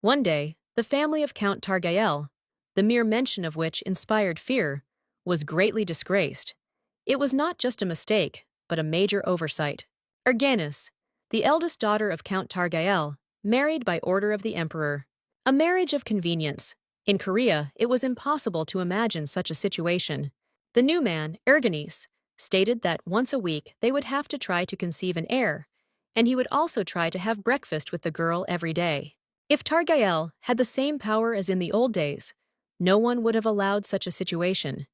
One day, the family of Count Targael, the mere mention of which inspired fear, was greatly disgraced. It was not just a mistake, but a major oversight. Erganis, the eldest daughter of Count Targael, married by order of the emperor. A marriage of convenience. In Korea, it was impossible to imagine such a situation. The new man, Erganis, stated that once a week they would have to try to conceive an heir, and he would also try to have breakfast with the girl every day. If Targael had the same power as in the old days, no one would have allowed such a situation,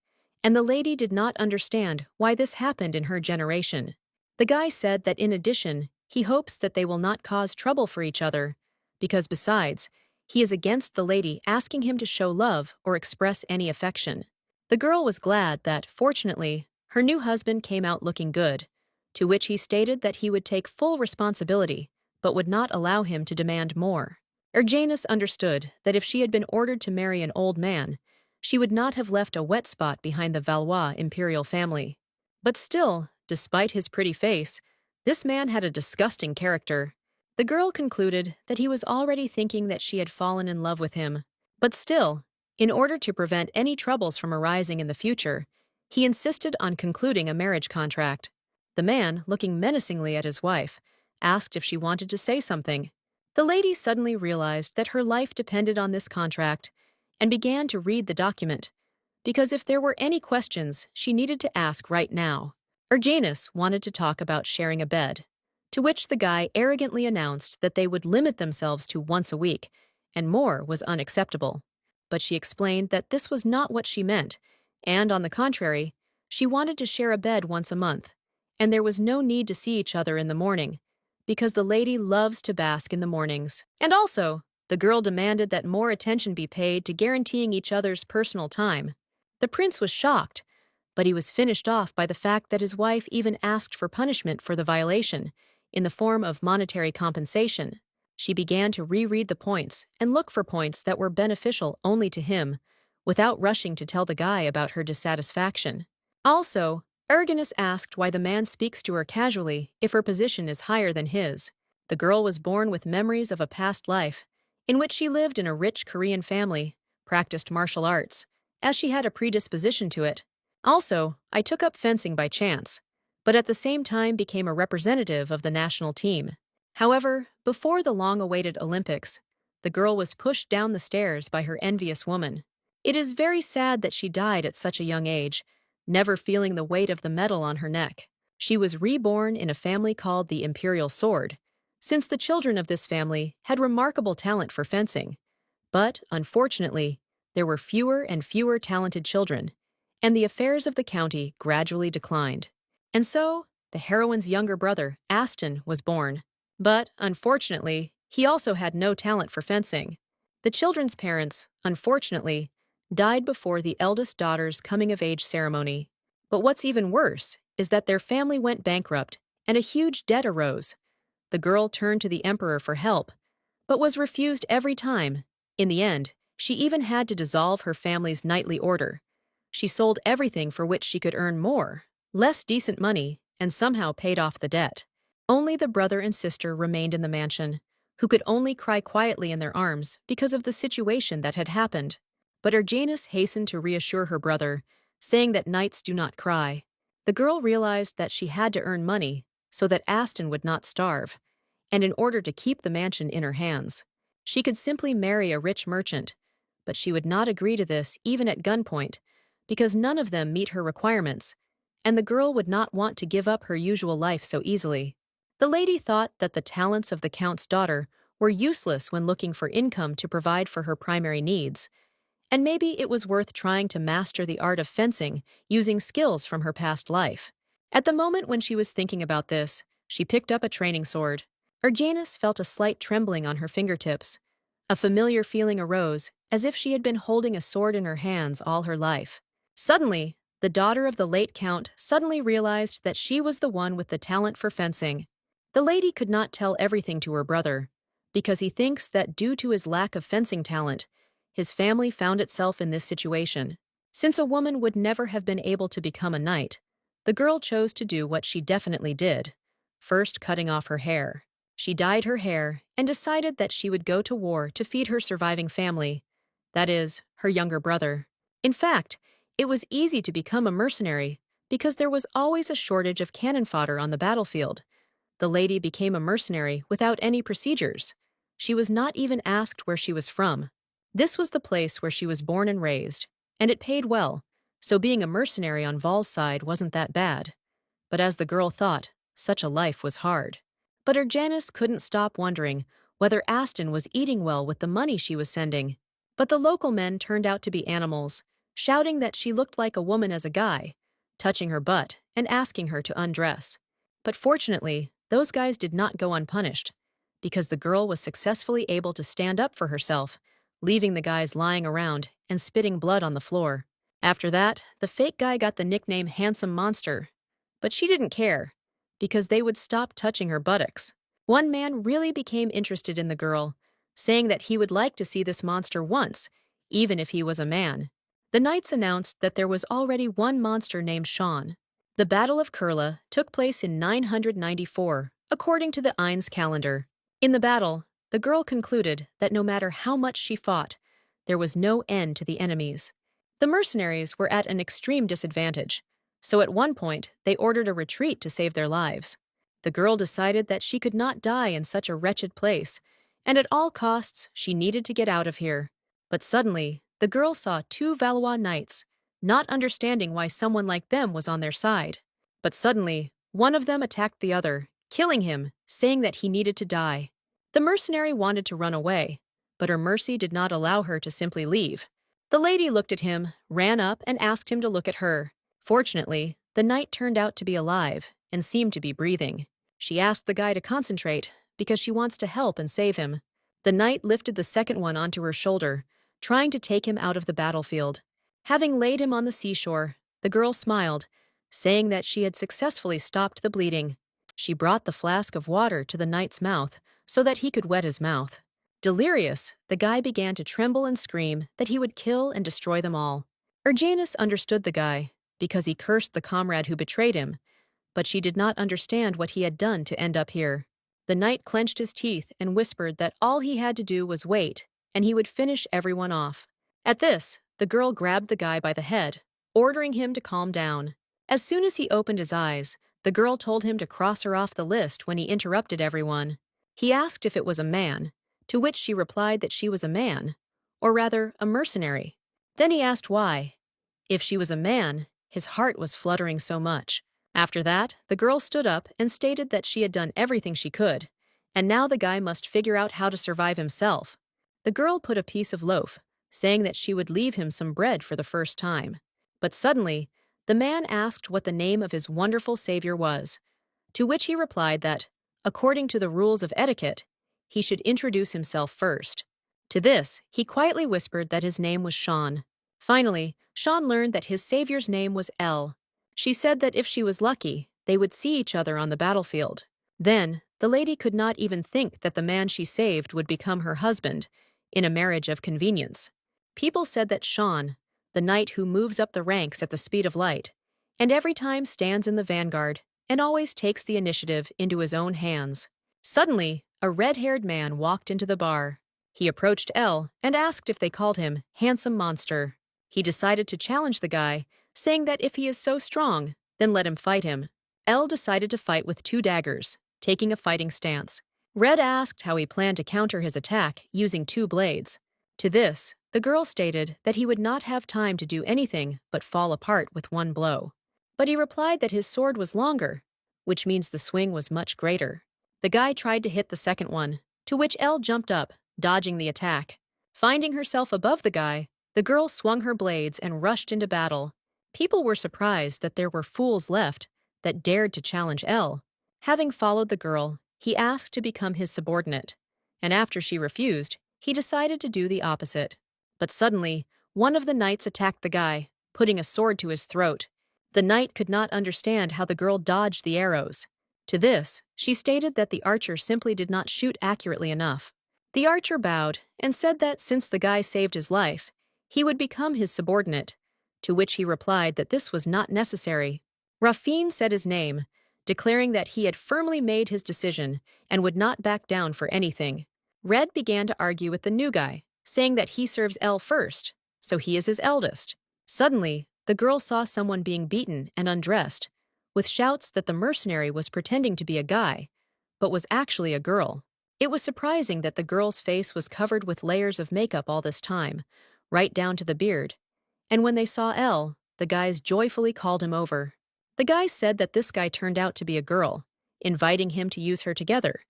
and the lady did not understand why this happened in her generation. The guy said that in addition, he hopes that they will not cause trouble for each other, because besides, he is against the lady asking him to show love or express any affection. The girl was glad that, fortunately, her new husband came out looking good, to which he stated that he would take full responsibility, but would not allow him to demand more. Erjanus understood that if she had been ordered to marry an old man, she would not have left a wet spot behind the Valois imperial family. But still, despite his pretty face, this man had a disgusting character. The girl concluded that he was already thinking that she had fallen in love with him. But still, in order to prevent any troubles from arising in the future, he insisted on concluding a marriage contract. The man, looking menacingly at his wife, asked if she wanted to say something. The lady suddenly realized that her life depended on this contract and began to read the document, because if there were any questions, she needed to ask right now. Erjanus wanted to talk about sharing a bed, to which the guy arrogantly announced that they would limit themselves to once a week, and more was unacceptable. But she explained that this was not what she meant, and on the contrary, she wanted to share a bed once a month, and there was no need to see each other in the morning, because the lady loves to bask in the mornings. And also, the girl demanded that more attention be paid to guaranteeing each other's personal time. The prince was shocked, but he was finished off by the fact that his wife even asked for punishment for the violation, in the form of monetary compensation. She began to reread the points and look for points that were beneficial only to him, without rushing to tell the guy about her dissatisfaction. Also, Erginus asked why the man speaks to her casually if her position is higher than his. The girl was born with memories of a past life, in which she lived in a rich Korean family, practiced martial arts, as she had a predisposition to it. Also, I took up fencing by chance, but at the same time became a representative of the national team. However, before the long-awaited Olympics, the girl was pushed down the stairs by her envious woman. It is very sad that she died at such a young age, never feeling the weight of the medal on her neck. She was reborn in a family called the Imperial Sword, since the children of this family had remarkable talent for fencing. But, unfortunately, there were fewer and fewer talented children, and the affairs of the county gradually declined. And so, the heroine's younger brother, Aston, was born. But, unfortunately, he also had no talent for fencing. The children's parents, unfortunately, died before the eldest daughter's coming-of-age ceremony. But what's even worse is that their family went bankrupt, and a huge debt arose. The girl turned to the emperor for help, but was refused every time. In the end, she even had to dissolve her family's knightly order. She sold everything for which she could earn more, less decent money, and somehow paid off the debt. Only the brother and sister remained in the mansion, who could only cry quietly in their arms because of the situation that had happened. But Erjanus hastened to reassure her brother, saying that knights do not cry. The girl realized that she had to earn money so that Aston would not starve, and in order to keep the mansion in her hands, she could simply marry a rich merchant, but she would not agree to this even at gunpoint, because none of them meet her requirements, and the girl would not want to give up her usual life so easily. The lady thought that the talents of the count's daughter were useless when looking for income to provide for her primary needs, and maybe it was worth trying to master the art of fencing using skills from her past life. At the moment when she was thinking about this, she picked up a training sword. Erjanus felt a slight trembling on her fingertips. A familiar feeling arose, as if she had been holding a sword in her hands all her life. Suddenly, the daughter of the late count suddenly realized that she was the one with the talent for fencing. The lady could not tell everything to her brother, because he thinks that due to his lack of fencing talent, his family found itself in this situation. Since a woman would never have been able to become a knight, the girl chose to do what she definitely did, first cutting off her hair. She dyed her hair and decided that she would go to war to feed her surviving family, that is, her younger brother. In fact, it was easy to become a mercenary because there was always a shortage of cannon fodder on the battlefield. The lady became a mercenary without any procedures. She was not even asked where she was from. This was the place where she was born and raised, and it paid well, so being a mercenary on Val's side wasn't that bad. But as the girl thought, such a life was hard. But Janice couldn't stop wondering whether Aston was eating well with the money she was sending. But the local men turned out to be animals, shouting that she looked like a woman as a guy, touching her butt and asking her to undress. But fortunately, those guys did not go unpunished, because the girl was successfully able to stand up for herself, leaving the guys lying around and spitting blood on the floor. After that, the fake guy got the nickname Handsome Monster. But she didn't care, because they would stop touching her buttocks. One man really became interested in the girl, saying that he would like to see this monster once, even if he was a man. The knights announced that there was already one monster named Sean. The Battle of Kurla took place in 994, according to the Ain's calendar. In the battle, the girl concluded that no matter how much she fought, there was no end to the enemies. The mercenaries were at an extreme disadvantage, so at one point they ordered a retreat to save their lives. The girl decided that she could not die in such a wretched place, and at all costs she needed to get out of here. But suddenly, the girl saw two Valois knights, not understanding why someone like them was on their side. But suddenly, one of them attacked the other, killing him, saying that he needed to die. The mercenary wanted to run away, but her mercy did not allow her to simply leave. The lady looked at him, ran up, and asked him to look at her. Fortunately, the knight turned out to be alive and seemed to be breathing. She asked the guy to concentrate because she wants to help and save him. The knight lifted the second one onto her shoulder, trying to take him out of the battlefield. Having laid him on the seashore, the girl smiled, saying that she had successfully stopped the bleeding. She brought the flask of water to the knight's mouth so that he could wet his mouth. Delirious, the guy began to tremble and scream that he would kill and destroy them all. Janice understood the guy, because he cursed the comrade who betrayed him, but she did not understand what he had done to end up here. The knight clenched his teeth and whispered that all he had to do was wait, and he would finish everyone off. At this, the girl grabbed the guy by the head, ordering him to calm down. As soon as he opened his eyes, the girl told him to cross her off the list when he interrupted everyone. He asked if it was a man, to which she replied that she was a man, or rather, a mercenary. Then he asked why. If she was a man, his heart was fluttering so much. After that, the girl stood up and stated that she had done everything she could, and now the guy must figure out how to survive himself. The girl put a piece of loaf, saying that she would leave him some bread for the first time. But suddenly, the man asked what the name of his wonderful savior was, to which he replied that, according to the rules of etiquette, he should introduce himself first. To this, he quietly whispered that his name was Sean. Finally, Sean learned that his savior's name was Elle. She said that if she was lucky, they would see each other on the battlefield. Then, the lady could not even think that the man she saved would become her husband, in a marriage of convenience. People said that Sean, the knight who moves up the ranks at the speed of light, and every time stands in the vanguard and always takes the initiative into his own hands. Suddenly, a red-haired man walked into the bar. He approached Elle and asked if they called him Handsome Monster. He decided to challenge the guy, saying that if he is so strong, then let him fight him. Elle decided to fight with 2 daggers, taking a fighting stance. Red asked how he planned to counter his attack using 2 blades. To this, the girl stated that he would not have time to do anything but fall apart with 1 blow. But he replied that his sword was longer, which means the swing was much greater. The guy tried to hit the second one, to which Elle jumped up, dodging the attack. Finding herself above the guy, the girl swung her blades and rushed into battle. People were surprised that there were fools left that dared to challenge Elle. Having followed the girl, he asked to become his subordinate, and after she refused, he decided to do the opposite. But suddenly, one of the knights attacked the guy, putting a sword to his throat. The knight could not understand how the girl dodged the arrows. To this, she stated that the archer simply did not shoot accurately enough. The archer bowed and said that since the guy saved his life, he would become his subordinate, to which he replied that this was not necessary. Raffine said his name, declaring that he had firmly made his decision and would not back down for anything. Red began to argue with the new guy, saying that he serves L first, so he is his eldest. Suddenly, the girl saw someone being beaten and undressed, with shouts that the mercenary was pretending to be a guy, but was actually a girl. It was surprising that the girl's face was covered with layers of makeup all this time, right down to the beard. And when they saw L, the guys joyfully called him over. The guy said that this guy turned out to be a girl, inviting him to use her together,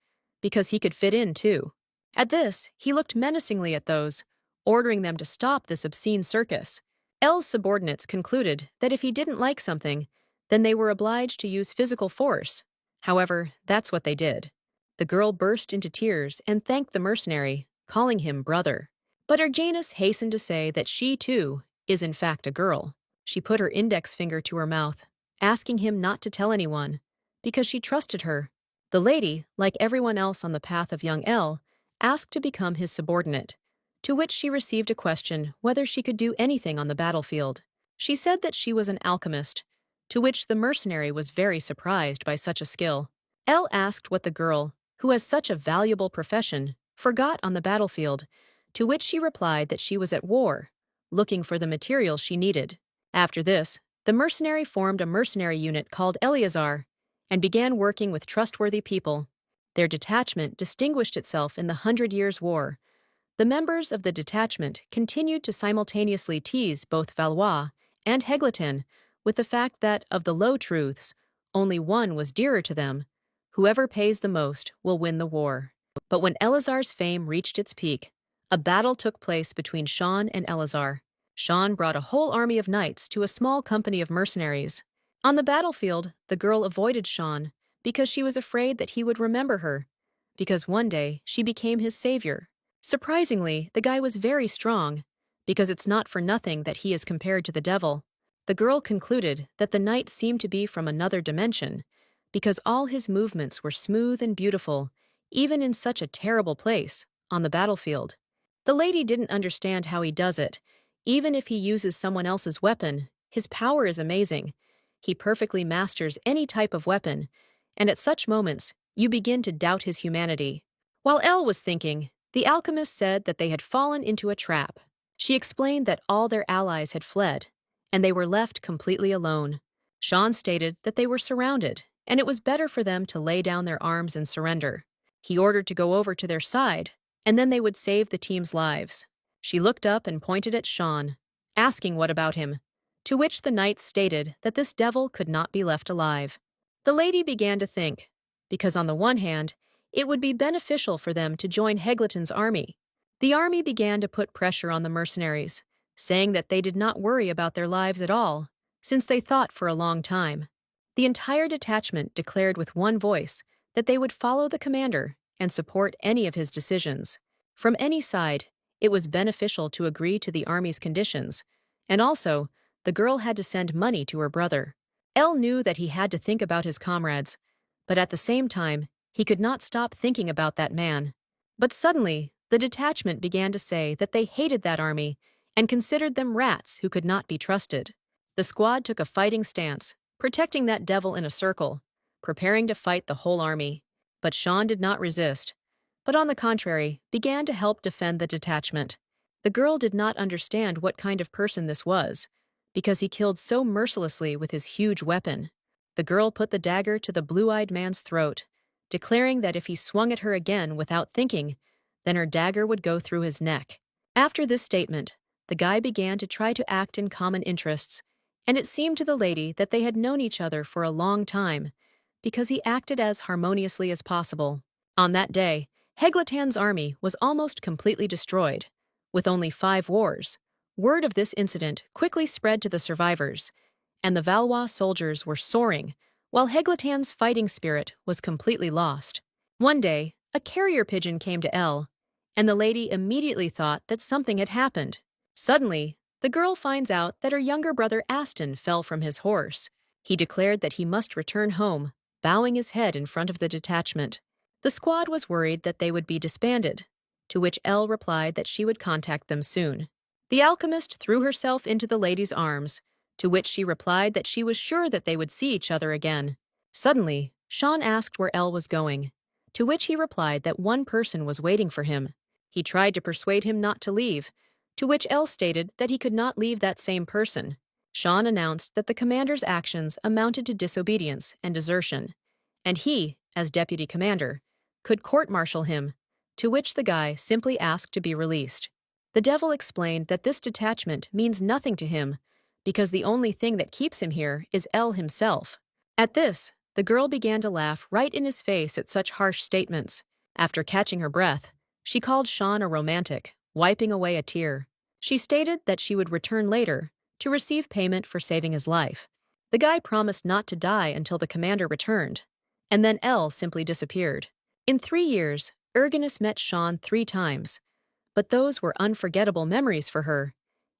because he could fit in too. At this, he looked menacingly at those, ordering them to stop this obscene circus. L's subordinates concluded that if he didn't like something, then they were obliged to use physical force. However, that's what they did. The girl burst into tears and thanked the mercenary, calling him brother. But Erjanus hastened to say that she, too, is in fact a girl. She put her index finger to her mouth, asking him not to tell anyone, because she trusted her. The lady, like everyone else on the path of young L, asked to become his subordinate, to which she received a question whether she could do anything on the battlefield. She said that she was an alchemist, to which the mercenary was very surprised by such a skill. L asked what the girl, who has such a valuable profession, forgot on the battlefield, to which she replied that she was at war, looking for the material she needed. After this, the mercenary formed a mercenary unit called Eleazar and began working with trustworthy people. Their detachment distinguished itself in the 100 Years' War. The members of the detachment continued to simultaneously tease both Valois and Hegleton with the fact that, of the low truths, only one was dearer to them. Whoever pays the most will win the war. But when Eleazar's fame reached its peak, a battle took place between Sean and Eleazar. Sean brought a whole army of knights to a small company of mercenaries. On the battlefield, the girl avoided Sean because she was afraid that he would remember her, because one day she became his savior. Surprisingly, the guy was very strong, because it's not for nothing that he is compared to the devil. The girl concluded that the knight seemed to be from another dimension, because all his movements were smooth and beautiful, even in such a terrible place, on the battlefield. The lady didn't understand how he does it. Even if he uses someone else's weapon, his power is amazing. He perfectly masters any type of weapon, and at such moments, you begin to doubt his humanity. While Elle was thinking, the alchemist said that they had fallen into a trap. She explained that all their allies had fled, and they were left completely alone. Sean stated that they were surrounded, and it was better for them to lay down their arms and surrender. He ordered to go over to their side, and then they would save the team's lives. She looked up and pointed at Sean, asking what about him, to which the knight stated that this devil could not be left alive. The lady began to think, because on the one hand, it would be beneficial for them to join Hegleton's army. The army began to put pressure on the mercenaries, saying that they did not worry about their lives at all, since they thought for a long time. The entire detachment declared with one voice that they would follow the commander and support any of his decisions. From any side, it was beneficial to agree to the army's conditions, and also, the girl had to send money to her brother. Elle knew that he had to think about his comrades, but at the same time, he could not stop thinking about that man. But suddenly, the detachment began to say that they hated that army and considered them rats who could not be trusted. The squad took a fighting stance, protecting that devil in a circle, preparing to fight the whole army. But Sean did not resist, but on the contrary, began to help defend the detachment. The girl did not understand what kind of person this was, because he killed so mercilessly with his huge weapon. The girl put the dagger to the blue-eyed man's throat, declaring that if he swung at her again without thinking, then her dagger would go through his neck. After this statement, the guy began to try to act in common interests, and it seemed to the lady that they had known each other for a long time, because he acted as harmoniously as possible. On that day, Hegleton's army was almost completely destroyed, with only 5 wars. Word of this incident quickly spread to the survivors, and the Valois soldiers were soaring, while Hegleton's fighting spirit was completely lost. One day, a carrier pigeon came to Elle, and the lady immediately thought that something had happened. Suddenly, the girl finds out that her younger brother Aston fell from his horse. He declared that he must return home, bowing his head in front of the detachment. The squad was worried that they would be disbanded, to which Elle replied that she would contact them soon. The alchemist threw herself into the lady's arms, to which she replied that she was sure that they would see each other again. Suddenly, Sean asked where Elle was going, to which he replied that one person was waiting for him. He tried to persuade him not to leave, to which Elle stated that he could not leave that same person. Sean announced that the commander's actions amounted to disobedience and desertion, and he, as deputy commander, could court-martial him, to which the guy simply asked to be released. The devil explained that this detachment means nothing to him because the only thing that keeps him here is Elle himself. At this, the girl began to laugh right in his face at such harsh statements. After catching her breath, she called Sean a romantic, wiping away a tear. She stated that she would return later to receive payment for saving his life. The guy promised not to die until the commander returned, and then Elle simply disappeared. In 3 years, Erginus met Sean 3 times, but those were unforgettable memories for her,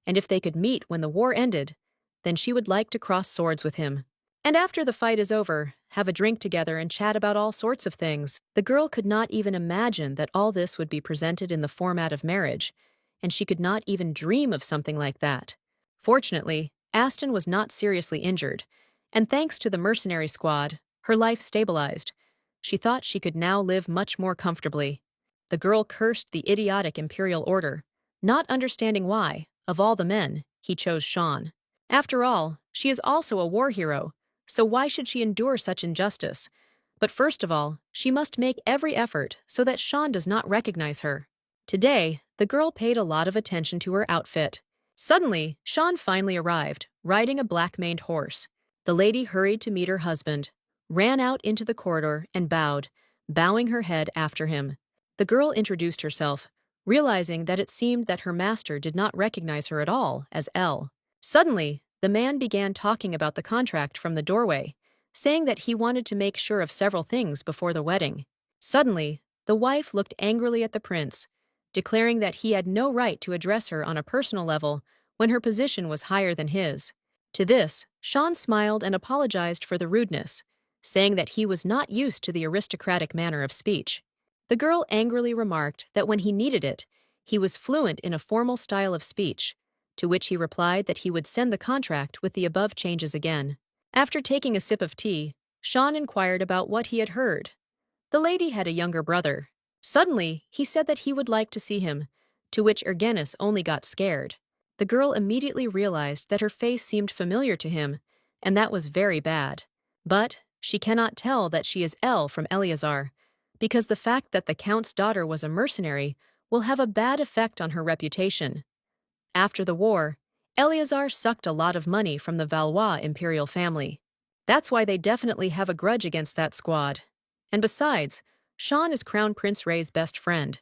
and if they could meet when the war ended, then she would like to cross swords with him. And after the fight is over, have a drink together and chat about all sorts of things. The girl could not even imagine that all this would be presented in the format of marriage, and she could not even dream of something like that. Fortunately, Aston was not seriously injured, and thanks to the mercenary squad, her life stabilized. She thought she could now live much more comfortably. The girl cursed the idiotic Imperial Order, not understanding why, of all the men, he chose Sean. After all, she is also a war hero, so why should she endure such injustice? But first of all, she must make every effort so that Sean does not recognize her. Today, the girl paid a lot of attention to her outfit. Suddenly, Sean finally arrived, riding a black-maned horse. The lady hurried to meet her husband, ran out into the corridor and bowed, bowing her head after him. The girl introduced herself, realizing that it seemed that her master did not recognize her at all as Elle. Suddenly, the man began talking about the contract from the doorway, saying that he wanted to make sure of several things before the wedding. Suddenly, the wife looked angrily at the prince, declaring that he had no right to address her on a personal level when her position was higher than his. To this, Sean smiled and apologized for the rudeness, saying that he was not used to the aristocratic manner of speech. The girl angrily remarked that when he needed it, he was fluent in a formal style of speech, to which he replied that he would send the contract with the above changes again. After taking a sip of tea, Sean inquired about what he had heard. The lady had a younger brother. Suddenly, he said that he would like to see him, to which Erginus only got scared. The girl immediately realized that her face seemed familiar to him, and that was very bad. But she cannot tell that she is Elle from Eleazar, because the fact that the Count's daughter was a mercenary will have a bad effect on her reputation. After the war, Eleazar sucked a lot of money from the Valois imperial family. That's why they definitely have a grudge against that squad. And besides, Sean is Crown Prince Ray's best friend.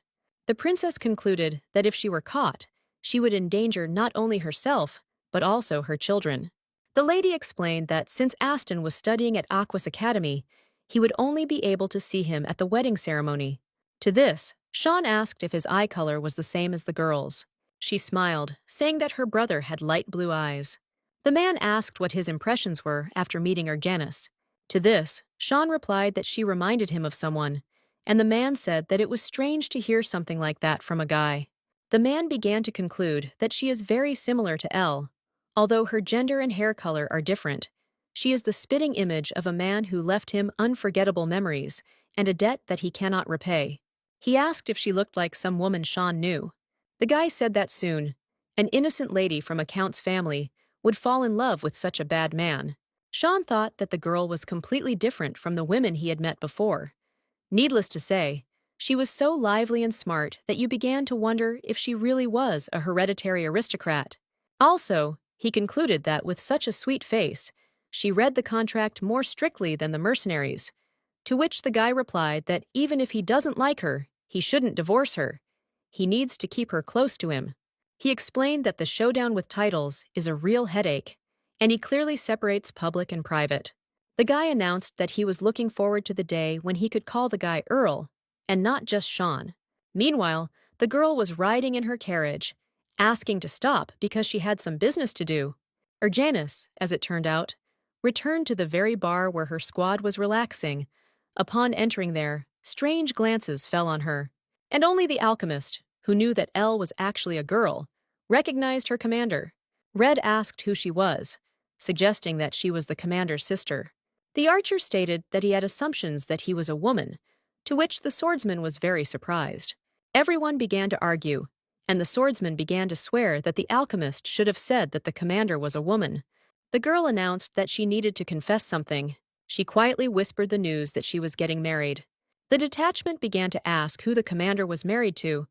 The princess concluded that if she were caught, she would endanger not only herself, but also her children. The lady explained that since Aston was studying at Aquas Academy, he would only be able to see him at the wedding ceremony. To this, Sean asked if his eye color was the same as the girl's. She smiled, saying that her brother had light blue eyes. The man asked what his impressions were after meeting Erginus. To this, Sean replied that she reminded him of someone, and the man said that it was strange to hear something like that from a guy. The man began to conclude that she is very similar to Elle. Although her gender and hair color are different, she is the spitting image of a man who left him unforgettable memories and a debt that he cannot repay. He asked if she looked like some woman Sean knew. The guy said that soon, an innocent lady from a count's family would fall in love with such a bad man. Sean thought that the girl was completely different from the women he had met before. Needless to say, she was so lively and smart that you began to wonder if she really was a hereditary aristocrat. Also, he concluded that with such a sweet face, she read the contract more strictly than the mercenaries, to which the guy replied that even if he doesn't like her, he shouldn't divorce her. He needs to keep her close to him. He explained that the showdown with titles is a real headache, and he clearly separates public and private. The guy announced that he was looking forward to the day when he could call the guy Earl, and not just Sean. Meanwhile, the girl was riding in her carriage, asking to stop because she had some business to do. Erginus, as it turned out, returned to the very bar where her squad was relaxing. Upon entering there, strange glances fell on her, and only the alchemist, who knew that Elle was actually a girl, recognized her commander. Red asked who she was, suggesting that she was the commander's sister. The archer stated that he had assumptions that he was a woman, to which the swordsman was very surprised. Everyone began to argue, and the swordsman began to swear that the alchemist should have said that the commander was a woman. The girl announced that she needed to confess something. She quietly whispered the news that she was getting married. The detachment began to ask who the commander was married to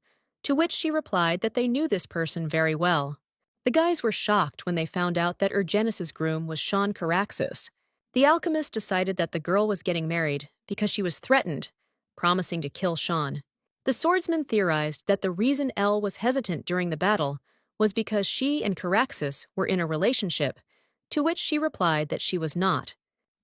which she replied that they knew this person very well. The guys were shocked when they found out that Ergenis's groom was Sean Caraxes. The alchemist decided that the girl was getting married because she was threatened, promising to kill Sean. The swordsman theorized that the reason Elle was hesitant during the battle was because she and Caraxes were in a relationship, to which she replied that she was not.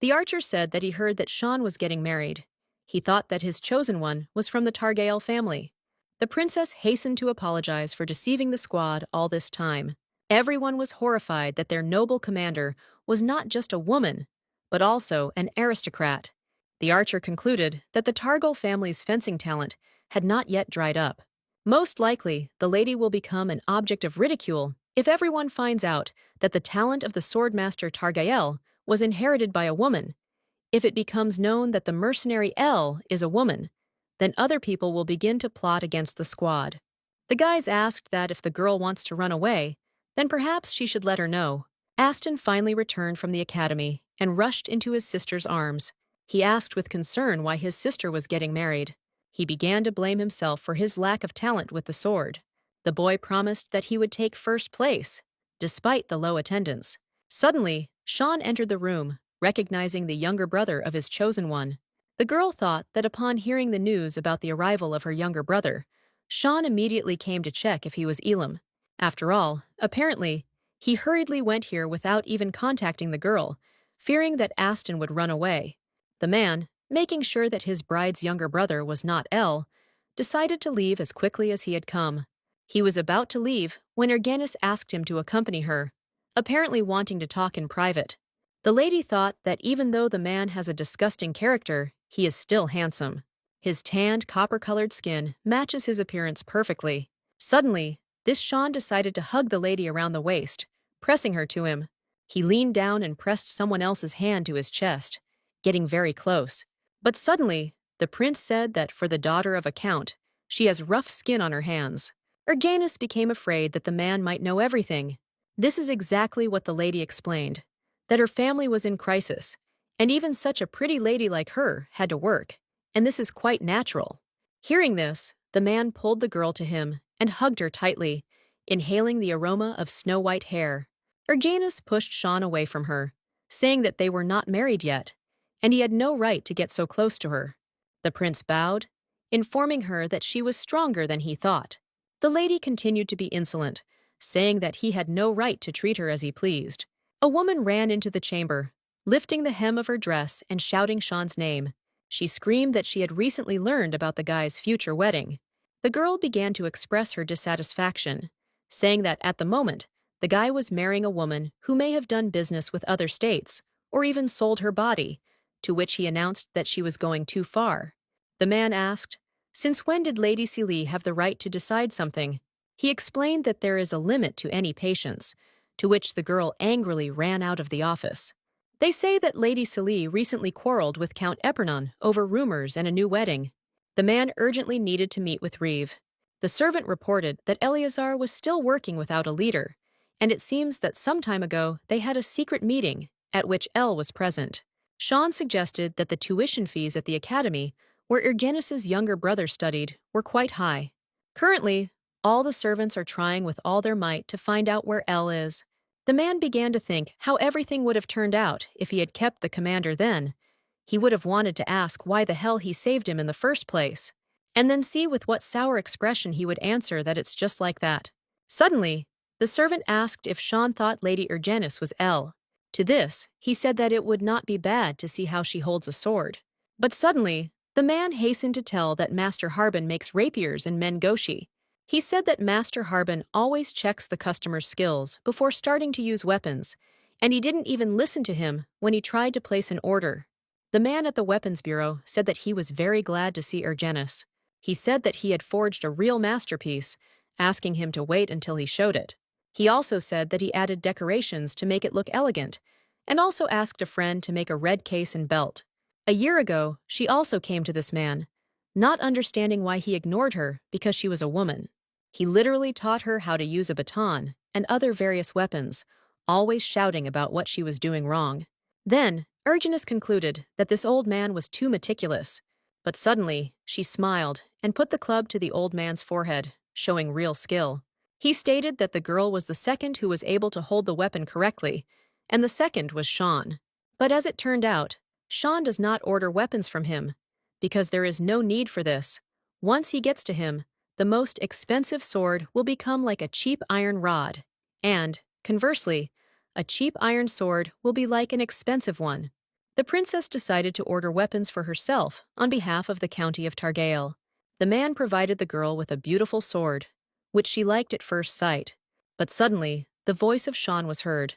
The archer said that he heard that Sean was getting married. He thought that his chosen one was from the Targael family. The princess hastened to apologize for deceiving the squad all this time. Everyone was horrified that their noble commander was not just a woman, but also an aristocrat. The archer concluded that the Targol family's fencing talent had not yet dried up. Most likely, the lady will become an object of ridicule if everyone finds out that the talent of the swordmaster Targael was inherited by a woman. If it becomes known that the mercenary Elle is a woman, then other people will begin to plot against the squad. The guys asked that if the girl wants to run away, then perhaps she should let her know. Aston finally returned from the academy and rushed into his sister's arms. He asked with concern why his sister was getting married. He began to blame himself for his lack of talent with the sword. The boy promised that he would take first place, despite the low attendance. Suddenly, Sean entered the room, recognizing the younger brother of his chosen one. The girl thought that upon hearing the news about the arrival of her younger brother, Sean immediately came to check if he was Elam. After all, apparently, he hurriedly went here without even contacting the girl, fearing that Aston would run away. The man, making sure that his bride's younger brother was not Elle, decided to leave as quickly as he had come. He was about to leave when Ergenis asked him to accompany her, apparently wanting to talk in private. The lady thought that even though the man has a disgusting character, he is still handsome. His tanned, copper-colored skin matches his appearance perfectly. Suddenly, this Sean decided to hug the lady around the waist, pressing her to him. He leaned down and pressed someone else's hand to his chest, getting very close. But suddenly, the prince said that for the daughter of a count, she has rough skin on her hands. Ergenis became afraid that the man might know everything. This is exactly what the lady explained, that her family was in crisis, and even such a pretty lady like her had to work, and this is quite natural. Hearing this, the man pulled the girl to him and hugged her tightly, inhaling the aroma of snow-white hair. Ergenis pushed Sean away from her, saying that they were not married yet, and he had no right to get so close to her. The prince bowed, informing her that she was stronger than he thought. The lady continued to be insolent, saying that he had no right to treat her as he pleased. A woman ran into the chamber, lifting the hem of her dress and shouting Sean's name. She screamed that she had recently learned about the guy's future wedding. The girl began to express her dissatisfaction, saying that at the moment, the guy was marrying a woman who may have done business with other states, or even sold her body, to which he announced that she was going too far. The man asked, "Since when did Lady Sealy have the right to decide something?" He explained that there is a limit to any patience, to which the girl angrily ran out of the office. They say that Lady Sealy recently quarreled with Count Epernon over rumors and a new wedding. The man urgently needed to meet with Reeve. The servant reported that Eleazar was still working without a leader, and it seems that some time ago they had a secret meeting at which Elle was present. Sean suggested that the tuition fees at the academy, where Ergenis's younger brother studied, were quite high. Currently, all the servants are trying with all their might to find out where Elle is. The man began to think how everything would have turned out if he had kept the commander then. He would have wanted to ask why the hell he saved him in the first place, and then see with what sour expression he would answer that it's just like that. Suddenly, the servant asked if Sean thought Lady Ergenis was Elle. To this, he said that it would not be bad to see how she holds a sword. But suddenly, the man hastened to tell that Master Harbin makes rapiers and mengoshi. He said that Master Harbin always checks the customer's skills before starting to use weapons, and he didn't even listen to him when he tried to place an order. The man at the weapons bureau said that he was very glad to see Ergenis. He said that he had forged a real masterpiece, asking him to wait until he showed it. He also said that he added decorations to make it look elegant, and also asked a friend to make a red case and belt. A year ago, she also came to this man, not understanding why he ignored her because she was a woman. He literally taught her how to use a baton and other various weapons, always shouting about what she was doing wrong. Then, Erginus concluded that this old man was too meticulous, but suddenly, she smiled and put the club to the old man's forehead, showing real skill. He stated that the girl was the second who was able to hold the weapon correctly, and the second was Sean. But as it turned out, Sean does not order weapons from him, because there is no need for this. Once he gets to him, the most expensive sword will become like a cheap iron rod, and, conversely, a cheap iron sword will be like an expensive one. The princess decided to order weapons for herself on behalf of the county of Targael. The man provided the girl with a beautiful sword, which she liked at first sight. But suddenly, the voice of Sean was heard,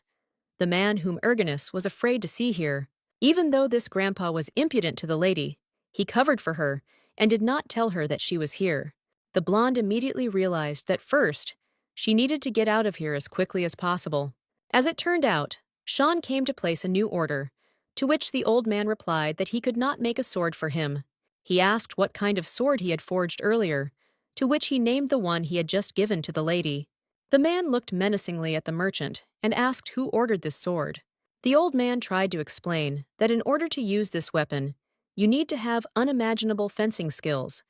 the man whom Erginus was afraid to see here. Even though this grandpa was impudent to the lady, he covered for her and did not tell her that she was here. The blonde immediately realized that first, she needed to get out of here as quickly as possible. As it turned out, Sean came to place a new order, to which the old man replied that he could not make a sword for him. He asked what kind of sword he had forged earlier, to which he named the one he had just given to the lady. The man looked menacingly at the merchant and asked who ordered this sword. The old man tried to explain that in order to use this weapon, you need to have unimaginable fencing skills,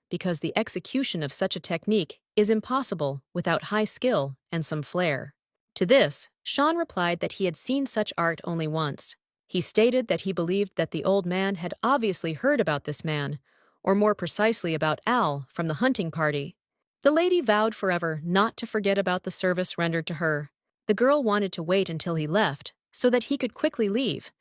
because the execution of such a technique is impossible without high skill and some flair. To this, Sean replied that he had seen such art only once. He stated that he believed that the old man had obviously heard about this man, or more precisely about Al from the hunting party. The lady vowed forever not to forget about the service rendered to her. The girl wanted to wait until he left, so that he could quickly leave,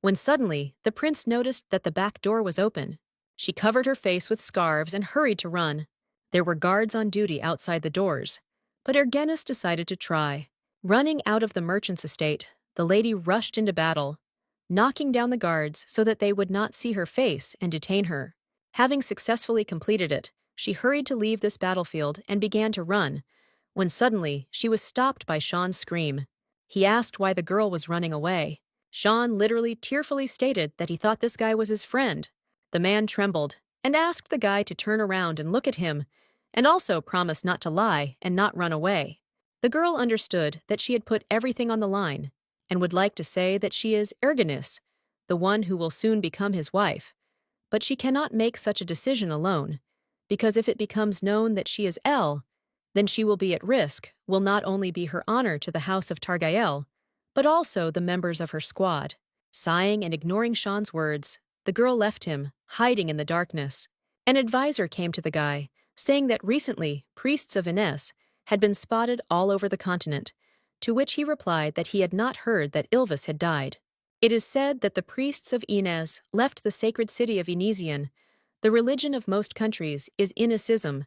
when suddenly the prince noticed that the back door was open. She covered her face with scarves and hurried to run. There were guards on duty outside the doors, but Erginus decided to try. Running out of the merchant's estate, the lady rushed into battle, knocking down the guards so that they would not see her face and detain her. Having successfully completed it, she hurried to leave this battlefield and began to run, when suddenly she was stopped by Sean's scream. He asked why the girl was running away. Sean literally tearfully stated that he thought this guy was his friend. The man trembled and asked the guy to turn around and look at him, and also promise not to lie and not run away. The girl understood that she had put everything on the line and would like to say that she is Erginus, the one who will soon become his wife. But she cannot make such a decision alone, because if it becomes known that she is El, then she will be at risk, will not only be her honor to the house of Targael, but also the members of her squad. Sighing and ignoring Sean's words, the girl left him, hiding in the darkness. An advisor came to the guy, saying that recently priests of Ines had been spotted all over the continent, to which he replied that he had not heard that Ilvis had died. It is said that the priests of Ines left the sacred city of Inesian. The religion of most countries is Inesism.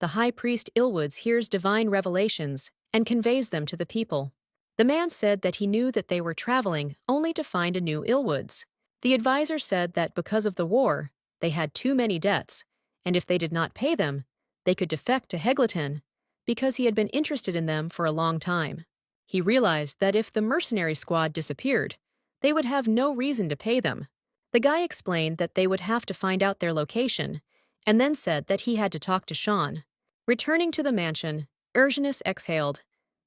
The high priest Ilwoods hears divine revelations and conveys them to the people. The man said that he knew that they were traveling only to find a new Ilwoods. The advisor said that because of the war, they had too many debts, and if they did not pay them, they could defect to Hegleton, because he had been interested in them for a long time. He realized that if the mercenary squad disappeared, they would have no reason to pay them. The guy explained that they would have to find out their location, and then said that he had to talk to Sean. Returning to the mansion, Erginus exhaled,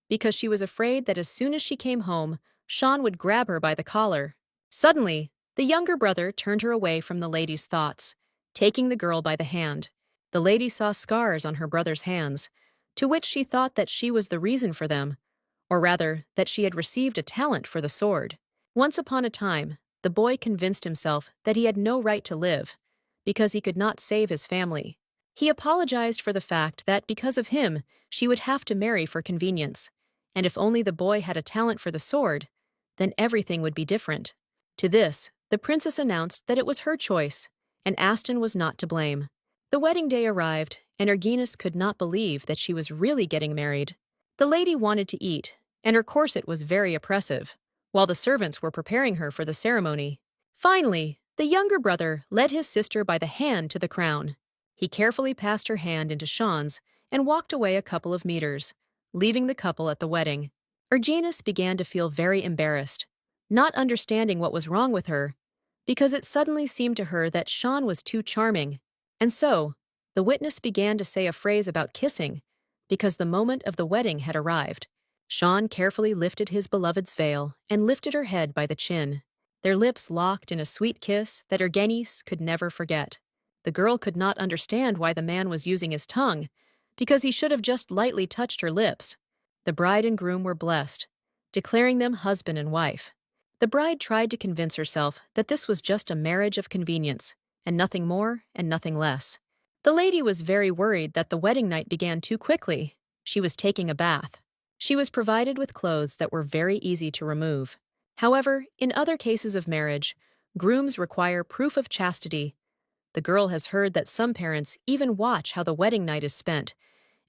because she was afraid that as soon as she came home, Sean would grab her by the collar. Suddenly, the younger brother turned her away from the lady's thoughts, taking the girl by the hand. The lady saw scars on her brother's hands, to which she thought that she was the reason for them, or rather, that she had received a talent for the sword. Once upon a time, the boy convinced himself that he had no right to live, because he could not save his family. He apologized for the fact that because of him, she would have to marry for convenience, and if only the boy had a talent for the sword, then everything would be different. To this, the princess announced that it was her choice, and Aston was not to blame. The wedding day arrived, and Erginus could not believe that she was really getting married. The lady wanted to eat, and her corset was very oppressive, while the servants were preparing her for the ceremony. Finally, the younger brother led his sister by the hand to the crown. He carefully passed her hand into Sean's and walked away a couple of meters, leaving the couple at the wedding. Erginus began to feel very embarrassed, not understanding what was wrong with her, because it suddenly seemed to her that Sean was too charming. And so, the witness began to say a phrase about kissing, because the moment of the wedding had arrived. Sean carefully lifted his beloved's veil and lifted her head by the chin. Their lips locked in a sweet kiss that Ergenis could never forget. The girl could not understand why the man was using his tongue, because he should have just lightly touched her lips. The bride and groom were blessed, declaring them husband and wife. The bride tried to convince herself that this was just a marriage of convenience, and nothing more and nothing less. The lady was very worried that the wedding night began too quickly. She was taking a bath. She was provided with clothes that were very easy to remove. However, in other cases of marriage, grooms require proof of chastity. The girl has heard that some parents even watch how the wedding night is spent,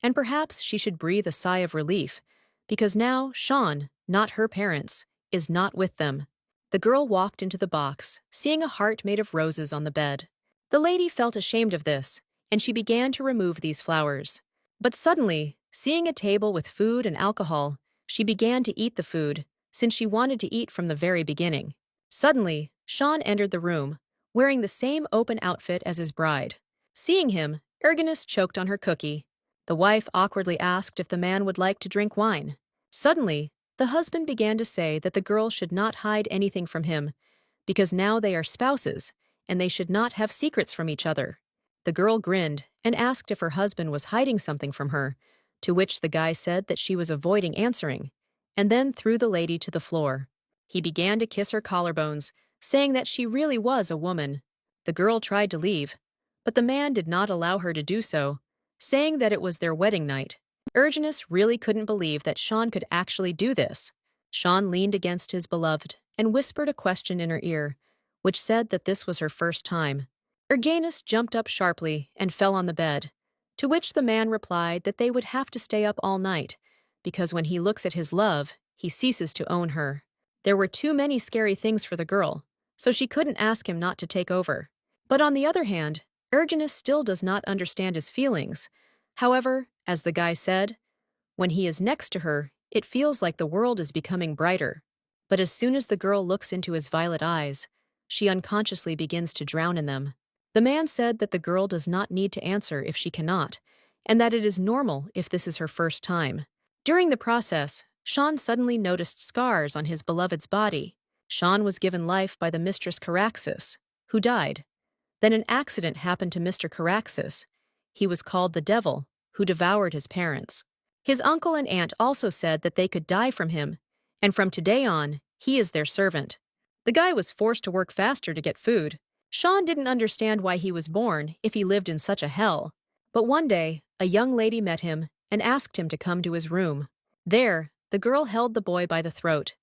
and perhaps she should breathe a sigh of relief, because now Sean, not her parents, is not with them. The girl walked into the box, seeing a heart made of roses on the bed. The lady felt ashamed of this, and she began to remove these flowers. But suddenly, seeing a table with food and alcohol, she began to eat the food, since she wanted to eat from the very beginning. Suddenly, Sean entered the room, wearing the same open outfit as his bride. Seeing him, Erginus choked on her cookie. The wife awkwardly asked if the man would like to drink wine. Suddenly, the husband began to say that the girl should not hide anything from him, because now they are spouses, and they should not have secrets from each other. The girl grinned and asked if her husband was hiding something from her, to which the guy said that she was avoiding answering, and then threw the lady to the floor. He began to kiss her collarbones, saying that she really was a woman. The girl tried to leave, but the man did not allow her to do so, saying that it was their wedding night. Erginus really couldn't believe that Sean could actually do this. Sean leaned against his beloved and whispered a question in her ear, which said that this was her first time. Erginus jumped up sharply and fell on the bed, to which the man replied that they would have to stay up all night, because when he looks at his love, he ceases to own her. There were too many scary things for the girl, so she couldn't ask him not to take over. But on the other hand, Erginus still does not understand his feelings. However, as the guy said, when he is next to her, it feels like the world is becoming brighter. But as soon as the girl looks into his violet eyes, she unconsciously begins to drown in them. The man said that the girl does not need to answer if she cannot, and that it is normal if this is her first time. During the process, Sean suddenly noticed scars on his beloved's body. Sean was given life by the mistress Caraxes, who died. Then an accident happened to Mr. Caraxes. He was called the devil, who devoured his parents. His uncle and aunt also said that they could die from him, and from today on, he is their servant. The guy was forced to work faster to get food. Sean didn't understand why he was born if he lived in such a hell. But one day, a young lady met him and asked him to come to his room. There, the girl held the boy by the throat,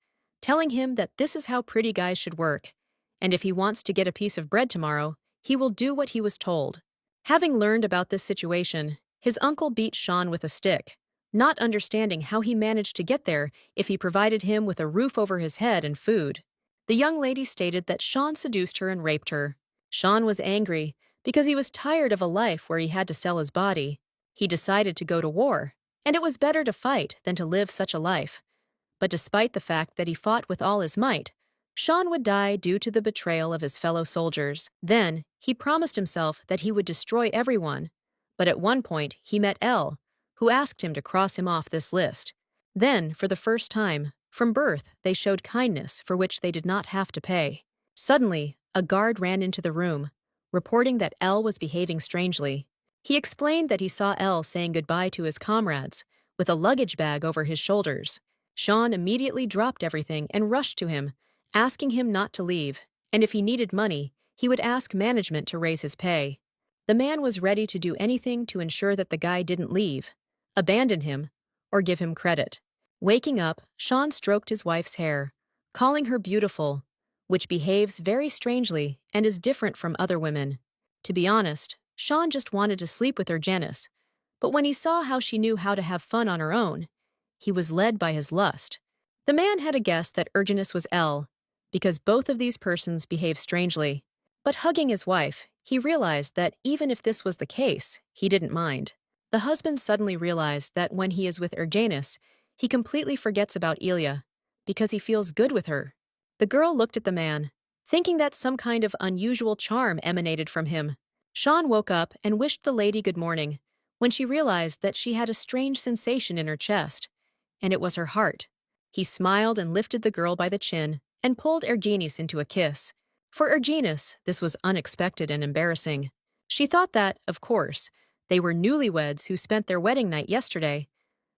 telling him that this is how pretty guys should work, and if he wants to get a piece of bread tomorrow, he will do what he was told. Having learned about this situation, his uncle beat Sean with a stick, not understanding how he managed to get there if he provided him with a roof over his head and food. The young lady stated that Sean seduced her and raped her. Sean was angry because he was tired of a life where he had to sell his body. He decided to go to war, and it was better to fight than to live such a life. But despite the fact that he fought with all his might, Sean would die due to the betrayal of his fellow soldiers. Then, he promised himself that he would destroy everyone. But at one point, he met Elle, who asked him to cross him off this list. Then, for the first time, from birth, they showed kindness for which they did not have to pay. Suddenly, a guard ran into the room, reporting that Elle was behaving strangely. He explained that he saw Elle saying goodbye to his comrades, with a luggage bag over his shoulders. Sean immediately dropped everything and rushed to him, asking him not to leave, and if he needed money, he would ask management to raise his pay. The man was ready to do anything to ensure that the guy didn't leave, abandon him, or give him credit. Waking up, Sean stroked his wife's hair, calling her beautiful, which behaves very strangely and is different from other women. To be honest, Sean just wanted to sleep with her Janice, but when he saw how she knew how to have fun on her own, he was led by his lust. The man had a guess that Erginus was Elle, because both of these persons behave strangely. But hugging his wife, he realized that even if this was the case, he didn't mind. The husband suddenly realized that when he is with Erginus, he completely forgets about Ilya, because he feels good with her. The girl looked at the man, thinking that some kind of unusual charm emanated from him. Sean woke up and wished the lady good morning, when she realized that she had a strange sensation in her chest, and it was her heart. He smiled and lifted the girl by the chin and pulled Ergenis into a kiss. For Ergenis, this was unexpected and embarrassing. She thought that, of course, they were newlyweds who spent their wedding night yesterday,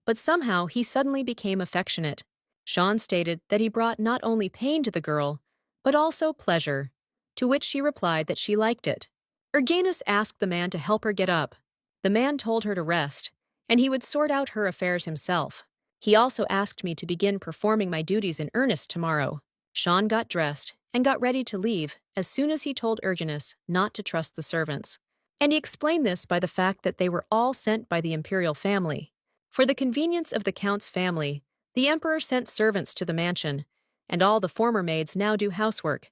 but somehow he suddenly became affectionate. Sean stated that he brought not only pain to the girl, but also pleasure, to which she replied that she liked it. Ergenis asked the man to help her get up. The man told her to rest, and he would sort out her affairs himself. He also asked me to begin performing my duties in earnest tomorrow. Sean got dressed and got ready to leave as soon as he told Ergenis not to trust the servants. And he explained this by the fact that they were all sent by the imperial family. For the convenience of the count's family, the emperor sent servants to the mansion, and all the former maids now do housework.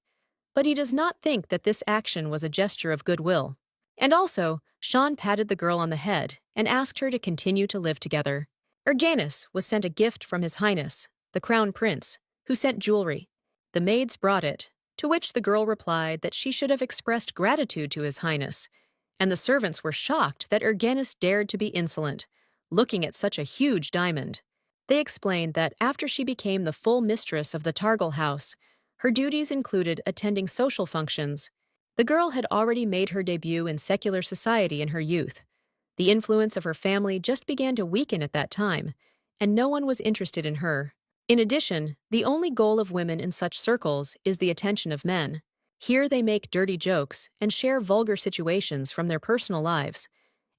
But he does not think that this action was a gesture of goodwill. And also, Sean patted the girl on the head and asked her to continue to live together. Ergenis was sent a gift from His Highness, the Crown Prince, who sent jewelry. The maids brought it, to which the girl replied that she should have expressed gratitude to His Highness, and the servants were shocked that Ergenis dared to be insolent, looking at such a huge diamond. They explained that after she became the full mistress of the Targel house, her duties included attending social functions. The girl had already made her debut in secular society in her youth. The influence of her family just began to weaken at that time, and no one was interested in her. In addition, the only goal of women in such circles is the attention of men. Here they make dirty jokes and share vulgar situations from their personal lives,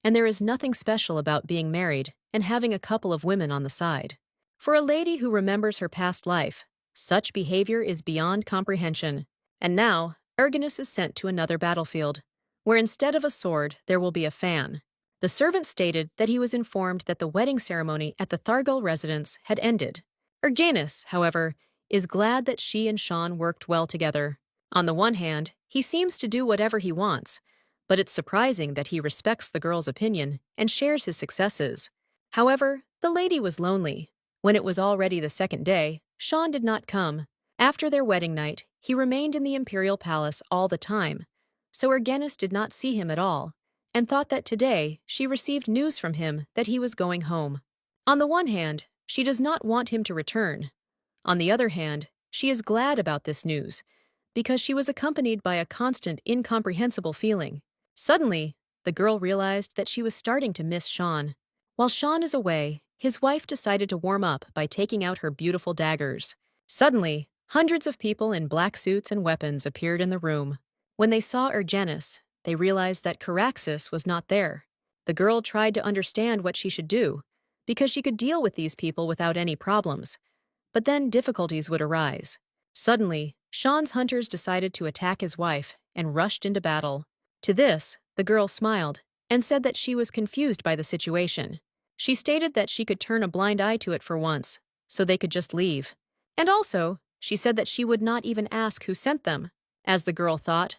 and there is nothing special about being married and having a couple of women on the side. For a lady who remembers her past life, such behavior is beyond comprehension. And now, Ergenis is sent to another battlefield, where instead of a sword there will be a fan. The servant stated that he was informed that the wedding ceremony at the Thargul residence had ended. Ergenis, however, is glad that she and Sean worked well together. On the one hand, he seems to do whatever he wants, but it's surprising that he respects the girl's opinion and shares his successes. However, the lady was lonely. When it was already the second day, Sean did not come. After their wedding night, he remained in the imperial palace all the time, so Ergenis did not see him at all, and thought that today she received news from him that he was going home. On the one hand, she does not want him to return. On the other hand, she is glad about this news, because she was accompanied by a constant, incomprehensible feeling. Suddenly, the girl realized that she was starting to miss Sean. While Sean is away, his wife decided to warm up by taking out her beautiful daggers. Suddenly, hundreds of people in black suits and weapons appeared in the room. When they saw Ergenis, they realized that Caraxes was not there. The girl tried to understand what she should do, because she could deal with these people without any problems. But then difficulties would arise. Suddenly, Sean's hunters decided to attack his wife and rushed into battle. To this, the girl smiled and said that she was confused by the situation. She stated that she could turn a blind eye to it for once, so they could just leave. And also, she said that she would not even ask who sent them. As the girl thought,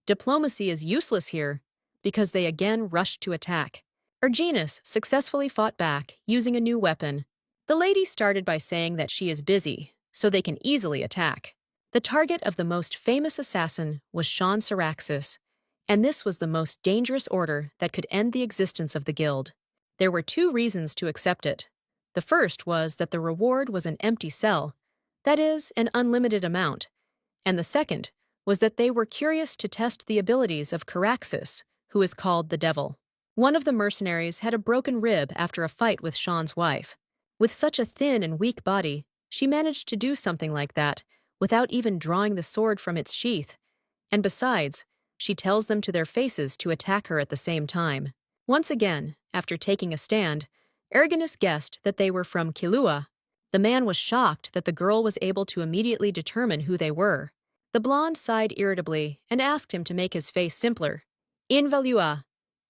diplomacy is useless here, because they again rushed to attack. Ergenis successfully fought back using a new weapon. The lady started by saying that she is busy, so they can easily attack. The target of the most famous assassin was Sean Caraxes, and this was the most dangerous order that could end the existence of the guild. There were two reasons to accept it. The first was that the reward was an empty cell, that is, an unlimited amount, and the second was that they were curious to test the abilities of Caraxes, who is called the Devil. One of the mercenaries had a broken rib after a fight with Sean's wife. With such a thin and weak body, she managed to do something like that without even drawing the sword from its sheath, and besides, she tells them to their faces to attack her at the same time. Once again, after taking a stand, Ergenis guessed that they were from Kilua. The man was shocked that the girl was able to immediately determine who they were. The blonde sighed irritably and asked him to make his face simpler. In Valua.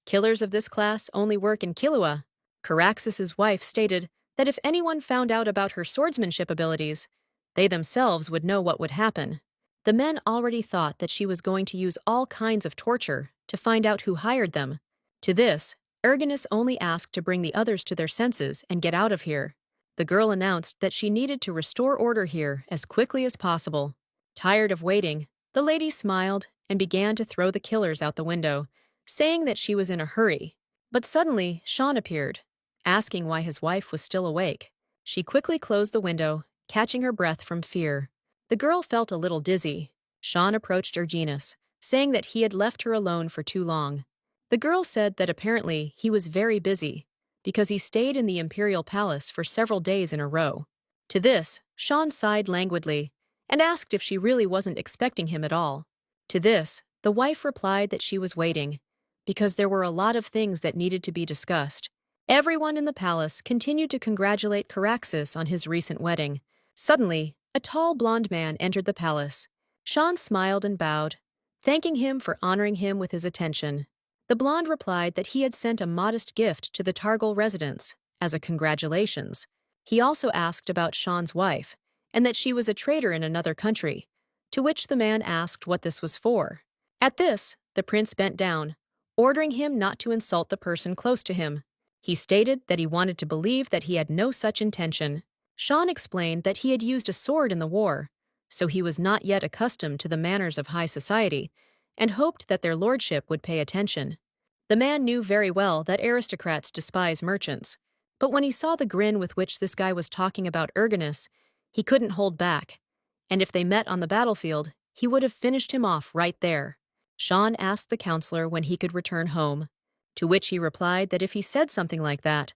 Killers of this class only work in Kilua. Caraxes's wife stated that if anyone found out about her swordsmanship abilities, they themselves would know what would happen. The men already thought that she was going to use all kinds of torture to find out who hired them. To this, Ergenis only asked to bring the others to their senses and get out of here. The girl announced that she needed to restore order here as quickly as possible. Tired of waiting, the lady smiled and began to throw the killers out the window, saying that she was in a hurry. But suddenly, Sean appeared, asking why his wife was still awake. She quickly closed the window, catching her breath from fear. The girl felt a little dizzy. Sean approached Erginus, saying that he had left her alone for too long. The girl said that apparently he was very busy, because he stayed in the imperial palace for several days in a row. To this, Sean sighed languidly and asked if she really wasn't expecting him at all. To this, the wife replied that she was waiting, because there were a lot of things that needed to be discussed. Everyone in the palace continued to congratulate Caraxes on his recent wedding. Suddenly, a tall blonde man entered the palace. Sean smiled and bowed, thanking him for honoring him with his attention. The blonde replied that he had sent a modest gift to the Targol residents as a congratulations. He also asked about Sean's wife, and that she was a traitor in another country, to which the man asked what this was for. At this, the prince bent down, ordering him not to insult the person close to him. He stated that he wanted to believe that he had no such intention. Sean explained that he had used a sword in the war, so he was not yet accustomed to the manners of high society, and hoped that their lordship would pay attention. The man knew very well that aristocrats despise merchants, but when he saw the grin with which this guy was talking about Erginus, he couldn't hold back, and if they met on the battlefield, he would have finished him off right there. Sean asked the counselor when he could return home, to which he replied that if he said something like that,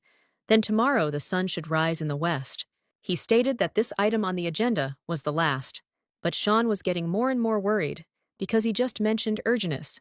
then tomorrow the sun should rise in the west. He stated that this item on the agenda was the last, but Sean was getting more and more worried because he just mentioned Erginus.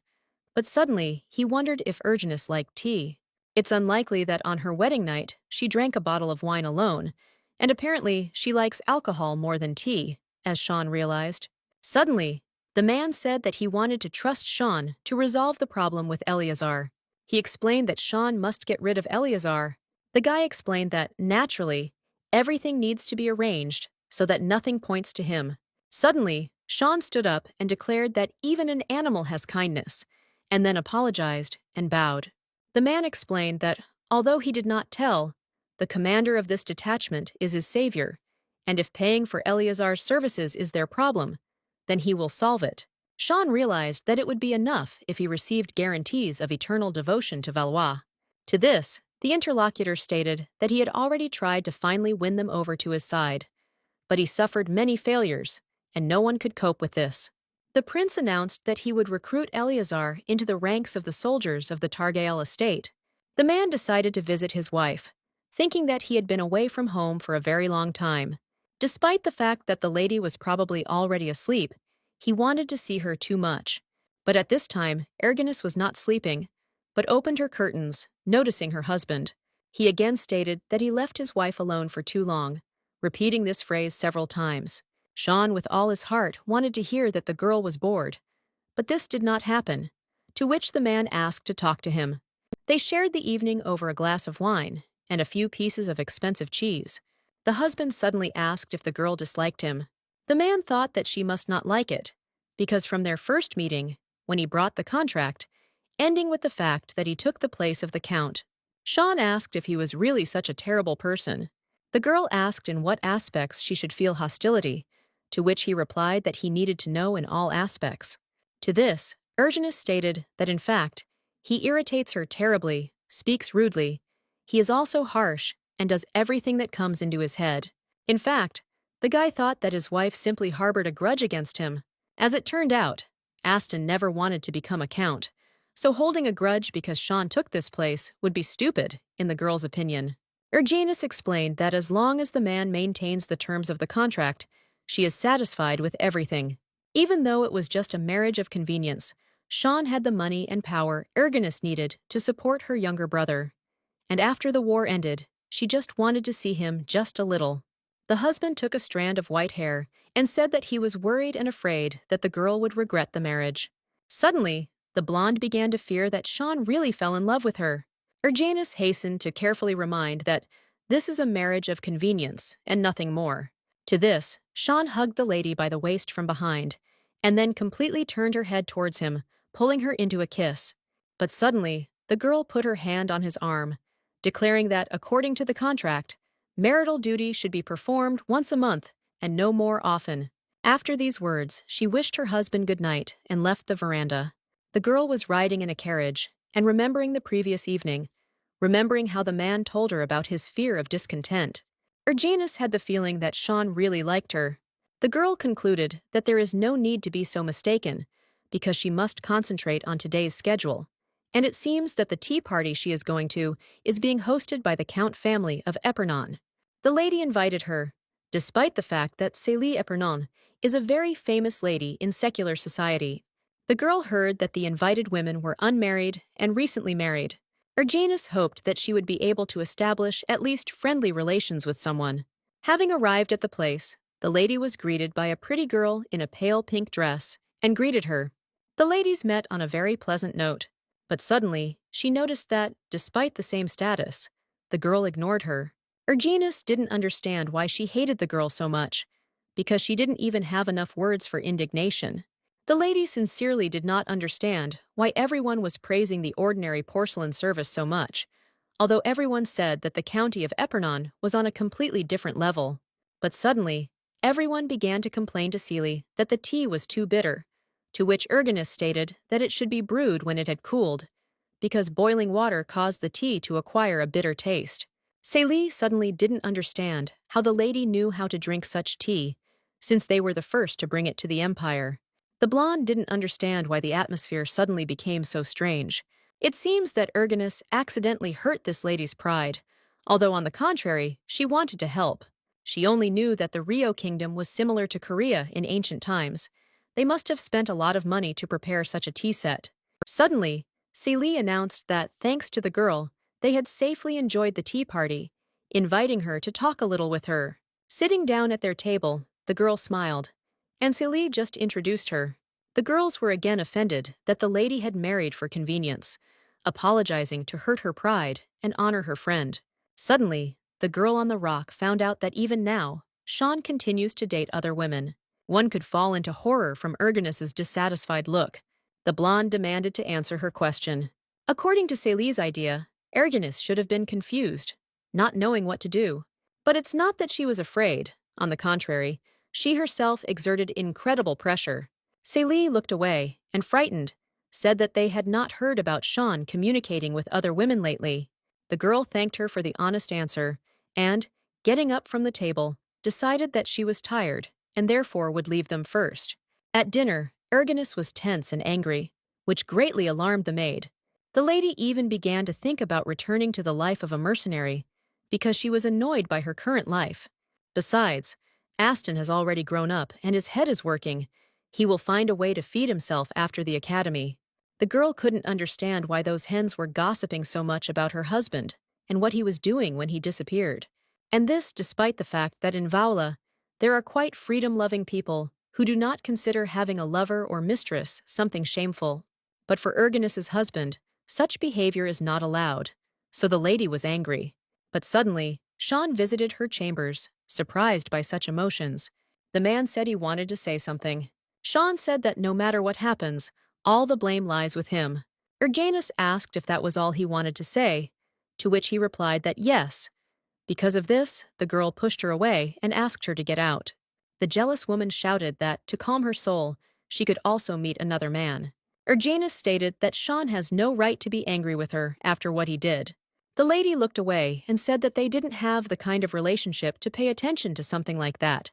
But suddenly, he wondered if Erginus liked tea. It's unlikely that on her wedding night, she drank a bottle of wine alone, and apparently she likes alcohol more than tea, as Sean realized. Suddenly, the man said that he wanted to trust Sean to resolve the problem with Eleazar. He explained that Sean must get rid of Eleazar. The guy explained that, naturally, everything needs to be arranged so that nothing points to him. Suddenly, Sean stood up and declared that even an animal has kindness, and then apologized and bowed. The man explained that, although he did not tell, the commander of this detachment is his savior, and if paying for Eleazar's services is their problem, then he will solve it. Sean realized that it would be enough if he received guarantees of eternal devotion to Valois. To this, the interlocutor stated that he had already tried to finally win them over to his side, but he suffered many failures, and no one could cope with this. The prince announced that he would recruit Eleazar into the ranks of the soldiers of the Targael estate. The man decided to visit his wife, thinking that he had been away from home for a very long time. Despite the fact that the lady was probably already asleep, he wanted to see her too much. But at this time, Erginus was not sleeping, but opened her curtains, noticing her husband. He again stated that he left his wife alone for too long, repeating this phrase several times. Sean, with all his heart, wanted to hear that the girl was bored, but this did not happen, to which the man asked to talk to him. They shared the evening over a glass of wine and a few pieces of expensive cheese. The husband suddenly asked if the girl disliked him. The man thought that she must not like it, because from their first meeting, when he brought the contract, ending with the fact that he took the place of the count. Sean asked if he was really such a terrible person. The girl asked in what aspects she should feel hostility, to which he replied that he needed to know in all aspects. To this, Erginus stated that in fact, he irritates her terribly, speaks rudely. He is also harsh and does everything that comes into his head. In fact, the guy thought that his wife simply harbored a grudge against him. As it turned out, Aston never wanted to become a count, so holding a grudge because Sean took this place would be stupid, in the girl's opinion. Erginus explained that as long as the man maintains the terms of the contract, she is satisfied with everything. Even though it was just a marriage of convenience, Sean had the money and power Erginus needed to support her younger brother. And after the war ended, she just wanted to see him just a little. The husband took a strand of white hair and said that he was worried and afraid that the girl would regret the marriage. Suddenly, the blonde began to fear that Sean really fell in love with her. Erginus hastened to carefully remind that this is a marriage of convenience and nothing more. To this, Sean hugged the lady by the waist from behind, and then completely turned her head towards him, pulling her into a kiss. But suddenly, the girl put her hand on his arm, declaring that, according to the contract, marital duty should be performed once a month and no more often. After these words, she wished her husband good night and left the veranda. The girl was riding in a carriage and remembering the previous evening, remembering how the man told her about his fear of discontent. Erginus had the feeling that Sean really liked her. The girl concluded that there is no need to be so mistaken, because she must concentrate on today's schedule. And it seems that the tea party she is going to is being hosted by the Count family of Epernon. The lady invited her, despite the fact that Célie Epernon is a very famous lady in secular society. The girl heard that the invited women were unmarried and recently married. Erginus hoped that she would be able to establish at least friendly relations with someone. Having arrived at the place, the lady was greeted by a pretty girl in a pale pink dress and greeted her. The ladies met on a very pleasant note, but suddenly she noticed that, despite the same status, the girl ignored her. Erginus didn't understand why she hated the girl so much, because she didn't even have enough words for indignation. The lady sincerely did not understand why everyone was praising the ordinary porcelain service so much, although everyone said that the county of Epernon was on a completely different level. But suddenly, everyone began to complain to Célie that the tea was too bitter, to which Erginus stated that it should be brewed when it had cooled, because boiling water caused the tea to acquire a bitter taste. Célie suddenly didn't understand how the lady knew how to drink such tea, since they were the first to bring it to the empire. The blonde didn't understand why the atmosphere suddenly became so strange. It seems that Erginus accidentally hurt this lady's pride, although on the contrary, she wanted to help. She only knew that the Rio kingdom was similar to Korea in ancient times. They must have spent a lot of money to prepare such a tea set. Suddenly, Célie announced that, thanks to the girl, they had safely enjoyed the tea party, inviting her to talk a little with her. Sitting down at their table, the girl smiled, and Célie just introduced her. The girls were again offended that the lady had married for convenience, apologizing to hurt her pride and honor her friend. Suddenly, the girl on the rock found out that even now, Sean continues to date other women. One could fall into horror from Erginus's dissatisfied look. The blonde demanded to answer her question. According to Célie's idea, Erginus should have been confused, not knowing what to do. But it's not that she was afraid. On the contrary, she herself exerted incredible pressure. Célie looked away and, frightened, said that they had not heard about Sean communicating with other women lately. The girl thanked her for the honest answer and, getting up from the table, decided that she was tired and therefore would leave them first. At dinner, Erginus was tense and angry, which greatly alarmed the maid. The lady even began to think about returning to the life of a mercenary, because she was annoyed by her current life. Besides, Aston has already grown up and his head is working. He will find a way to feed himself after the academy. The girl couldn't understand why those hens were gossiping so much about her husband and what he was doing when he disappeared. And this despite the fact that in Vaula, there are quite freedom-loving people who do not consider having a lover or mistress something shameful. But for Erginus's husband, such behavior is not allowed, so the lady was angry. But suddenly, Sean visited her chambers, surprised by such emotions. The man said he wanted to say something. Sean said that no matter what happens, all the blame lies with him. Erginus asked if that was all he wanted to say, to which he replied that yes. Because of this, the girl pushed her away and asked her to get out. The jealous woman shouted that, to calm her soul, she could also meet another man. Erginus stated that Sean has no right to be angry with her after what he did. The lady looked away and said that they didn't have the kind of relationship to pay attention to something like that,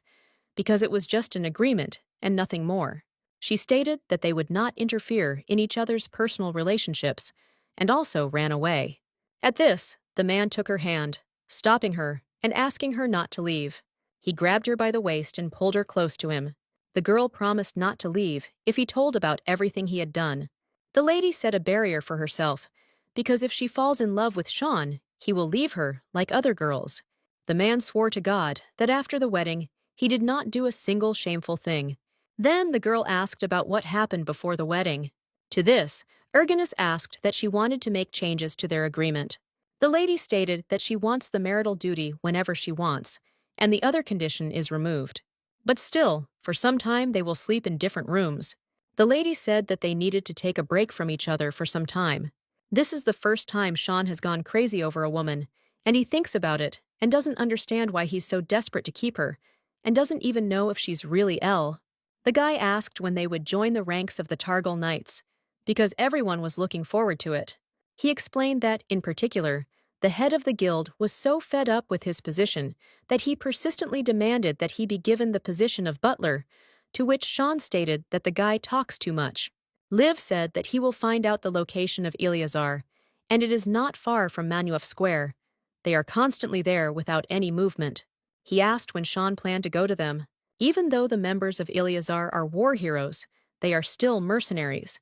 because it was just an agreement and nothing more. She stated that they would not interfere in each other's personal relationships, and also ran away. At this, the man took her hand, stopping her and asking her not to leave. He grabbed her by the waist and pulled her close to him. The girl promised not to leave if he told about everything he had done. The lady set a barrier for herself, because if she falls in love with Sean, he will leave her like other girls. The man swore to God that after the wedding, he did not do a single shameful thing. Then the girl asked about what happened before the wedding. To this, Erginus asked that she wanted to make changes to their agreement. The lady stated that she wants the marital duty whenever she wants, and the other condition is removed. But still, for some time they will sleep in different rooms. The lady said that they needed to take a break from each other for some time. This is the first time Sean has gone crazy over a woman, and he thinks about it and doesn't understand why he's so desperate to keep her, and doesn't even know if she's really Elle. The guy asked when they would join the ranks of the Targol Knights, because everyone was looking forward to it. He explained that, in particular, the head of the guild was so fed up with his position that he persistently demanded that he be given the position of butler, to which Sean stated that the guy talks too much. Liv said that he will find out the location of Eleazar, and it is not far from manhwa Square. They are constantly there without any movement. He asked when Sean planned to go to them. Even though the members of Eleazar are war heroes, they are still mercenaries.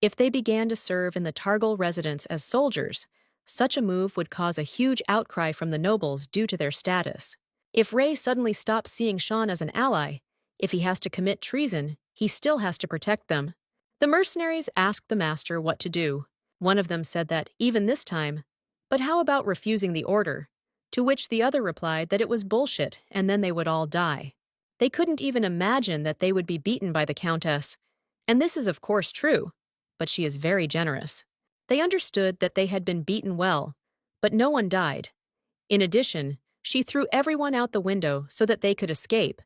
If they began to serve in the Targol residence as soldiers, such a move would cause a huge outcry from the nobles due to their status. If Ray suddenly stops seeing Sean as an ally, if he has to commit treason, he still has to protect them. The mercenaries asked the master what to do. One of them said that, even this time, but how about refusing the order? To which the other replied that it was bullshit and then they would all die. They couldn't even imagine that they would be beaten by the Countess. And this is of course true, but she is very generous. They understood that they had been beaten well, but no one died. In addition, she threw everyone out the window so that they could escape,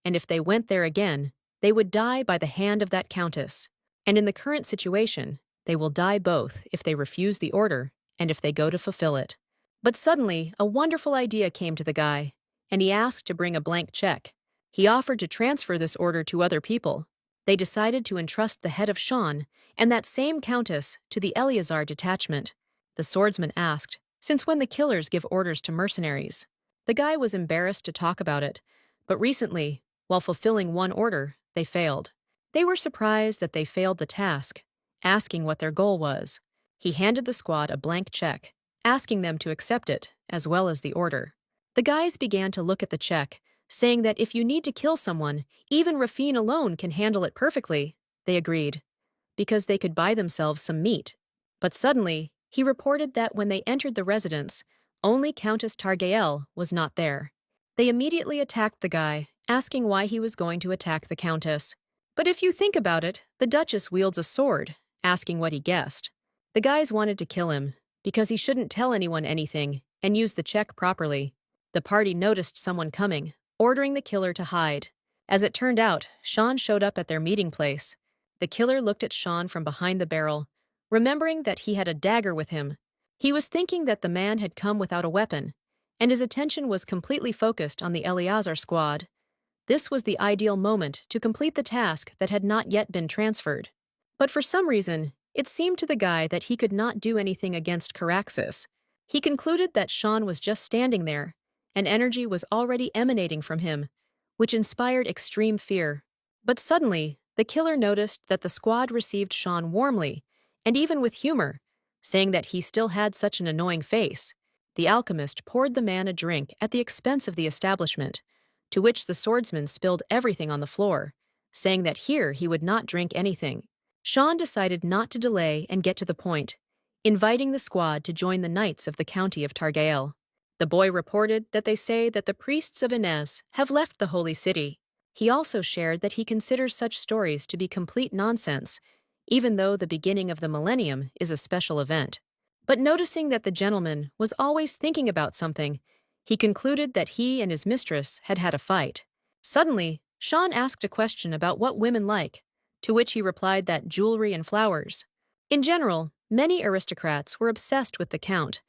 and if they went there again, they would die by the hand of that countess. And in the current situation, they will die both if they refuse the order and if they go to fulfill it. But suddenly, a wonderful idea came to the guy, and he asked to bring a blank check. He offered to transfer this order to other people. They decided to entrust the head of Sean and that same countess to the Eleazar detachment. The swordsman asked, since when the killers give orders to mercenaries? The guy was embarrassed to talk about it, but recently, while fulfilling one order, they failed. They were surprised that they failed the task, asking what their goal was. He handed the squad a blank check, asking them to accept it, as well as the order. The guys began to look at the check, saying that if you need to kill someone, even Rafine alone can handle it perfectly. They agreed, because they could buy themselves some meat. But suddenly, he reported that when they entered the residence, only Countess Targael was not there. They immediately attacked the guy, asking why he was going to attack the Countess. But if you think about it, the Duchess wields a sword, asking what he guessed. The guys wanted to kill him, because he shouldn't tell anyone anything and use the check properly. The party noticed someone coming, ordering the killer to hide. As it turned out, Sean showed up at their meeting place. The killer looked at Sean from behind the barrel, remembering that he had a dagger with him. He was thinking that the man had come without a weapon, and his attention was completely focused on the Eleazar squad. This was the ideal moment to complete the task that had not yet been transferred. But for some reason, it seemed to the guy that he could not do anything against Caraxes. He concluded that Sean was just standing there, and energy was already emanating from him, which inspired extreme fear. But suddenly, the killer noticed that the squad received Sean warmly, and even with humor, saying that he still had such an annoying face. The alchemist poured the man a drink at the expense of the establishment, to which the swordsman spilled everything on the floor, saying that here he would not drink anything. Sean decided not to delay and get to the point, inviting the squad to join the knights of the county of Targael. The boy reported that they say that the priests of Inez have left the holy city. He also shared that he considers such stories to be complete nonsense, even though the beginning of the millennium is a special event. But noticing that the gentleman was always thinking about something, he concluded that he and his mistress had had a fight. Suddenly, Sean asked a question about what women like, to which he replied that jewelry and flowers. In general, many aristocrats were obsessed with the Count,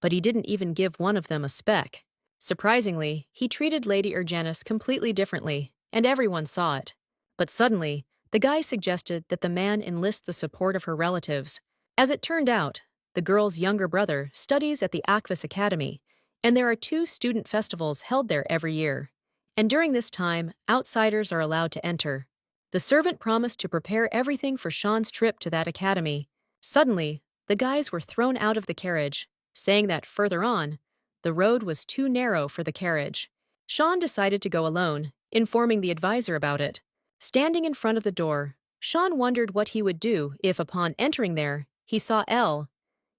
but he didn't even give one of them a speck. Surprisingly, he treated Lady Urjanus completely differently, and everyone saw it. But suddenly, the guy suggested that the man enlist the support of her relatives. As it turned out, the girl's younger brother studies at the Aquas Academy, and there are 2 student festivals held there every year. And during this time, outsiders are allowed to enter. The servant promised to prepare everything for Sean's trip to that academy. Suddenly, the guys were thrown out of the carriage, saying that further on, the road was too narrow for the carriage. Sean decided to go alone, informing the advisor about it. Standing in front of the door, Sean wondered what he would do if, upon entering there, he saw Elle,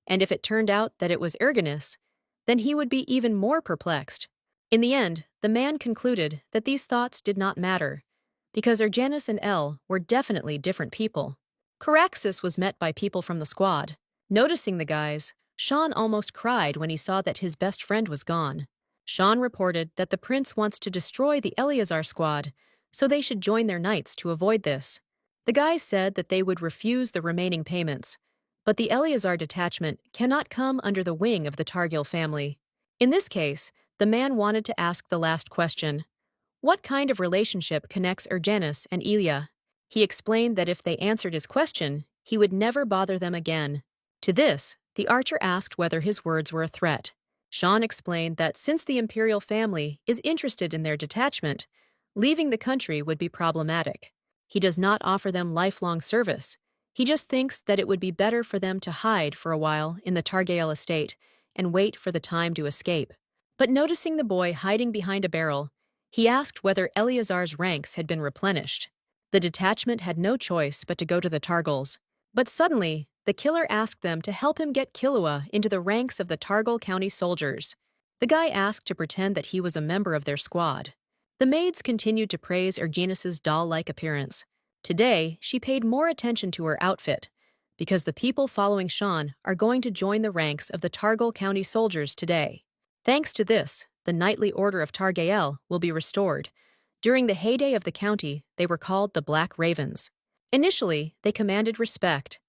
and if it turned out that it was Erginus, then he would be even more perplexed. In the end, the man concluded that these thoughts did not matter, because Erginus and Elle were definitely different people. Caraxes was met by people from the squad. Noticing the guys, Sean almost cried when he saw that his best friend was gone. Sean reported that the prince wants to destroy the Eleazar squad, so they should join their knights to avoid this. The guys said that they would refuse the remaining payments, but the Eleazar detachment cannot come under the wing of the Targil family. In this case, the man wanted to ask the last question. What kind of relationship connects Ergenis and Ilya? He explained that if they answered his question, he would never bother them again. To this, the archer asked whether his words were a threat. Sean explained that since the imperial family is interested in their detachment, leaving the country would be problematic. He does not offer them lifelong service. He just thinks that it would be better for them to hide for a while in the Targael estate and wait for the time to escape. But noticing the boy hiding behind a barrel, he asked whether Eleazar's ranks had been replenished. The detachment had no choice but to go to the Targals. But suddenly, the killer asked them to help him get Killua into the ranks of the Targal County soldiers. The guy asked to pretend that he was a member of their squad. The maids continued to praise Ergenis's doll-like appearance. Today, she paid more attention to her outfit, because the people following Sean are going to join the ranks of the Targal County soldiers today. Thanks to this, the knightly order of Targael will be restored. During the heyday of the county, they were called the Black Ravens. Initially, they commanded respect,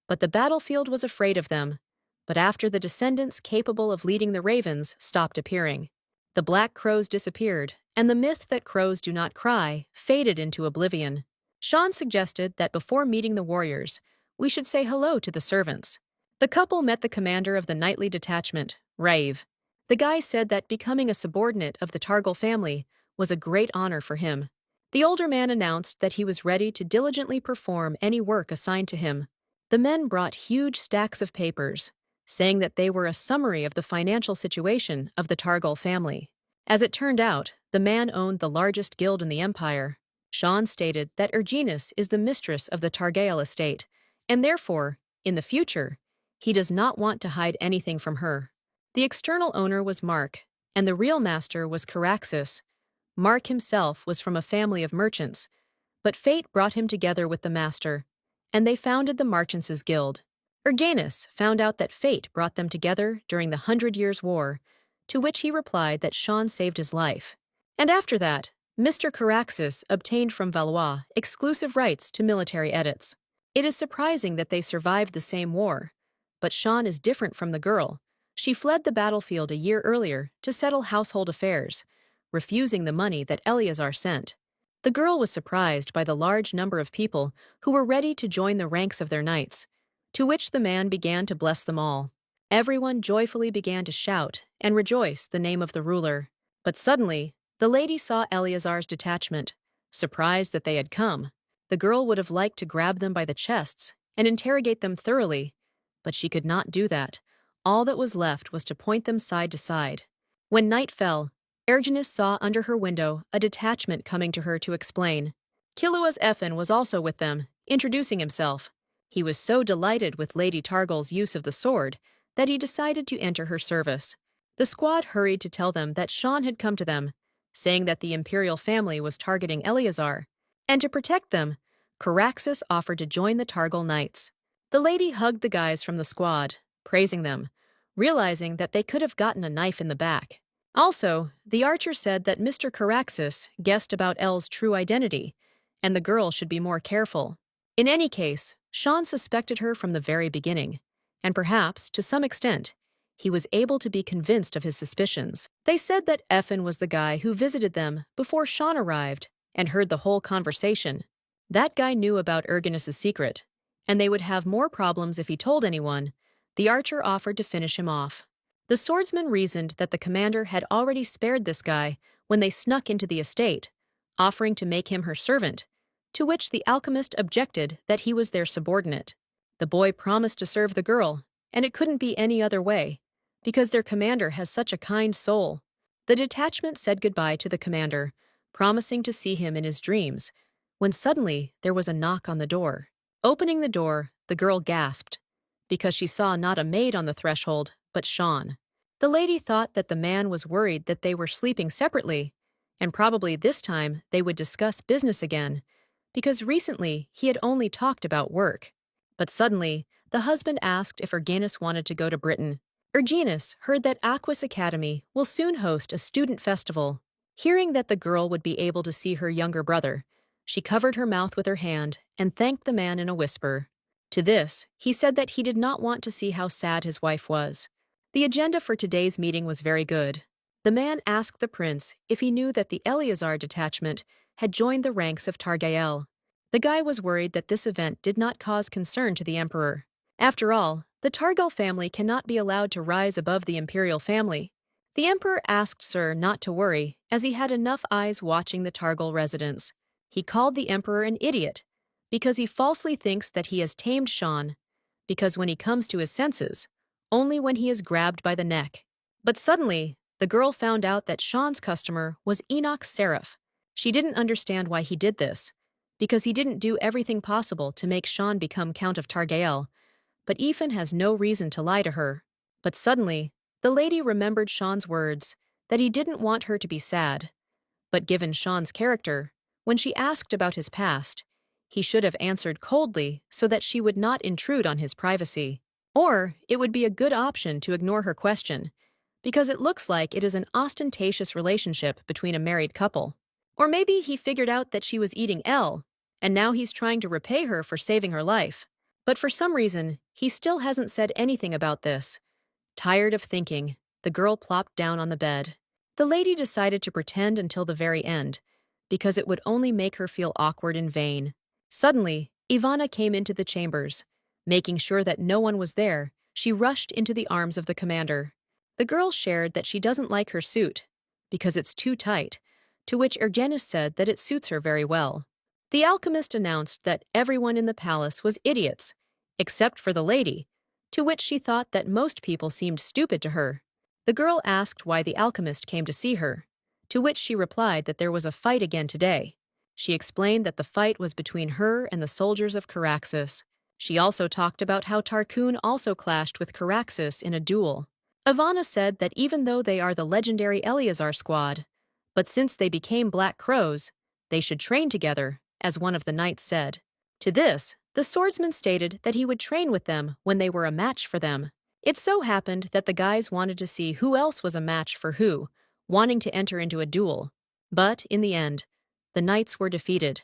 but the battlefield was afraid of them. But after the descendants capable of leading the ravens stopped appearing, the black crows disappeared, and the myth that crows do not cry faded into oblivion. Sean suggested that before meeting the warriors, we should say hello to the servants. The couple met the commander of the knightly detachment, Rave. The guy said that becoming a subordinate of the Targal family was a great honor for him. The older man announced that he was ready to diligently perform any work assigned to him. The men brought huge stacks of papers, saying that they were a summary of the financial situation of the Targal family. As it turned out, the man owned the largest guild in the empire. Sean stated that Ergenis is the mistress of the Targael estate, and therefore, in the future, he does not want to hide anything from her. The external owner was Mark, and the real master was Caraxes. Mark himself was from a family of merchants, but fate brought him together with the master, and they founded the Merchants' Guild. Ergenis found out that fate brought them together during the 100 Years' War, to which he replied that Sean saved his life. And after that, Mr. Caraxes obtained from Valois exclusive rights to military edits. It is surprising that they survived the same war, but Sean is different from the girl. She fled the battlefield a year earlier to settle household affairs, refusing the money that Eleazar sent. The girl was surprised by the large number of people who were ready to join the ranks of their knights, to which the man began to bless them all. Everyone joyfully began to shout and rejoice the name of the ruler. But suddenly, the lady saw Eleazar's detachment, surprised that they had come. The girl would have liked to grab them by the chests and interrogate them thoroughly, but she could not do that. All that was left was to point them side to side. When night fell, Ergenis saw under her window a detachment coming to her to explain. Killua's Effin was also with them, introducing himself. He was so delighted with Lady Targal's use of the sword that he decided to enter her service. The squad hurried to tell them that Sean had come to them, saying that the imperial family was targeting Eleazar, and to protect them, Caraxes offered to join the Targal Knights. The lady hugged the guys from the squad, praising them, realizing that they could have gotten a knife in the back. Also, the archer said that Mr. Caraxes guessed about Elle's true identity, and the girl should be more careful. In any case, Sean suspected her from the very beginning, and perhaps, to some extent, he was able to be convinced of his suspicions. They said that Effin was the guy who visited them before Sean arrived and heard the whole conversation. That guy knew about Ergenis' secret, and they would have more problems if he told anyone. The archer offered to finish him off. The swordsman reasoned that the commander had already spared this guy when they snuck into the estate, offering to make him her servant, to which the alchemist objected that he was their subordinate. The boy promised to serve the girl, and it couldn't be any other way, because their commander has such a kind soul. The detachment said goodbye to the commander, promising to see him in his dreams, when suddenly there was a knock on the door. Opening the door, the girl gasped, because she saw not a maid on the threshold, but Sean. The lady thought that the man was worried that they were sleeping separately, and probably this time they would discuss business again, because recently he had only talked about work. But suddenly, the husband asked if Ergenis wanted to go to Britain. Erginus heard that Aquis Academy will soon host a student festival. Hearing that the girl would be able to see her younger brother, she covered her mouth with her hand and thanked the man in a whisper. To this, he said that he did not want to see how sad his wife was. The agenda for today's meeting was very good. The man asked the prince if he knew that the Eleazar detachment had joined the ranks of Targael. The guy was worried that this event did not cause concern to the emperor. After all, the Targal family cannot be allowed to rise above the imperial family. The emperor asked Sir not to worry, as he had enough eyes watching the Targal residents. He called the emperor an idiot, because he falsely thinks that he has tamed Shan, because when he comes to his senses, only when he is grabbed by the neck. But suddenly, the girl found out that Shan's customer was Enoch Seraph. She didn't understand why he did this, because he didn't do everything possible to make Shan become Count of Targael, but Ethan has no reason to lie to her. But suddenly, the lady remembered Shan's words, that he didn't want her to be sad. But given Shan's character, when she asked about his past, he should have answered coldly so that she would not intrude on his privacy. Or it would be a good option to ignore her question, because it looks like it is an ostentatious relationship between a married couple. Or maybe he figured out that she was eating L, and now he's trying to repay her for saving her life. But for some reason, he still hasn't said anything about this. Tired of thinking, the girl plopped down on the bed. The lady decided to pretend until the very end, because it would only make her feel awkward in vain. Suddenly, Ivana came into the chambers. Making sure that no one was there, she rushed into the arms of the commander. The girl shared that she doesn't like her suit, because it's too tight, to which Ergenis said that it suits her very well. The alchemist announced that everyone in the palace was idiots, except for the lady, to which she thought that most people seemed stupid to her. The girl asked why the alchemist came to see her, to which she replied that there was a fight again today. She explained that the fight was between her and the soldiers of Caraxes. She also talked about how Tarkun also clashed with Caraxes in a duel. Ivana said that even though they are the legendary Eleazar squad, but since they became Black Crows, they should train together, as one of the knights said. To this, the swordsman stated that he would train with them when they were a match for them. It so happened that the guys wanted to see who else was a match for who, wanting to enter into a duel. But, in the end, the knights were defeated,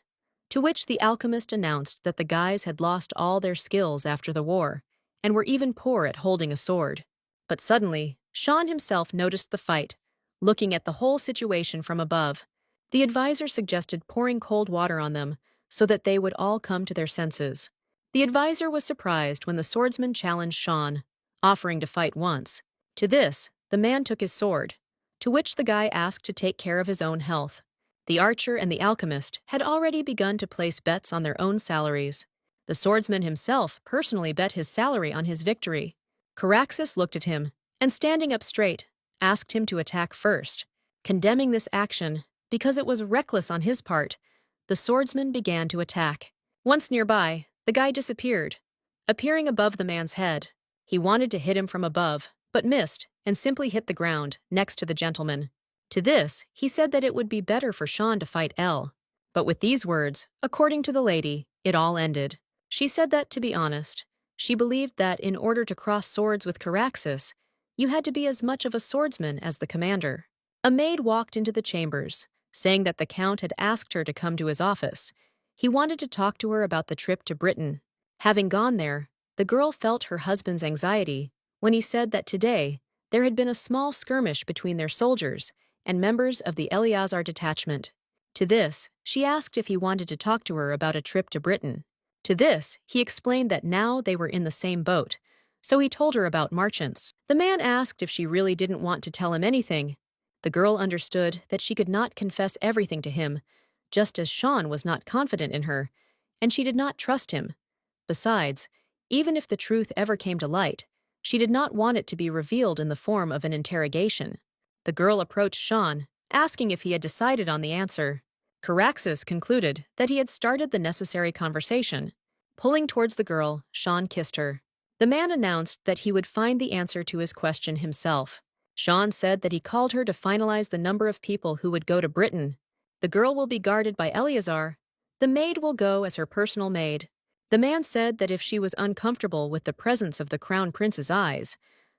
to which the alchemist announced that the guys had lost all their skills after the war, and were even poor at holding a sword. But suddenly, Shan himself noticed the fight, looking at the whole situation from above. The advisor suggested pouring cold water on them, so that they would all come to their senses. The advisor was surprised when the swordsman challenged Shan, offering to fight once. To this, the man took his sword, to which the guy asked to take care of his own health. The archer and the alchemist had already begun to place bets on their own salaries. The swordsman himself personally bet his salary on his victory. Caraxes looked at him, and standing up straight, asked him to attack first. Condemning this action, because it was reckless on his part, the swordsman began to attack. Once nearby, the guy disappeared, appearing above the man's head. He wanted to hit him from above, but missed, and simply hit the ground, next to the gentleman. To this, he said that it would be better for Shan to fight L. But with these words, according to the lady, it all ended. She said that, to be honest, she believed that in order to cross swords with Caraxes, you had to be as much of a swordsman as the commander. A maid walked into the chambers, saying that the Count had asked her to come to his office. He wanted to talk to her about the trip to Britain. Having gone there, the girl felt her husband's anxiety when he said that today there had been a small skirmish between their soldiers and members of the Eleazar detachment. To this, she asked if he wanted to talk to her about a trip to Britain. To this, he explained that now they were in the same boat, so he told her about marchants. The man asked if she really didn't want to tell him anything. The girl understood that she could not confess everything to him, just as Shan was not confident in her, and she did not trust him. Besides, even if the truth ever came to light, she did not want it to be revealed in the form of an interrogation. The girl approached Shan, asking if he had decided on the answer. Caraxes concluded that he had started the necessary conversation. Pulling towards the girl, Shan kissed her. The man announced that he would find the answer to his question himself. Shan said that he called her to finalize the number of people who would go to Britain. The girl will be guarded by Eleazar. The maid will go as her personal maid. The man said that if she was uncomfortable with the presence of the crown prince's eyes,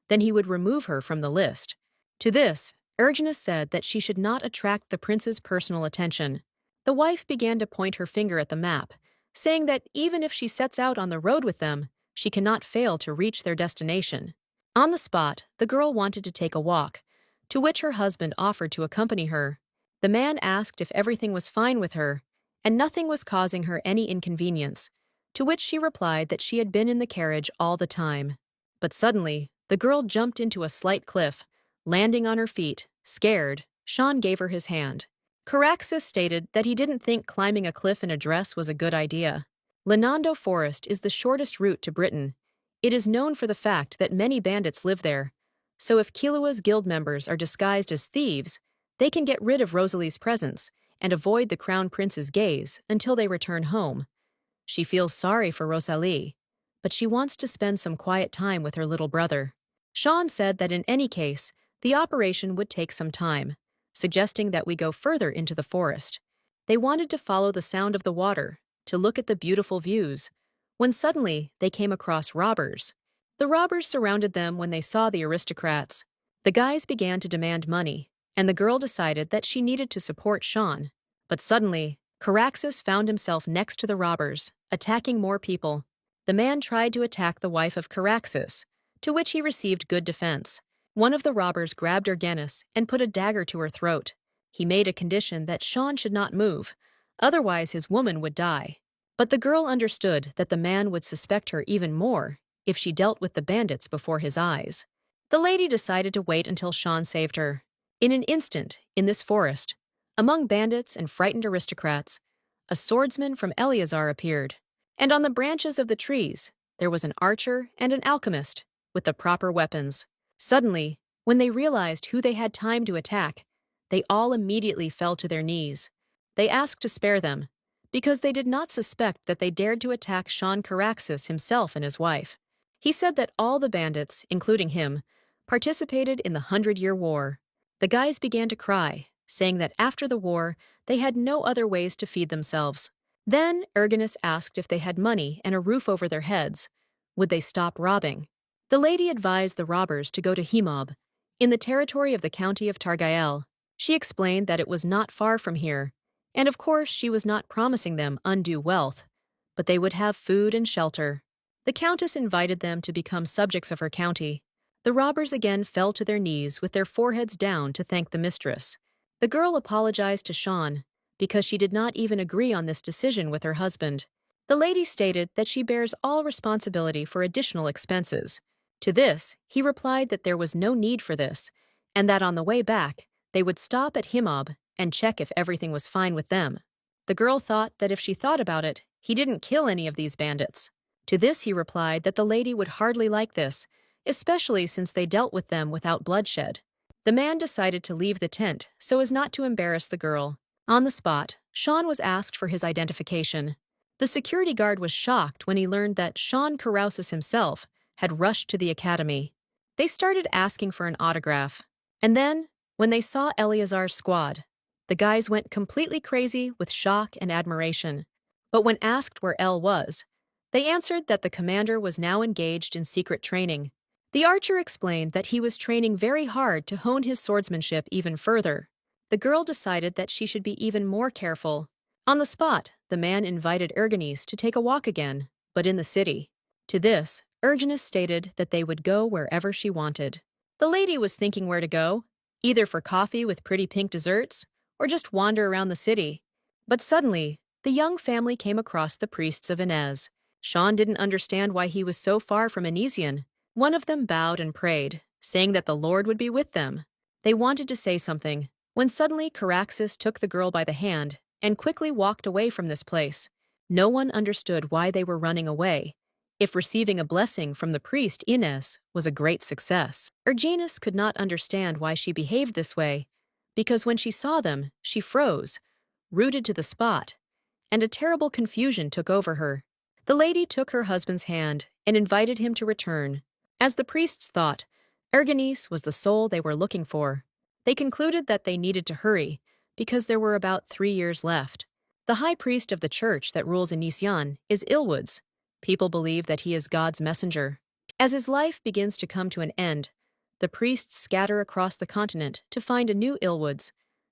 then he would remove her from the list. To this, Erginus said that she should not attract the prince's personal attention. The wife began to point her finger at the map, saying that even if she sets out on the road with them, she cannot fail to reach their destination. On the spot, the girl wanted to take a walk, to which her husband offered to accompany her. The man asked if everything was fine with her, and nothing was causing her any inconvenience, to which she replied that she had been in the carriage all the time. But suddenly, the girl jumped into a slight cliff, landing on her feet. Scared, Sean gave her his hand. Caraxes stated that he didn't think climbing a cliff in a dress was a good idea. Lenando Forest is the shortest route to Britain. It is known for the fact that many bandits live there, so if Kilua's guild members are disguised as thieves, they can get rid of Rosalie's presence and avoid the crown prince's gaze until they return home. She feels sorry for Rosalie, but she wants to spend some quiet time with her little brother. Sean said that in any case, the operation would take some time, suggesting that we go further into the forest. They wanted to follow the sound of the water, to look at the beautiful views, when suddenly they came across robbers. The robbers surrounded them when they saw the aristocrats. The guys began to demand money, and the girl decided that she needed to support Sean. But suddenly, Caraxes found himself next to the robbers, attacking more people. The man tried to attack the wife of Caraxes, to which he received good defense. One of the robbers grabbed Erginus and put a dagger to her throat. He made a condition that Sean should not move, otherwise his woman would die. But the girl understood that the man would suspect her even more if she dealt with the bandits before his eyes. The lady decided to wait until Sean saved her. In an instant, in this forest, among bandits and frightened aristocrats, a swordsman from Eleazar appeared, and on the branches of the trees there was an archer and an alchemist with the proper weapons. Suddenly, when they realized who they had time to attack, they all immediately fell to their knees. They asked to spare them, because they did not suspect that they dared to attack Sean Caraxes himself and his wife. He said that all the bandits, including him, participated in the 100-Year War. The guys began to cry, saying that after the war, they had no other ways to feed themselves. Then Erginus asked if they had money and a roof over their heads. Would they stop robbing? The lady advised the robbers to go to Himob, in the territory of the county of Targael. She explained that it was not far from here, and of course she was not promising them undue wealth, but they would have food and shelter. The countess invited them to become subjects of her county. The robbers again fell to their knees with their foreheads down to thank the mistress. The girl apologized to Sean because she did not even agree on this decision with her husband. The lady stated that she bears all responsibility for additional expenses. To this, he replied that there was no need for this, and that on the way back, they would stop at Himob and check if everything was fine with them. The girl thought that if she thought about it, he didn't kill any of these bandits. To this he replied that the lady would hardly like this, especially since they dealt with them without bloodshed. The man decided to leave the tent so as not to embarrass the girl. On the spot, Sean was asked for his identification. The security guard was shocked when he learned that Sean Carouses himself had rushed to the academy. They started asking for an autograph. And then, when they saw Eleazar's squad, the guys went completely crazy with shock and admiration. But when asked where El was, they answered that the commander was now engaged in secret training. The archer explained that he was training very hard to hone his swordsmanship even further. The girl decided that she should be even more careful. On the spot, the man invited Erginus to take a walk again, but in the city. To this, Erginus stated that they would go wherever she wanted. The lady was thinking where to go, either for coffee with pretty pink desserts, or just wander around the city. But suddenly, the young family came across the priests of Inez. Sean didn't understand why he was so far from Elysian. One of them bowed and prayed, saying that the Lord would be with them. They wanted to say something, when suddenly Caraxes took the girl by the hand and quickly walked away from this place. No one understood why they were running away, if receiving a blessing from the priest Inez was a great success. Erginus could not understand why she behaved this way, because when she saw them, she froze, rooted to the spot, and a terrible confusion took over her. The lady took her husband's hand and invited him to return. As the priests thought, Erginus was the soul they were looking for. They concluded that they needed to hurry, because there were about 3 years left. The high priest of the church that rules Elysian is Ilwoods. People believe that he is God's messenger. As his life begins to come to an end, the priests scatter across the continent to find a new Illwoods.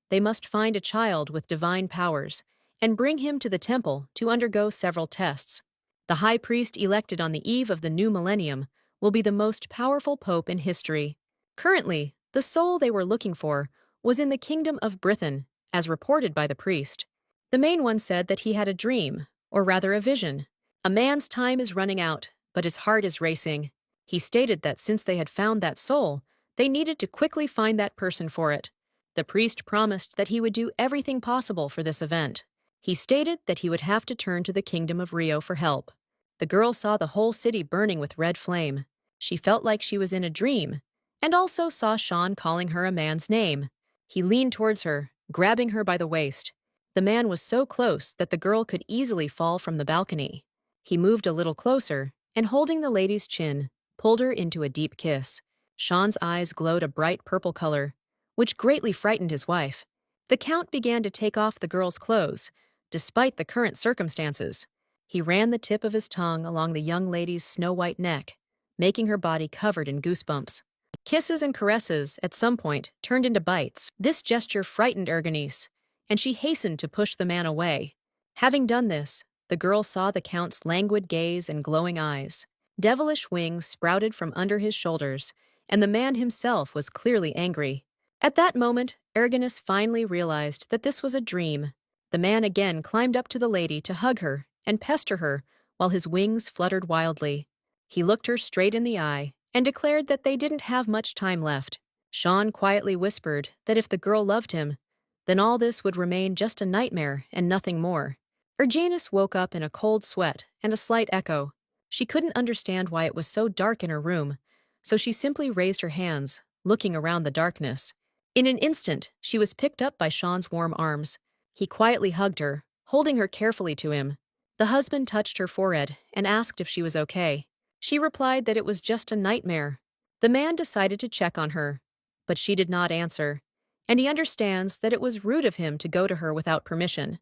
They must find a child with divine powers and bring him to the temple to undergo several tests. The high priest elected on the eve of the new millennium will be the most powerful pope in history. Currently, the soul they were looking for was in the kingdom of Brithan, as reported by the priest. The main one said that he had a dream, or rather a vision. A man's time is running out, but his heart is racing. He stated that since they had found that soul, they needed to quickly find that person for it. The priest promised that he would do everything possible for this event. He stated that he would have to turn to the kingdom of Rio for help. The girl saw the whole city burning with red flame. She felt like she was in a dream, and also saw Sean calling her a man's name. He leaned towards her, grabbing her by the waist. The man was so close that the girl could easily fall from the balcony. He moved a little closer, and holding the lady's chin, pulled her into a deep kiss. Sean's eyes glowed a bright purple color, which greatly frightened his wife. The count began to take off the girl's clothes, despite the current circumstances. He ran the tip of his tongue along the young lady's snow-white neck, making her body covered in goosebumps. Kisses and caresses, at some point, turned into bites. This gesture frightened Erganice, and she hastened to push the man away. Having done this, the girl saw the count's languid gaze and glowing eyes. Devilish wings sprouted from under his shoulders, and the man himself was clearly angry. At that moment, Erganice finally realized that this was a dream. The man again climbed up to the lady to hug her and pester her while his wings fluttered wildly. He looked her straight in the eye and declared that they didn't have much time left. Sean quietly whispered that if the girl loved him, then all this would remain just a nightmare and nothing more. Erganice woke up in a cold sweat and a slight echo. She couldn't understand why it was so dark in her room, so she simply raised her hands, looking around the darkness. In an instant, she was picked up by Sean's warm arms. He quietly hugged her, holding her carefully to him. The husband touched her forehead and asked if she was okay. She replied that it was just a nightmare. The man decided to check on her, but she did not answer, and he understands that it was rude of him to go to her without permission.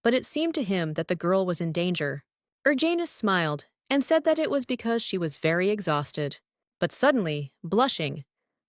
But it seemed to him that the girl was in danger. Erganice smiled and said that it was because she was very exhausted. But suddenly, blushing,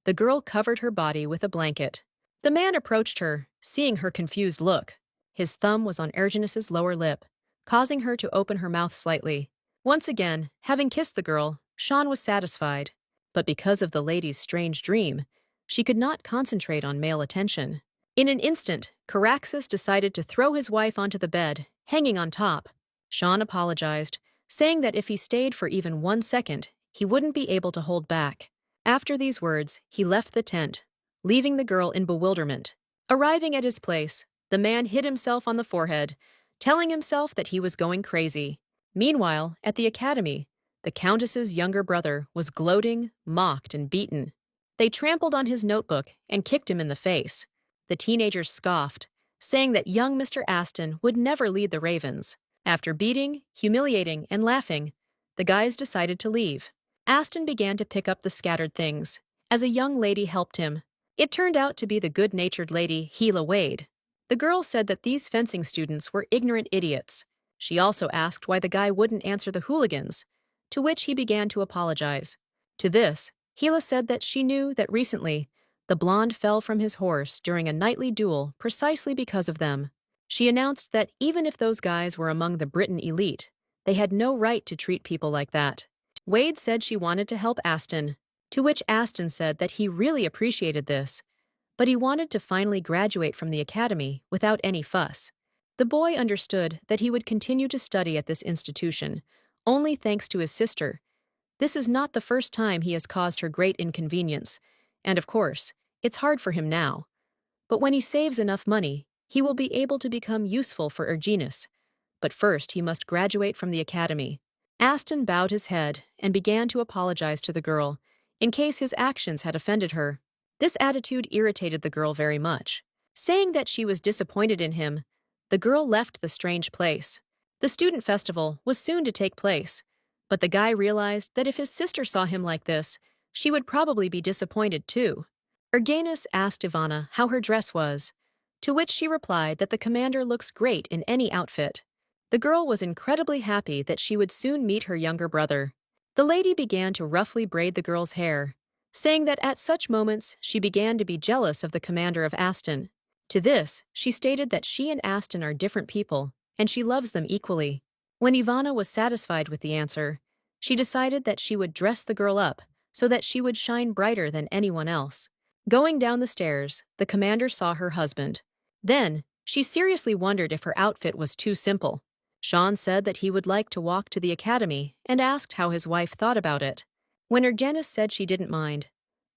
the girl covered her body with a blanket. The man approached her, seeing her confused look. His thumb was on Erganice's lower lip, causing her to open her mouth slightly. Once again, having kissed the girl, Sean was satisfied. But because of the lady's strange dream, she could not concentrate on male attention. In an instant, Caraxes decided to throw his wife onto the bed, hanging on top. Sean apologized, saying that if he stayed for even 1 second, he wouldn't be able to hold back. After these words, he left the tent, leaving the girl in bewilderment. Arriving at his place, the man hit himself on the forehead, telling himself that he was going crazy. Meanwhile, at the academy, the Countess's younger brother was gloating, mocked, and beaten. They trampled on his notebook and kicked him in the face. The teenagers scoffed, saying that young Mr. Aston would never lead the Ravens. After beating, humiliating, and laughing, the guys decided to leave. Aston began to pick up the scattered things, as a young lady helped him. It turned out to be the good-natured lady, Gila Wade. The girl said that these fencing students were ignorant idiots. She also asked why the guy wouldn't answer the hooligans, to which he began to apologize. To this, Gila said that she knew that recently, the blonde fell from his horse during a nightly duel precisely because of them. She announced that even if those guys were among the Britain elite, they had no right to treat people like that. Wade said she wanted to help Aston, to which Aston said that he really appreciated this, but he wanted to finally graduate from the academy without any fuss. The boy understood that he would continue to study at this institution, only thanks to his sister. This is not the first time he has caused her great inconvenience, and of course, it's hard for him now. But when he saves enough money, he will be able to become useful for Erganice. But first he must graduate from the academy. Aston bowed his head and began to apologize to the girl, in case his actions had offended her. This attitude irritated the girl very much. Saying that she was disappointed in him, the girl left the strange place. The student festival was soon to take place, but the guy realized that if his sister saw him like this, she would probably be disappointed too. Erganice asked Ivana how her dress was, to which she replied that the commander looks great in any outfit. The girl was incredibly happy that she would soon meet her younger brother. The lady began to roughly braid the girl's hair, saying that at such moments she began to be jealous of the commander of Aston. To this, she stated that she and Aston are different people, and she loves them equally. When Ivana was satisfied with the answer, she decided that she would dress the girl up so that she would shine brighter than anyone else. Going down the stairs, the commander saw her husband. Then, she seriously wondered if her outfit was too simple. Sean said that he would like to walk to the academy and asked how his wife thought about it. When Ergenis said she didn't mind,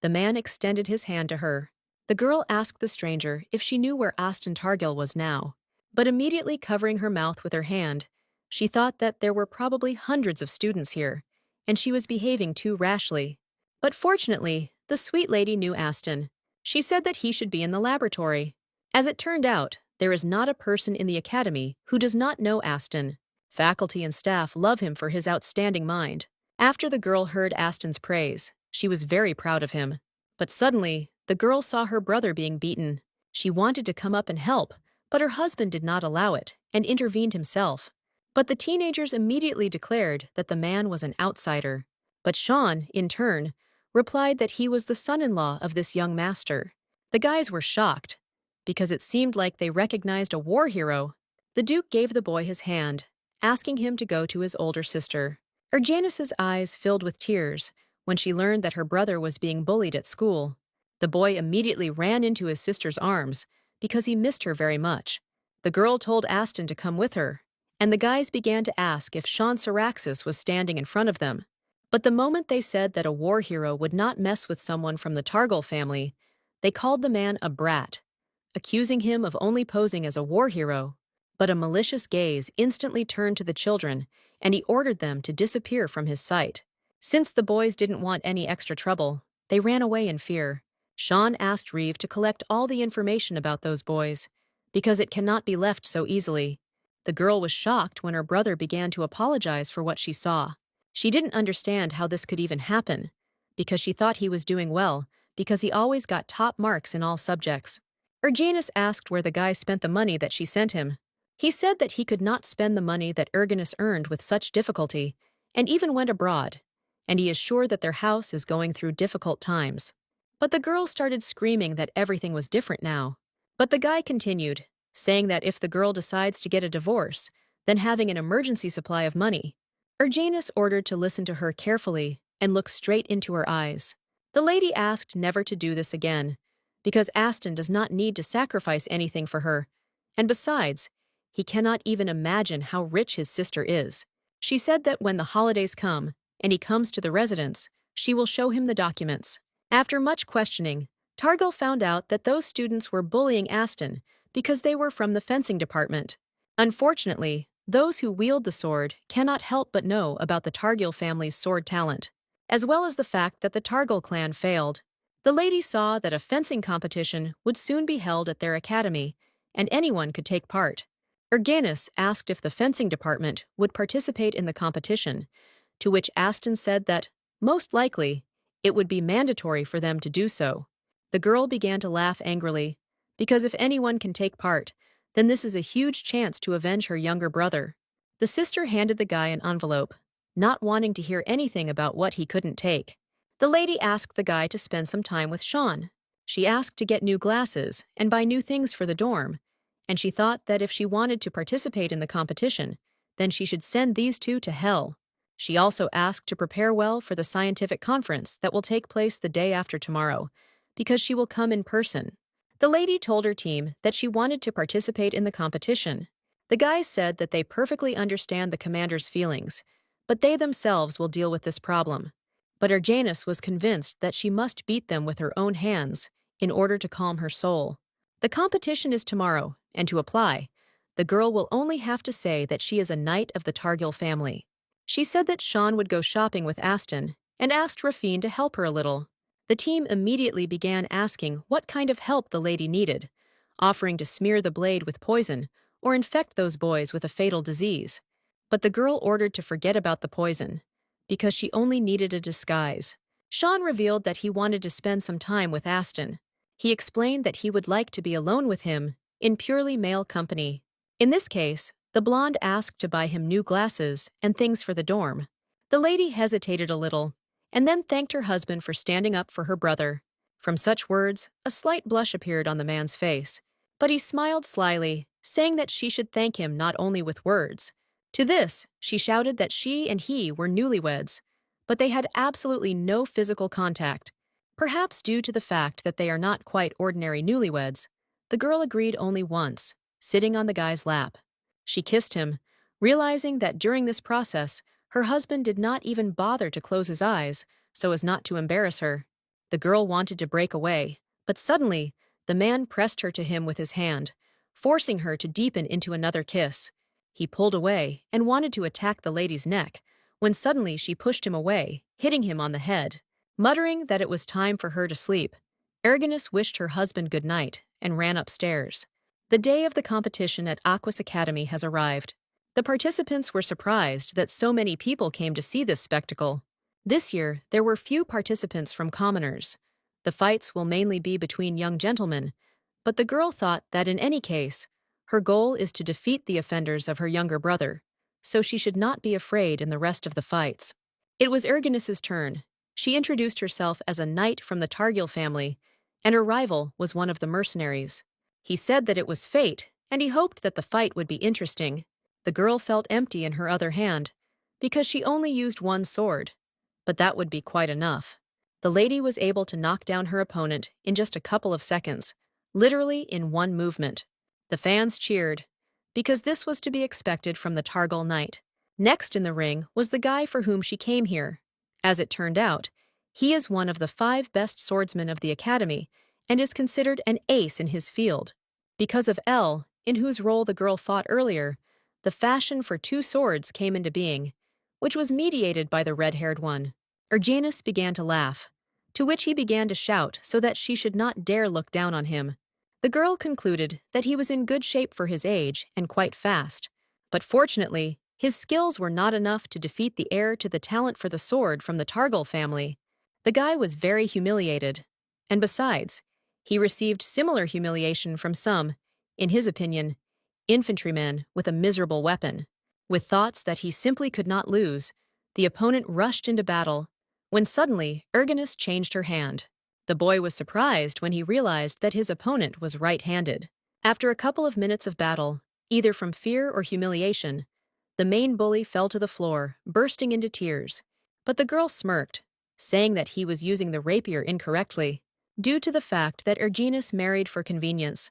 the man extended his hand to her. The girl asked the stranger if she knew where Aston Targil was now, but immediately covering her mouth with her hand, she thought that there were probably hundreds of students here, and she was behaving too rashly. But fortunately, the sweet lady knew Aston. She said that he should be in the laboratory. As it turned out, there is not a person in the academy who does not know Aston. Faculty and staff love him for his outstanding mind. After the girl heard Aston's praise, she was very proud of him. But suddenly, the girl saw her brother being beaten. She wanted to come up and help, but her husband did not allow it and intervened himself. But the teenagers immediately declared that the man was an outsider. But Sean, in turn, replied that he was the son-in-law of this young master. The guys were shocked, because it seemed like they recognized a war hero. The Duke gave the boy his hand, asking him to go to his older sister. Ergenis's eyes filled with tears when she learned that her brother was being bullied at school. The boy immediately ran into his sister's arms because he missed her very much. The girl told Aston to come with her, and the guys began to ask if Sean Syraxis was standing in front of them. But the moment they said that a war hero would not mess with someone from the Targil family, they called the man a brat, accusing him of only posing as a war hero. But a malicious gaze instantly turned to the children, and he ordered them to disappear from his sight. Since the boys didn't want any extra trouble, they ran away in fear. Sean asked Reeve to collect all the information about those boys, because it cannot be left so easily. The girl was shocked when her brother began to apologize for what she saw. She didn't understand how this could even happen, because she thought he was doing well, because he always got top marks in all subjects. Ergenis asked where the guy spent the money that she sent him. He said that he could not spend the money that Ergenis earned with such difficulty, and even went abroad, and he is sure that their house is going through difficult times. But the girl started screaming that everything was different now. But the guy continued, saying that if the girl decides to get a divorce, then having an emergency supply of money. Ergenis ordered to listen to her carefully and look straight into her eyes. The lady asked never to do this again, because Aston does not need to sacrifice anything for her, and besides, he cannot even imagine how rich his sister is. She said that when the holidays come, and he comes to the residence, she will show him the documents. After much questioning, Targil found out that those students were bullying Aston because they were from the fencing department. Unfortunately, those who wield the sword cannot help but know about the Targil family's sword talent, as well as the fact that the Targil clan failed. The lady saw that a fencing competition would soon be held at their academy, and anyone could take part. Ergenis asked if the fencing department would participate in the competition, to which Aston said that, most likely, it would be mandatory for them to do so. The girl began to laugh angrily, because if anyone can take part, then this is a huge chance to avenge her younger brother. The sister handed the guy an envelope, not wanting to hear anything about what he couldn't take. The lady asked the guy to spend some time with Sean. She asked to get new glasses and buy new things for the dorm, and she thought that if she wanted to participate in the competition, then she should send these two to hell. She also asked to prepare well for the scientific conference that will take place the day after tomorrow, because she will come in person. The lady told her team that she wanted to participate in the competition. The guys said that they perfectly understand the commander's feelings, but they themselves will deal with this problem. But Ergenis was convinced that she must beat them with her own hands in order to calm her soul. The competition is tomorrow, and to apply, the girl will only have to say that she is a knight of the Targil family. She said that Sean would go shopping with Aston and asked Rafine to help her a little. The team immediately began asking what kind of help the lady needed, offering to smear the blade with poison or infect those boys with a fatal disease. But the girl ordered to forget about the poison, because she only needed a disguise. Sean revealed that he wanted to spend some time with Aston. He explained that he would like to be alone with him, in purely male company. In this case, the blonde asked to buy him new glasses and things for the dorm. The lady hesitated a little, and then thanked her husband for standing up for her brother. From such words, a slight blush appeared on the man's face, but he smiled slyly, saying that she should thank him not only with words. To this, she shouted that she and he were newlyweds, but they had absolutely no physical contact. Perhaps due to the fact that they are not quite ordinary newlyweds, the girl agreed only once, sitting on the guy's lap. She kissed him, realizing that during this process, her husband did not even bother to close his eyes so as not to embarrass her. The girl wanted to break away, but suddenly, the man pressed her to him with his hand, forcing her to deepen into another kiss. He pulled away and wanted to attack the lady's neck, when suddenly she pushed him away, hitting him on the head. Muttering that it was time for her to sleep, Erginus wished her husband good night and ran upstairs. The day of the competition at Aquas Academy has arrived. The participants were surprised that so many people came to see this spectacle. This year, there were few participants from commoners. The fights will mainly be between young gentlemen, but the girl thought that in any case, her goal is to defeat the offenders of her younger brother, so she should not be afraid in the rest of the fights. It was Erginus's turn. She introduced herself as a knight from the Targil family, and her rival was one of the mercenaries. He said that it was fate, and he hoped that the fight would be interesting. The girl felt empty in her other hand, because she only used one sword. But that would be quite enough. The lady was able to knock down her opponent in just a couple of seconds, literally in one movement. The fans cheered, because this was to be expected from the Targil knight. Next in the ring was the guy for whom she came here. As it turned out, he is one of the 5 best swordsmen of the academy and is considered an ace in his field. Because of Elle, in whose role the girl fought earlier, the fashion for 2 swords came into being, which was mediated by the red-haired one. Erginus began to laugh, to which he began to shout so that she should not dare look down on him. The girl concluded that he was in good shape for his age and quite fast, but fortunately, his skills were not enough to defeat the heir to the talent for the sword from the Targil family. The guy was very humiliated, and besides, he received similar humiliation from some, in his opinion, infantrymen with a miserable weapon. With thoughts that he simply could not lose, the opponent rushed into battle, when suddenly Erginus changed her hand. The boy was surprised when he realized that his opponent was right-handed. After a couple of minutes of battle, either from fear or humiliation, the main bully fell to the floor, bursting into tears. But the girl smirked, saying that he was using the rapier incorrectly. Due to the fact that Erginus married for convenience,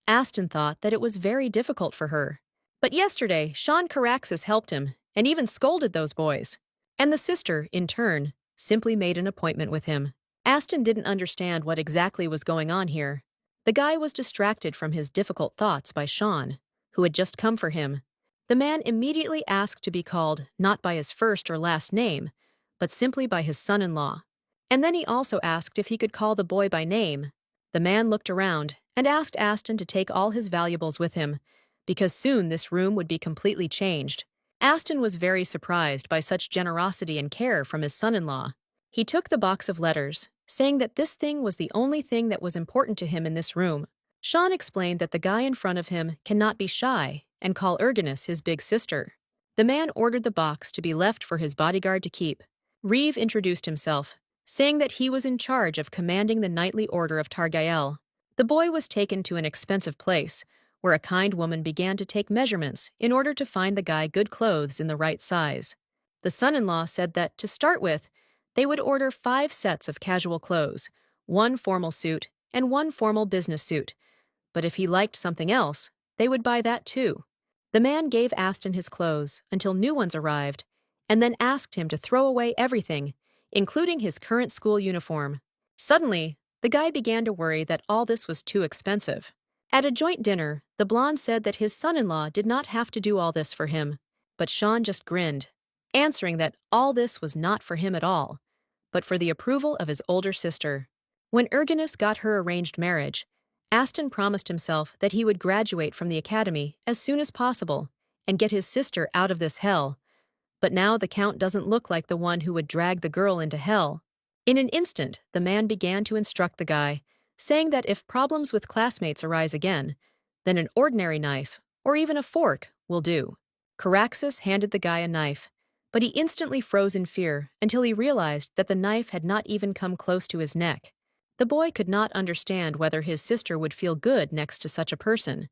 Aston thought that it was very difficult for her. But yesterday, Sean Caraxes helped him and even scolded those boys. And the sister, in turn, simply made an appointment with him. Aston didn't understand what exactly was going on here. The guy was distracted from his difficult thoughts by Sean, who had just come for him. The man immediately asked to be called not by his first or last name, but simply by his son-in-law. And then he also asked if he could call the boy by name. The man looked around and asked Aston to take all his valuables with him, because soon this room would be completely changed. Aston was very surprised by such generosity and care from his son-in-law. He took the box of letters, saying that this thing was the only thing that was important to him in this room. Sean explained that the guy in front of him cannot be shy and call Erginus his big sister. The man ordered the box to be left for his bodyguard to keep. Reeve introduced himself, saying that he was in charge of commanding the knightly order of Targael. The boy was taken to an expensive place, where a kind woman began to take measurements in order to find the guy good clothes in the right size. The son-in-law said that, to start with, they would order 5 sets of casual clothes, 1 formal suit, and 1 formal business suit. But if he liked something else, they would buy that too. The man gave Aston his clothes until new ones arrived, and then asked him to throw away everything, including his current school uniform. Suddenly, the guy began to worry that all this was too expensive. At a joint dinner, the blonde said that his son-in-law did not have to do all this for him, but Sean just grinned, answering that all this was not for him at all, but for the approval of his older sister. When Erginus got her arranged marriage, Aston promised himself that he would graduate from the academy as soon as possible and get his sister out of this hell. But now the Count doesn't look like the one who would drag the girl into hell. In an instant, the man began to instruct the guy, saying that if problems with classmates arise again, then an ordinary knife, or even a fork, will do. Caraxes handed the guy a knife, but he instantly froze in fear until he realized that the knife had not even come close to his neck. The boy could not understand whether his sister would feel good next to such a person,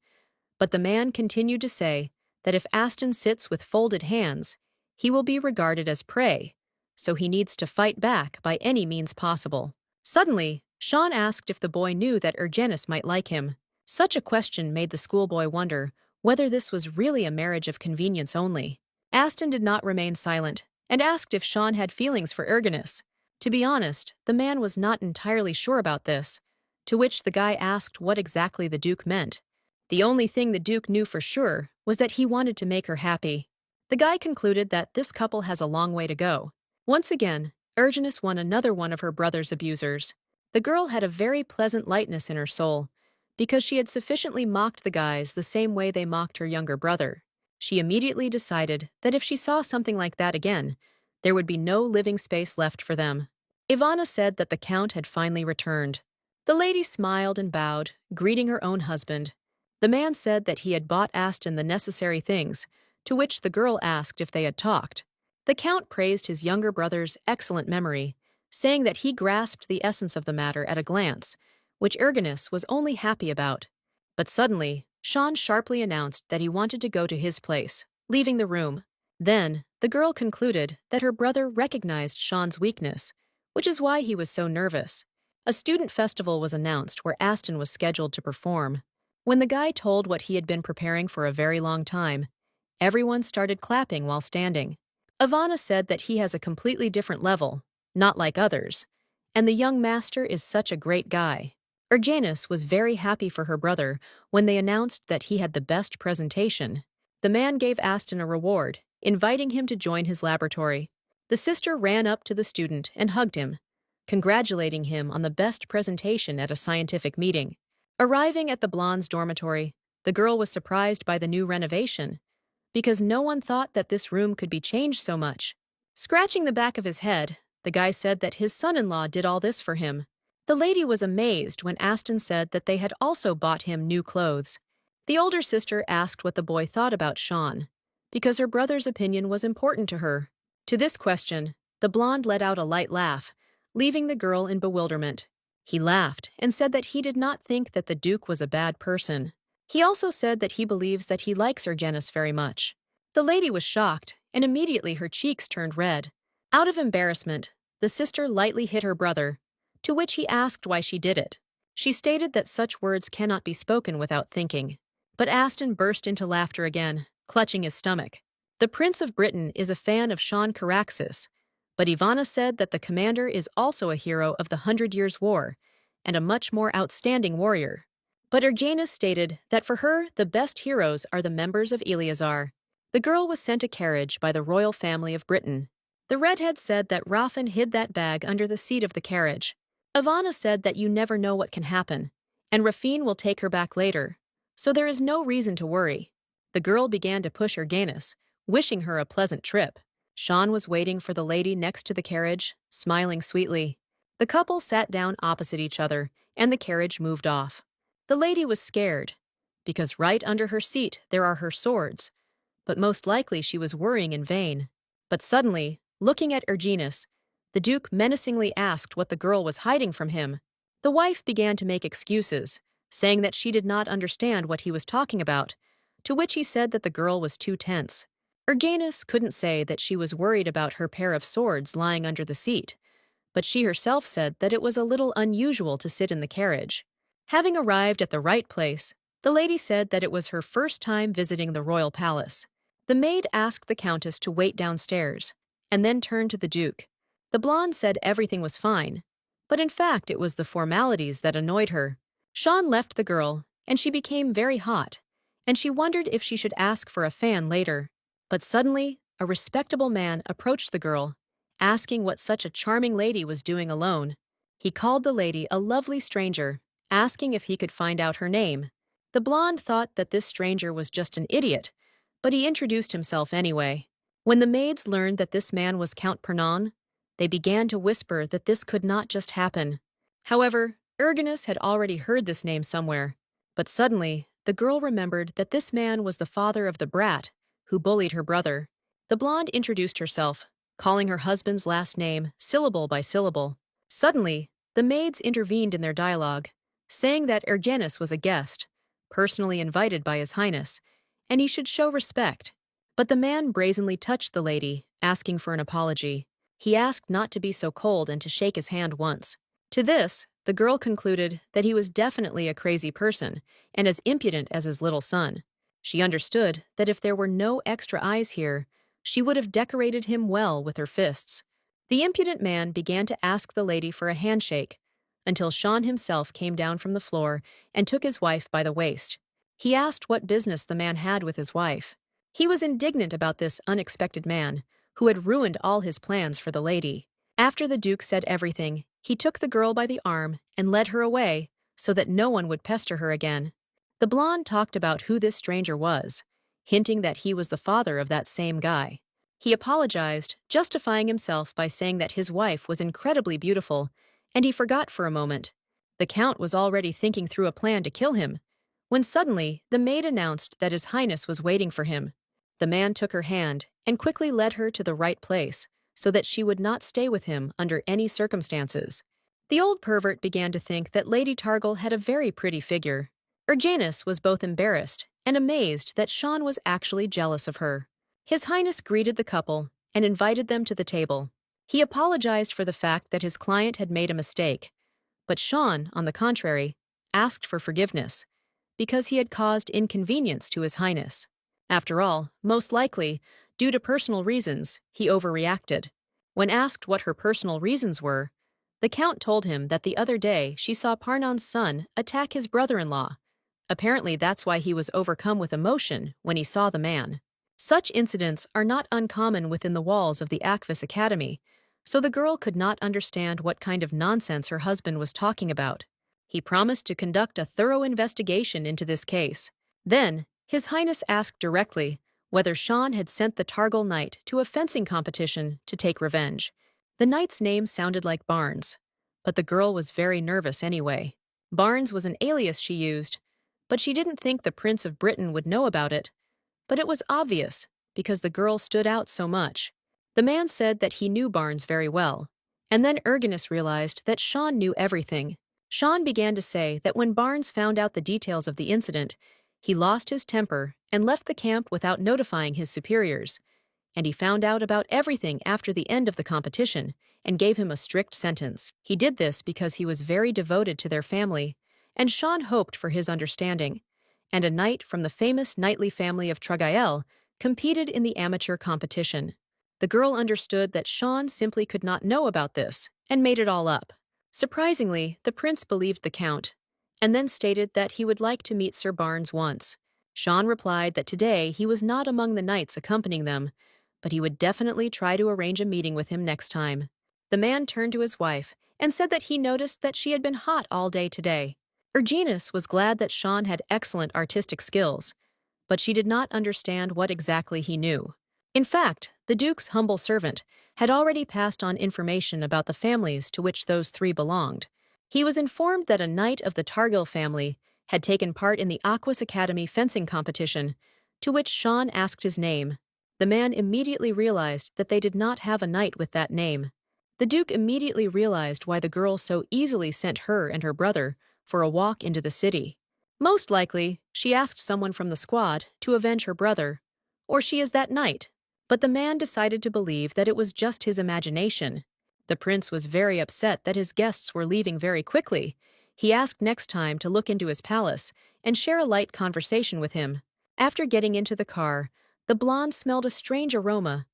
but the man continued to say that if Aston sits with folded hands, he will be regarded as prey, so he needs to fight back by any means possible. Suddenly, Sean asked if the boy knew that Ergenis might like him. Such a question made the schoolboy wonder whether this was really a marriage of convenience only. Aston did not remain silent and asked if Sean had feelings for Ergenis. To be honest, the man was not entirely sure about this, to which the guy asked what exactly the Duke meant. The only thing the Duke knew for sure was that he wanted to make her happy. The guy concluded that this couple has a long way to go. Once again, Ergenis won another one of her brother's abusers. The girl had a very pleasant lightness in her soul, because she had sufficiently mocked the guys the same way they mocked her younger brother. She immediately decided that if she saw something like that again, there would be no living space left for them. Ivana said that the Count had finally returned. The lady smiled and bowed, greeting her own husband. The man said that he had bought Aston the necessary things, to which the girl asked if they had talked. The Count praised his younger brother's excellent memory, saying that he grasped the essence of the matter at a glance, which Ergenis was only happy about. But suddenly, Sean sharply announced that he wanted to go to his place, leaving the room. Then, the girl concluded that her brother recognized Sean's weakness, which is why he was so nervous. A student festival was announced where Aston was scheduled to perform. When the guy told what he had been preparing for a very long time, everyone started clapping while standing. Ivana said that he has a completely different level, not like others, and the young master is such a great guy. Ergenis was very happy for her brother when they announced that he had the best presentation. The man gave Aston a reward, inviting him to join his laboratory. The sister ran up to the student and hugged him, congratulating him on the best presentation at a scientific meeting. Arriving at the blonde's dormitory, the girl was surprised by the new renovation, because no one thought that this room could be changed so much. Scratching the back of his head, the guy said that his son-in-law did all this for him. The lady was amazed when Aston said that they had also bought him new clothes. The older sister asked what the boy thought about Sean, because her brother's opinion was important to her. To this question, the blonde let out a light laugh, leaving the girl in bewilderment. He laughed and said that he did not think that the Duke was a bad person. He also said that he believes that he likes Ergenis very much. The lady was shocked, and immediately her cheeks turned red. Out of embarrassment, the sister lightly hit her brother, to which he asked why she did it. She stated that such words cannot be spoken without thinking. But Aston burst into laughter again, clutching his stomach. The Prince of Britain is a fan of Sean Caraxes, but Ivana said that the commander is also a hero of the 100 Years' War, and a much more outstanding warrior. But Ergenis stated that for her, the best heroes are the members of Eleazar. The girl was sent a carriage by the royal family of Britain. The redhead said that Raffen hid that bag under the seat of the carriage. Ivana said that you never know what can happen, and Raffine will take her back later, so there is no reason to worry. The girl began to push Ergenis, wishing her a pleasant trip. Sean was waiting for the lady next to the carriage, smiling sweetly. The couple sat down opposite each other, and the carriage moved off. The lady was scared, because right under her seat there are her swords, but most likely she was worrying in vain. But suddenly, looking at Ergenis, the Duke menacingly asked what the girl was hiding from him. The wife began to make excuses, saying that she did not understand what he was talking about, to which he said that the girl was too tense. Ergenis couldn't say that she was worried about her pair of swords lying under the seat, but she herself said that it was a little unusual to sit in the carriage. Having arrived at the right place, the lady said that it was her first time visiting the royal palace. The maid asked the countess to wait downstairs, and then turned to the Duke. The blonde said everything was fine, but in fact it was the formalities that annoyed her. Sean left the girl, and she became very hot, and she wondered if she should ask for a fan later. But suddenly, a respectable man approached the girl, asking what such a charming lady was doing alone. He called the lady a lovely stranger, asking if he could find out her name. The blonde thought that this stranger was just an idiot, but he introduced himself anyway. When the maids learned that this man was Count Pernon, they began to whisper that this could not just happen. However, Ergenis had already heard this name somewhere. But suddenly, the girl remembered that this man was the father of the brat who bullied her brother. The blonde introduced herself, calling her husband's last name syllable by syllable. Suddenly, the maids intervened in their dialogue, saying that Ergenis was a guest, personally invited by His Highness, and he should show respect. But the man brazenly touched the lady, asking for an apology. He asked not to be so cold and to shake his hand once. To this, the girl concluded that he was definitely a crazy person and as impudent as his little son. She understood that if there were no extra eyes here, she would have decorated him well with her fists. The impudent man began to ask the lady for a handshake, until Sean himself came down from the floor and took his wife by the waist. He asked what business the man had with his wife. He was indignant about this unexpected man, who had ruined all his plans for the lady. After the Duke said everything, he took the girl by the arm and led her away so that no one would pester her again. The blonde talked about who this stranger was, hinting that he was the father of that same guy. He apologized, justifying himself by saying that his wife was incredibly beautiful, and he forgot for a moment. The Count was already thinking through a plan to kill him, when suddenly the maid announced that His Highness was waiting for him. The man took her hand and quickly led her to the right place, so that she would not stay with him under any circumstances. The old pervert began to think that Lady Targle had a very pretty figure. Ergenis was both embarrassed and amazed that Sean was actually jealous of her. His Highness greeted the couple and invited them to the table. He apologized for the fact that his client had made a mistake, but Sean, on the contrary, asked for forgiveness because he had caused inconvenience to His Highness. After all, most likely, due to personal reasons, he overreacted. When asked what her personal reasons were, the Count told him that the other day she saw Parnon's son attack his brother-in-law. Apparently that's why he was overcome with emotion when he saw the man. Such incidents are not uncommon within the walls of the Akvis Academy, so the girl could not understand what kind of nonsense her husband was talking about. He promised to conduct a thorough investigation into this case. Then, His Highness asked directly whether Sean had sent the Targle knight to a fencing competition to take revenge. The knight's name sounded like Barnes, but the girl was very nervous anyway. Barnes was an alias she used, but she didn't think the Prince of Britain would know about it. But it was obvious, because the girl stood out so much. The man said that he knew Barnes very well, and then Ergenis realized that Sean knew everything. Sean began to say that when Barnes found out the details of the incident, he lost his temper and left the camp without notifying his superiors, and he found out about everything after the end of the competition and gave him a strict sentence. He did this because he was very devoted to their family, and Sean hoped for his understanding. And a knight from the famous knightly family of Tragael competed in the amateur competition. The girl understood that Sean simply could not know about this and made it all up. Surprisingly, the prince believed the Count, and then stated that he would like to meet Sir Barnes once. Sean replied that today he was not among the knights accompanying them, but he would definitely try to arrange a meeting with him next time. The man turned to his wife and said that he noticed that she had been hot all day today. Ergenis was glad that Sean had excellent artistic skills, but she did not understand what exactly he knew. In fact, the Duke's humble servant had already passed on information about the families to which those three belonged. He was informed that a knight of the Targil family had taken part in the Akvis Academy fencing competition, to which Sean asked his name. The man immediately realized that they did not have a knight with that name. The Duke immediately realized why the girl so easily sent her and her brother for a walk into the city. Most likely, she asked someone from the squad to avenge her brother, or she is that knight. But the man decided to believe that it was just his imagination. The prince was very upset that his guests were leaving very quickly. He asked next time to look into his palace and share a light conversation with him. After getting into the car, the blonde smelled a strange aroma,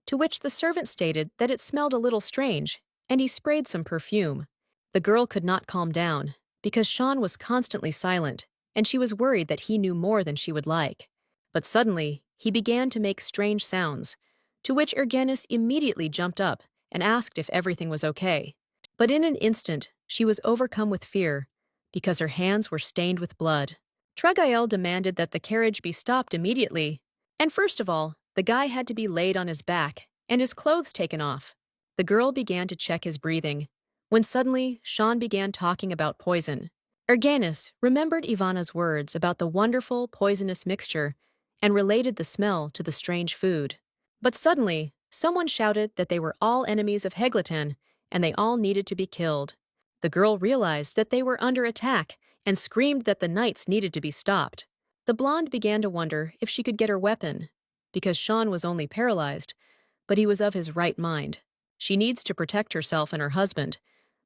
to which the servant stated that it smelled a little strange, and he sprayed some perfume. The girl could not calm down, because Sean was constantly silent, and she was worried that he knew more than she would like. But suddenly, he began to make strange sounds, to which Ergenis immediately jumped up and asked if everything was okay. But in an instant, she was overcome with fear, because her hands were stained with blood. Tragael demanded that the carriage be stopped immediately, and first of all, the guy had to be laid on his back and his clothes taken off. The girl began to check his breathing, when suddenly Sean began talking about poison. Ergenis remembered Ivana's words about the wonderful poisonous mixture and related the smell to the strange food. But suddenly, someone shouted that they were all enemies of Hegleton and they all needed to be killed. The girl realized that they were under attack and screamed that the knights needed to be stopped. The blonde began to wonder if she could get her weapon, because Sean was only paralyzed, but he was of his right mind. She needs to protect herself and her husband,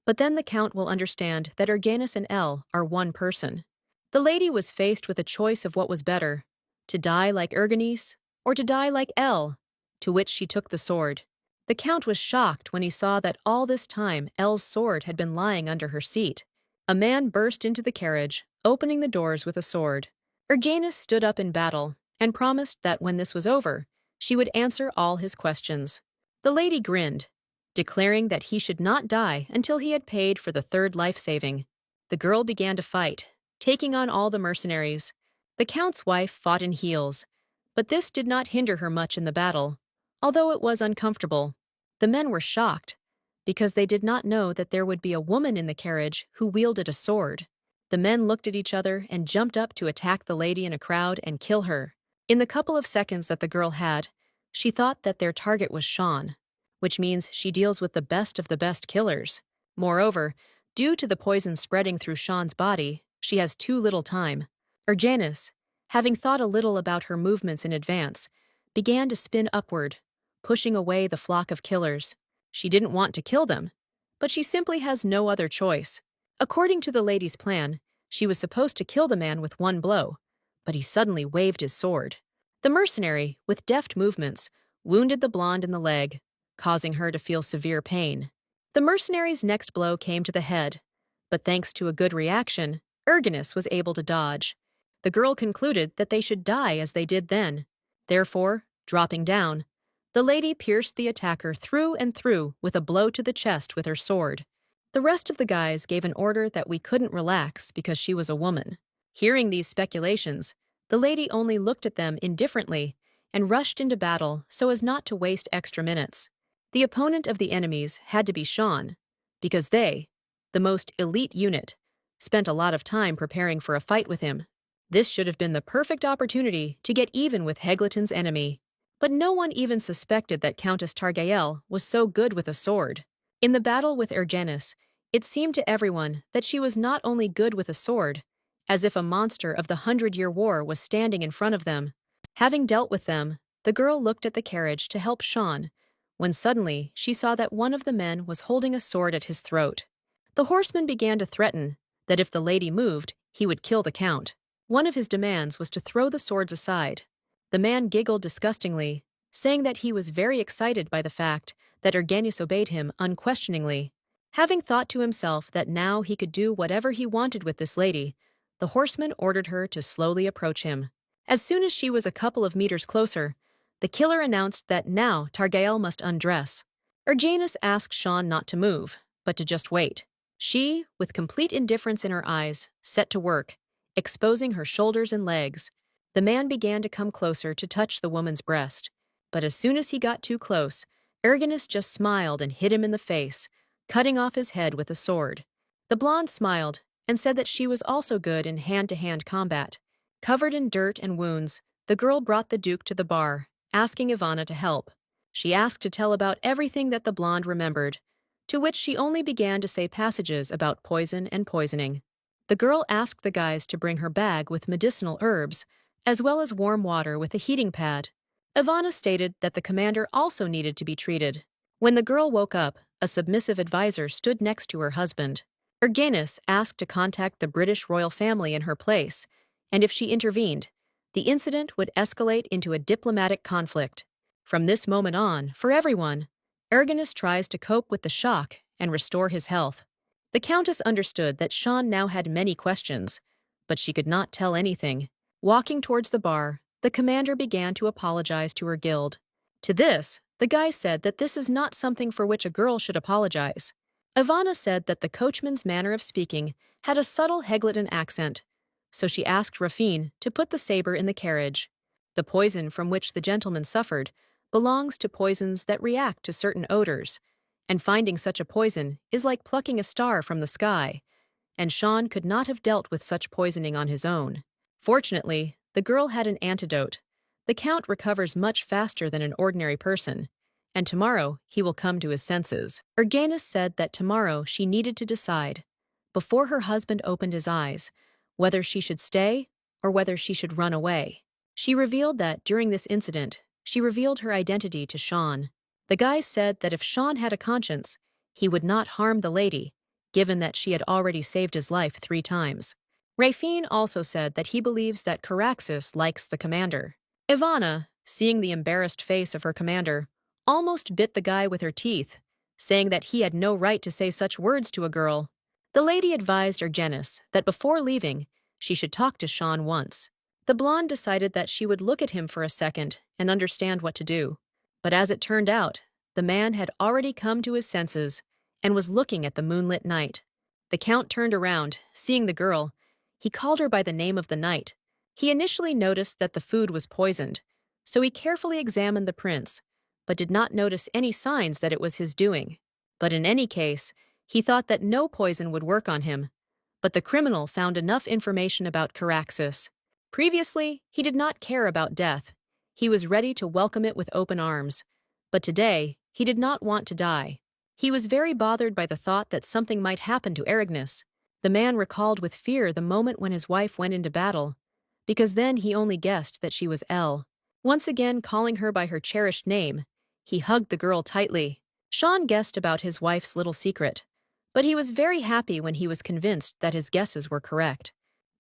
but then the Count will understand that Erganus and Elle are one person. The lady was faced with a choice of what was better, to die like Erganus or to die like Elle, to which she took the sword. The Count was shocked when he saw that all this time Elle's sword had been lying under her seat. A man burst into the carriage, opening the doors with a sword. Erganus stood up in battle and promised that when this was over, she would answer all his questions. The lady grinned, declaring that he should not die until he had paid for the third life-saving. The girl began to fight, taking on all the mercenaries. The Count's wife fought in heels, but this did not hinder her much in the battle, although it was uncomfortable. The men were shocked, because they did not know that there would be a woman in the carriage who wielded a sword. The men looked at each other and jumped up to attack the lady in a crowd and kill her. In the couple of seconds that the girl had, she thought that their target was Sean, which means she deals with the best of the best killers. Moreover, due to the poison spreading through Sean's body, she has too little time. Erganus, having thought a little about her movements in advance, began to spin upward, pushing away the flock of killers. She didn't want to kill them, but she simply has no other choice. According to the lady's plan, she was supposed to kill the man with one blow, but he suddenly waved his sword. The mercenary, with deft movements, wounded the blonde in the leg, causing her to feel severe pain. The mercenary's next blow came to the head, but thanks to a good reaction, Erganus was able to dodge. The girl concluded that they should die as they did then. Therefore, dropping down, the lady pierced the attacker through and through with a blow to the chest with her sword. The rest of the guys gave an order that we couldn't relax because she was a woman. Hearing these speculations, the lady only looked at them indifferently and rushed into battle so as not to waste extra minutes. The opponent of the enemies had to be Sean, because they, the most elite unit, spent a lot of time preparing for a fight with him. This should have been the perfect opportunity to get even with Hegleton's enemy. But no one even suspected that Countess Targael was so good with a sword. In the battle with Erganus, it seemed to everyone that she was not only good with a sword, as if a monster of the 100-Year War was standing in front of them. Having dealt with them, the girl looked at the carriage to help Sean, when suddenly she saw that one of the men was holding a sword at his throat. The horseman began to threaten that if the lady moved, he would kill the Count. One of his demands was to throw the swords aside. The man giggled disgustingly, saying that he was very excited by the fact that Erganus obeyed him unquestioningly. Having thought to himself that now he could do whatever he wanted with this lady, the horseman ordered her to slowly approach him. As soon as she was a couple of meters closer, the killer announced that now Targael must undress. Erganus asked Sean not to move, but to just wait. She, with complete indifference in her eyes, set to work, exposing her shoulders and legs. The man began to come closer to touch the woman's breast, but as soon as he got too close, Erganus just smiled and hit him in the face, cutting off his head with a sword. The blonde smiled and said that she was also good in hand-to-hand combat. Covered in dirt and wounds, the girl brought the Duke to the bar, asking Ivana to help. She asked to tell about everything that the blonde remembered, to which she only began to say passages about poison and poisoning. The girl asked the guys to bring her bag with medicinal herbs, as well as warm water with a heating pad. Ivana stated that the commander also needed to be treated. When the girl woke up, a submissive advisor stood next to her husband. Erganus asked to contact the British royal family in her place, and if she intervened, the incident would escalate into a diplomatic conflict. From this moment on, for everyone, Erganus tries to cope with the shock and restore his health. The Countess understood that Sean now had many questions, but she could not tell anything. Walking towards the bar, the commander began to apologize to her guild. To this, the guy said that this is not something for which a girl should apologize. Ivana said that the coachman's manner of speaking had a subtle Hegleton accent, so she asked Rafine to put the saber in the carriage. The poison from which the gentleman suffered belongs to poisons that react to certain odors, and finding such a poison is like plucking a star from the sky, and Sean could not have dealt with such poisoning on his own. Fortunately, the girl had an antidote. The Count recovers much faster than an ordinary person, and tomorrow he will come to his senses. Erganus said that tomorrow she needed to decide, before her husband opened his eyes, whether she should stay or whether she should run away. She revealed that during this incident, she revealed her identity to Sean. The guy said that if Sean had a conscience, he would not harm the lady, given that she had already saved his life 3 times. Rafine also said that he believes that Caraxes likes the commander. Ivana, seeing the embarrassed face of her commander, almost bit the guy with her teeth, saying that he had no right to say such words to a girl. The lady advised Erganus that before leaving, she should talk to Sean once. The blonde decided that she would look at him for a second and understand what to do. But as it turned out, the man had already come to his senses and was looking at the moonlit night. The Count turned around, seeing the girl. He called her by the name of the night. He initially noticed that the food was poisoned, so he carefully examined the prince, but did not notice any signs that it was his doing. But in any case, he thought that no poison would work on him. But the criminal found enough information about Caraxes. Previously, he did not care about death. He was ready to welcome it with open arms. But today, he did not want to die. He was very bothered by the thought that something might happen to Erganus. The man recalled with fear the moment when his wife went into battle, because then he only guessed that she was Elle. Once again calling her by her cherished name, he hugged the girl tightly. Sean guessed about his wife's little secret, but he was very happy when he was convinced that his guesses were correct.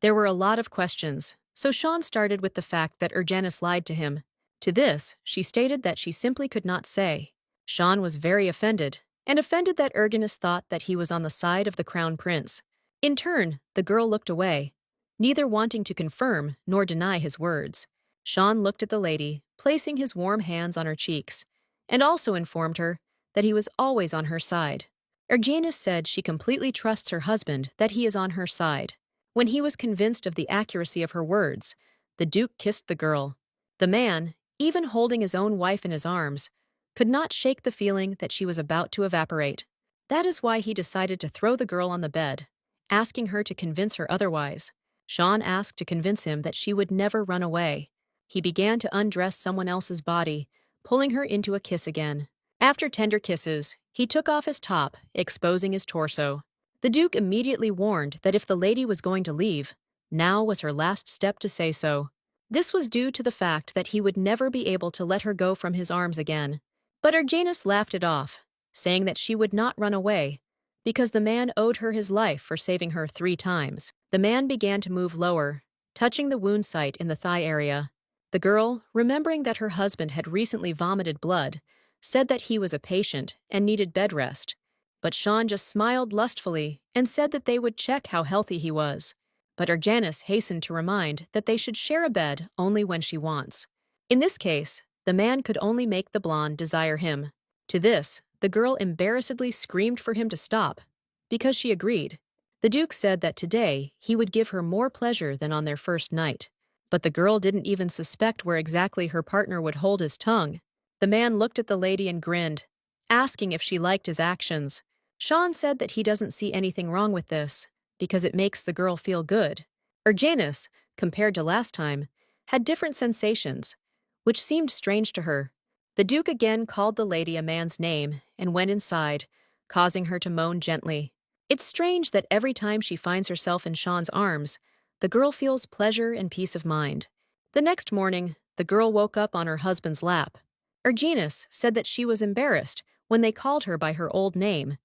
There were a lot of questions, so Sean started with the fact that Erganus lied to him. To this, she stated that she simply could not say. Sean was very offended, and offended that Erganus thought that he was on the side of the crown prince. In turn, the girl looked away, neither wanting to confirm nor deny his words. Sean looked at the lady, placing his warm hands on her cheeks, and also informed her that he was always on her side. Erganus said she completely trusts her husband, that he is on her side. When he was convinced of the accuracy of her words, the Duke kissed the girl. The man, even holding his own wife in his arms, could not shake the feeling that she was about to evaporate. That is why he decided to throw the girl on the bed, asking her to convince her otherwise. Sean asked to convince him that she would never run away. He began to undress someone else's body, pulling her into a kiss again. After tender kisses, he took off his top, exposing his torso. The Duke immediately warned that if the lady was going to leave, now was her last step to say so. This was due to the fact that he would never be able to let her go from his arms again. But Erganus laughed it off, saying that she would not run away, because the man owed her his life for saving her 3 times. The man began to move lower, touching the wound site in the thigh area. The girl, remembering that her husband had recently vomited blood, said that he was a patient and needed bed rest. But Sean just smiled lustfully and said that they would check how healthy he was. But Erganus hastened to remind that they should share a bed only when she wants. In this case, the man could only make the blonde desire him. To this, the girl embarrassedly screamed for him to stop, because she agreed. The Duke said that today he would give her more pleasure than on their first night. But the girl didn't even suspect where exactly her partner would hold his tongue. The man looked at the lady and grinned, asking if she liked his actions. Sean said that he doesn't see anything wrong with this, because it makes the girl feel good. Erganus, compared to last time, had different sensations, which seemed strange to her. The Duke again called the lady a man's name and went inside, causing her to moan gently. It's strange that every time she finds herself in Sean's arms, the girl feels pleasure and peace of mind. The next morning, the girl woke up on her husband's lap. Erganus said that she was embarrassed when they called her by her old name,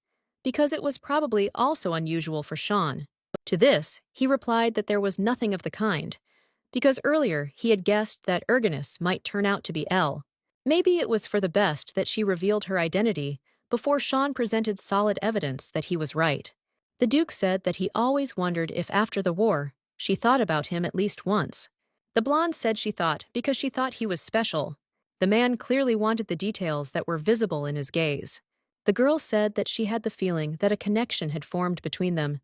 because it was probably also unusual for Sean. To this, he replied that there was nothing of the kind, because earlier he had guessed that Erganus might turn out to be Elle. Maybe it was for the best that she revealed her identity before Sean presented solid evidence that he was right. The Duke said that he always wondered if after the war, she thought about him at least once. The blonde said she thought because she thought he was special. The man clearly wanted the details that were visible in his gaze. The girl said that she had the feeling that a connection had formed between them,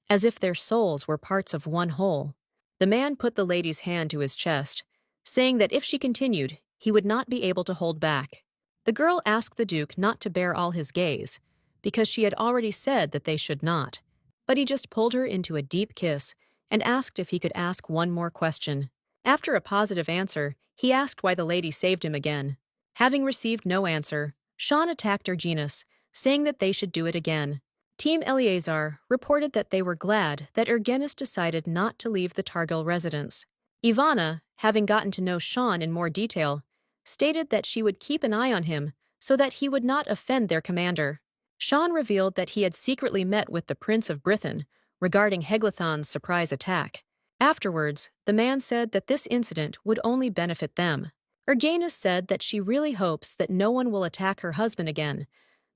as if their souls were parts of one whole. The man put the lady's hand to his chest, saying that if she continued, he would not be able to hold back. The girl asked the Duke not to bear all his gaze, because she had already said that they should not. But he just pulled her into a deep kiss and asked if he could ask one more question. After a positive answer, he asked why the lady saved him again. Having received no answer, Sean attacked Erginus, saying that they should do it again. Team Eleazar reported that they were glad that Erginus decided not to leave the Targil residence. Ivana, having gotten to know Sean in more detail, stated that she would keep an eye on him so that he would not offend their commander. Sean revealed that he had secretly met with the Prince of Brithen regarding Heglathon's surprise attack. Afterwards, the man said that this incident would only benefit them. Erganus said that she really hopes that no one will attack her husband again,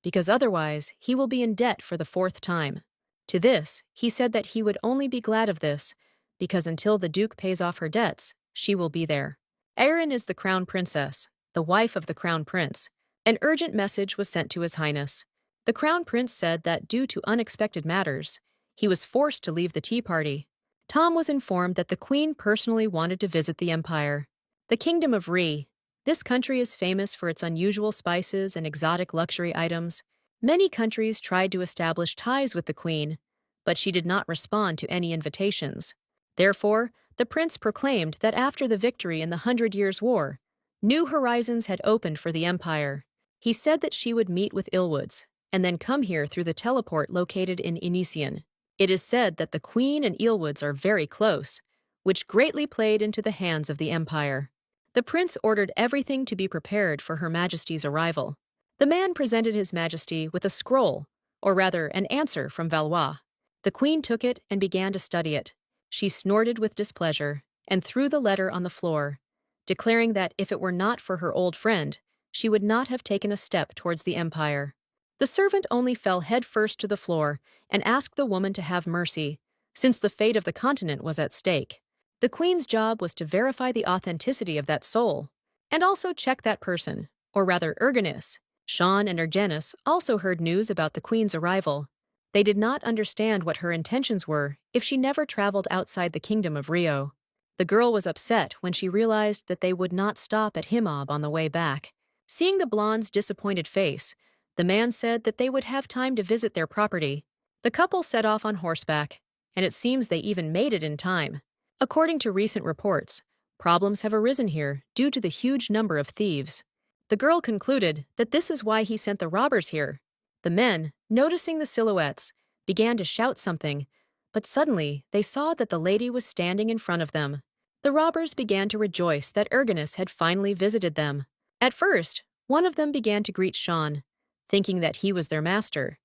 because otherwise he will be in debt for the fourth time. To this, he said that he would only be glad of this, because until the Duke pays off her debts, she will be there. Erin is the crown princess, the wife of the crown prince. An urgent message was sent to His Highness. The crown prince said that due to unexpected matters, he was forced to leave the tea party. Tom was informed that the queen personally wanted to visit the empire. The kingdom of Ree. This country is famous for its unusual spices and exotic luxury items. Many countries tried to establish ties with the queen, but she did not respond to any invitations. Therefore, the prince proclaimed that after the victory in the 100 Years' War, new horizons had opened for the empire. He said that she would meet with Ilwoods, and then come here through the teleport located in Inisian. It is said that the queen and Eelwoods are very close, which greatly played into the hands of the empire. The prince ordered everything to be prepared for Her Majesty's arrival. The man presented His Majesty with a scroll, or rather an answer from Valois. The queen took it and began to study it. She snorted with displeasure and threw the letter on the floor, declaring that if it were not for her old friend, she would not have taken a step towards the empire. The servant only fell headfirst to the floor and asked the woman to have mercy, since the fate of the continent was at stake. The queen's job was to verify the authenticity of that soul, and also check that person, or rather Erginus. Sean and Ergenus also heard news about the queen's arrival. They did not understand what her intentions were if she never traveled outside the kingdom of Rio. The girl was upset when she realized that they would not stop at Himob on the way back. Seeing the blonde's disappointed face, the man said that they would have time to visit their property. The couple set off on horseback, and it seems they even made it in time. According to recent reports, problems have arisen here due to the huge number of thieves. The girl concluded that this is why he sent the robbers here. The men, noticing the silhouettes, began to shout something, but suddenly they saw that the lady was standing in front of them. The robbers began to rejoice that Erginus had finally visited them. At first, one of them began to greet Sean, thinking that he was their master,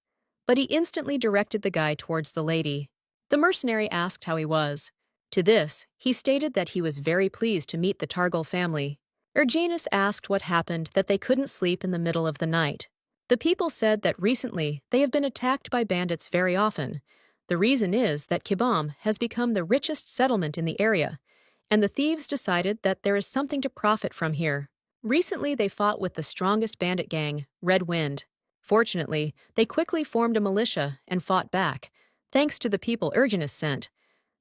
but he instantly directed the guy towards the lady. The mercenary asked how he was. To this, he stated that he was very pleased to meet the Targil family. Erginus asked what happened that they couldn't sleep in the middle of the night. The people said that recently they have been attacked by bandits very often. The reason is that Kibam has become the richest settlement in the area, and the thieves decided that there is something to profit from here. Recently they fought with the strongest bandit gang, Red Wind. Fortunately, they quickly formed a militia and fought back, thanks to the people Erginus sent,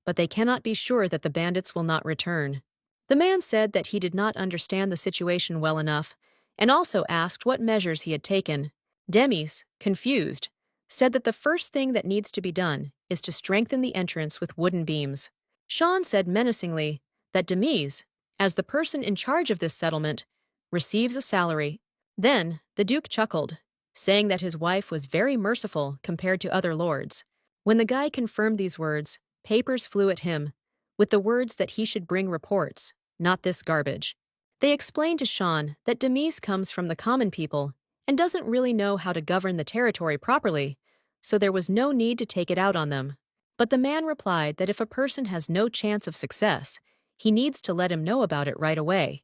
but they cannot be sure that the bandits will not return. The man said that he did not understand the situation well enough, and also asked what measures he had taken. Demis, confused, said that the first thing that needs to be done is to strengthen the entrance with wooden beams. Sean said menacingly that Demis, as the person in charge of this settlement, receives a salary. Then the Duke chuckled, saying that his wife was very merciful compared to other lords. When the guy confirmed these words, papers flew at him, with the words that he should bring reports, not this garbage. They explained to Sean that Demis comes from the common people and doesn't really know how to govern the territory properly, so there was no need to take it out on them. But the man replied that if a person has no chance of success, he needs to let him know about it right away.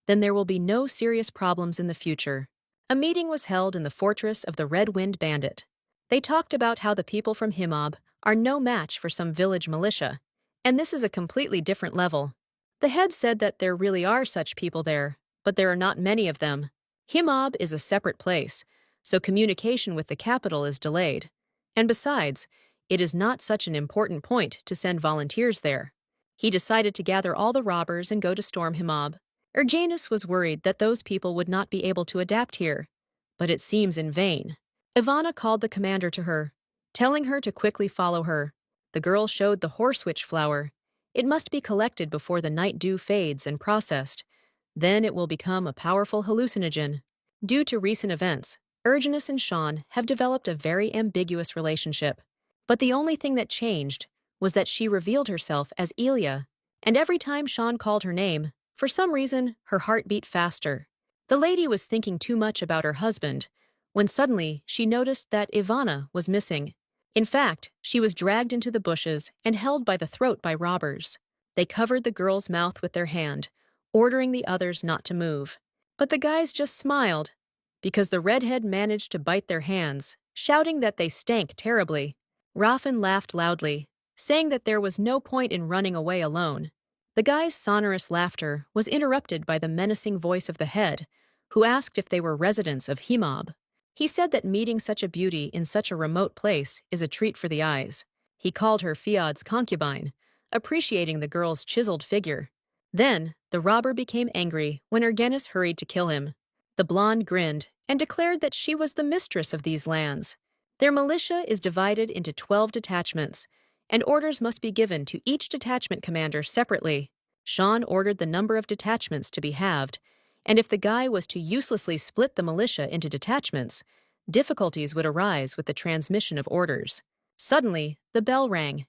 Then there will be no serious problems in the future. A meeting was held in the fortress of the Red Wind Bandit. They talked about how the people from Himob are no match for some village militia, and this is a completely different level. The head said that there really are such people there, but there are not many of them. Himob is a separate place, so communication with the capital is delayed. And besides, it is not such an important point to send volunteers there. He decided to gather all the robbers and go to storm Himob. Erganus was worried that those people would not be able to adapt here, but it seems in vain. Ivana called the commander to her, telling her to quickly follow her. The girl showed the horsewitch flower, It must be collected before the night dew fades and processed. Then it will become a powerful hallucinogen. Due to recent events, Erginus and Sean have developed a very ambiguous relationship. But the only thing that changed was that she revealed herself as Elia, and every time Sean called her name, for some reason, her heart beat faster. The lady was thinking too much about her husband, when suddenly she noticed that Ivana was missing. In fact, she was dragged into the bushes and held by the throat by robbers. They covered the girl's mouth with their hand, ordering the others not to move. But the guys just smiled, because the redhead managed to bite their hands, shouting that they stank terribly. Raffen laughed loudly, saying that there was no point in running away alone. The guy's sonorous laughter was interrupted by the menacing voice of the head, who asked if they were residents of Himob. He said that meeting such a beauty in such a remote place is a treat for the eyes. He called her Fiod's concubine, appreciating the girl's chiseled figure. Then, the robber became angry when Ergenis hurried to kill him. The blonde grinned and declared that she was the mistress of these lands. Their militia is divided into 12 detachments, and orders must be given to each detachment commander separately. Sean ordered the number of detachments to be halved, and if the guy was to uselessly split the militia into detachments, difficulties would arise with the transmission of orders. Suddenly, the bell rang,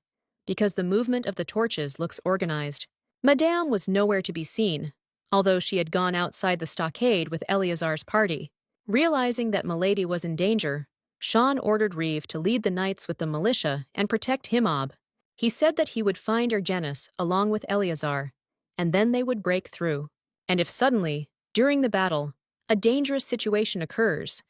because the movement of the torches looks organized. Madame was nowhere to be seen, although she had gone outside the stockade with Eleazar's party. Realizing that Milady was in danger, Sean ordered Reeve to lead the knights with the militia and protect Himob. He said that he would find Ergenis along with Eleazar, and then they would break through. And if suddenly, during the battle, a dangerous situation occurs,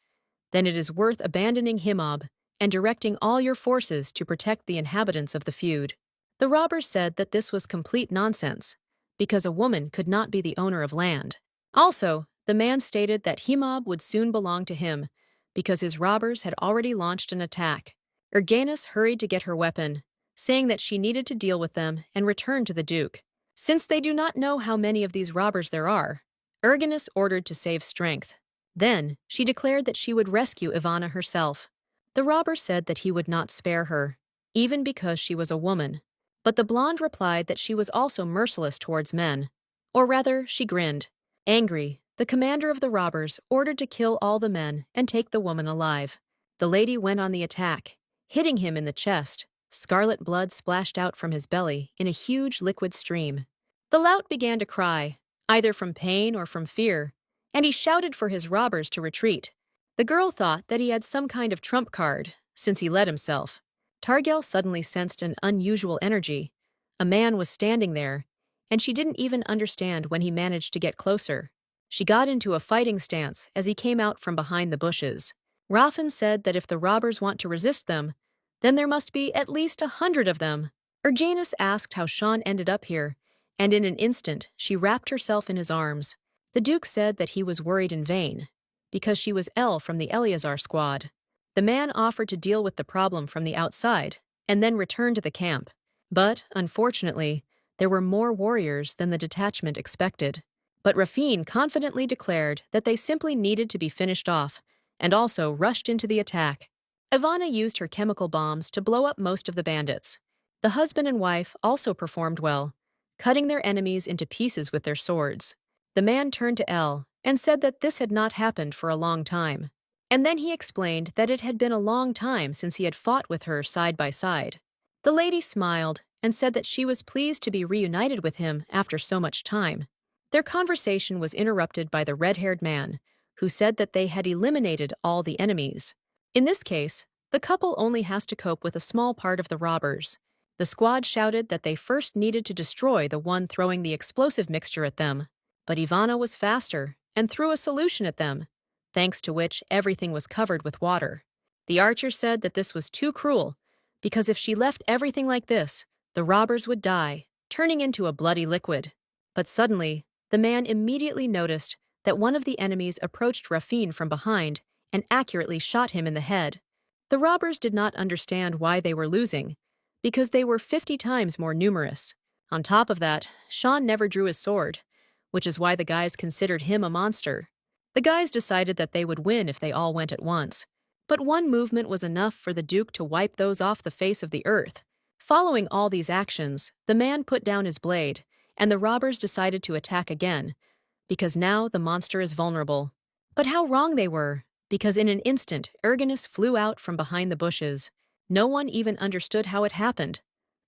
then it is worth abandoning Himob and directing all your forces to protect the inhabitants of the feud. The robbers said that this was complete nonsense, because a woman could not be the owner of land. Also, the man stated that Himob would soon belong to him, because his robbers had already launched an attack. Ergenis hurried to get her weapon, saying that she needed to deal with them and return to the Duke. Since they do not know how many of these robbers there are, Ergenis ordered to save strength. Then, she declared that she would rescue Ivana herself. The robber said that he would not spare her, even because she was a woman. But the blonde replied that she was also merciless towards men. Or rather, she grinned. Angry, the commander of the robbers ordered to kill all the men and take the woman alive. The lady went on the attack, hitting him in the chest. Scarlet blood splashed out from his belly in a huge liquid stream. The lout began to cry, either from pain or from fear, and he shouted for his robbers to retreat. The girl thought that he had some kind of trump card, since he let himself. Targel suddenly sensed an unusual energy. A man was standing there, and she didn't even understand when he managed to get closer. She got into a fighting stance as he came out from behind the bushes. Raffen said that if the robbers want to resist them, then there must be at least 100 of them. Ergenis asked how Sean ended up here, and in an instant she wrapped herself in his arms. The Duke said that he was worried in vain, because she was Elle from the Eleazar squad. The man offered to deal with the problem from the outside, and then return to the camp. But, unfortunately, there were more warriors than the detachment expected. But Raffine confidently declared that they simply needed to be finished off, and also rushed into the attack. Ivana used her chemical bombs to blow up most of the bandits. The husband and wife also performed well, cutting their enemies into pieces with their swords. The man turned to Elle and said that this had not happened for a long time. And then he explained that it had been a long time since he had fought with her side by side. The lady smiled and said that she was pleased to be reunited with him after so much time. Their conversation was interrupted by the red-haired man, who said that they had eliminated all the enemies. In this case, the couple only has to cope with a small part of the robbers. The squad shouted that they first needed to destroy the one throwing the explosive mixture at them. But Ivana was faster and threw a solution at them, thanks to which everything was covered with water. The archer said that this was too cruel, because if she left everything like this, the robbers would die, turning into a bloody liquid. But suddenly, the man immediately noticed that one of the enemies approached Raffine from behind and accurately shot him in the head. The robbers did not understand why they were losing, because they were 50 times more numerous. On top of that, Sean never drew his sword, which is why the guys considered him a monster. The guys decided that they would win if they all went at once. But one movement was enough for the Duke to wipe those off the face of the earth. Following all these actions, the man put down his blade, and the robbers decided to attack again, because now the monster is vulnerable. But how wrong they were, because in an instant, Erginus flew out from behind the bushes. No one even understood how it happened,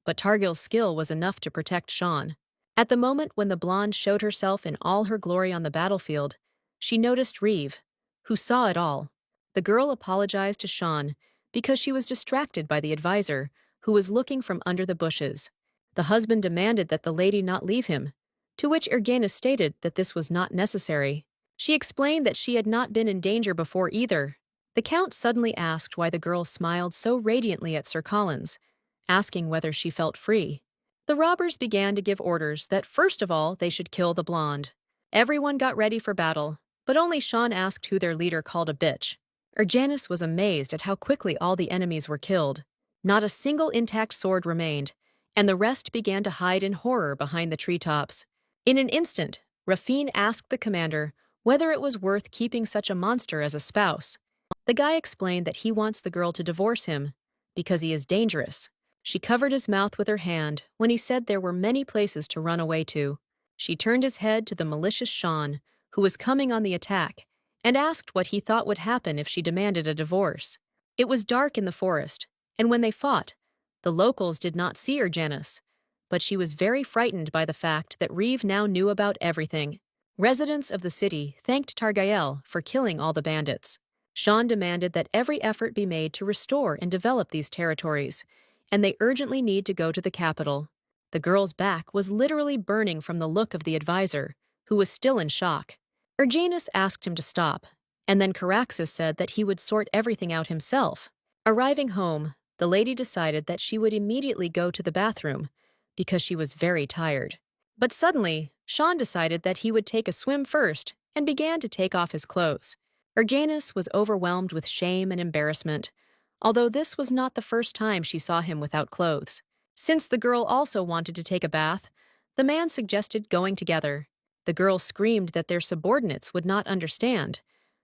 but Targil's skill was enough to protect Sean. At the moment when the blonde showed herself in all her glory on the battlefield, she noticed Reeve, who saw it all. The girl apologized to Sean because she was distracted by the advisor, who was looking from under the bushes. The husband demanded that the lady not leave him, to which Erganus stated that this was not necessary. She explained that she had not been in danger before either. The Count suddenly asked why the girl smiled so radiantly at Sir Collins, asking whether she felt free. The robbers began to give orders that first of all they should kill the blonde. Everyone got ready for battle, but only Sean asked who their leader called a bitch. Erganus was amazed at how quickly all the enemies were killed. Not a single intact sword remained, and the rest began to hide in horror behind the treetops. In an instant, Rafine asked the commander whether it was worth keeping such a monster as a spouse. The guy explained that he wants the girl to divorce him because he is dangerous. She covered his mouth with her hand when he said there were many places to run away to. She turned his head to the malicious Sean, who was coming on the attack, and asked what he thought would happen if she demanded a divorce. It was dark in the forest, and when they fought, the locals did not see Erganus, but she was very frightened by the fact that Reeve now knew about everything. Residents of the city thanked Targael for killing all the bandits. Sean demanded that every effort be made to restore and develop these territories, and they urgently need to go to the capital. The girl's back was literally burning from the look of the advisor, who was still in shock. Erganus asked him to stop, and then Caraxes said that he would sort everything out himself. Arriving home, the lady decided that she would immediately go to the bathroom, because she was very tired. But suddenly, Sean decided that he would take a swim first and began to take off his clothes. Erganus was overwhelmed with shame and embarrassment, although this was not the first time she saw him without clothes. Since the girl also wanted to take a bath, the man suggested going together. The girl screamed that their subordinates would not understand,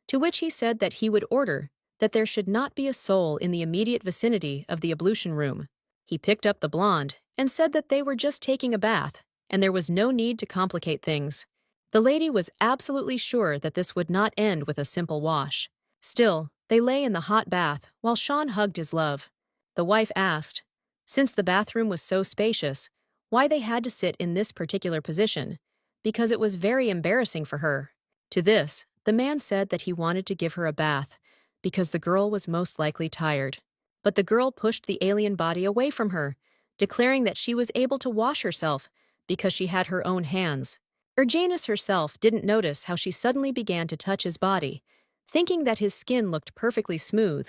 to which he said that he would order that there should not be a soul in the immediate vicinity of the ablution room. He picked up the blonde and said that they were just taking a bath, and there was no need to complicate things. The lady was absolutely sure that this would not end with a simple wash. Still, they lay in the hot bath while Sean hugged his love. The wife asked, since the bathroom was so spacious, why they had to sit in this particular position, because it was very embarrassing for her. To this, the man said that he wanted to give her a bath, because the girl was most likely tired. But the girl pushed the alien body away from her, declaring that she was able to wash herself because she had her own hands. Erganus herself didn't notice how she suddenly began to touch his body, thinking that his skin looked perfectly smooth.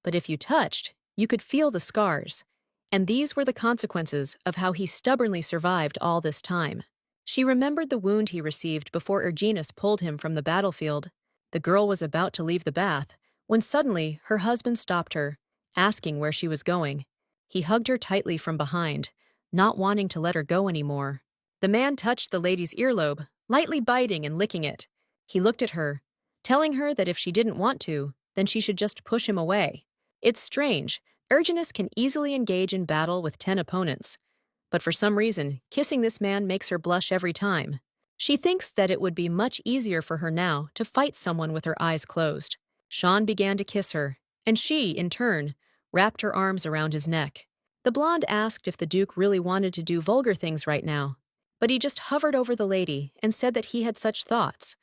But if you touched, you could feel the scars, and these were the consequences of how he stubbornly survived all this time. She remembered the wound he received before Erganus pulled him from the battlefield. The girl was about to leave the bath, when suddenly her husband stopped her, asking where she was going. He hugged her tightly from behind, not wanting to let her go anymore. The man touched the lady's earlobe, lightly biting and licking it. He looked at her, telling her that if she didn't want to, then she should just push him away. It's strange, Erganus can easily engage in battle with 10 opponents, but for some reason, kissing this man makes her blush every time. She thinks that it would be much easier for her now to fight someone with her eyes closed. Sean began to kiss her, and she, in turn, wrapped her arms around his neck. The blonde asked if the Duke really wanted to do vulgar things right now, but he just hovered over the lady and said that he had such thoughts,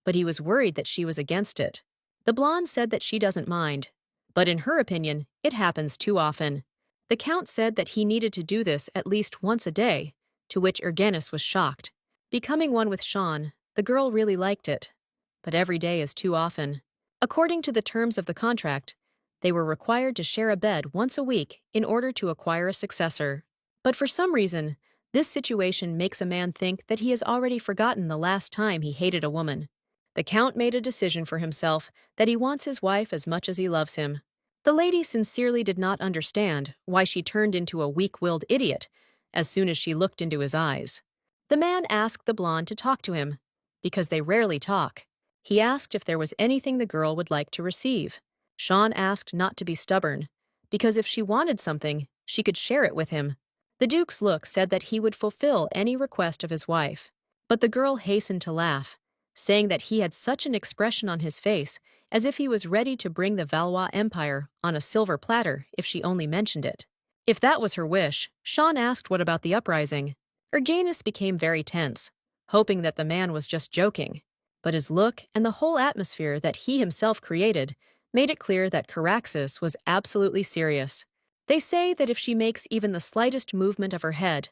but he was worried that she was against it. The blonde said that she doesn't mind, but in her opinion, it happens too often. The Count said that he needed to do this at least once a day, to which Erganus was shocked. Becoming one with Sean, the girl really liked it, but every day is too often. According to the terms of the contract, they were required to share a bed once a week in order to acquire a successor. But for some reason, this situation makes a man think that he has already forgotten the last time he hated a woman. The Count made a decision for himself that he wants his wife as much as he loves him. The lady sincerely did not understand why she turned into a weak-willed idiot as soon as she looked into his eyes. The man asked the blonde to talk to him, because they rarely talk. He asked if there was anything the girl would like to receive. Sean asked not to be stubborn, because if she wanted something, she could share it with him. The Duke's look said that he would fulfill any request of his wife. But the girl hastened to laugh, saying that he had such an expression on his face as if he was ready to bring the Valois Empire on a silver platter if she only mentioned it. If that was her wish, Sean asked what about the uprising. Erganus became very tense, hoping that the man was just joking. But his look and the whole atmosphere that he himself created made it clear that Caraxes was absolutely serious. They say that if she makes even the slightest movement of her head,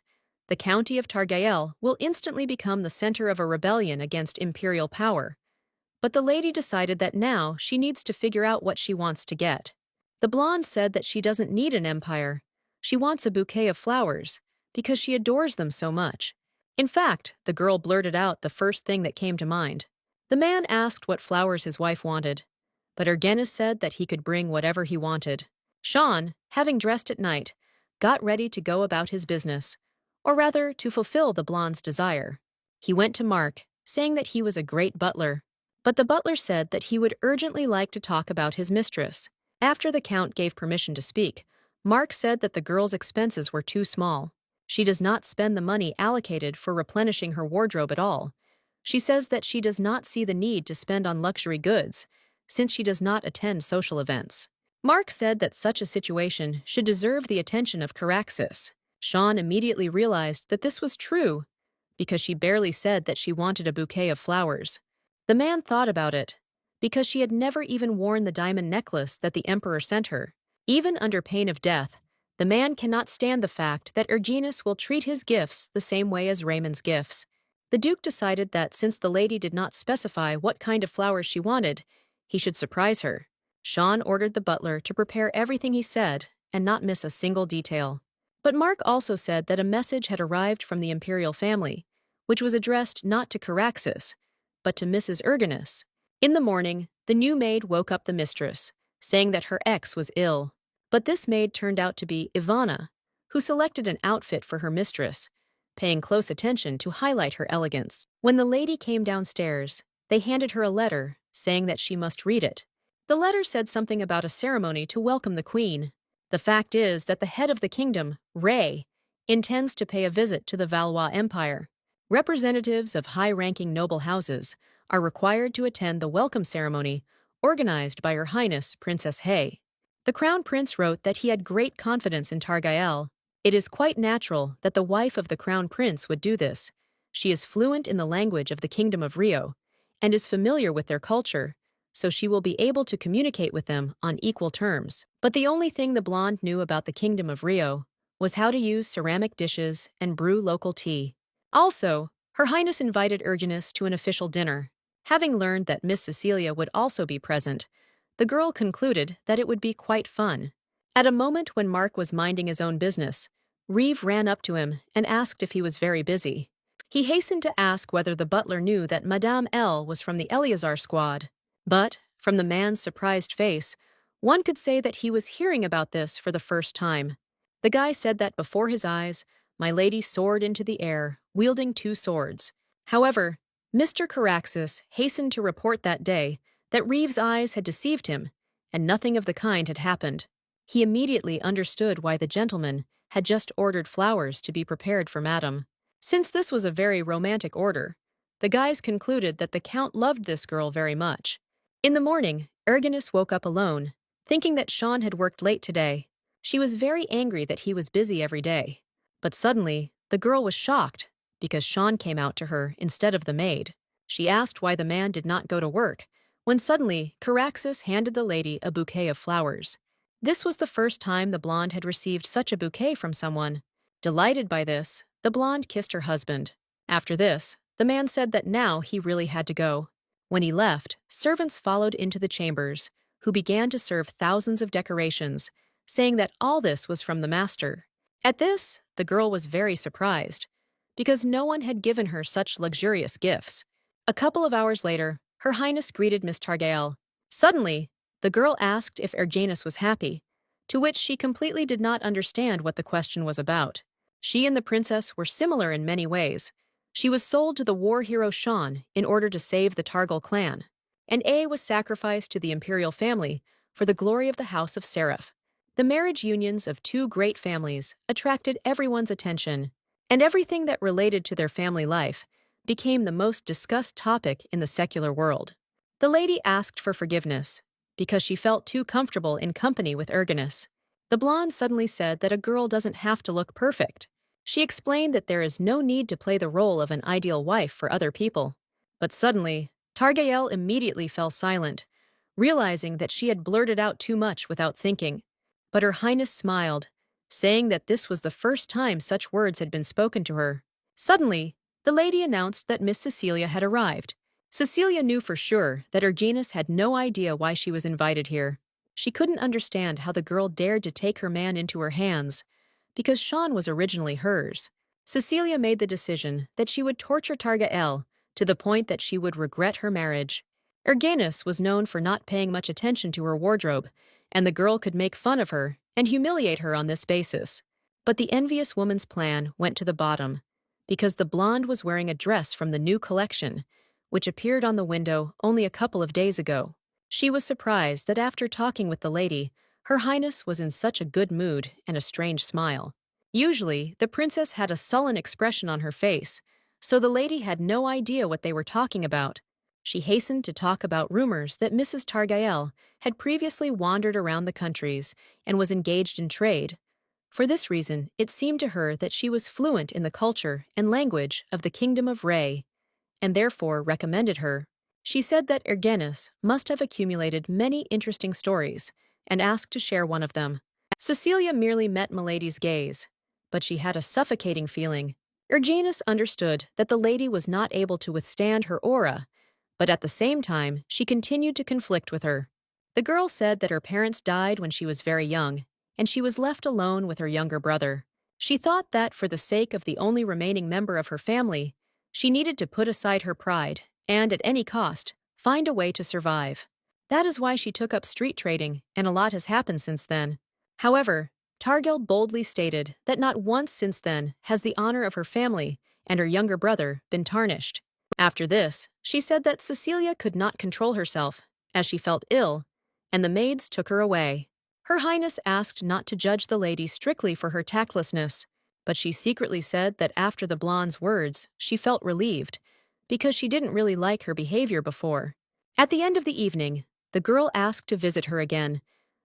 the county of Targael will instantly become the center of a rebellion against imperial power. But the lady decided that now she needs to figure out what she wants to get. The blonde said that she doesn't need an empire. She wants a bouquet of flowers, because she adores them so much. In fact, the girl blurted out the first thing that came to mind. The man asked what flowers his wife wanted, but Erganus said that he could bring whatever he wanted. Sean, having dressed at night, got ready to go about his business, or rather to fulfill the blonde's desire. He went to Mark, saying that he was a great butler. But the butler said that he would urgently like to talk about his mistress. After the count gave permission to speak, Mark said that the girl's expenses were too small. She does not spend the money allocated for replenishing her wardrobe at all. She says that she does not see the need to spend on luxury goods, since she does not attend social events. Mark said that such a situation should deserve the attention of Caraxes. Sean immediately realized that this was true, because she barely said that she wanted a bouquet of flowers. The man thought about it, because she had never even worn the diamond necklace that the emperor sent her. Even under pain of death, the man cannot stand the fact that Erganus will treat his gifts the same way as Raymond's gifts. The Duke decided that since the lady did not specify what kind of flowers she wanted, he should surprise her. Sean ordered the butler to prepare everything he said and not miss a single detail. But Mark also said that a message had arrived from the imperial family, which was addressed not to Caraxes, but to Mrs. Erganus. In the morning, the new maid woke up the mistress, saying that her ex was ill. But this maid turned out to be Ivana, who selected an outfit for her mistress, paying close attention to highlight her elegance. When the lady came downstairs, they handed her a letter, saying that she must read it. The letter said something about a ceremony to welcome the queen. The fact is that the head of the kingdom, Ray, intends to pay a visit to the Valois Empire. Representatives of high-ranking noble houses are required to attend the welcome ceremony organized by Her Highness Princess Hay. The Crown Prince wrote that he had great confidence in Targael. It is quite natural that the wife of the Crown Prince would do this. She is fluent in the language of the Kingdom of Rio and is familiar with their culture, so she will be able to communicate with them on equal terms. But the only thing the blonde knew about the Kingdom of Rio was how to use ceramic dishes and brew local tea. Also, Her Highness invited Erganus to an official dinner. Having learned that Miss Cecilia would also be present, the girl concluded that it would be quite fun. At a moment when Mark was minding his own business, Reeve ran up to him and asked if he was very busy. He hastened to ask whether the butler knew that Madame L was from the Eleazar squad. But, from the man's surprised face, one could say that he was hearing about this for the first time. The guy said that before his eyes, my lady soared into the air, wielding 2 swords. However, Mr. Caraxes hastened to report that day that Reeve's eyes had deceived him, and nothing of the kind had happened. He immediately understood why the gentleman had just ordered flowers to be prepared for Madame. Since this was a very romantic order, the guys concluded that the Count loved this girl very much. In the morning, Erganus woke up alone, thinking that Sean had worked late today. She was very angry that he was busy every day. But suddenly, the girl was shocked because Sean came out to her instead of the maid. She asked why the man did not go to work, when suddenly Caraxes handed the lady a bouquet of flowers. This was the first time the blonde had received such a bouquet from someone. Delighted by this, the blonde kissed her husband. After this, the man said that now he really had to go. When he left, servants followed into the chambers, who began to serve thousands of decorations, saying that all this was from the master. At this, the girl was very surprised, because no one had given her such luxurious gifts. A couple of hours later, Her Highness greeted Miss Targael. Suddenly, the girl asked if Erganus was happy, to which she completely did not understand what the question was about. She and the princess were similar in many ways. She was sold to the war hero Sean in order to save the Targal clan, and A was sacrificed to the imperial family for the glory of the House of Seraph. The marriage unions of two great families attracted everyone's attention, and everything that related to their family life became the most discussed topic in the secular world. The lady asked for forgiveness because she felt too comfortable in company with Erginus. The blonde suddenly said that a girl doesn't have to look perfect. She explained that there is no need to play the role of an ideal wife for other people. But suddenly, Targael immediately fell silent, realizing that she had blurted out too much without thinking. But Her Highness smiled, saying that this was the first time such words had been spoken to her. Suddenly, the lady announced that Miss Cecilia had arrived. Cecilia knew for sure that Erginus had no idea why she was invited here. She couldn't understand how the girl dared to take her man into her hands, because Sean was originally hers. Cecilia made the decision that she would torture Targael to the point that she would regret her marriage. Erginus was known for not paying much attention to her wardrobe, and the girl could make fun of her and humiliate her on this basis. But the envious woman's plan went to the bottom, because the blonde was wearing a dress from the new collection, which appeared on the window only a couple of days ago. She was surprised that after talking with the lady, Her Highness was in such a good mood and a strange smile. Usually, the princess had a sullen expression on her face, so the lady had no idea what they were talking about. She hastened to talk about rumors that Mrs. Targael had previously wandered around the countries and was engaged in trade. For this reason, it seemed to her that she was fluent in the culture and language of the Kingdom of Rey, and therefore recommended her. She said that Erginus must have accumulated many interesting stories and asked to share one of them. Cecilia merely met Milady's gaze, but she had a suffocating feeling. Erginus understood that the lady was not able to withstand her aura, but at the same time she continued to conflict with her. The girl said that her parents died when she was very young, and she was left alone with her younger brother. She thought that for the sake of the only remaining member of her family, she needed to put aside her pride and, at any cost, find a way to survive. That is why she took up street trading, and a lot has happened since then. However, Targel boldly stated that not once since then has the honor of her family and her younger brother been tarnished. After this, she said that Cecilia could not control herself, as she felt ill, and the maids took her away. Her Highness asked not to judge the lady strictly for her tactlessness, but she secretly said that after the blonde's words, she felt relieved, because she didn't really like her behavior before. At the end of the evening, the girl asked to visit her again,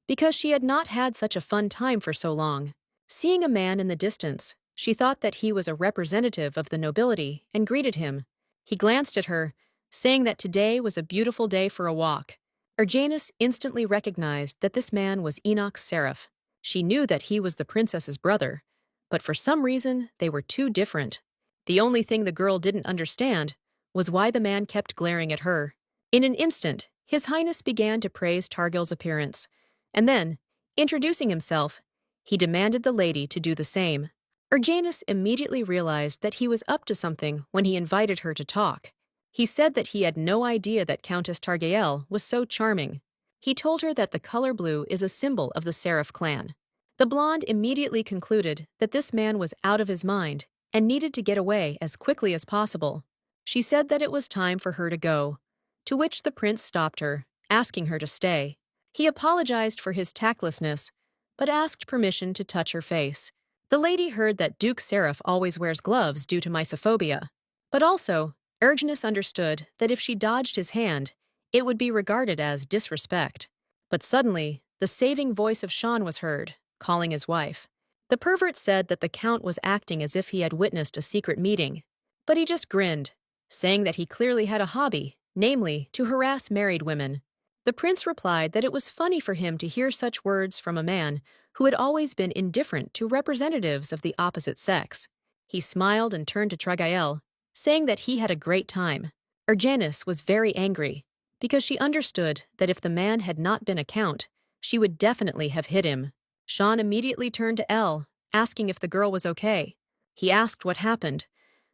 because she had not had such a fun time for so long. Seeing a man in the distance, she thought that he was a representative of the nobility and greeted him. He glanced at her, saying that today was a beautiful day for a walk. Erginus instantly recognized that this man was Enoch's seraph. She knew that he was the princess's brother, but for some reason they were too different. The only thing the girl didn't understand was why the man kept glaring at her. In an instant, His Highness began to praise Targel's appearance, and then, introducing himself, he demanded the lady to do the same. Erginus immediately realized that he was up to something when he invited her to talk. He said that he had no idea that Countess Targael was so charming. He told her that the color blue is a symbol of the Seraph clan. The blonde immediately concluded that this man was out of his mind and needed to get away as quickly as possible. She said that it was time for her to go, to which the prince stopped her, asking her to stay. He apologized for his tactlessness, but asked permission to touch her face. The lady heard that Duke Seraph always wears gloves due to mysophobia, but also, Erginus understood that if she dodged his hand, it would be regarded as disrespect. But suddenly, the saving voice of Sean was heard, calling his wife. The pervert said that the count was acting as if he had witnessed a secret meeting, but he just grinned, saying that he clearly had a hobby, namely, to harass married women. The prince replied that it was funny for him to hear such words from a man who had always been indifferent to representatives of the opposite sex. He smiled and turned to Targael, saying that he had a great time. Erginus was very angry, because she understood that if the man had not been a count, she would definitely have hit him. Sean immediately turned to Elle, asking if the girl was okay. He asked what happened,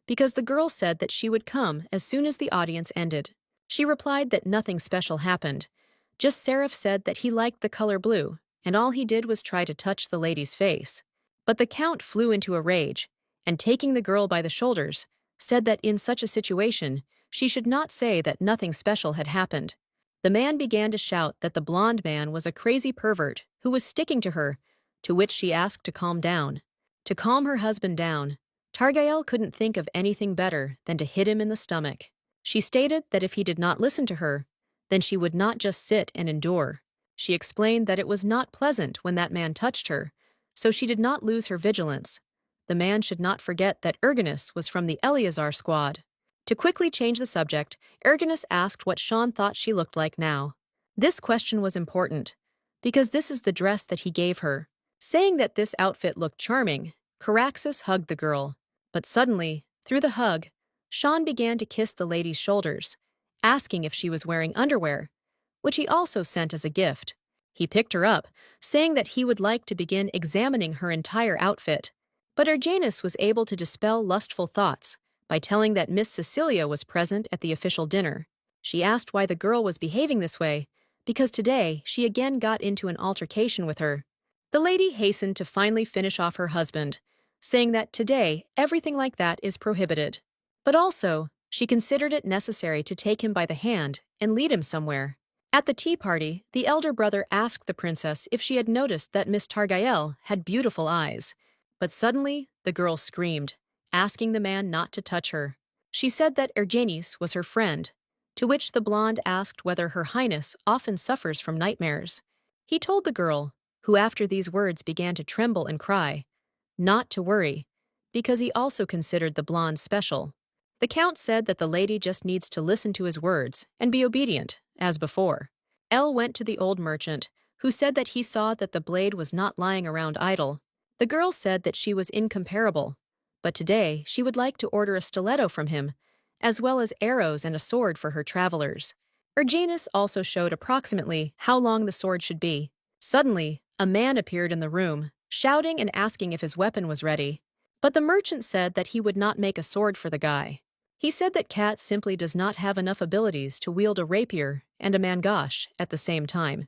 because the girl said that she would come as soon as the audience ended. She replied that nothing special happened. Just Seraph said that he liked the color blue, and all he did was try to touch the lady's face. But the count flew into a rage, and taking the girl by the shoulders, said that in such a situation, she should not say that nothing special had happened. The man began to shout that the blonde man was a crazy pervert who was sticking to her to which she asked to calm down. To calm her husband down, Targael couldn't think of anything better than to hit him in the stomach. She stated that if he did not listen to her, then she would not just sit and endure. She explained that it was not pleasant when that man touched her, so she did not lose her vigilance. The man should not forget that Erginus was from the Eleazar squad. To quickly change the subject, Erginus asked what Sean thought she looked like now. This question was important, because this is the dress that he gave her. Saying that this outfit looked charming, Caraxes hugged the girl. But suddenly, through the hug, Sean began to kiss the lady's shoulders, asking if she was wearing underwear, which he also sent as a gift. He picked her up, saying that he would like to begin examining her entire outfit. But Erginus was able to dispel lustful thoughts by telling that Miss Cecilia was present at the official dinner. She asked why the girl was behaving this way, because today she again got into an altercation with her. The lady hastened to finally finish off her husband, saying that today everything like that is prohibited. But also, she considered it necessary to take him by the hand and lead him somewhere. At the tea party, the elder brother asked the princess if she had noticed that Miss Targael had beautiful eyes. But suddenly, the girl screamed, asking the man not to touch her. She said that Erginus was her friend, to which the blonde asked whether Her Highness often suffers from nightmares. He told the girl, who after these words began to tremble and cry, not to worry, because he also considered the blonde special. The count said that the lady just needs to listen to his words and be obedient, as before. Elle went to the old merchant, who said that he saw that the blade was not lying around idle. The girl said that she was incomparable, but today she would like to order a stiletto from him, as well as arrows and a sword for her travelers. Erginus also showed approximately how long the sword should be. Suddenly, a man appeared in the room, shouting and asking if his weapon was ready. But the merchant said that he would not make a sword for the guy. He said that Kat simply does not have enough abilities to wield a rapier and a mangosh at the same time.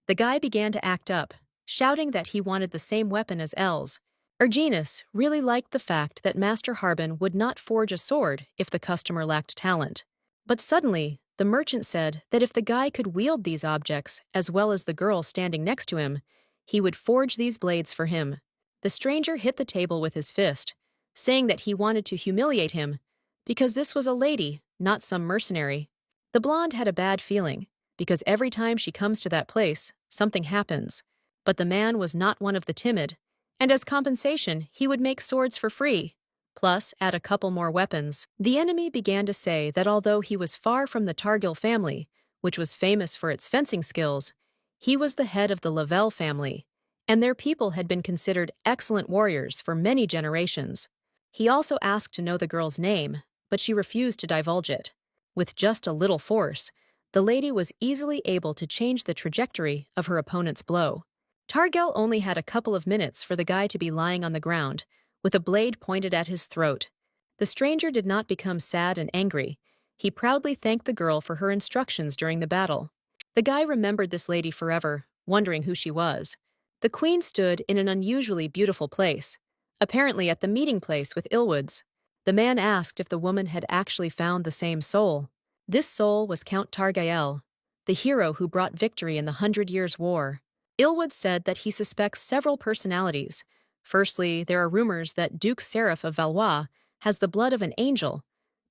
The guy began to act up, shouting that he wanted the same weapon as Elle's. Erginus really liked the fact that Master Harbin would not forge a sword if the customer lacked talent. But suddenly, the merchant said that if the guy could wield these objects as well as the girl standing next to him, he would forge these blades for him. The stranger hit the table with his fist, saying that he wanted to humiliate him because this was a lady, not some mercenary. The blonde had a bad feeling, because every time she comes to that place, something happens. But the man was not one of the timid, and as compensation, he would make swords for free, plus add a couple more weapons. The enemy began to say that although he was far from the Targil family, which was famous for its fencing skills, he was the head of the Lavelle family, and their people had been considered excellent warriors for many generations. He also asked to know the girl's name, but she refused to divulge it. With just a little force, the lady was easily able to change the trajectory of her opponent's blow. Targel only had a couple of minutes for the guy to be lying on the ground, with a blade pointed at his throat. The stranger did not become sad and angry. He proudly thanked the girl for her instructions during the battle. The guy remembered this lady forever, wondering who she was. The queen stood in an unusually beautiful place, apparently at the meeting place with Illwoods. The man asked if the woman had actually found the same soul. This soul was Count Targael, the hero who brought victory in the 100 Years' War. Illwood said that he suspects several personalities. Firstly, there are rumors that Duke Seraph of Valois has the blood of an angel,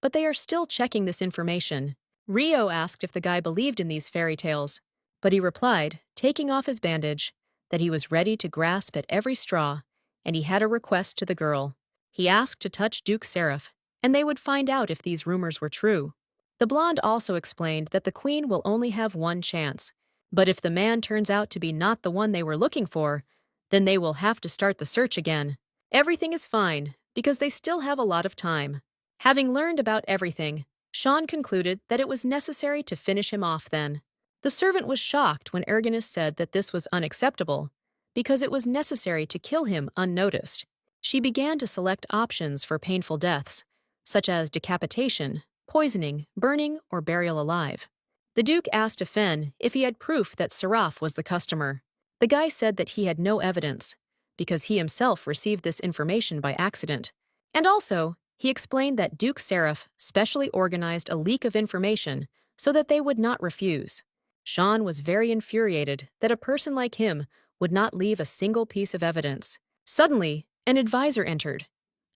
but they are still checking this information. Rio asked if the guy believed in these fairy tales, but he replied, taking off his bandage, that he was ready to grasp at every straw, and he had a request to the girl. He asked to touch Duke Seraph, and they would find out if these rumors were true. The blonde also explained that the queen will only have one chance, but if the man turns out to be not the one they were looking for, then they will have to start the search again. Everything is fine, because they still have a lot of time. Having learned about everything, Sean concluded that it was necessary to finish him off then. The servant was shocked when Erginus said that this was unacceptable, because it was necessary to kill him unnoticed. She began to select options for painful deaths, such as decapitation, poisoning, burning, or burial alive. The Duke asked Fen if he had proof that Seraph was the customer. The guy said that he had no evidence, because he himself received this information by accident. And also, he explained that Duke Seraph specially organized a leak of information so that they would not refuse. Sean was very infuriated that a person like him would not leave a single piece of evidence. Suddenly, an advisor entered,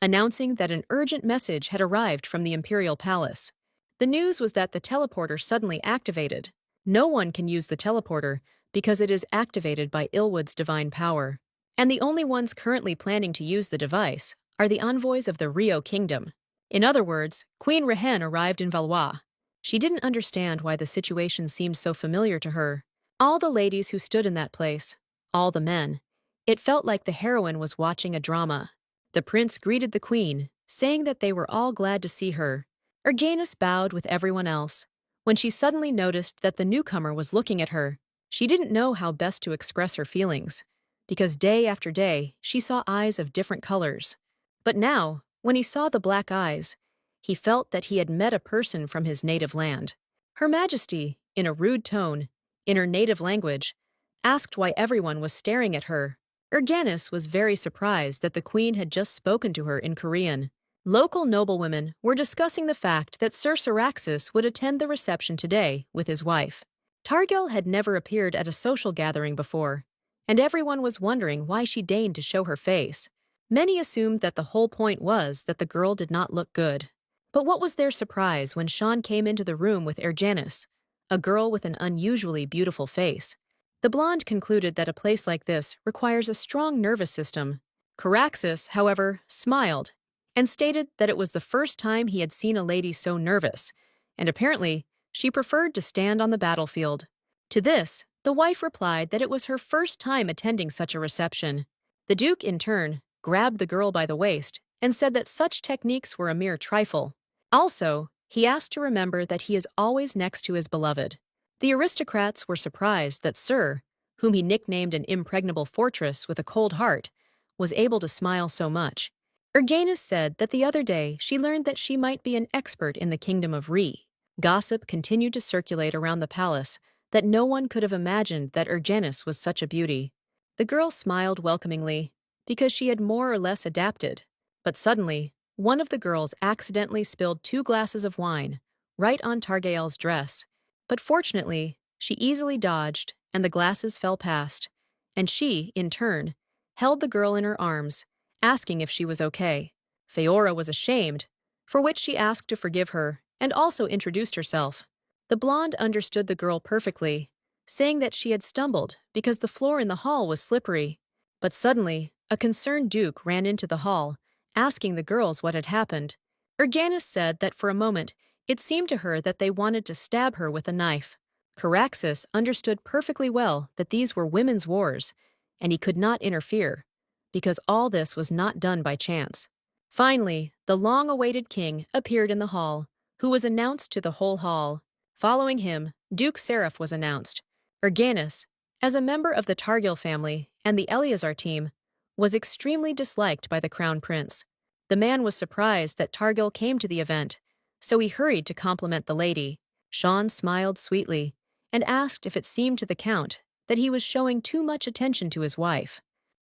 announcing that an urgent message had arrived from the imperial palace. The news was that the teleporter suddenly activated. No one can use the teleporter because it is activated by Ilwood's divine power. And the only ones currently planning to use the device are the envoys of the Rio Kingdom. In other words, Queen Rehen arrived in Valois. She didn't understand why the situation seemed so familiar to her. All the ladies who stood in that place, all the men, it felt like the heroine was watching a drama. The prince greeted the queen, saying that they were all glad to see her. Erganus bowed with everyone else. When she suddenly noticed that the newcomer was looking at her, she didn't know how best to express her feelings, because day after day she saw eyes of different colors. But now, when he saw the black eyes, he felt that he had met a person from his native land. Her Majesty, in a rude tone, in her native language, asked why everyone was staring at her. Erganus was very surprised that the queen had just spoken to her in Korean. Local noblewomen were discussing the fact that Sir Syraxis would attend the reception today with his wife. Targil had never appeared at a social gathering before, and everyone was wondering why she deigned to show her face. Many assumed that the whole point was that the girl did not look good. But what was their surprise when Sean came into the room with Erganus, a girl with an unusually beautiful face. The blonde concluded that a place like this requires a strong nervous system. Caraxes, however, smiled and stated that it was the first time he had seen a lady so nervous, and apparently she preferred to stand on the battlefield. To this, the wife replied that it was her first time attending such a reception. The Duke, in turn, grabbed the girl by the waist and said that such techniques were a mere trifle. Also, he asked to remember that he is always next to his beloved. The aristocrats were surprised that Sir, whom he nicknamed an impregnable fortress with a cold heart, was able to smile so much. Erganus said that the other day she learned that she might be an expert in the kingdom of Re. Gossip continued to circulate around the palace that no one could have imagined that Erganus was such a beauty. The girl smiled welcomingly because she had more or less adapted. But suddenly, one of the girls accidentally spilled 2 glasses of wine right on Targael's dress. But fortunately, she easily dodged and the glasses fell past. And she, in turn, held the girl in her arms, asking if she was okay. Feora was ashamed, for which she asked to forgive her and also introduced herself. The blonde understood the girl perfectly, saying that she had stumbled because the floor in the hall was slippery. But suddenly, a concerned duke ran into the hall, asking the girls what had happened. Erganus said that for a moment, it seemed to her that they wanted to stab her with a knife. Caraxes understood perfectly well that these were women's wars, and he could not interfere, because all this was not done by chance. Finally, the long-awaited king appeared in the hall, who was announced to the whole hall. Following him, Duke Seraph was announced. Erganus, as a member of the Targil family and the Eleazar team, was extremely disliked by the crown prince. The man was surprised that Targil came to the event, so he hurried to compliment the lady. Sean smiled sweetly and asked if it seemed to the count that he was showing too much attention to his wife.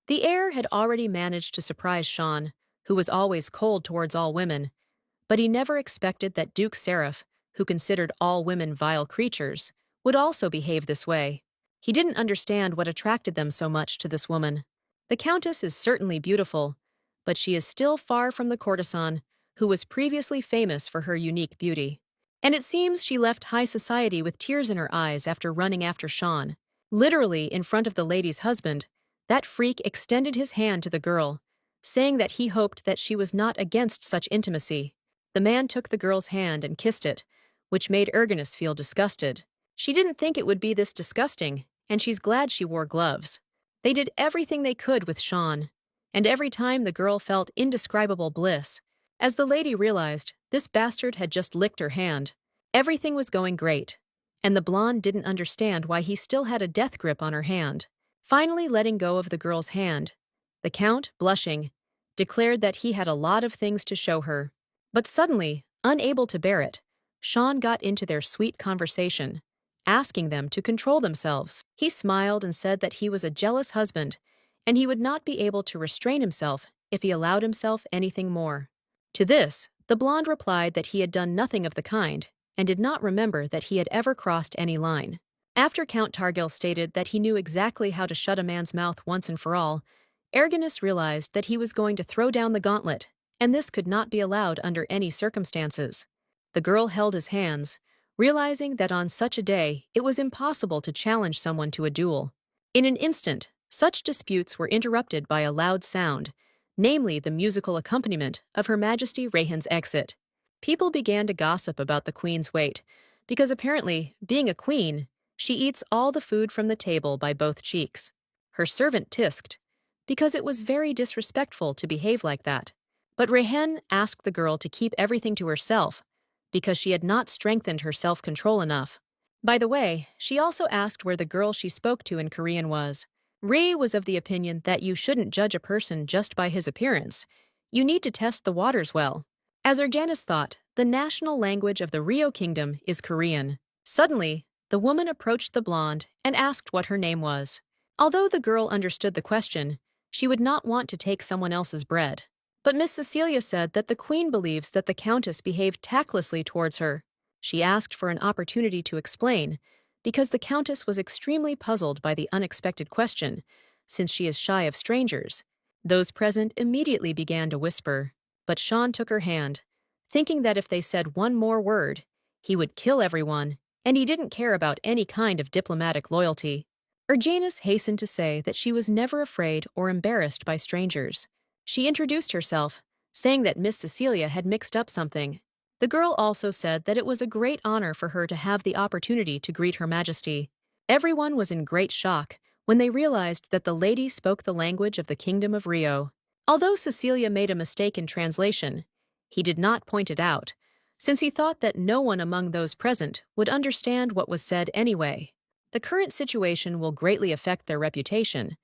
The heir had already managed to surprise Sean, who was always cold towards all women, but he never expected that Duke Seraph, who considered all women vile creatures, would also behave this way. He didn't understand what attracted them so much to this woman. The countess is certainly beautiful, but she is still far from the courtesan who was previously famous for her unique beauty. And it seems she left high society with tears in her eyes after running after Sean. Literally in front of the lady's husband, that freak extended his hand to the girl, saying that he hoped that she was not against such intimacy. The man took the girl's hand and kissed it, which made Erganus feel disgusted. She didn't think it would be this disgusting, and she's glad she wore gloves. They did everything they could with Sean, and every time the girl felt indescribable bliss. As the lady realized, this bastard had just licked her hand. Everything was going great, and the blonde didn't understand why he still had a death grip on her hand. Finally letting go of the girl's hand, the count, blushing, declared that he had a lot of things to show her. But suddenly, unable to bear it, Sean got into their sweet conversation, asking them to control themselves. He smiled and said that he was a jealous husband, and he would not be able to restrain himself if he allowed himself anything more. To this, the blonde replied that he had done nothing of the kind, and did not remember that he had ever crossed any line. After Count Targil stated that he knew exactly how to shut a man's mouth once and for all, Erginus realized that he was going to throw down the gauntlet, and this could not be allowed under any circumstances. The girl held his hands, realizing that on such a day it was impossible to challenge someone to a duel. In an instant, such disputes were interrupted by a loud sound, namely the musical accompaniment of Her Majesty Rayhan's exit. People began to gossip about the queen's weight, because apparently, being a queen, she eats all the food from the table by both cheeks. Her servant tisked, because it was very disrespectful to behave like that. But Rayhan asked the girl to keep everything to herself, because she had not strengthened her self-control enough. By the way, she also asked where the girl she spoke to in Korean was. Ray was of the opinion that you shouldn't judge a person just by his appearance. You need to test the waters well. As Janice thought, the national language of the Rio Kingdom is Korean. Suddenly, the woman approached the blonde and asked what her name was. Although the girl understood the question, she would not want to take someone else's bread. But Miss Cecilia said that the queen believes that the countess behaved tactlessly towards her. She asked for an opportunity to explain, because the countess was extremely puzzled by the unexpected question, since she is shy of strangers. Those present immediately began to whisper, but Sean took her hand, thinking that if they said one more word, he would kill everyone, and he didn't care about any kind of diplomatic loyalty. Janice hastened to say that she was never afraid or embarrassed by strangers. She introduced herself, saying that Miss Cecilia had mixed up something. The girl also said that it was a great honor for her to have the opportunity to greet Her Majesty. Everyone was in great shock when they realized that the lady spoke the language of the Kingdom of Rio. Although Cecilia made a mistake in translation, he did not point it out, since he thought that no one among those present would understand what was said anyway. The current situation will greatly affect their reputation,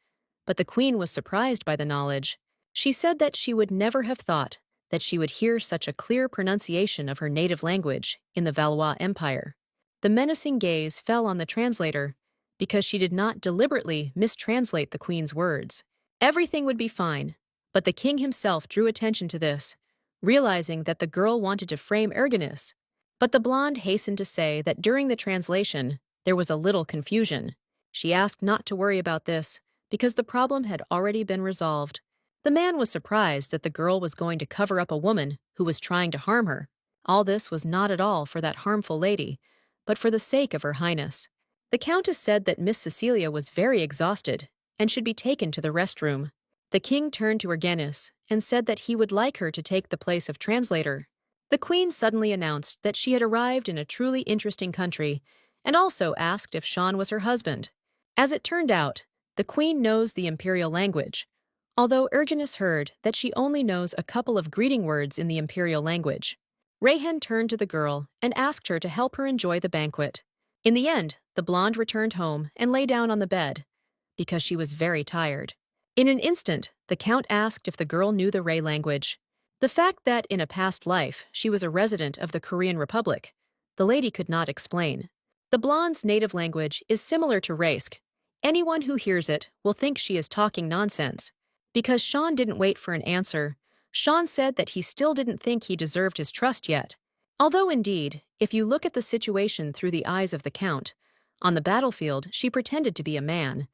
but the queen was surprised by the knowledge. She said that she would never have thought that she would hear such a clear pronunciation of her native language in the Valois Empire. The menacing gaze fell on the translator because she did not deliberately mistranslate the queen's words. Everything would be fine, but the king himself drew attention to this, realizing that the girl wanted to frame Erginus. But the blonde hastened to say that during the translation, there was a little confusion. She asked not to worry about this, because the problem had already been resolved. The man was surprised that the girl was going to cover up a woman who was trying to harm her. All this was not at all for that harmful lady, but for the sake of Her Highness. The countess said that Miss Cecilia was very exhausted and should be taken to the restroom. The king turned to Erginus and said that he would like her to take the place of translator. The queen suddenly announced that she had arrived in a truly interesting country and also asked if Sean was her husband. As it turned out, the queen knows the imperial language, although Erginus heard that she only knows a couple of greeting words in the imperial language. Rayhan turned to the girl and asked her to help her enjoy the banquet. In the end, the blonde returned home and lay down on the bed, because she was very tired. In an instant, the count asked if the girl knew the Ray language. The fact that in a past life she was a resident of the Korean Republic, the lady could not explain. The blonde's native language is similar to Raysk. Anyone who hears it will think she is talking nonsense. Because Sean didn't wait for an answer, Sean said that he still didn't think he deserved his trust yet. Although indeed, if you look at the situation through the eyes of the count, on the battlefield she pretended to be a man,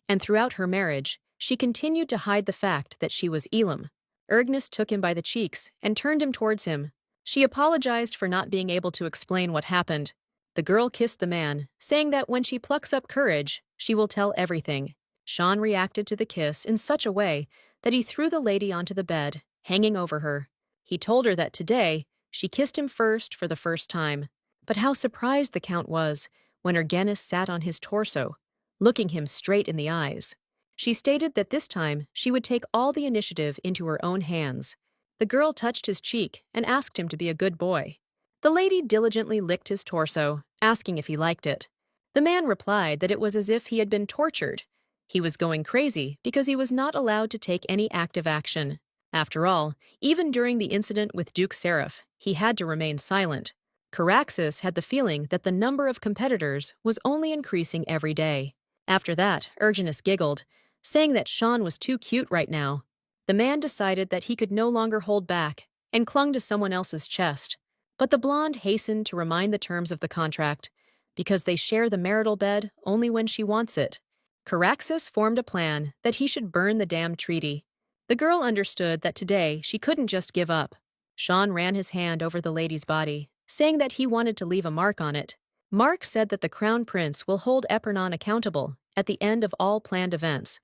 and throughout her marriage, she continued to hide the fact that she was Elam. Erginus took him by the cheeks and turned him towards him. She apologized for not being able to explain what happened. The girl kissed the man, saying that when she plucks up courage, she will tell everything. Sean reacted to the kiss in such a way that he threw the lady onto the bed, hanging over her. He told her that today, she kissed him first for the first time. But how surprised the count was when Erginus sat on his torso, looking him straight in the eyes. She stated that this time she would take all the initiative into her own hands. The girl touched his cheek and asked him to be a good boy. The lady diligently licked his torso, asking if he liked it. The man replied that it was as if he had been tortured. He was going crazy because he was not allowed to take any active action. After all, even during the incident with Duke Seraph, he had to remain silent. Caraxes had the feeling that the number of competitors was only increasing every day. After that, Erginus giggled, saying that Sean was too cute right now. The man decided that he could no longer hold back and clung to someone else's chest. But the blonde hastened to remind the terms of the contract, because they share the marital bed only when she wants it. Caraxes formed a plan that he should burn the damned treaty. The girl understood that today she couldn't just give up. Sean ran his hand over the lady's body, saying that he wanted to leave a mark on it. Mark said that the Crown Prince will hold Epernon accountable at the end of all planned events,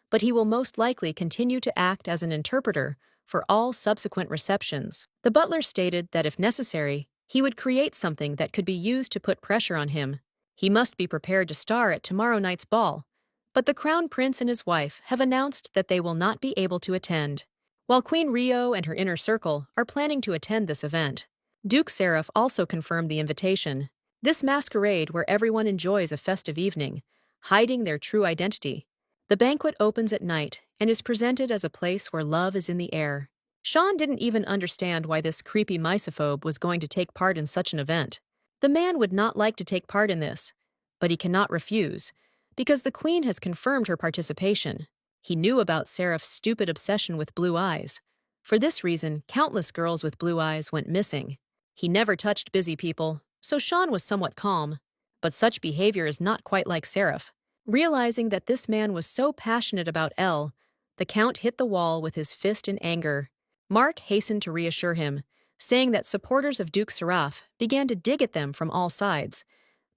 but he will most likely continue to act as an interpreter for all subsequent receptions. The butler stated that if necessary, he would create something that could be used to put pressure on him. He must be prepared to star at tomorrow night's ball, but the Crown Prince and his wife have announced that they will not be able to attend, while Queen Rio and her inner circle are planning to attend this event. Duke Seraph also confirmed the invitation. This masquerade where everyone enjoys a festive evening, hiding their true identity. The banquet opens at night and is presented as a place where love is in the air. Sean didn't even understand why this creepy misophobe was going to take part in such an event. The man would not like to take part in this, but he cannot refuse, because the queen has confirmed her participation. He knew about Seraph's stupid obsession with blue eyes. For this reason, countless girls with blue eyes went missing. He never touched busy people, so Sean was somewhat calm. But such behavior is not quite like Seraph. Realizing that this man was so passionate about Elle, the Count hit the wall with his fist in anger. Mark hastened to reassure him, saying that supporters of Duke Seraph began to dig at them from all sides.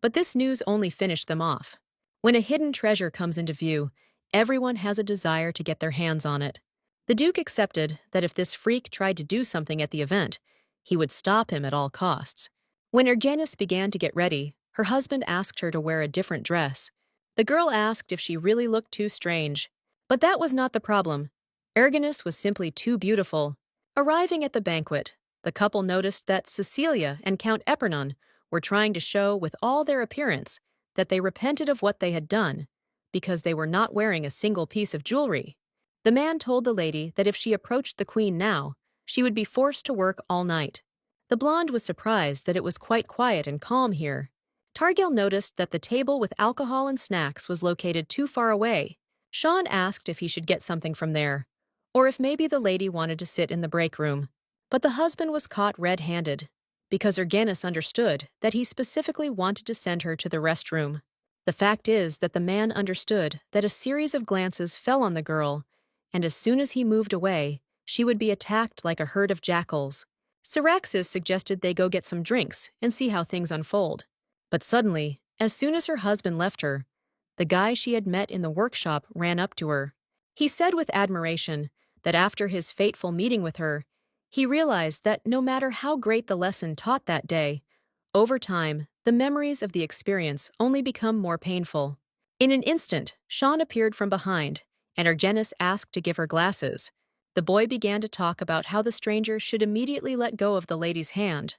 But this news only finished them off. When a hidden treasure comes into view, everyone has a desire to get their hands on it. The Duke accepted that if this freak tried to do something at the event, he would stop him at all costs. When Ergenis began to get ready, her husband asked her to wear a different dress. The girl asked if she really looked too strange. But that was not the problem. Ergenis was simply too beautiful. Arriving at the banquet, the couple noticed that Cecilia and Count Epernon were trying to show with all their appearance that they repented of what they had done, because they were not wearing a single piece of jewelry. The man told the lady that if she approached the queen now, she would be forced to work all night. The blonde was surprised that it was quite quiet and calm here. Targil noticed that the table with alcohol and snacks was located too far away. Sean asked if he should get something from there, or if maybe the lady wanted to sit in the break room. But the husband was caught red-handed, because Ergenis understood that he specifically wanted to send her to the restroom. The fact is that the man understood that a series of glances fell on the girl, and as soon as he moved away, she would be attacked like a herd of jackals. Caraxes suggested they go get some drinks and see how things unfold. But suddenly, as soon as her husband left her, the guy she had met in the workshop ran up to her. He said with admiration that after his fateful meeting with her, he realized that no matter how great the lesson taught that day, over time, the memories of the experience only become more painful. In an instant, Sean appeared from behind, and Ergenis asked to give her glasses. The boy began to talk about how the stranger should immediately let go of the lady's hand,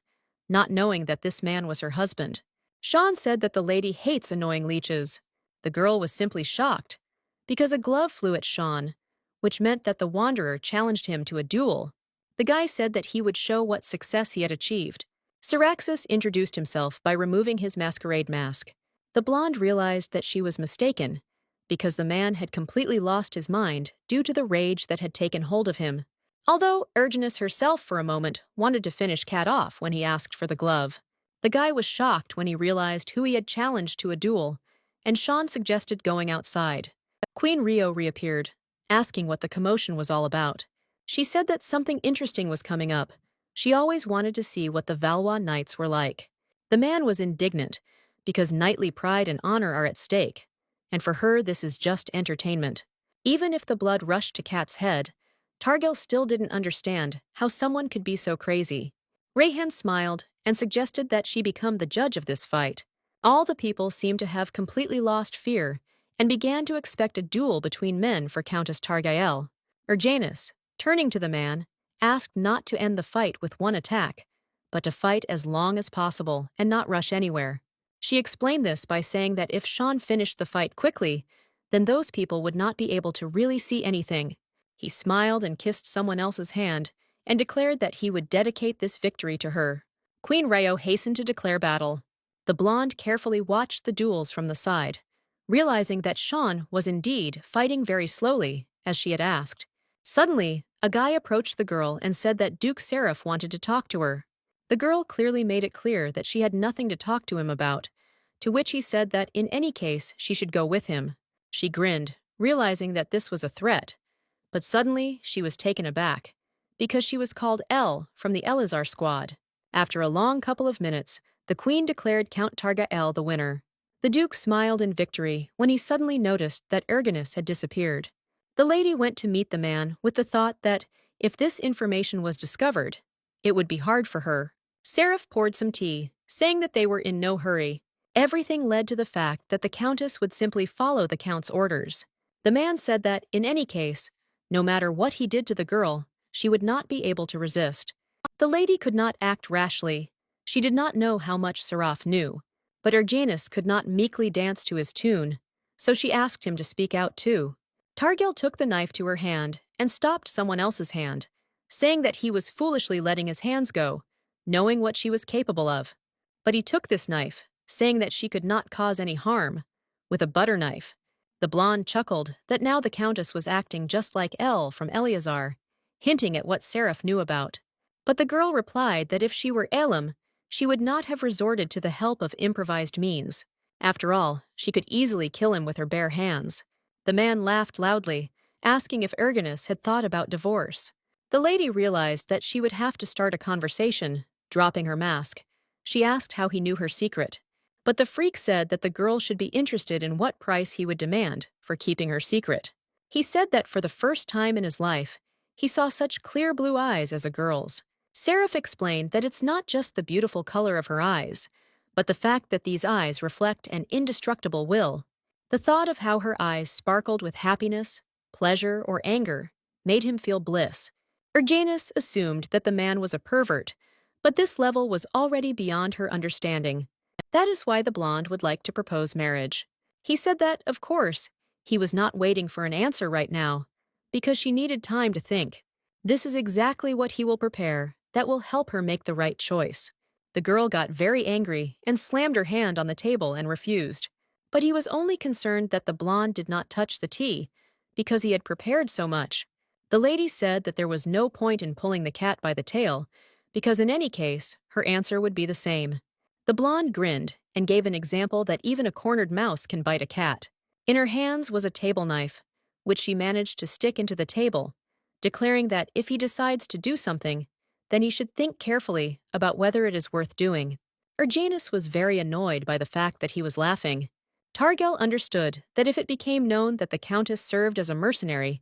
not knowing that this man was her husband. Sean said that the lady hates annoying leeches. The girl was simply shocked, because a glove flew at Sean, which meant that the wanderer challenged him to a duel. The guy said that he would show what success he had achieved. Caraxes introduced himself by removing his masquerade mask. The blonde realized that she was mistaken, because the man had completely lost his mind due to the rage that had taken hold of him. Although Ergenis herself for a moment wanted to finish Cat off when he asked for the glove. The guy was shocked when he realized who he had challenged to a duel, and Sean suggested going outside. Queen Rio reappeared, asking what the commotion was all about. She said that something interesting was coming up. She always wanted to see what the Valois Knights were like. The man was indignant, because knightly pride and honor are at stake, and for her this is just entertainment. Even if the blood rushed to Cat's head, Targil still didn't understand how someone could be so crazy. Rayhan smiled and suggested that she become the judge of this fight. All the people seemed to have completely lost fear and began to expect a duel between men for Countess Targael. Ergenis, turning to the man, asked not to end the fight with one attack, but to fight as long as possible and not rush anywhere. She explained this by saying that if Sean finished the fight quickly, then those people would not be able to really see anything. He smiled and kissed someone else's hand and declared that he would dedicate this victory to her. Queen Rayo hastened to declare battle. The blonde carefully watched the duels from the side, realizing that Sean was indeed fighting very slowly, as she had asked. Suddenly, a guy approached the girl and said that Duke Seraph wanted to talk to her. The girl clearly made it clear that she had nothing to talk to him about, to which he said that in any case she should go with him. She grinned, realizing that this was a threat, but suddenly she was taken aback, because she was called Elle from the Elazar squad. After a long couple of minutes, the queen declared Count Targael the winner. The duke smiled in victory when he suddenly noticed that Erginus had disappeared. The lady went to meet the man with the thought that, if this information was discovered, it would be hard for her. Seraph poured some tea, saying that they were in no hurry. Everything led to the fact that the countess would simply follow the count's orders. The man said that, in any case, no matter what he did to the girl, she would not be able to resist. The lady could not act rashly. She did not know how much Seraph knew, but Erginus could not meekly dance to his tune, so she asked him to speak out too. Targil took the knife to her hand and stopped someone else's hand, saying that he was foolishly letting his hands go, knowing what she was capable of. But he took this knife, saying that she could not cause any harm, with a butter knife. The blonde chuckled that now the countess was acting just like Elle from Eleazar, hinting at what Seraph knew about. But the girl replied that if she were Elam, she would not have resorted to the help of improvised means. After all, she could easily kill him with her bare hands. The man laughed loudly, asking if Erginus had thought about divorce. The lady realized that she would have to start a conversation, dropping her mask. She asked how he knew her secret. But the freak said that the girl should be interested in what price he would demand for keeping her secret. He said that for the first time in his life, he saw such clear blue eyes as a girl's. Seraph explained that it's not just the beautiful color of her eyes, but the fact that these eyes reflect an indestructible will. The thought of how her eyes sparkled with happiness, pleasure, or anger made him feel bliss. Erginus assumed that the man was a pervert, but this level was already beyond her understanding. That is why the blonde would like to propose marriage. He said that, of course, he was not waiting for an answer right now, because she needed time to think. This is exactly what he will prepare that will help her make the right choice. The girl got very angry and slammed her hand on the table and refused. But he was only concerned that the blonde did not touch the tea, because he had prepared so much. The lady said that there was no point in pulling the cat by the tail, because in any case, her answer would be the same. The blonde grinned and gave an example that even a cornered mouse can bite a cat. In her hands was a table knife, which she managed to stick into the table, declaring that if he decides to do something, then he should think carefully about whether it is worth doing. Erginus was very annoyed by the fact that he was laughing. Targel understood that if it became known that the countess served as a mercenary,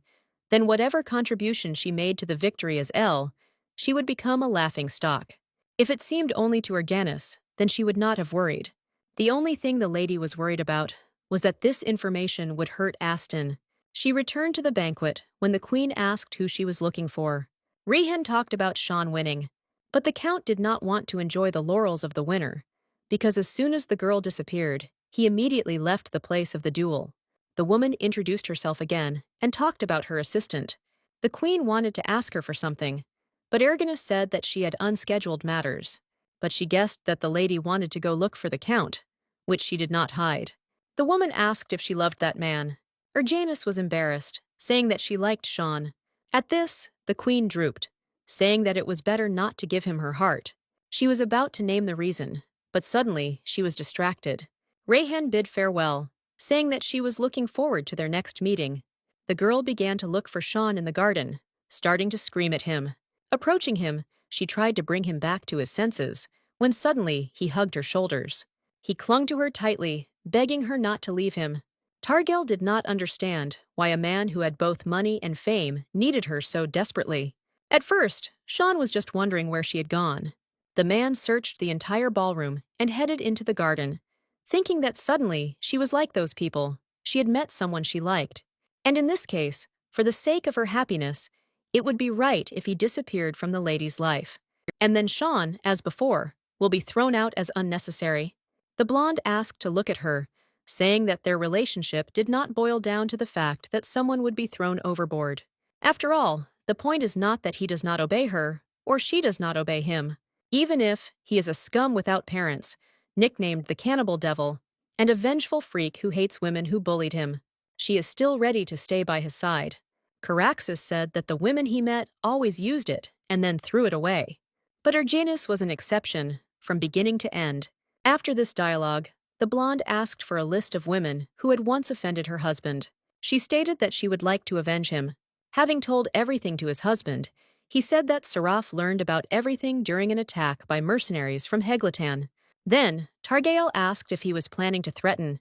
then whatever contribution she made to the victory as Elle, she would become a laughing stock. If it seemed only to Erginus, then she would not have worried. The only thing the lady was worried about was that this information would hurt Aston. She returned to the banquet when the queen asked who she was looking for. Rehan talked about Sean winning, but the count did not want to enjoy the laurels of the winner, because as soon as the girl disappeared, he immediately left the place of the duel. The woman introduced herself again and talked about her assistant. The queen wanted to ask her for something, but Erginus said that she had unscheduled matters. But she guessed that the lady wanted to go look for the count, which she did not hide. The woman asked if she loved that man. Erginus was embarrassed, saying that she liked Sean. At this, the queen drooped, saying that it was better not to give him her heart. She was about to name the reason, but suddenly she was distracted. Rehan bid farewell, saying that she was looking forward to their next meeting. The girl began to look for Sean in the garden, starting to scream at him. Approaching him, she tried to bring him back to his senses, when suddenly he hugged her shoulders. He clung to her tightly, begging her not to leave him. Targel did not understand why a man who had both money and fame needed her so desperately. At first, Sean was just wondering where she had gone. The man searched the entire ballroom and headed into the garden, thinking that suddenly she was like those people. She had met someone she liked. And in this case, for the sake of her happiness, it would be right if he disappeared from the lady's life. And then Sean, as before, will be thrown out as unnecessary. The blonde asked to look at her, saying that their relationship did not boil down to the fact that someone would be thrown overboard. After all, the point is not that he does not obey her, or she does not obey him. Even if he is a scum without parents, nicknamed the Cannibal Devil, and a vengeful freak who hates women who bullied him, she is still ready to stay by his side. Caraxes said that the women he met always used it and then threw it away. But Erginus was an exception, from beginning to end. After this dialogue, the blonde asked for a list of women who had once offended her husband. She stated that she would like to avenge him. Having told everything to his husband, he said that Seraph learned about everything during an attack by mercenaries from Heglatan. Then, Targael asked if he was planning to threaten.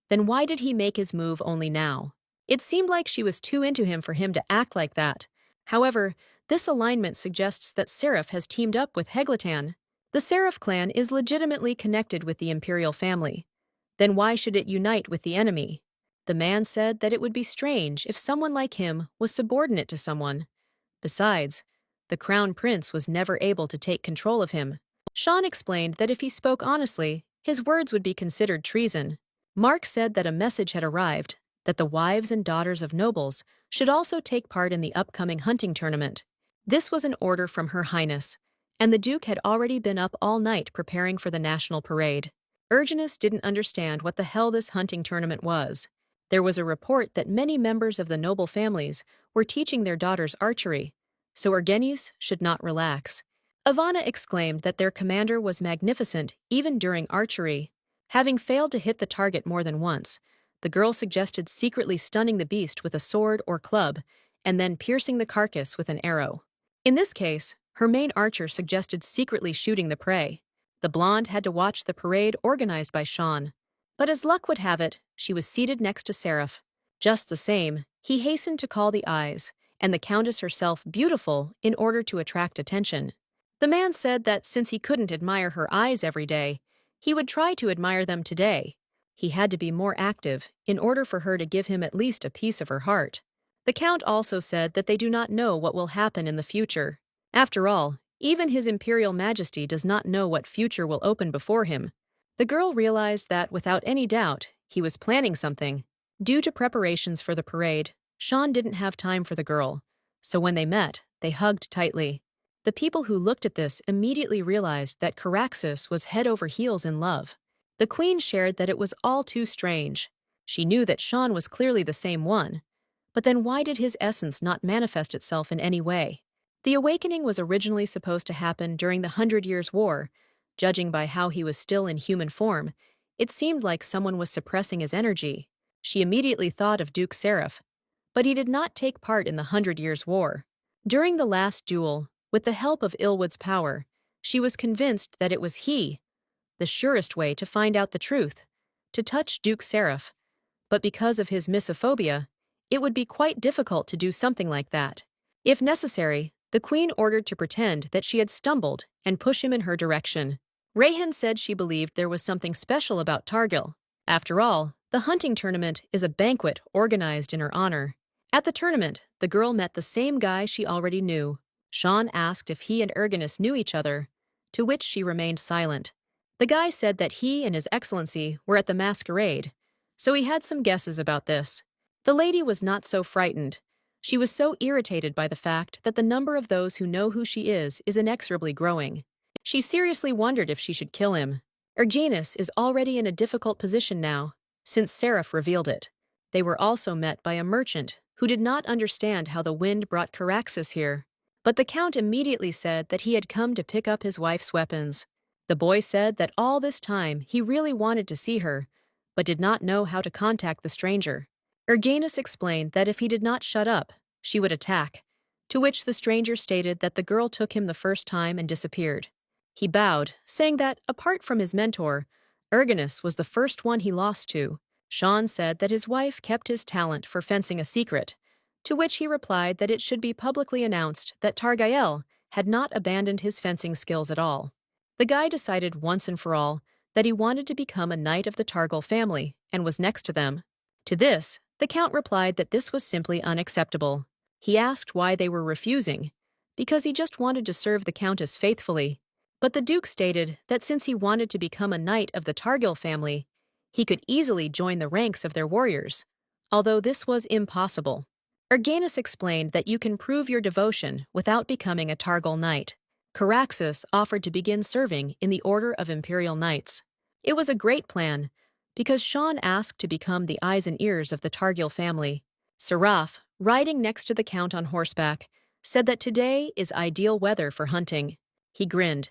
Then why did he make his move only now? It seemed like she was too into him for him to act like that. However, this alignment suggests that Seraph has teamed up with Heglatan. The Seraph clan is legitimately connected with the imperial family. Then why should it unite with the enemy? The man said that it would be strange if someone like him was subordinate to someone. Besides, the crown prince was never able to take control of him. Sean explained that if he spoke honestly, his words would be considered treason. Mark said that a message had arrived, that the wives and daughters of nobles should also take part in the upcoming hunting tournament. This was an order from Her Highness, and the Duke had already been up all night preparing for the national parade. Erginus didn't understand what the hell this hunting tournament was. There was a report that many members of the noble families were teaching their daughters archery, so Ergenius should not relax. Ivana exclaimed that their commander was magnificent even during archery. Having failed to hit the target more than once, the girl suggested secretly stunning the beast with a sword or club and then piercing the carcass with an arrow. In this case, her main archer suggested secretly shooting the prey. The blonde had to watch the parade organized by Sean. But as luck would have it, she was seated next to Seraph. Just the same, he hastened to call the eyes, and the Countess herself beautiful in order to attract attention. The man said that since he couldn't admire her eyes every day, he would try to admire them today. He had to be more active in order for her to give him at least a piece of her heart. The Count also said that they do not know what will happen in the future. After all, even His Imperial Majesty does not know what future will open before him. The girl realized that, without any doubt, he was planning something. Due to preparations for the parade, Sean didn't have time for the girl, so when they met, they hugged tightly. The people who looked at this immediately realized that Caraxes was head over heels in love. The queen shared that it was all too strange. She knew that Sean was clearly the same one. But then why did his essence not manifest itself in any way? The awakening was originally supposed to happen during the 100 Years' War. Judging by how he was still in human form, it seemed like someone was suppressing his energy. She immediately thought of Duke Seraph, but he did not take part in the 100 Years' War. During the last duel, with the help of Ilwood's power, she was convinced that it was he, the surest way to find out the truth, to touch Duke Seraph. But because of his misophobia, it would be quite difficult to do something like that. If necessary, the queen ordered to pretend that she had stumbled and push him in her direction. Rayhan said she believed there was something special about Targil. After all, the hunting tournament is a banquet organized in her honor. At the tournament, the girl met the same guy she already knew. Sean asked if he and Erginus knew each other, to which she remained silent. The guy said that he and His Excellency were at the masquerade, so he had some guesses about this. The lady was not so frightened. She was so irritated by the fact that the number of those who know who she is inexorably growing. She seriously wondered if she should kill him. Erginus is already in a difficult position now, since Seraph revealed it. They were also met by a merchant who did not understand how the wind brought Caraxes here. But the Count immediately said that he had come to pick up his wife's weapons. The boy said that all this time he really wanted to see her, but did not know how to contact the stranger. Erginus explained that if he did not shut up, she would attack, to which the stranger stated that the girl took him the first time and disappeared. He bowed, saying that, apart from his mentor, Erginus was the first one he lost to. Sean said that his wife kept his talent for fencing a secret, to which he replied that it should be publicly announced that Targael had not abandoned his fencing skills at all. The guy decided once and for all that he wanted to become a knight of the Targil family and was next to them. To this, the Count replied that this was simply unacceptable. He asked why they were refusing, because he just wanted to serve the Countess faithfully. But the Duke stated that since he wanted to become a knight of the Targil family, he could easily join the ranks of their warriors, although this was impossible. Erginus explained that you can prove your devotion without becoming a Targil knight. Caraxes offered to begin serving in the Order of Imperial Knights. It was a great plan, because Sean asked to become the eyes and ears of the Targil family. Seraph, riding next to the Count on horseback, said that today is ideal weather for hunting. He grinned,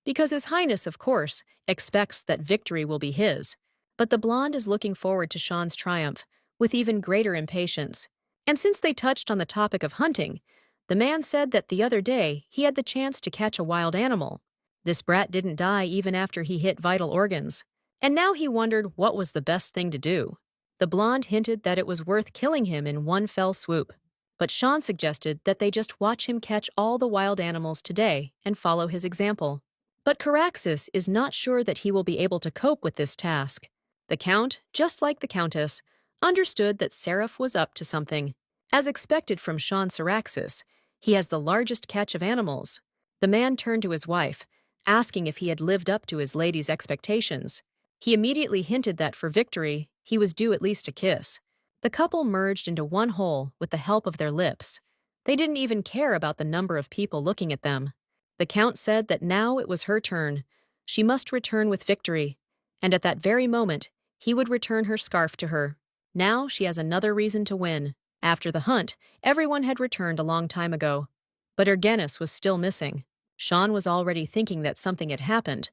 because His Highness, of course, expects that victory will be his. But the blonde is looking forward to Sean's triumph with even greater impatience. And since they touched on the topic of hunting, the man said that the other day he had the chance to catch a wild animal. This brat didn't die even after he hit vital organs. And now he wondered what was the best thing to do. The blonde hinted that it was worth killing him in one fell swoop. But Sean suggested that they just watch him catch all the wild animals today and follow his example. But Caraxes is not sure that he will be able to cope with this task. The Count, just like the Countess, understood that Seraph was up to something. As expected from Sean Caraxes, he has the largest catch of animals. The man turned to his wife, asking if he had lived up to his lady's expectations. He immediately hinted that for victory, he was due at least a kiss. The couple merged into one whole with the help of their lips. They didn't even care about the number of people looking at them. The Count said that now it was her turn. She must return with victory. And at that very moment, he would return her scarf to her. Now she has another reason to win. After the hunt, everyone had returned a long time ago. But Ergenis was still missing. Sean was already thinking that something had happened,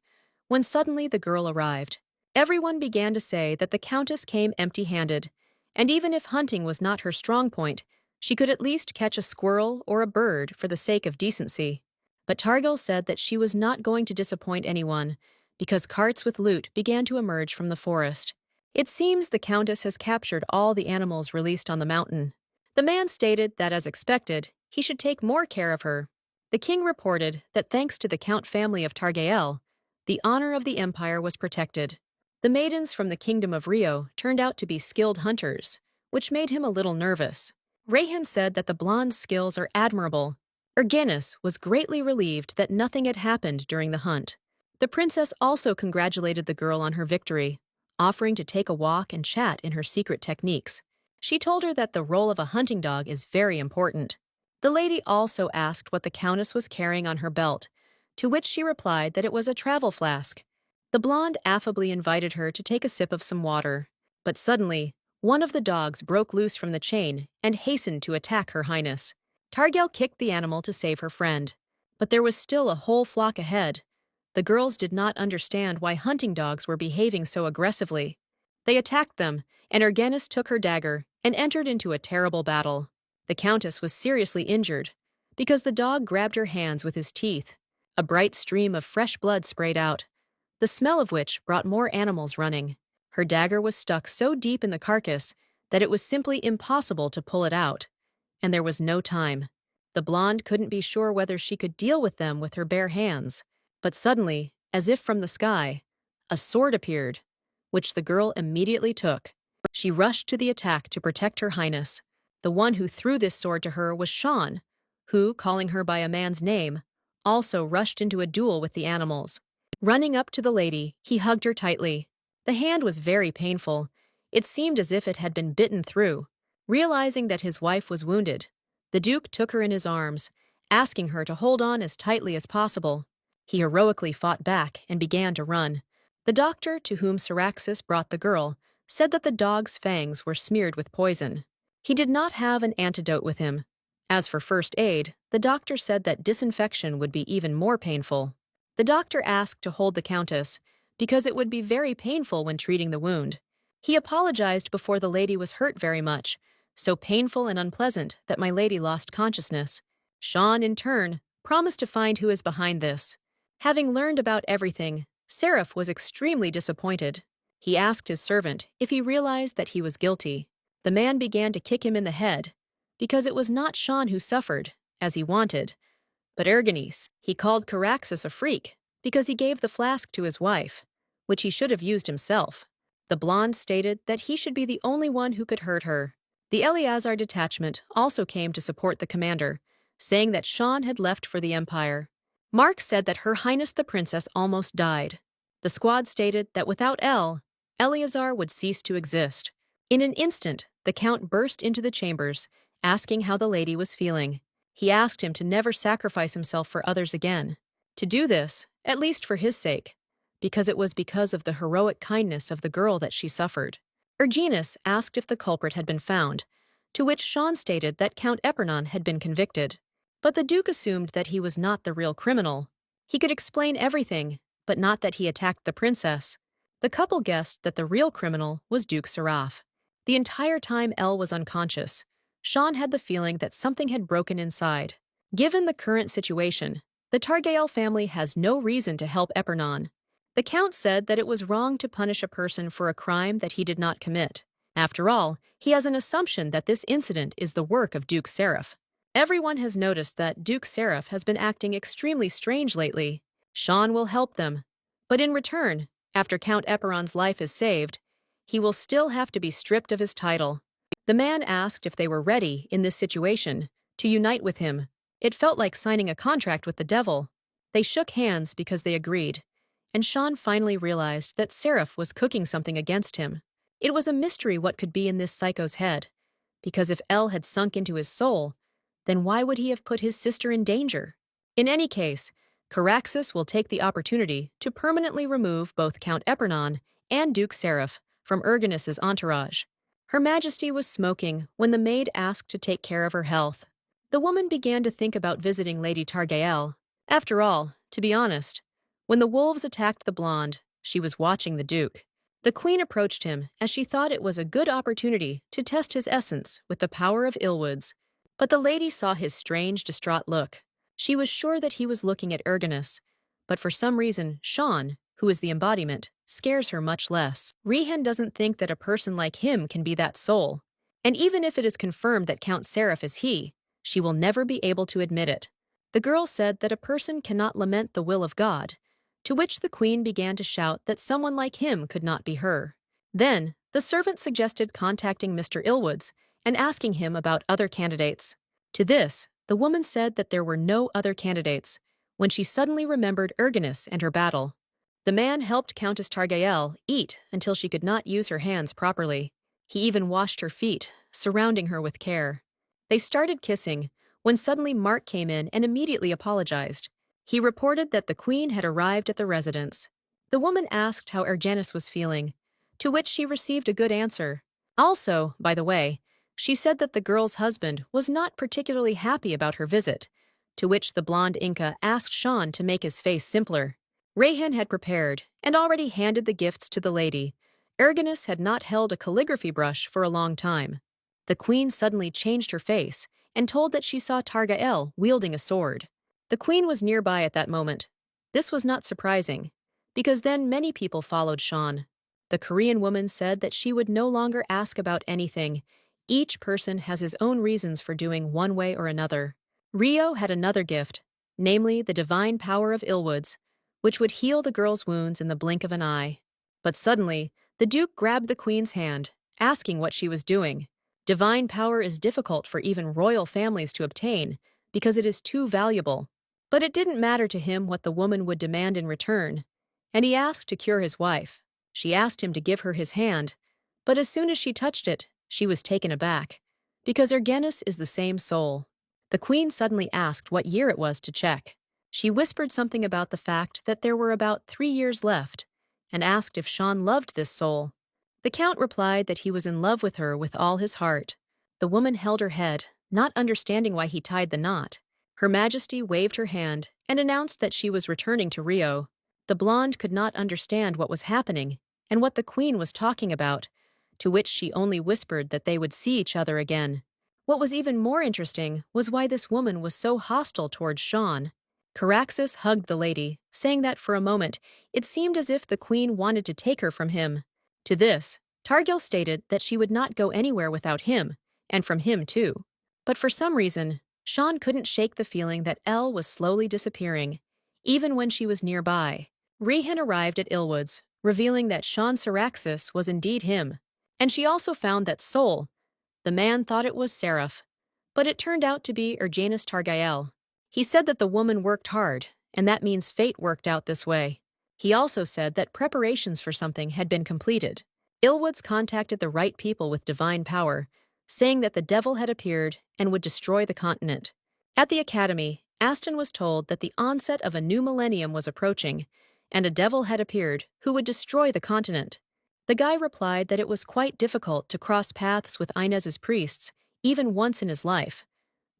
when suddenly the girl arrived. Everyone began to say that the Countess came empty-handed, and even if hunting was not her strong point, she could at least catch a squirrel or a bird for the sake of decency. But Targil said that she was not going to disappoint anyone, because carts with loot began to emerge from the forest. It seems the Countess has captured all the animals released on the mountain. The man stated that, as expected, he should take more care of her. The king reported that thanks to the Count family of Targael, the honor of the empire was protected. The maidens from the kingdom of Rio turned out to be skilled hunters, which made him a little nervous. Rayhan said that the blonde's skills are admirable. Ergenis was greatly relieved that nothing had happened during the hunt. The princess also congratulated the girl on her victory, offering to take a walk and chat in her secret techniques. She told her that the role of a hunting dog is very important. The lady also asked what the Countess was carrying on her belt, to which she replied that it was a travel flask. The blonde affably invited her to take a sip of some water. But suddenly, one of the dogs broke loose from the chain and hastened to attack Her Highness. Targel kicked the animal to save her friend. But there was still a whole flock ahead. The girls did not understand why hunting dogs were behaving so aggressively. They attacked them, and Ergenis took her dagger and entered into a terrible battle. The Countess was seriously injured, because the dog grabbed her hands with his teeth. A bright stream of fresh blood sprayed out, the smell of which brought more animals running. Her dagger was stuck so deep in the carcass that it was simply impossible to pull it out, and there was no time. The blonde couldn't be sure whether she could deal with them with her bare hands. But suddenly, as if from the sky, a sword appeared, which the girl immediately took. She rushed to the attack to protect Her Highness. The one who threw this sword to her was Sean, who, calling her by a man's name, also rushed into a duel with the animals. Running up to the lady, he hugged her tightly. The hand was very painful. It seemed as if it had been bitten through. Realizing that his wife was wounded, the Duke took her in his arms, asking her to hold on as tightly as possible. He heroically fought back and began to run. The doctor to whom Caraxes brought the girl said that the dog's fangs were smeared with poison. He did not have an antidote with him. As for first aid, the doctor said that disinfection would be even more painful. The doctor asked to hold the Countess, because it would be very painful when treating the wound. He apologized before the lady was hurt very much, so painful and unpleasant that my lady lost consciousness. Sean, in turn, promised to find who is behind this. Having learned about everything, Seraph was extremely disappointed. He asked his servant if he realized that he was guilty. The man began to kick him in the head, because it was not Sean who suffered, as he wanted, but Ergenis. He called Caraxes a freak, because he gave the flask to his wife, which he should have used himself. The blonde stated that he should be the only one who could hurt her. The Eleazar detachment also came to support the commander, saying that Sean had left for the Empire. Mark said that Her Highness the Princess almost died. The squad stated that without Eleazar would cease to exist. In an instant, the Count burst into the chambers, asking how the lady was feeling. He asked him to never sacrifice himself for others again. To do this, at least for his sake, because it was because of the heroic kindness of the girl that she suffered. Ergenis asked if the culprit had been found, to which Sean stated that Count Epernon had been convicted. But the Duke assumed that he was not the real criminal. He could explain everything, but not that he attacked the princess. The couple guessed that the real criminal was Duke Seraph. The entire time Elle was unconscious, Sean had the feeling that something had broken inside. Given the current situation, the Targael family has no reason to help Epernon. The Count said that it was wrong to punish a person for a crime that he did not commit. After all, he has an assumption that this incident is the work of Duke Seraph. Everyone has noticed that Duke Seraph has been acting extremely strange lately. Sean will help them. But in return, after Count Eperon's life is saved, he will still have to be stripped of his title. The man asked if they were ready, in this situation, to unite with him. It felt like signing a contract with the devil. They shook hands because they agreed, and Sean finally realized that Seraph was cooking something against him. It was a mystery what could be in this psycho's head, because if Elle had sunk into his soul, then why would he have put his sister in danger? In any case, Caraxes will take the opportunity to permanently remove both Count Epernon and Duke Seraph from Erginus's entourage. Her Majesty was smoking when the maid asked to take care of her health. The woman began to think about visiting Lady Targael. After all, to be honest, when the wolves attacked the blonde, she was watching the Duke. The Queen approached him as she thought it was a good opportunity to test his essence with the power of Illwoods. But the lady saw his strange, distraught look. She was sure that he was looking at Erginus, but for some reason, Sean, who is the embodiment, scares her much less. Rihan doesn't think that a person like him can be that soul. And even if it is confirmed that Count Seraph is he, she will never be able to admit it. The girl said that a person cannot lament the will of God, to which the Queen began to shout that someone like him could not be her. Then, the servant suggested contacting Mr. Illwoods and asking him about other candidates. To this, the woman said that there were no other candidates, when she suddenly remembered Erginus and her battle. The man helped Countess Targael eat until she could not use her hands properly. He even washed her feet, surrounding her with care. They started kissing, when suddenly Mark came in and immediately apologized. He reported that the Queen had arrived at the residence. The woman asked how Erginus was feeling, to which she received a good answer. Also, by the way, she said that the girl's husband was not particularly happy about her visit, to which the blonde Inca asked Sean to make his face simpler. Rayhan had prepared and already handed the gifts to the lady. Erginus had not held a calligraphy brush for a long time. The Queen suddenly changed her face and told that she saw Targael wielding a sword. The Queen was nearby at that moment. This was not surprising, because then many people followed Sean. The Korean woman said that she would no longer ask about anything. Each person has his own reasons for doing one way or another. Rio had another gift, namely the divine power of Illwoods, which would heal the girl's wounds in the blink of an eye. But suddenly, the Duke grabbed the Queen's hand, asking what she was doing. Divine power is difficult for even royal families to obtain, because it is too valuable. But it didn't matter to him what the woman would demand in return, and he asked to cure his wife. She asked him to give her his hand, but as soon as she touched it, she was taken aback, because Erginus is the same soul. The Queen suddenly asked what year it was to check. She whispered something about the fact that there were about 3 years left, and asked if Sean loved this soul. The Count replied that he was in love with her with all his heart. The woman held her head, not understanding why he tied the knot. Her Majesty waved her hand and announced that she was returning to Rio. The blonde could not understand what was happening and what the Queen was talking about, to which she only whispered that they would see each other again. What was even more interesting was why this woman was so hostile towards Sean. Caraxes hugged the lady, saying that for a moment it seemed as if the Queen wanted to take her from him. To this, Targil stated that she would not go anywhere without him, and from him too. But for some reason, Sean couldn't shake the feeling that Elle was slowly disappearing, even when she was nearby. Rihan arrived at Illwoods, revealing that Sean Caraxes was indeed him. And she also found that Sol, the man, thought it was Seraph, but it turned out to be Erginus Targael. He said that the woman worked hard, and that means fate worked out this way. He also said that preparations for something had been completed. Illwoods contacted the right people with divine power, saying that the devil had appeared and would destroy the continent. At the academy, Aston was told that the onset of a new millennium was approaching, and a devil had appeared who would destroy the continent. The guy replied that it was quite difficult to cross paths with Inez's priests, even once in his life.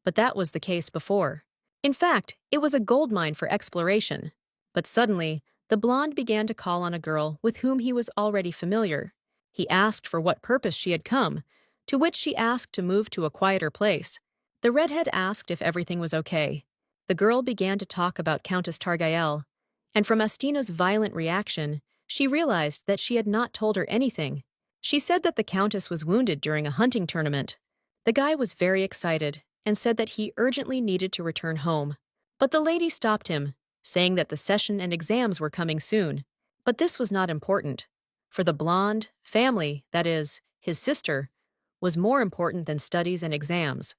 But that was the case before. In fact, it was a goldmine for exploration. But suddenly, the blonde began to call on a girl with whom he was already familiar. He asked for what purpose she had come, to which she asked to move to a quieter place. The redhead asked if everything was okay. The girl began to talk about Countess Targael, and from Astina's violent reaction, she realized that she had not told her anything. She said that the Countess was wounded during a hunting tournament. The guy was very excited and said that he urgently needed to return home. But the lady stopped him, saying that the session and exams were coming soon. But this was not important. For the blonde, family, that is, his sister, was more important than studies and exams.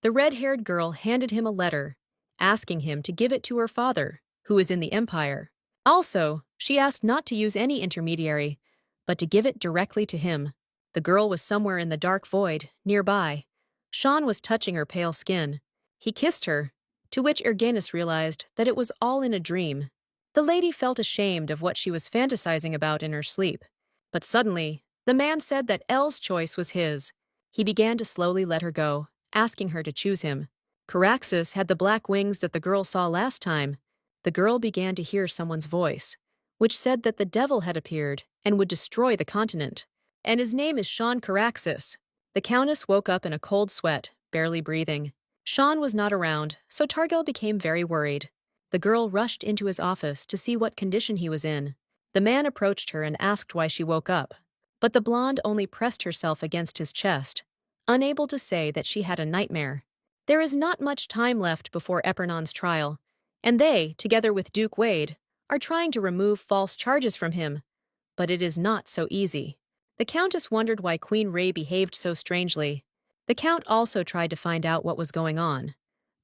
The red-haired girl handed him a letter, asking him to give it to her father, who is in the Empire. Also, she asked not to use any intermediary, but to give it directly to him. The girl was somewhere in the dark void, nearby. Sean was touching her pale skin. He kissed her, to which Erganus realized that it was all in a dream. The lady felt ashamed of what she was fantasizing about in her sleep. But suddenly, the man said that Elle's choice was his. He began to slowly let her go, asking her to choose him. Caraxes had the black wings that the girl saw last time. The girl began to hear someone's voice, which said that the devil had appeared and would destroy the continent. And his name is Sean Caraxes. The Countess woke up in a cold sweat, barely breathing. Sean was not around, so Targel became very worried. The girl rushed into his office to see what condition he was in. The man approached her and asked why she woke up. But the blonde only pressed herself against his chest, unable to say that she had a nightmare. There is not much time left before Epernon's trial, and they, together with Duke Wade, are trying to remove false charges from him. But it is not so easy. The Countess wondered why Queen Rey behaved so strangely. The Count also tried to find out what was going on.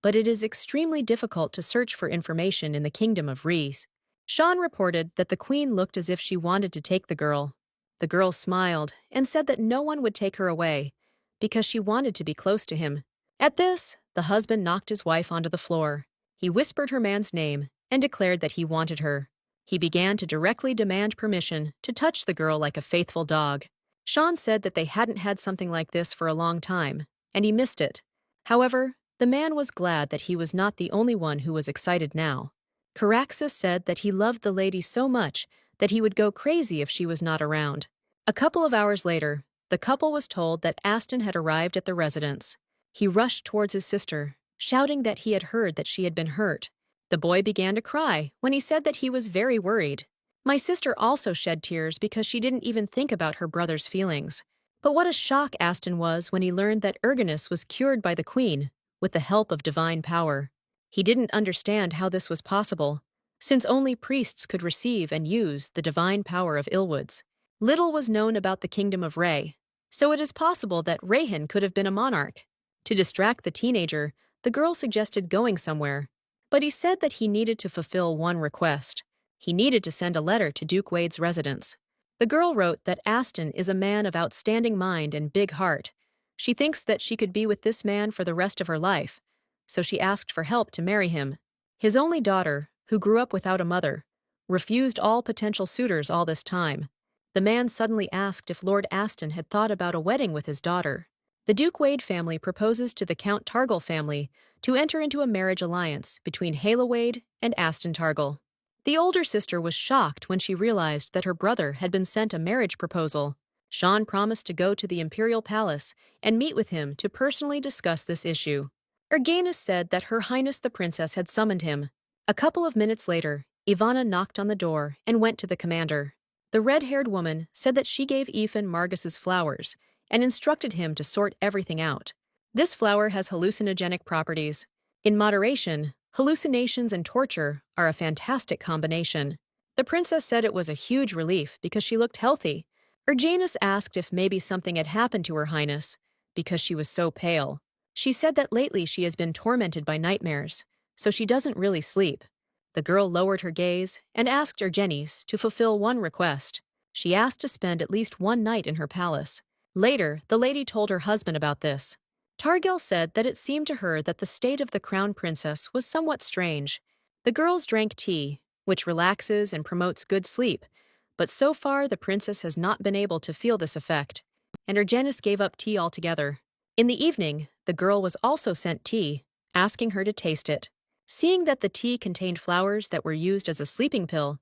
But it is extremely difficult to search for information in the kingdom of Rhys. Sean reported that the Queen looked as if she wanted to take the girl. The girl smiled and said that no one would take her away, because she wanted to be close to him. At this, the husband knocked his wife onto the floor. He whispered her man's name and declared that he wanted her. He began to directly demand permission to touch the girl like a faithful dog. Sean said that they hadn't had something like this for a long time, and he missed it. However, the man was glad that he was not the only one who was excited now. Caraxes said that he loved the lady so much that he would go crazy if she was not around. A couple of hours later, the couple was told that Aston had arrived at the residence. He rushed towards his sister, shouting that he had heard that she had been hurt. The boy began to cry when he said that he was very worried. My sister also shed tears because she didn't even think about her brother's feelings. But what a shock Aston was when he learned that Erganus was cured by the Queen, with the help of divine power. He didn't understand how this was possible, since only priests could receive and use the divine power of Illwoods. Little was known about the kingdom of Rey, so it is possible that Rayhan could have been a monarch. To distract the teenager, the girl suggested going somewhere, but he said that he needed to fulfill one request. He needed to send a letter to Duke Wade's residence. The girl wrote that Aston is a man of outstanding mind and big heart. She thinks that she could be with this man for the rest of her life, so she asked for help to marry him. His only daughter, who grew up without a mother, refused all potential suitors all this time. The man suddenly asked if Lord Aston had thought about a wedding with his daughter. The Duke Wade family proposes to the Count Targel family to enter into a marriage alliance between Hala Wade and Aston Targel. The older sister was shocked when she realized that her brother had been sent a marriage proposal. Sean promised to go to the Imperial Palace and meet with him to personally discuss this issue. Erganus said that Her Highness the Princess had summoned him. A couple of minutes later, Ivana knocked on the door and went to the commander. The red-haired woman said that she gave Ethan Margus's flowers and instructed him to sort everything out. This flower has hallucinogenic properties. In moderation, hallucinations and torture are a fantastic combination. The princess said it was a huge relief because she looked healthy. Erganus asked if maybe something had happened to Her Highness because she was so pale. She said that lately she has been tormented by nightmares, so she doesn't really sleep. The girl lowered her gaze and asked Erganus to fulfill one request. She asked to spend at least one night in her palace. Later, the lady told her husband about this. Targel said that it seemed to her that the state of the crown princess was somewhat strange. The girls drank tea, which relaxes and promotes good sleep, but so far the princess has not been able to feel this effect, and Erganus gave up tea altogether. In the evening, the girl was also sent tea, asking her to taste it. Seeing that the tea contained flowers that were used as a sleeping pill,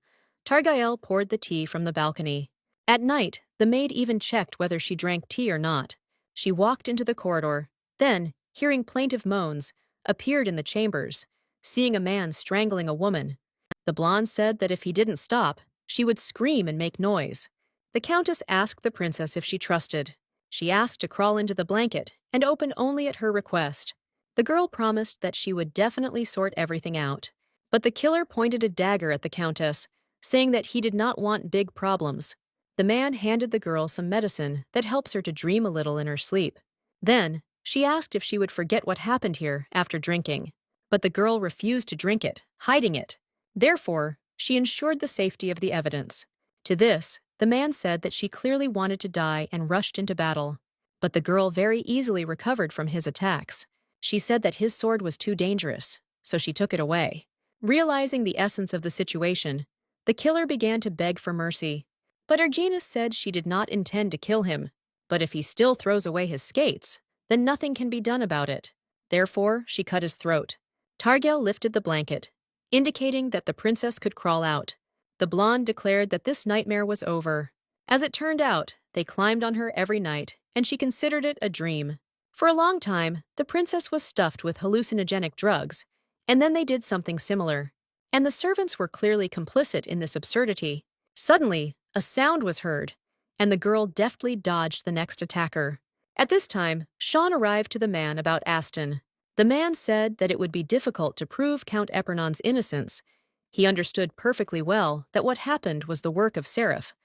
Targael poured the tea from the balcony. At night, the maid even checked whether she drank tea or not. She walked into the corridor, then, hearing plaintive moans, appeared in the chambers, seeing a man strangling a woman. The blonde said that if he didn't stop, she would scream and make noise. The countess asked the princess if she trusted. She asked to crawl into the blanket and open only at her request. The girl promised that she would definitely sort everything out. But the killer pointed a dagger at the countess, saying that he did not want big problems. The man handed the girl some medicine that helps her to dream a little in her sleep. Then, she asked if she would forget what happened here after drinking. But the girl refused to drink it, hiding it. Therefore, she ensured the safety of the evidence. To this, the man said that she clearly wanted to die and rushed into battle. But the girl very easily recovered from his attacks. She said that his sword was too dangerous, so she took it away. Realizing the essence of the situation, the killer began to beg for mercy. But Erginus said she did not intend to kill him. But if he still throws away his skates, then nothing can be done about it. Therefore, she cut his throat. Targael lifted the blanket, indicating that the princess could crawl out. The blonde declared that this nightmare was over. As it turned out, they climbed on her every night, and she considered it a dream. For a long time, the princess was stuffed with hallucinogenic drugs, and then they did something similar. And the servants were clearly complicit in this absurdity. Suddenly, a sound was heard, and the girl deftly dodged the next attacker. At this time, Sean arrived to the man about Aston. The man said that it would be difficult to prove Count Epernon's innocence. He understood perfectly well that what happened was the work of Seraph,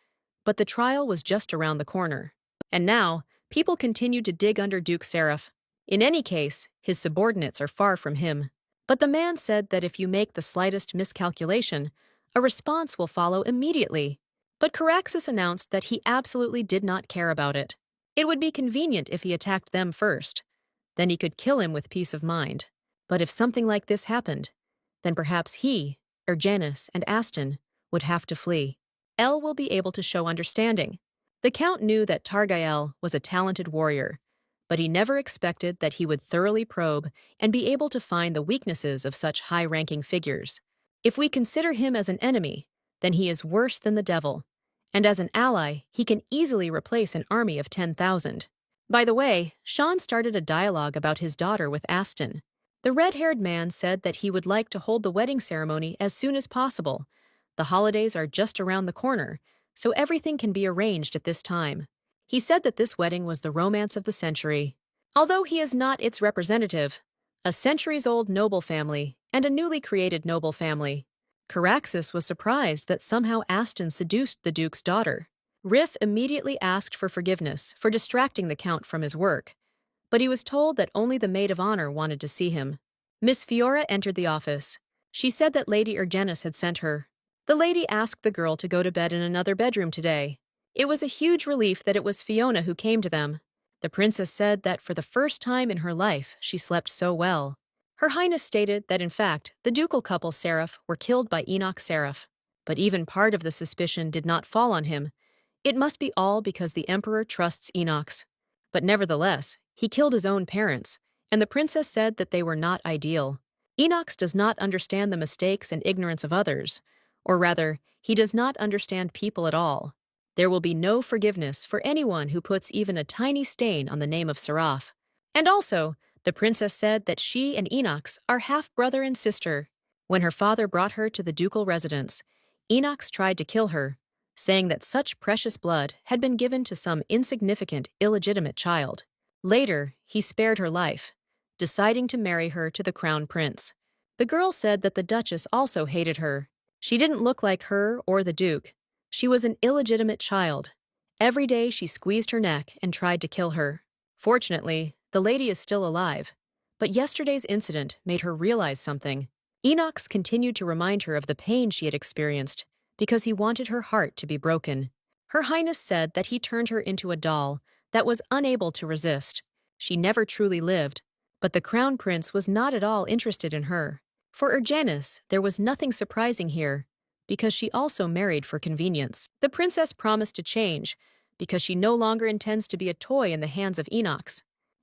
but the trial was just around the corner. And now, people continued to dig under Duke Seraph. In any case, his subordinates are far from him. But the man said that if you make the slightest miscalculation, a response will follow immediately. But Caraxes announced that he absolutely did not care about it. It would be convenient if he attacked them first. Then he could kill him with peace of mind. But if something like this happened, then perhaps he, Erginus, and Aston would have to flee. El will be able to show understanding. The Count knew that Targael was a talented warrior, but he never expected that he would thoroughly probe and be able to find the weaknesses of such high-ranking figures. If we consider him as an enemy, then he is worse than the devil, and as an ally, he can easily replace an army of 10,000. By the way, Sean started a dialogue about his daughter with Aston. The red-haired man said that he would like to hold the wedding ceremony as soon as possible. The holidays are just around the corner, so everything can be arranged at this time. He said that this wedding was the romance of the century. Although he is not its representative, a centuries-old noble family and a newly created noble family. Caraxes was surprised that somehow Aston seduced the Duke's daughter. Riff immediately asked for forgiveness for distracting the Count from his work, but he was told that only the maid of honor wanted to see him. Miss Fiora entered the office. She said that Lady Erginus had sent her. The lady asked the girl to go to bed in another bedroom today. It was a huge relief that it was Fiona who came to them. The princess said that for the first time in her life, she slept so well. Her Highness stated that in fact, the ducal couple Seraph were killed by Enoch Seraph. But even part of the suspicion did not fall on him. It must be all because the Emperor trusts Enoch's. But nevertheless, he killed his own parents, and the princess said that they were not ideal. Enoch does not understand the mistakes and ignorance of others, or rather, he does not understand people at all. There will be no forgiveness for anyone who puts even a tiny stain on the name of Seraph. And also, the princess said that she and Enoch are half-brother and sister. When her father brought her to the ducal residence, Enoch tried to kill her, saying that such precious blood had been given to some insignificant, illegitimate child. Later, he spared her life, deciding to marry her to the crown prince. The girl said that the Duchess also hated her. She didn't look like her or the Duke. She was an illegitimate child. Every day she squeezed her neck and tried to kill her. Fortunately, the lady is still alive, but yesterday's incident made her realize something. Enoch continued to remind her of the pain she had experienced because he wanted her heart to be broken. Her Highness said that he turned her into a doll that was unable to resist. She never truly lived, but the crown prince was not at all interested in her. For Erginus, there was nothing surprising here, because she also married for convenience. The princess promised to change, because she no longer intends to be a toy in the hands of Enoch.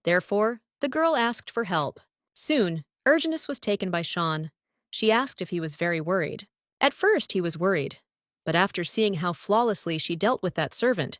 Therefore, the girl asked for help. Soon, Erginus was taken by Sean. She asked if he was very worried. At first, he was worried, but after seeing how flawlessly she dealt with that servant,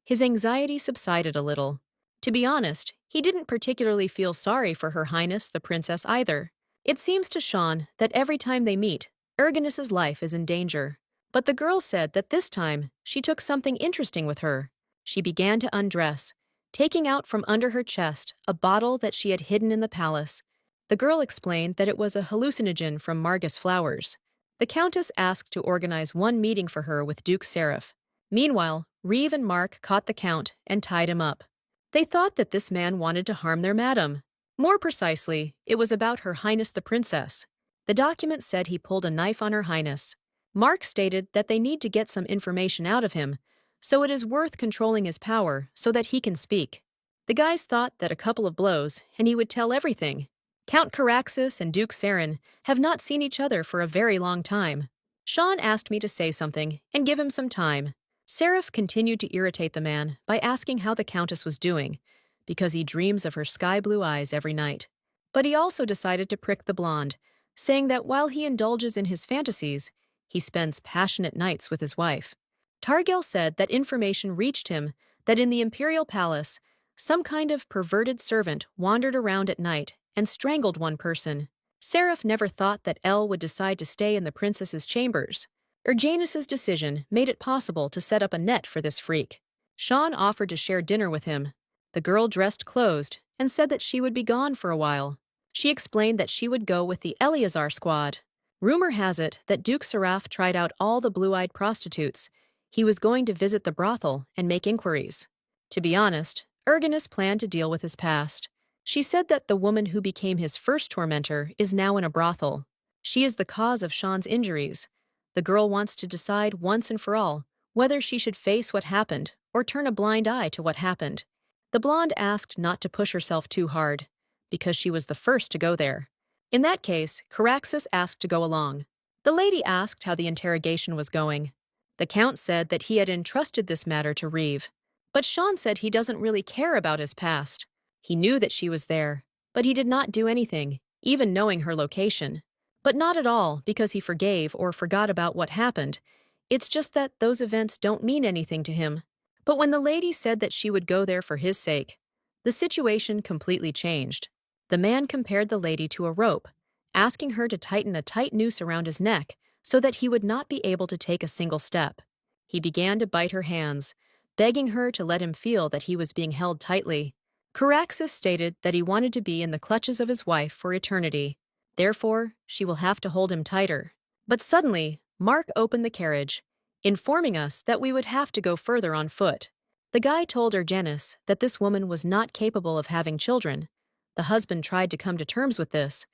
his anxiety subsided a little. To be honest, he didn't particularly feel sorry for Her Highness the Princess either. It seems to Sean that every time they meet, Erginus's life is in danger. But the girl said that this time she took something interesting with her. She began to undress, taking out from under her chest a bottle that she had hidden in the palace. The girl explained that it was a hallucinogen from Margus flowers. The Countess asked to organize one meeting for her with Duke Seraph. Meanwhile, Reeve and Mark caught the Count and tied him up. They thought that this man wanted to harm their madam. More precisely, it was about Her Highness the Princess. The document said he pulled a knife on Her Highness. Mark stated that they need to get some information out of him, so it is worth controlling his power so that he can speak. The guys thought that a couple of blows and he would tell everything. Count Caraxes and Duke Saren have not seen each other for a very long time. Sean asked me to say something and give him some time. Seraph continued to irritate the man by asking how the Countess was doing, because he dreams of her sky-blue eyes every night. But he also decided to prick the blonde, saying that while he indulges in his fantasies, he spends passionate nights with his wife. Targel said that information reached him that in the Imperial Palace, some kind of perverted servant wandered around at night and strangled one person. Seraph never thought that Elle would decide to stay in the princess's chambers. Erginus's decision made it possible to set up a net for this freak. Sean offered to share dinner with him. The girl dressed closed and said that she would be gone for a while. She explained that she would go with the Eleazar squad. Rumor has it that Duke Seraph tried out all the blue-eyed prostitutes. He was going to visit the brothel and make inquiries. To be honest, Erginus planned to deal with his past. She said that the woman who became his first tormentor is now in a brothel. She is the cause of Sean's injuries. The girl wants to decide once and for all whether she should face what happened or turn a blind eye to what happened. The blonde asked not to push herself too hard, because she was the first to go there. In that case, Caraxes asked to go along. The lady asked how the interrogation was going. The Count said that he had entrusted this matter to Reeve, but Sean said he doesn't really care about his past. He knew that she was there, but he did not do anything, even knowing her location. But not at all because he forgave or forgot about what happened. It's just that those events don't mean anything to him. But when the lady said that she would go there for his sake, the situation completely changed. The man compared the lady to a rope, asking her to tighten a tight noose around his neck so that he would not be able to take a single step. He began to bite her hands, begging her to let him feel that he was being held tightly. Caraxes stated that he wanted to be in the clutches of his wife for eternity. Therefore, she will have to hold him tighter. But suddenly, Mark opened the carriage, informing us that we would have to go further on foot. The guy told Erginus that this woman was not capable of having children. The husband tried to come to terms with this,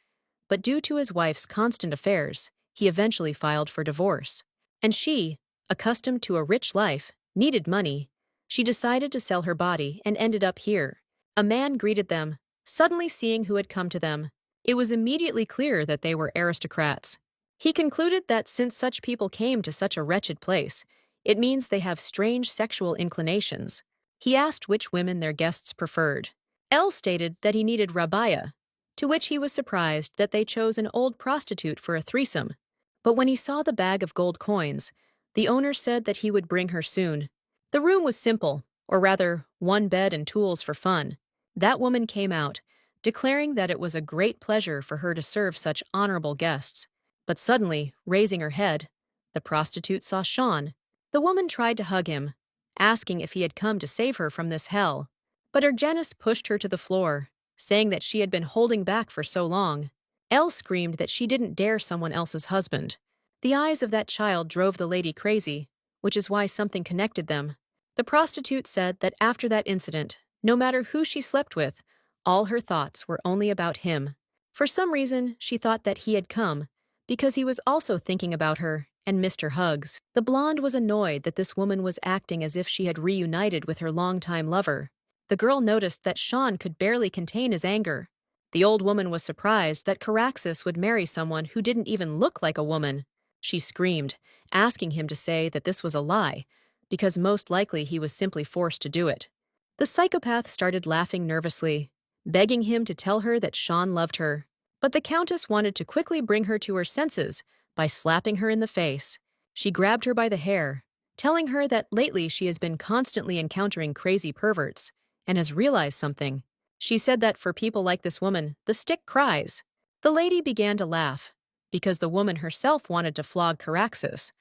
but due to his wife's constant affairs, he eventually filed for divorce. And she, accustomed to a rich life, needed money. She decided to sell her body and ended up here. A man greeted them, suddenly seeing who had come to them. It was immediately clear that they were aristocrats. He concluded that since such people came to such a wretched place, it means they have strange sexual inclinations. He asked which women their guests preferred. Elle stated that he needed Rabia, to which he was surprised that they chose an old prostitute for a threesome. But when he saw the bag of gold coins, the owner said that he would bring her soon. The room was simple, or rather, one bed and tools for fun. That woman came out, declaring that it was a great pleasure for her to serve such honorable guests. But suddenly, raising her head, the prostitute saw Sean. The woman tried to hug him, asking if he had come to save her from this hell. But Erginus pushed her to the floor, saying that she had been holding back for so long. Elle screamed that she didn't dare someone else's husband. The eyes of that child drove the lady crazy, which is why something connected them. The prostitute said that after that incident, no matter who she slept with, all her thoughts were only about him. For some reason, she thought that he had come, because he was also thinking about her and missed her hugs. The blonde was annoyed that this woman was acting as if she had reunited with her longtime lover. The girl noticed that Sean could barely contain his anger. The old woman was surprised that Caraxes would marry someone who didn't even look like a woman. She screamed, asking him to say that this was a lie, because most likely he was simply forced to do it. The psychopath started laughing nervously, begging him to tell her that Sean loved her. But the Countess wanted to quickly bring her to her senses by slapping her in the face. She grabbed her by the hair, telling her that lately she has been constantly encountering crazy perverts and has realized something. She said that for people like this woman, the stick cries. The lady began to laugh, because the woman herself wanted to flog Caraxes,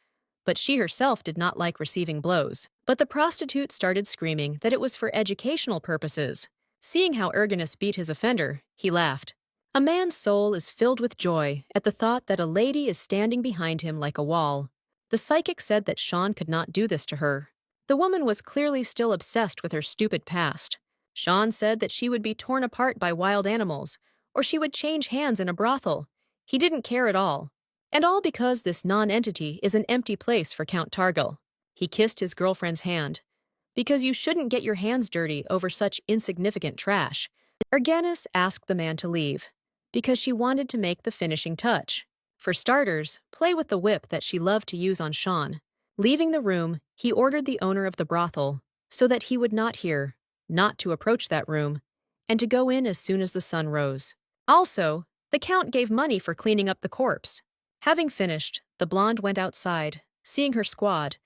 but she herself did not like receiving blows. But the prostitute started screaming that it was for educational purposes. Seeing how Erginus beat his offender, he laughed. A man's soul is filled with joy at the thought that a lady is standing behind him like a wall. The psychic said that Sean could not do this to her. The woman was clearly still obsessed with her stupid past. Sean said that she would be torn apart by wild animals, or she would change hands in a brothel. He didn't care at all. And all because this non-entity is an empty place for Count Targal. He kissed his girlfriend's hand. Because you shouldn't get your hands dirty over such insignificant trash. Erginus asked the man to leave, because she wanted to make the finishing touch. For starters, play with the whip that she loved to use on Sean. Leaving the room, he ordered the owner of the brothel, so that he would not hear, not to approach that room, and to go in as soon as the sun rose. Also, the Count gave money for cleaning up the corpse. Having finished, the blonde went outside, seeing her squad,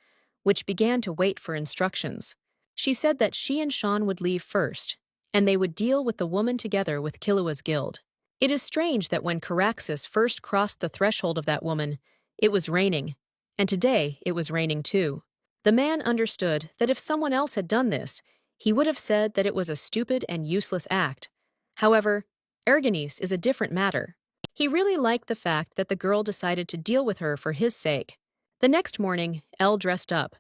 which began to wait for instructions. She said that she and Sean would leave first, and they would deal with the woman together with Killua's guild. It is strange that when Caraxes first crossed the threshold of that woman, it was raining, and today it was raining too. The man understood that if someone else had done this, he would have said that it was a stupid and useless act. However, Erginus is a different matter. He really liked the fact that the girl decided to deal with her for his sake. The next morning, Elle dressed up,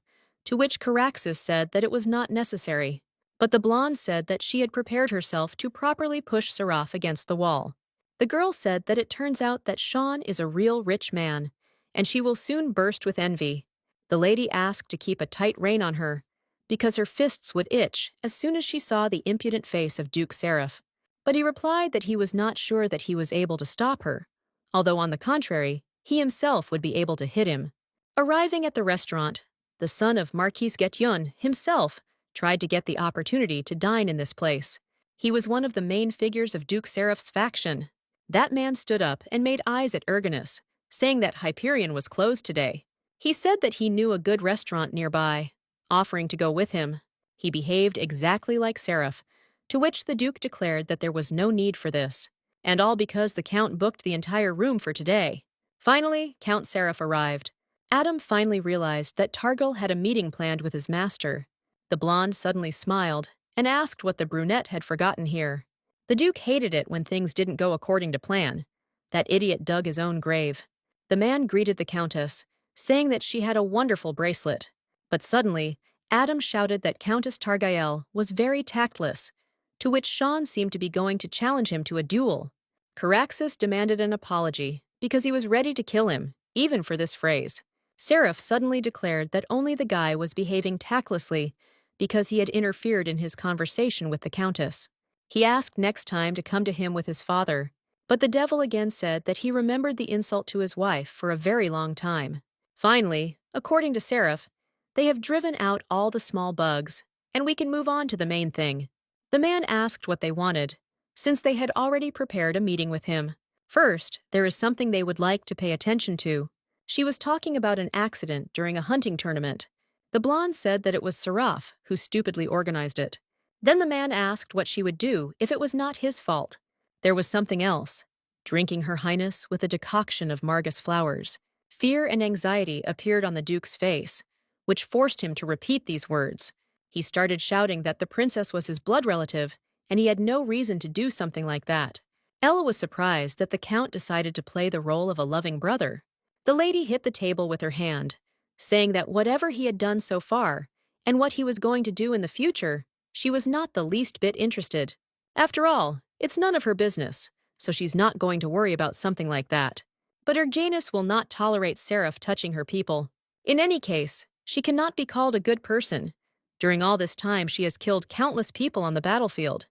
to which Caraxes said that it was not necessary. But the blonde said that she had prepared herself to properly push Seraph against the wall. The girl said that it turns out that Sean is a real rich man, and she will soon burst with envy. The lady asked to keep a tight rein on her, because her fists would itch as soon as she saw the impudent face of Duke Seraph. But he replied that he was not sure that he was able to stop her, although on the contrary, he himself would be able to hit him. Arriving at the restaurant, the son of Marquis Getyun himself tried to get the opportunity to dine in this place. He was one of the main figures of Duke Seraph's faction. That man stood up and made eyes at Erginus, saying that Hyperion was closed today. He said that he knew a good restaurant nearby, offering to go with him. He behaved exactly like Seraph, to which the Duke declared that there was no need for this, and all because the Count booked the entire room for today. Finally, Count Seraph arrived. Adam finally realized that Targal had a meeting planned with his master. The blonde suddenly smiled and asked what the brunette had forgotten here. The Duke hated it when things didn't go according to plan. That idiot dug his own grave. The man greeted the Countess, saying that she had a wonderful bracelet. But suddenly, Adam shouted that Countess Targael was very tactless, to which Sean seemed to be going to challenge him to a duel. Caraxes demanded an apology, because he was ready to kill him, even for this phrase. Seraph suddenly declared that only the guy was behaving tactlessly because he had interfered in his conversation with the Countess. He asked next time to come to him with his father, but the devil again said that he remembered the insult to his wife for a very long time. Finally, according to Seraph, they have driven out all the small bugs, and we can move on to the main thing. The man asked what they wanted, since they had already prepared a meeting with him. First, there is something they would like to pay attention to. She was talking about an accident during a hunting tournament. The blonde said that it was Seraph who stupidly organized it. Then the man asked what she would do if it was not his fault. There was something else. Drinking Her Highness with a decoction of Margus flowers. Fear and anxiety appeared on the Duke's face, which forced him to repeat these words. He started shouting that the princess was his blood relative, and he had no reason to do something like that. Ella was surprised that the Count decided to play the role of a loving brother. The lady hit the table with her hand, saying that whatever he had done so far, and what he was going to do in the future, she was not the least bit interested. After all, it's none of her business, so she's not going to worry about something like that. But Erginus will not tolerate Seraph touching her people. In any case, she cannot be called a good person. During all this time, she has killed countless people on the battlefield.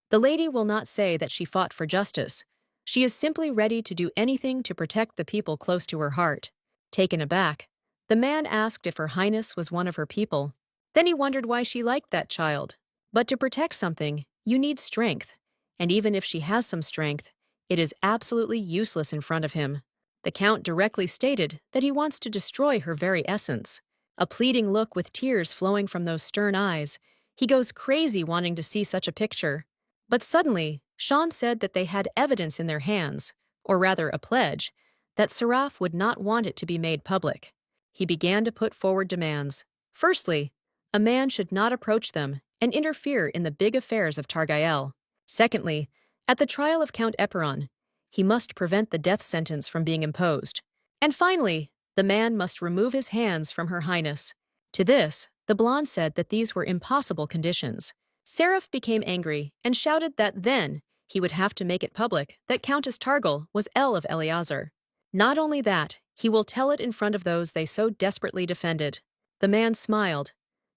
The lady will not say that she fought for justice. She is simply ready to do anything to protect the people close to her heart. Taken aback, the man asked if Her Highness was one of her people. Then he wondered why she liked that child. But to protect something, you need strength. And even if she has some strength, it is absolutely useless in front of him. The Count directly stated that he wants to destroy her very essence. A pleading look with tears flowing from those stern eyes. He goes crazy wanting to see such a picture. But suddenly, Sean said that they had evidence in their hands, or rather a pledge, that Seraph would not want it to be made public. He began to put forward demands. Firstly, a man should not approach them and interfere in the big affairs of Targael. Secondly, at the trial of Count Eperon, he must prevent the death sentence from being imposed. And finally, the man must remove his hands from Her Highness. To this, the blonde said that these were impossible conditions. Seraph became angry and shouted that then he would have to make it public that Countess Targel was Elle of Eleazar. Not only that, he will tell it in front of those they so desperately defended. The man smiled,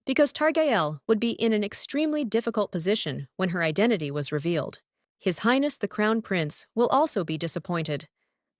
because Targael would be in an extremely difficult position when her identity was revealed. His Highness the Crown Prince will also be disappointed.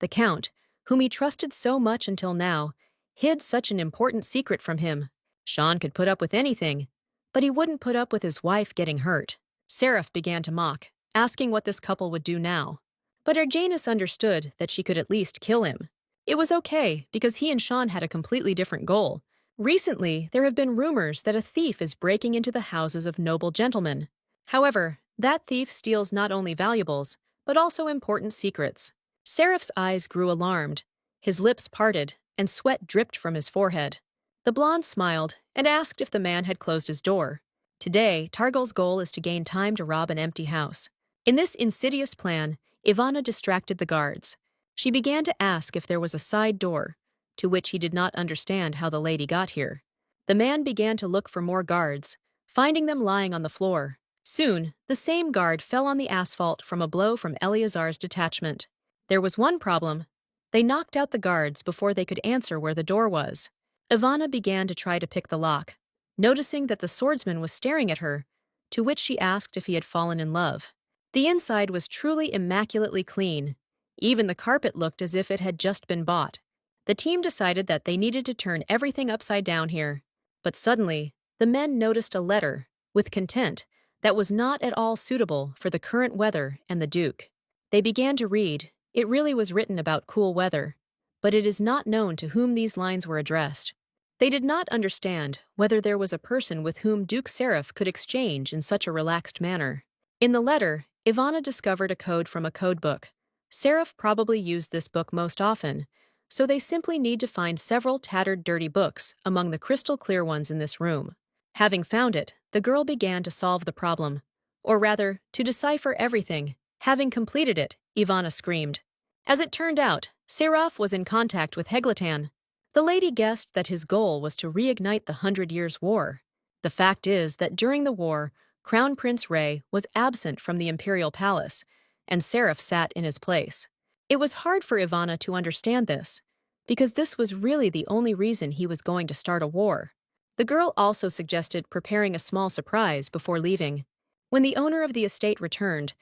The Count, whom he trusted so much until now, hid such an important secret from him. Sean could put up with anything, but he wouldn't put up with his wife getting hurt. Seraph began to mock, asking what this couple would do now. But Erjanus understood that she could at least kill him. It was okay, because he and Sean had a completely different goal. Recently, there have been rumors that a thief is breaking into the houses of noble gentlemen. However, that thief steals not only valuables, but also important secrets. Seraph's eyes grew alarmed. His lips parted, and sweat dripped from his forehead. The blonde smiled and asked if the man had closed his door. Today, Targel's goal is to gain time to rob an empty house. In this insidious plan, Ivana distracted the guards. She began to ask if there was a side door, to which he did not understand how the lady got here. The man began to look for more guards, finding them lying on the floor. Soon, the same guard fell on the asphalt from a blow from Eleazar's detachment. There was one problem. They knocked out the guards before they could answer where the door was. Ivana began to try to pick the lock, noticing that the swordsman was staring at her, to which she asked if he had fallen in love. The inside was truly immaculately clean. Even the carpet looked as if it had just been bought. The team decided that they needed to turn everything upside down here. But suddenly, the men noticed a letter, with content, that was not at all suitable for the current weather and the Duke. They began to read. It really was written about cool weather, but it is not known to whom these lines were addressed. They did not understand whether there was a person with whom Duke Seraph could exchange in such a relaxed manner. In the letter, Ivana discovered a code from a codebook. Seraph probably used this book most often, so they simply need to find several tattered dirty books among the crystal clear ones in this room. Having found it, the girl began to solve the problem, or rather, to decipher everything. Having completed it, Ivana screamed. As it turned out, Seraph was in contact with Heglatan. The lady guessed that his goal was to reignite the 100 Years' War. The fact is that during the war, Crown Prince Rey was absent from the imperial palace, and Seraph sat in his place. It was hard for Ivana to understand this, because this was really the only reason he was going to start a war. The girl also suggested preparing a small surprise before leaving. When the owner of the estate returned,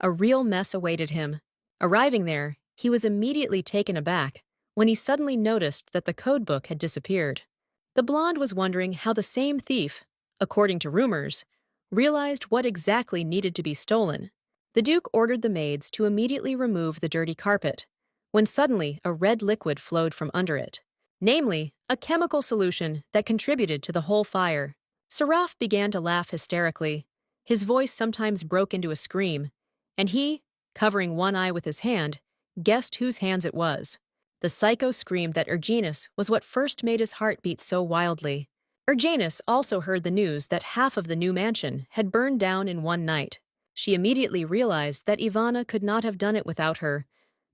a real mess awaited him. Arriving there, he was immediately taken aback when he suddenly noticed that the codebook had disappeared. The blonde was wondering how the same thief, according to rumors, realized what exactly needed to be stolen. The Duke ordered the maids to immediately remove the dirty carpet, when suddenly a red liquid flowed from under it, namely, a chemical solution that contributed to the whole fire. Seraph began to laugh hysterically. His voice sometimes broke into a scream, and he, covering one eye with his hand, guessed whose hands it was. The psycho screamed that Erjanus was what first made his heart beat so wildly. Erjanus also heard the news that half of the new mansion had burned down in one night. She immediately realized that Ivana could not have done it without her,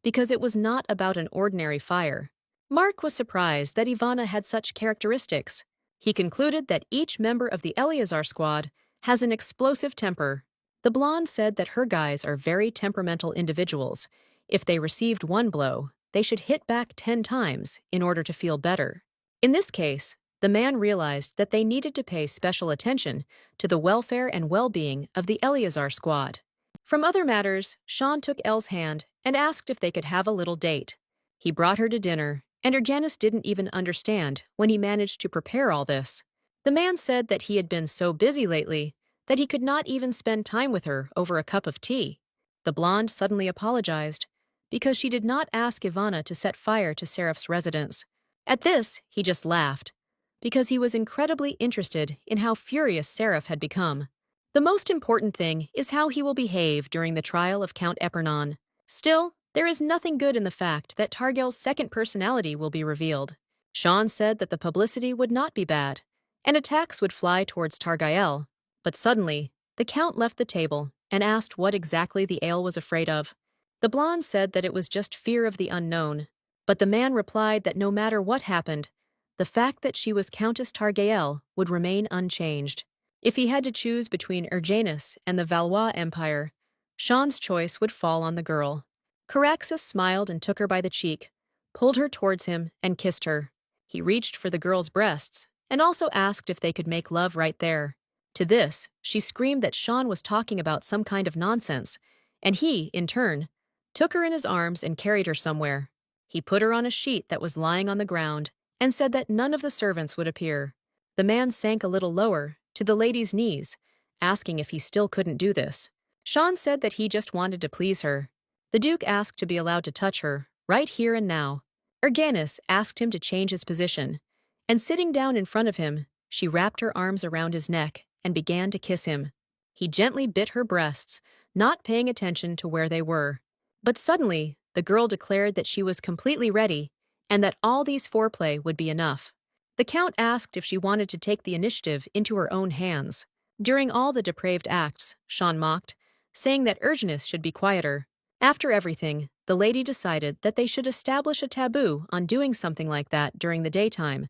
because it was not about an ordinary fire. Mark was surprised that Ivana had such characteristics. He concluded that each member of the Eleazar squad has an explosive temper. The blonde said that her guys are very temperamental individuals. If they received one blow, they should hit back 10 times in order to feel better. In this case, the man realized that they needed to pay special attention to the welfare and well-being of the Eleazar squad. From other matters, Sean took Elle's hand and asked if they could have a little date. He brought her to dinner, and Erjanus didn't even understand when he managed to prepare all this. The man said that he had been so busy lately that he could not even spend time with her over a cup of tea. The blonde suddenly apologized, because she did not ask Ivana to set fire to Seraph's residence. At this, he just laughed, because he was incredibly interested in how furious Seraph had become. The most important thing is how he will behave during the trial of Count Epernon. Still, there is nothing good in the fact that Targel's second personality will be revealed. Sean said that the publicity would not be bad, and attacks would fly towards Targael. But suddenly, the Count left the table and asked what exactly the ale was afraid of. The blonde said that it was just fear of the unknown, but the man replied that no matter what happened, the fact that she was Countess Targael would remain unchanged. If he had to choose between Erjanus and the Valois Empire, Sean's choice would fall on the girl. Caraxes smiled and took her by the cheek, pulled her towards him, and kissed her. He reached for the girl's breasts and also asked if they could make love right there. To this, she screamed that Sean was talking about some kind of nonsense, and he, in turn, took her in his arms and carried her somewhere. He put her on a sheet that was lying on the ground and said that none of the servants would appear. The man sank a little lower, to the lady's knees, asking if he still couldn't do this. Sean said that he just wanted to please her. The Duke asked to be allowed to touch her, right here and now. Erganus asked him to change his position, and sitting down in front of him, she wrapped her arms around his neck and began to kiss him. He gently bit her breasts, not paying attention to where they were. But suddenly, the girl declared that she was completely ready and that all these foreplay would be enough. The Count asked if she wanted to take the initiative into her own hands. During all the depraved acts, Sean mocked, saying that Erginus should be quieter. After everything, the lady decided that they should establish a taboo on doing something like that during the daytime,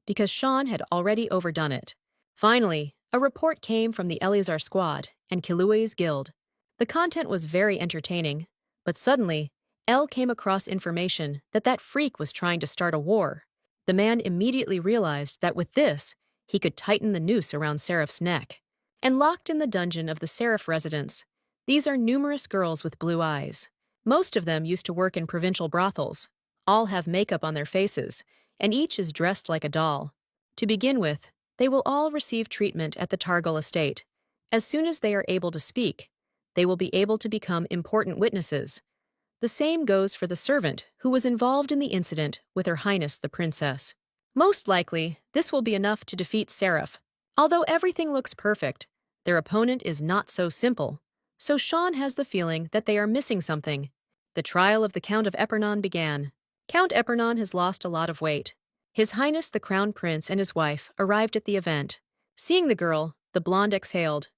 because Sean had already overdone it. Finally, a report came from the Eleazar squad and Kilue's guild. The content was very entertaining, but suddenly, El came across information that that freak was trying to start a war. The man immediately realized that with this, he could tighten the noose around Seraph's neck. And locked in the dungeon of the Seraph residence, these are numerous girls with blue eyes. Most of them used to work in provincial brothels. All have makeup on their faces, and each is dressed like a doll. To begin with, they will all receive treatment at the Targal estate. As soon as they are able to speak, they will be able to become important witnesses. The same goes for the servant who was involved in the incident with Her Highness the Princess. Most likely, this will be enough to defeat Seraph. Although everything looks perfect, their opponent is not so simple, so Sean has the feeling that they are missing something. The trial of the Count of Epernon began. Count Epernon has lost a lot of weight. His Highness the Crown Prince and his wife arrived at the event. Seeing the girl, the blonde exhaled,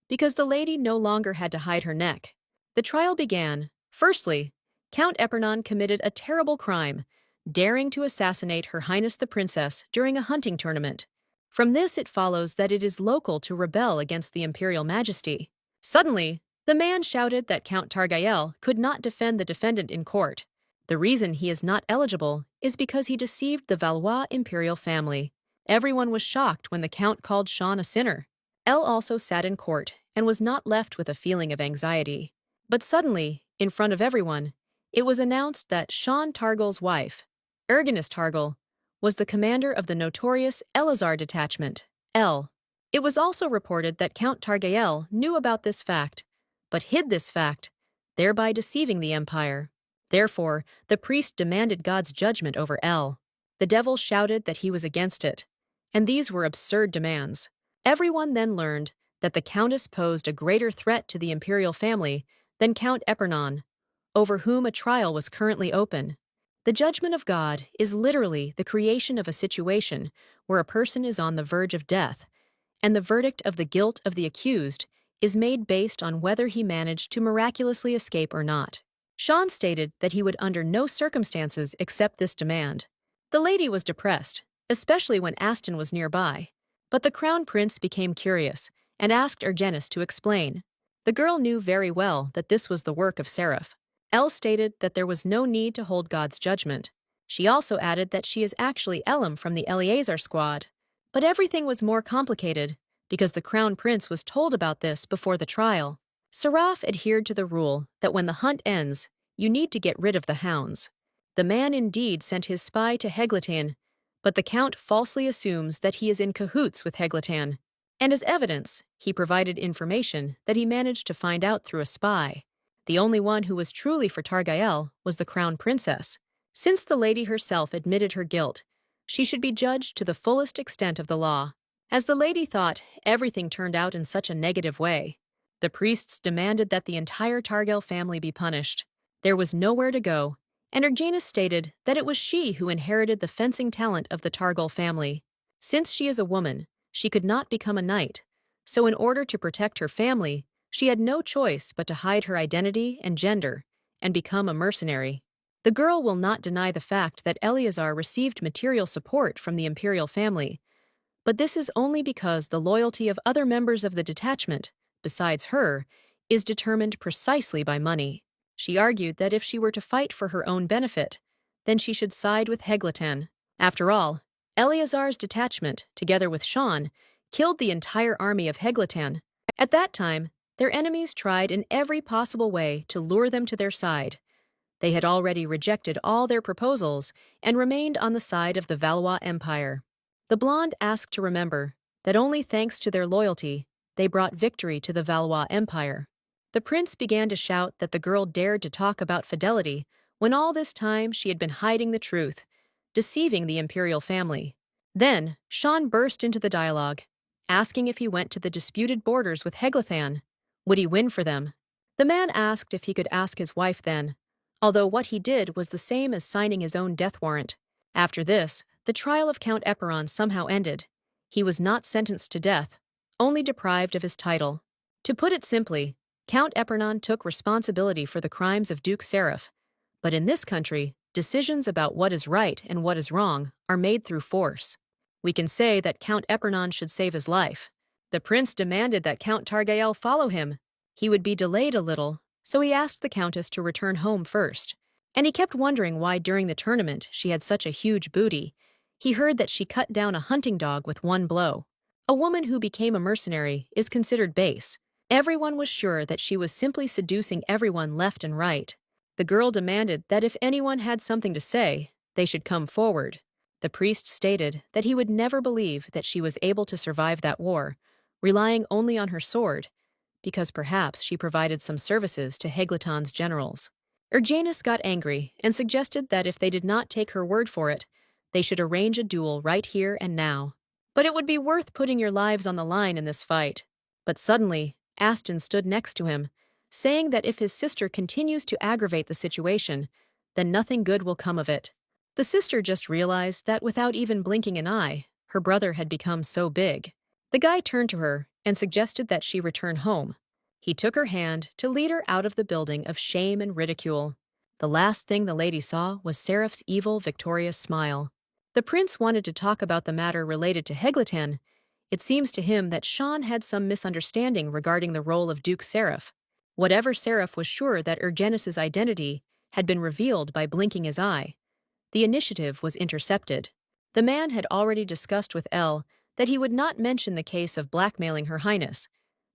because the lady no longer had to hide her neck. The trial began. Firstly, Count Epernon committed a terrible crime, daring to assassinate Her Highness the Princess during a hunting tournament. From this it follows that it is local to rebel against the imperial majesty. Suddenly, the man shouted that Count Targael could not defend the defendant in court. The reason he is not eligible is because he deceived the Valois imperial family. Everyone was shocked when the Count called Sean a sinner. Elle also sat in court and was not left with a feeling of anxiety. But suddenly, in front of everyone, it was announced that Sean Targal's wife, Erginus Targal, was the commander of the notorious Eleazar detachment, L. It was also reported that Count Targael knew about this fact, but hid this fact, thereby deceiving the empire. Therefore, the priest demanded God's judgment over L. The devil shouted that he was against it, and these were absurd demands. Everyone then learned that the countess posed a greater threat to the imperial family than Count Epernon, over whom a trial was currently open. The judgment of God is literally the creation of a situation where a person is on the verge of death, and the verdict of the guilt of the accused is made based on whether he managed to miraculously escape or not. Sean stated that he would under no circumstances accept this demand. The lady was depressed, especially when Aston was nearby, but the crown prince became curious and asked Ergenus to explain. The girl knew very well that this was the work of Seraph. Elle stated that there was no need to hold God's judgment. She also added that she is actually Elam from the Eleazar squad. But everything was more complicated, because the crown prince was told about this before the trial. Seraph adhered to the rule that when the hunt ends, you need to get rid of the hounds. The man indeed sent his spy to Heglatan, but the count falsely assumes that he is in cahoots with Heglatan, and as evidence, he provided information that he managed to find out through a spy. The only one who was truly for Targael was the crown princess. Since the lady herself admitted her guilt, she should be judged to the fullest extent of the law. As the lady thought, everything turned out in such a negative way. The priests demanded that the entire Targel family be punished. There was nowhere to go, and Ergenis stated that it was she who inherited the fencing talent of the Targel family. Since she is a woman, she could not become a knight, so in order to protect her family, she had no choice but to hide her identity and gender and become a mercenary. The girl will not deny the fact that Eleazar received material support from the imperial family, but this is only because the loyalty of other members of the detachment, besides her, is determined precisely by money. She argued that if she were to fight for her own benefit, then she should side with Heglatan. After all, Eleazar's detachment, together with Sean, killed the entire army of Heglatan. At that time, their enemies tried in every possible way to lure them to their side. They had already rejected all their proposals and remained on the side of the Valois Empire. The blonde asked to remember that only thanks to their loyalty, they brought victory to the Valois Empire. The prince began to shout that the girl dared to talk about fidelity when all this time she had been hiding the truth, deceiving the imperial family. Then, Sean burst into the dialogue, asking if he went to the disputed borders with Heglathan. Would he win for them? The man asked if he could ask his wife then, although what he did was the same as signing his own death warrant. After this, the trial of Count Eperon somehow ended. He was not sentenced to death, only deprived of his title. To put it simply, Count Epernon took responsibility for the crimes of Duke Seraph. But in this country, decisions about what is right and what is wrong are made through force. We can say that Count Epernon should save his life. The prince demanded that Count Targael follow him. He would be delayed a little, so he asked the countess to return home first. And he kept wondering why during the tournament she had such a huge booty. He heard that she cut down a hunting dog with one blow. A woman who became a mercenary is considered base. Everyone was sure that she was simply seducing everyone left and right. The girl demanded that if anyone had something to say, they should come forward. The priest stated that he would never believe that she was able to survive that war, relying only on her sword, because perhaps she provided some services to Heglaton's generals. Ergenis got angry and suggested that if they did not take her word for it, they should arrange a duel right here and now. But it would be worth putting your lives on the line in this fight. But suddenly, Aston stood next to him, saying that if his sister continues to aggravate the situation, then nothing good will come of it. The sister just realized that without even blinking an eye, her brother had become so big. The guy turned to her and suggested that she return home. He took her hand to lead her out of the building of shame and ridicule. The last thing the lady saw was Seraph's evil, victorious smile. The prince wanted to talk about the matter related to Heglatan. It seems to him that Sean had some misunderstanding regarding the role of Duke Seraph. Whatever Seraph was sure that Ergenis's identity had been revealed by blinking his eye. The initiative was intercepted. The man had already discussed with Elle that he would not mention the case of blackmailing Her Highness,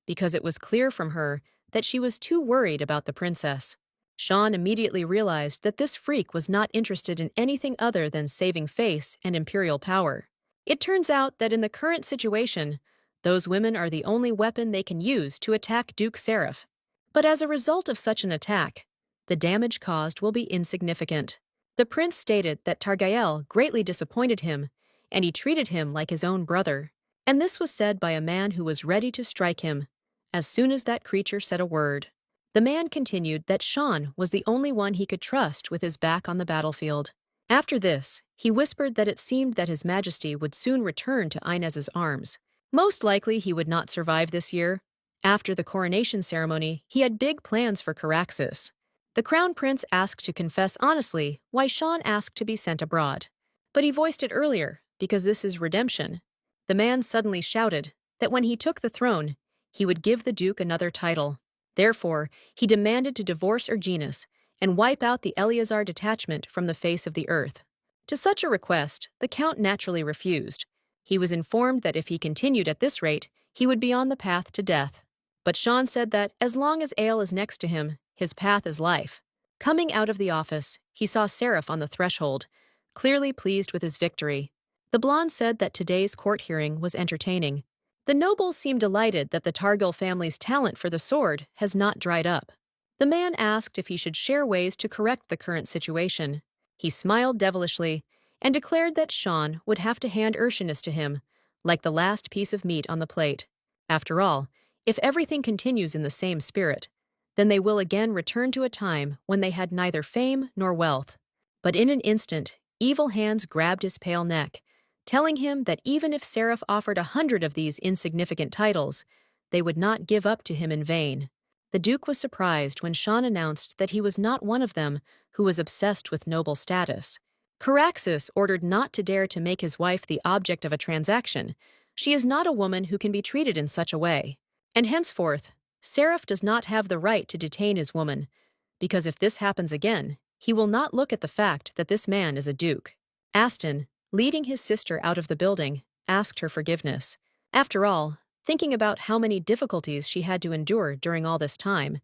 because it was clear from her that she was too worried about the princess. Sean immediately realized that this freak was not interested in anything other than saving face and imperial power. It turns out that in the current situation, those women are the only weapon they can use to attack Duke Seraph. But as a result of such an attack, the damage caused will be insignificant. The prince stated that Targael greatly disappointed him, and he treated him like his own brother. And this was said by a man who was ready to strike him as soon as that creature said a word. The man continued that Sean was the only one he could trust with his back on the battlefield. After this, he whispered that it seemed that His Majesty would soon return to Inez's arms. Most likely he would not survive this year. After the coronation ceremony, he had big plans for Caraxes. The crown prince asked to confess honestly why Sean asked to be sent abroad. But he voiced it earlier, because this is redemption. The man suddenly shouted that when he took the throne, he would give the duke another title. Therefore, he demanded to divorce Ergenis and wipe out the Eleazar detachment from the face of the earth. To such a request, the count naturally refused. He was informed that if he continued at this rate, he would be on the path to death. But Sean said that as long as Ale is next to him, his path is life. Coming out of the office, he saw Seraph on the threshold, clearly pleased with his victory. The blonde said that today's court hearing was entertaining. The nobles seem delighted that the Targil family's talent for the sword has not dried up. The man asked if he should share ways to correct the current situation. He smiled devilishly and declared that Sean would have to hand Urshinus to him, like the last piece of meat on the plate. After all, if everything continues in the same spirit, then they will again return to a time when they had neither fame nor wealth. But in an instant, evil hands grabbed his pale neck, telling him that even if Seraph offered 100 of these insignificant titles, they would not give up to him in vain. The Duke was surprised when Sean announced that he was not one of them who was obsessed with noble status. Caraxes ordered not to dare to make his wife the object of a transaction. She is not a woman who can be treated in such a way. And henceforth, Seraph does not have the right to detain his woman, because if this happens again, he will not look at the fact that this man is a duke. Aston, leading his sister out of the building, asked her forgiveness. After all, thinking about how many difficulties she had to endure during all this time,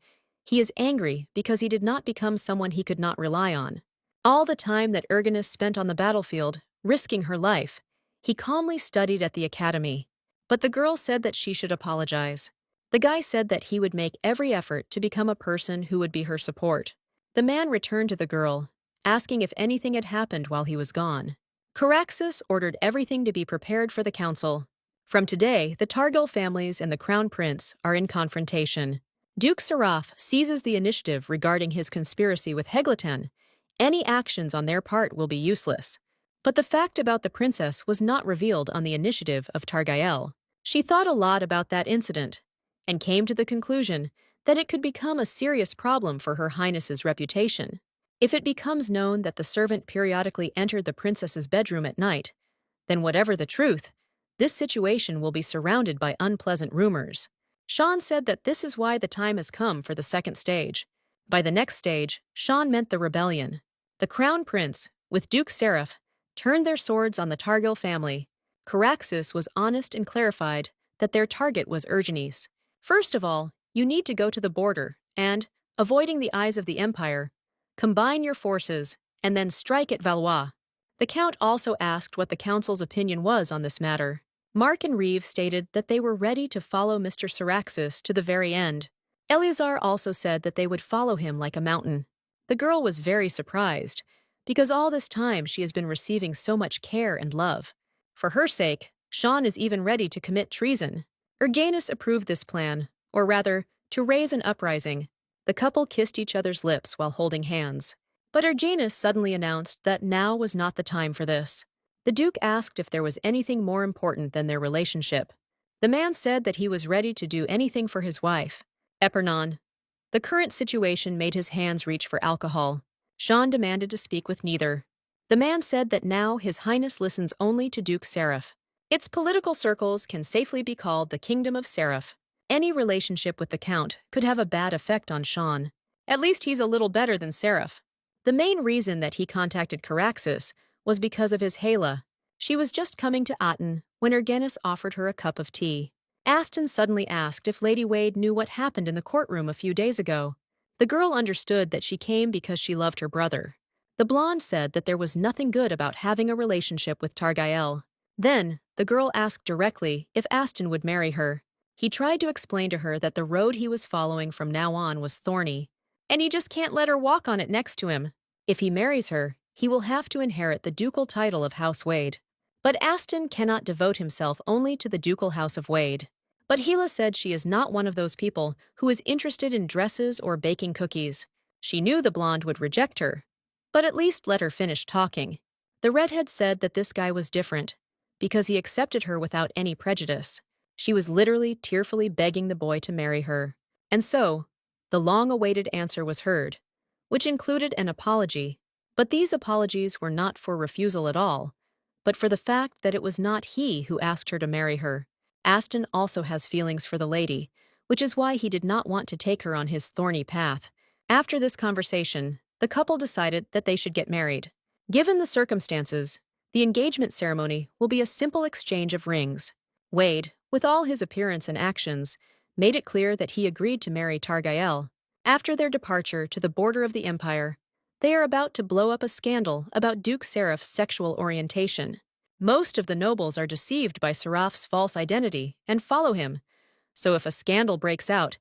he is angry because he did not become someone he could not rely on. All the time that Erginus spent on the battlefield, risking her life, he calmly studied at the academy. But the girl said that she should apologize. The guy said that he would make every effort to become a person who would be her support. The man returned to the girl, asking if anything had happened while he was gone. Caraxes ordered everything to be prepared for the council. From today, the Targil families and the Crown Prince are in confrontation. Duke Seraph seizes the initiative regarding his conspiracy with Heglatan. Any actions on their part will be useless. But the fact about the princess was not revealed on the initiative of Targael. She thought a lot about that incident, and came to the conclusion that it could become a serious problem for Her Highness's reputation. If it becomes known that the servant periodically entered the princess's bedroom at night, then whatever the truth, this situation will be surrounded by unpleasant rumors. Sean said that this is why the time has come for the second stage. By the next stage, Sean meant the rebellion. The Crown Prince, with Duke Seraph, turned their swords on the Targil family. Caraxes was honest and clarified that their target was Erginus. First of all, you need to go to the border and, avoiding the eyes of the Empire, combine your forces and then strike at Valois. The Count also asked what the Council's opinion was on this matter. Mark and Reeve stated that they were ready to follow Mr. Caraxes to the very end. Eleazar also said that they would follow him like a mountain. The girl was very surprised, because all this time she has been receiving so much care and love. For her sake, Sean is even ready to commit treason. Erganus approved this plan, or rather, to raise an uprising. The couple kissed each other's lips while holding hands. But Erganus suddenly announced that now was not the time for this. The Duke asked if there was anything more important than their relationship. The man said that he was ready to do anything for his wife. Epernon. The current situation made his hands reach for alcohol. Sean demanded to speak with neither. The man said that now His Highness listens only to Duke Seraph. Its political circles can safely be called the Kingdom of Seraph. Any relationship with the Count could have a bad effect on Sean. At least he's a little better than Seraph. The main reason that he contacted Caraxes was because of his Hala. She was just coming to Aten when Erganus offered her a cup of tea. Aston suddenly asked if Lady Wade knew what happened in the courtroom a few days ago. The girl understood that she came because she loved her brother. The blonde said that there was nothing good about having a relationship with Targael. Then, the girl asked directly if Aston would marry her. He tried to explain to her that the road he was following from now on was thorny, and he just can't let her walk on it next to him. If he marries her, he will have to inherit the ducal title of House Wade. But Aston cannot devote himself only to the ducal house of Wade. But Hela said she is not one of those people who is interested in dresses or baking cookies. She knew the blonde would reject her, but at least let her finish talking. The redhead said that this guy was different, because he accepted her without any prejudice. She was literally tearfully begging the boy to marry her. And so, the long-awaited answer was heard, which included an apology. But these apologies were not for refusal at all, but for the fact that it was not he who asked her to marry her. Aston also has feelings for the lady, which is why he did not want to take her on his thorny path. After this conversation, the couple decided that they should get married. Given the circumstances, the engagement ceremony will be a simple exchange of rings. Wade, with all his appearance and actions, made it clear that he agreed to marry Targael. After their departure to the border of the Empire, they are about to blow up a scandal about Duke Seraph's sexual orientation. Most of the nobles are deceived by Seraph's false identity and follow him, so if a scandal breaks out,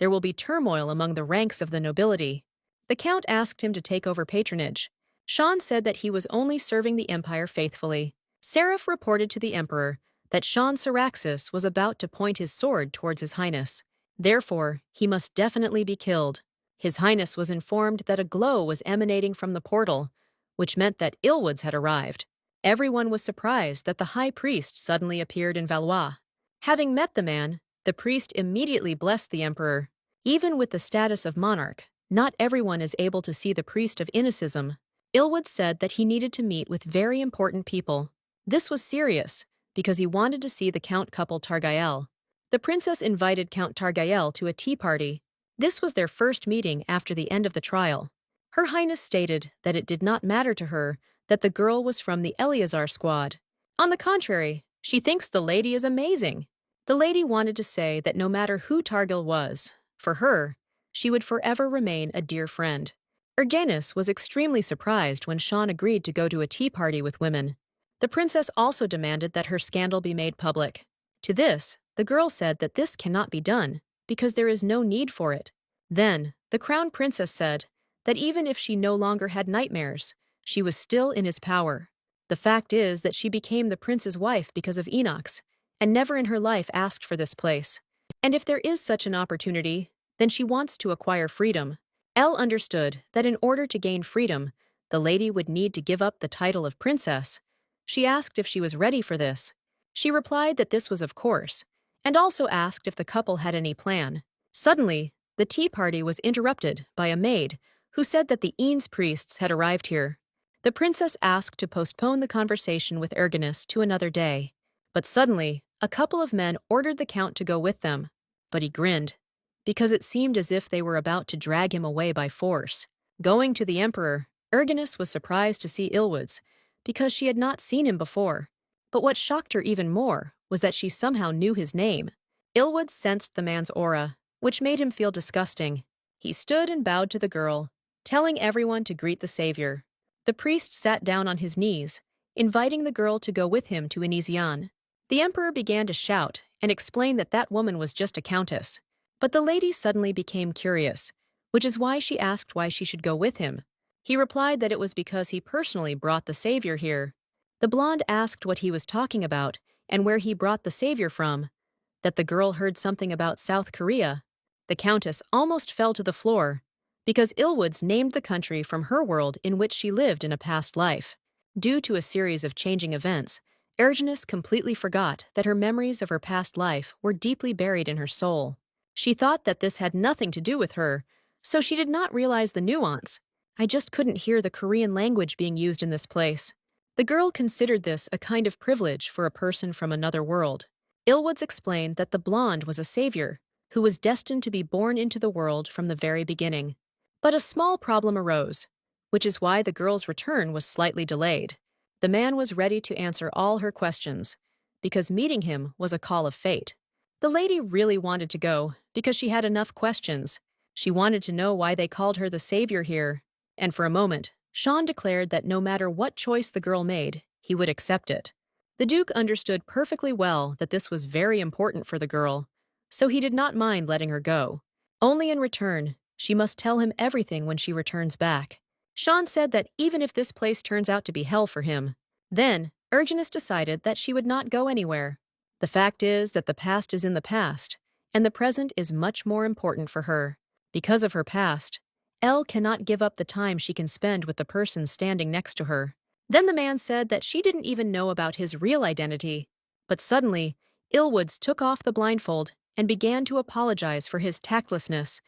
there will be turmoil among the ranks of the nobility. The count asked him to take over patronage. Sean said that he was only serving the empire faithfully. Seraph reported to the emperor that Sean Syraxis was about to point his sword towards His Highness. Therefore, he must definitely be killed. His Highness was informed that a glow was emanating from the portal, which meant that Illwoods had arrived. Everyone was surprised that the high priest suddenly appeared in Valois. Having met the man, the priest immediately blessed the emperor. Even with the status of monarch, not everyone is able to see the priest of Inicism. Illwood said that he needed to meet with very important people. This was serious, because he wanted to see the Count couple Targael. The princess invited Count Targael to a tea party. This was their first meeting after the end of the trial. Her Highness stated that it did not matter to her that the girl was from the Eleazar squad. On the contrary, she thinks the lady is amazing. The lady wanted to say that no matter who Targil was, for her, she would forever remain a dear friend. Ergenis was extremely surprised when Sean agreed to go to a tea party with women. The princess also demanded that her scandal be made public. To this, the girl said that this cannot be done, because there is no need for it. Then, the crown princess said that even if she no longer had nightmares, she was still in his power. The fact is that she became the prince's wife because of Enox, and never in her life asked for this place. And if there is such an opportunity, then she wants to acquire freedom. Elle understood that in order to gain freedom, the lady would need to give up the title of princess. She asked if she was ready for this. She replied that this was of course, and also asked if the couple had any plan. Suddenly, the tea party was interrupted by a maid who said that the Eanes priests had arrived here. The princess asked to postpone the conversation with Ergenis to another day. But suddenly, a couple of men ordered the count to go with them. But he grinned, because it seemed as if they were about to drag him away by force. Going to the emperor, Ergenis was surprised to see Illwoods, because she had not seen him before. But what shocked her even more was that she somehow knew his name. Illwoods sensed the man's aura, which made him feel disgusting. He stood and bowed to the girl, telling everyone to greet the savior. The priest sat down on his knees, inviting the girl to go with him to Inizian. The emperor began to shout and explain that that woman was just a countess. But the lady suddenly became curious, which is why she asked why she should go with him. He replied that it was because he personally brought the savior here. The blonde asked what he was talking about and where he brought the savior from. That the girl heard something about South Korea. The countess almost fell to the floor, because Illwoods named the country from her world in which she lived in a past life. Due to a series of changing events, Ergenis completely forgot that her memories of her past life were deeply buried in her soul. She thought that this had nothing to do with her, so she did not realize the nuance. I just couldn't hear the Korean language being used in this place. The girl considered this a kind of privilege for a person from another world. Illwoods explained that the blonde was a savior, who was destined to be born into the world from the very beginning. But a small problem arose, which is why the girl's return was slightly delayed. The man was ready to answer all her questions, because meeting him was a call of fate. The lady really wanted to go, because she had enough questions. She wanted to know why they called her the savior here, and for a moment, Sean declared that no matter what choice the girl made, he would accept it. The Duke understood perfectly well that this was very important for the girl, so he did not mind letting her go. Only in return, she must tell him everything when she returns back. Sean said that even if this place turns out to be hell for him, then Ergenis decided that she would not go anywhere. The fact is that the past is in the past, and the present is much more important for her. Because of her past, Elle cannot give up the time she can spend with the person standing next to her. Then the man said that she didn't even know about his real identity. But suddenly, Illwoods took off the blindfold and began to apologize for his tactlessness,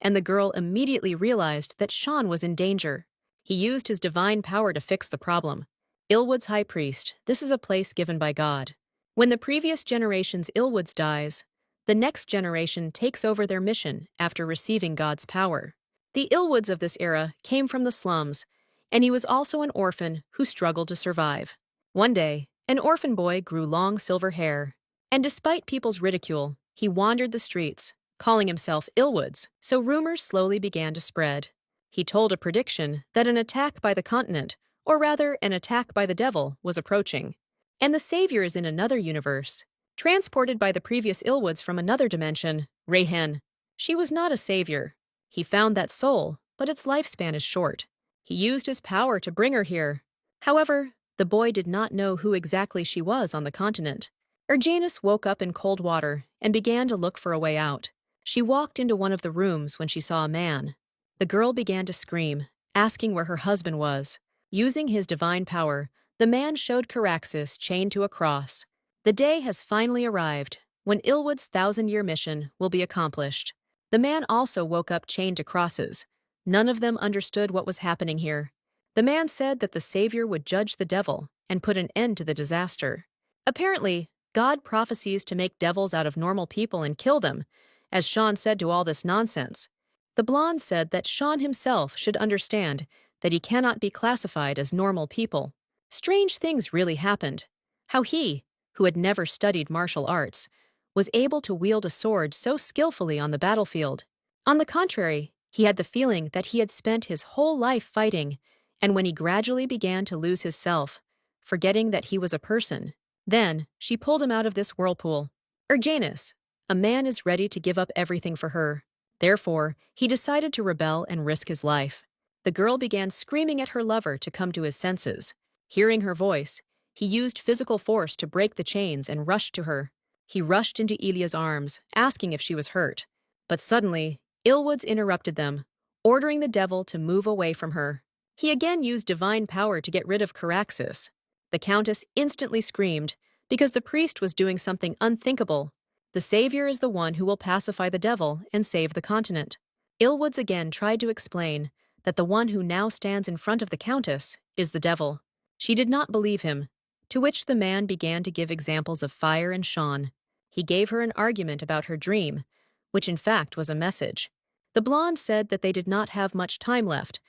and the girl immediately realized that Sean was in danger. He used his divine power to fix the problem. Illwood's high priest, this is a place given by God. When the previous generation's Illwoods dies, the next generation takes over their mission after receiving God's power. The Illwoods of this era came from the slums, and he was also an orphan who struggled to survive. One day, an orphan boy grew long silver hair, and despite people's ridicule, he wandered the streets, calling himself Illwoods, so rumors slowly began to spread. He told a prediction that an attack by the continent, or rather an attack by the devil, was approaching. And the savior is in another universe, transported by the previous Illwoods from another dimension, Rayhen. She was not a savior. He found that soul, but its lifespan is short. He used his power to bring her here. However, the boy did not know who exactly she was on the continent. Erjanus woke up in cold water and began to look for a way out. She walked into one of the rooms when she saw a man. The girl began to scream, asking where her husband was. Using his divine power, the man showed Caraxes chained to a cross. The day has finally arrived, when Ilwood's 1,000-year mission will be accomplished. The man also woke up chained to crosses. None of them understood what was happening here. The man said that the Savior would judge the devil and put an end to the disaster. Apparently, God prophesies to make devils out of normal people and kill them, as Sean said to all this nonsense. The blonde said that Sean himself should understand that he cannot be classified as normal people. Strange things really happened. How he, who had never studied martial arts, was able to wield a sword so skillfully on the battlefield. On the contrary, he had the feeling that he had spent his whole life fighting, and when he gradually began to lose his self, forgetting that he was a person, then she pulled him out of this whirlpool. Erjanus, a man is ready to give up everything for her. Therefore, he decided to rebel and risk his life. The girl began screaming at her lover to come to his senses. Hearing her voice, he used physical force to break the chains and rushed to her. He rushed into Ilya's arms, asking if she was hurt. But suddenly, Ilwoods interrupted them, ordering the devil to move away from her. He again used divine power to get rid of Caraxes. The countess instantly screamed, because the priest was doing something unthinkable. The Savior is the one who will pacify the devil and save the continent. Ilwoods again tried to explain that the one who now stands in front of the countess is the devil. She did not believe him, to which the man began to give examples of fire and Sean. He gave her an argument about her dream, which in fact was a message. The blonde said that they did not have much time left.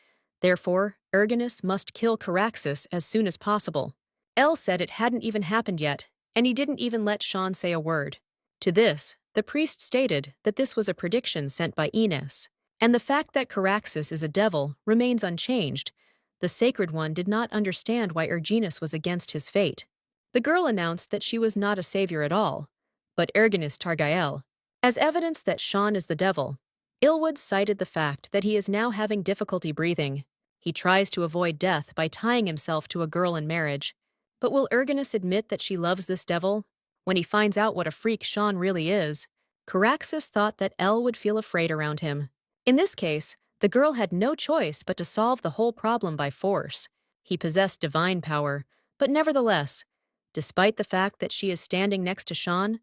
Therefore, Erginus must kill Caraxes as soon as possible. El said it hadn't even happened yet, and he didn't even let Sean say a word. To this, the priest stated that this was a prediction sent by Ines, and the fact that Caraxes is a devil remains unchanged. The Sacred One did not understand why Erginus was against his fate. The girl announced that she was not a savior at all, but Erginus Targael. As evidence that Sean is the devil, Ilwood cited the fact that he is now having difficulty breathing. He tries to avoid death by tying himself to a girl in marriage. But will Erginus admit that she loves this devil? When he finds out what a freak Sean really is, Caraxes thought that El would feel afraid around him. In this case, the girl had no choice but to solve the whole problem by force. He possessed divine power, but nevertheless, despite the fact that she is standing next to Sean,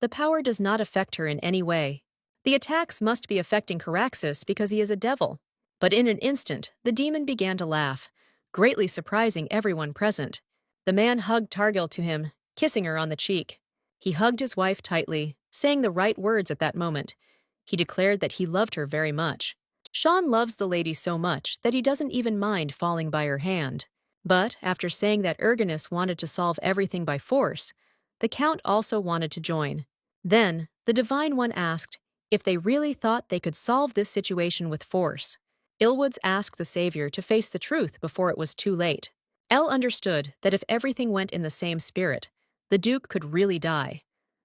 the power does not affect her in any way. The attacks must be affecting Caraxes because he is a devil. But in an instant, the demon began to laugh, greatly surprising everyone present. The man hugged Targil to him, kissing her on the cheek. He hugged his wife tightly, saying the right words at that moment. He declared that he loved her very much. Sean loves the lady so much that he doesn't even mind falling by her hand. But after saying that Erginus wanted to solve everything by force, the Count also wanted to join. Then, the Divine One asked if they really thought they could solve this situation with force. Ilwoods asked the Savior to face the truth before it was too late. El understood that if everything went in the same spirit, the Duke could really die.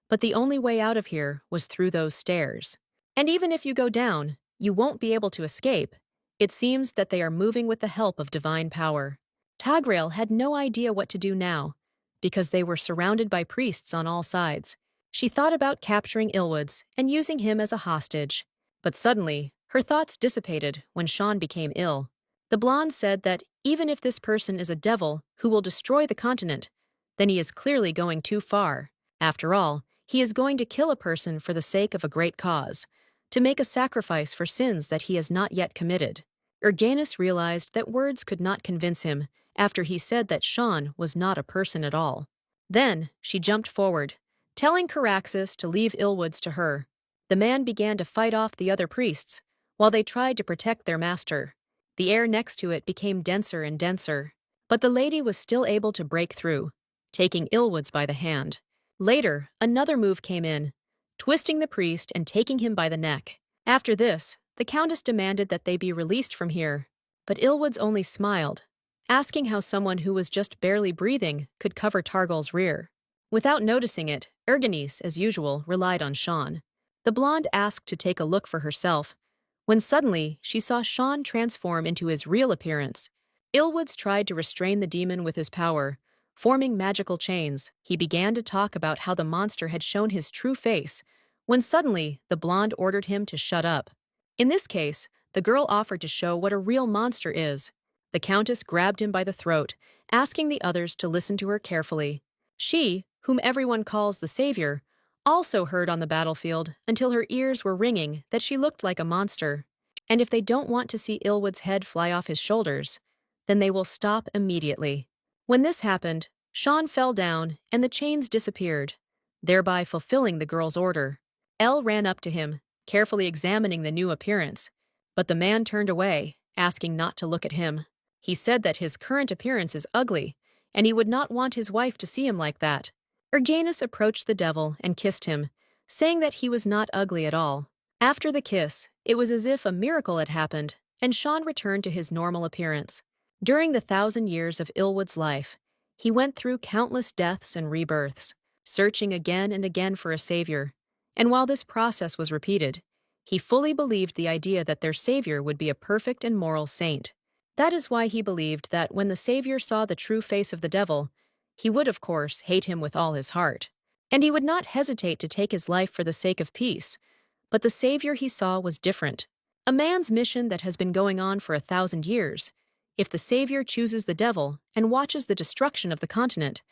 But the only way out of here was through those stairs. And even if you go down, you won't be able to escape. It seems that they are moving with the help of divine power. Tagrael had no idea what to do now, because they were surrounded by priests on all sides. She thought about capturing Ilwoods and using him as a hostage. But suddenly, her thoughts dissipated when Sean became ill. The blonde said that even if this person is a devil who will destroy the continent, then he is clearly going too far. After all, he is going to kill a person for the sake of a great cause, to make a sacrifice for sins that he has not yet committed. Erganus realized that words could not convince him after he said that Sean was not a person at all. Then she jumped forward, telling Caraxes to leave Ilwoods to her. The man began to fight off the other priests, while they tried to protect their master. The air next to it became denser and denser, but the lady was still able to break through, taking Ilwoods by the hand. Later, another move came in, twisting the priest and taking him by the neck. After this, the Countess demanded that they be released from here, but Ilwoods only smiled, asking how someone who was just barely breathing could cover Targil's rear. Without noticing it, Erginus, as usual, relied on Sean. The blonde asked to take a look for herself, when suddenly she saw Sean transform into his real appearance. Ilwoods tried to restrain the demon with his power. Forming magical chains, he began to talk about how the monster had shown his true face, when suddenly the blonde ordered him to shut up. In this case, the girl offered to show what a real monster is. The countess grabbed him by the throat, asking the others to listen to her carefully. She, whom everyone calls the savior, also heard on the battlefield until her ears were ringing that she looked like a monster. And if they don't want to see Ilwood's head fly off his shoulders, then they will stop immediately. When this happened, Sean fell down and the chains disappeared, thereby fulfilling the girl's order. Elle ran up to him, carefully examining the new appearance, but the man turned away, asking not to look at him. He said that his current appearance is ugly, and he would not want his wife to see him like that. Erganus approached the devil and kissed him, saying that he was not ugly at all. After the kiss, it was as if a miracle had happened, and Sean returned to his normal appearance. During the 1,000 years of Ilwood's life, he went through countless deaths and rebirths, searching again and again for a savior. And while this process was repeated, he fully believed the idea that their savior would be a perfect and moral saint. That is why he believed that when the savior saw the true face of the devil, he would, of course, hate him with all his heart. And he would not hesitate to take his life for the sake of peace. But the savior he saw was different. A man's mission that has been going on for 1,000 years. If the savior chooses the devil and watches the destruction of the continent,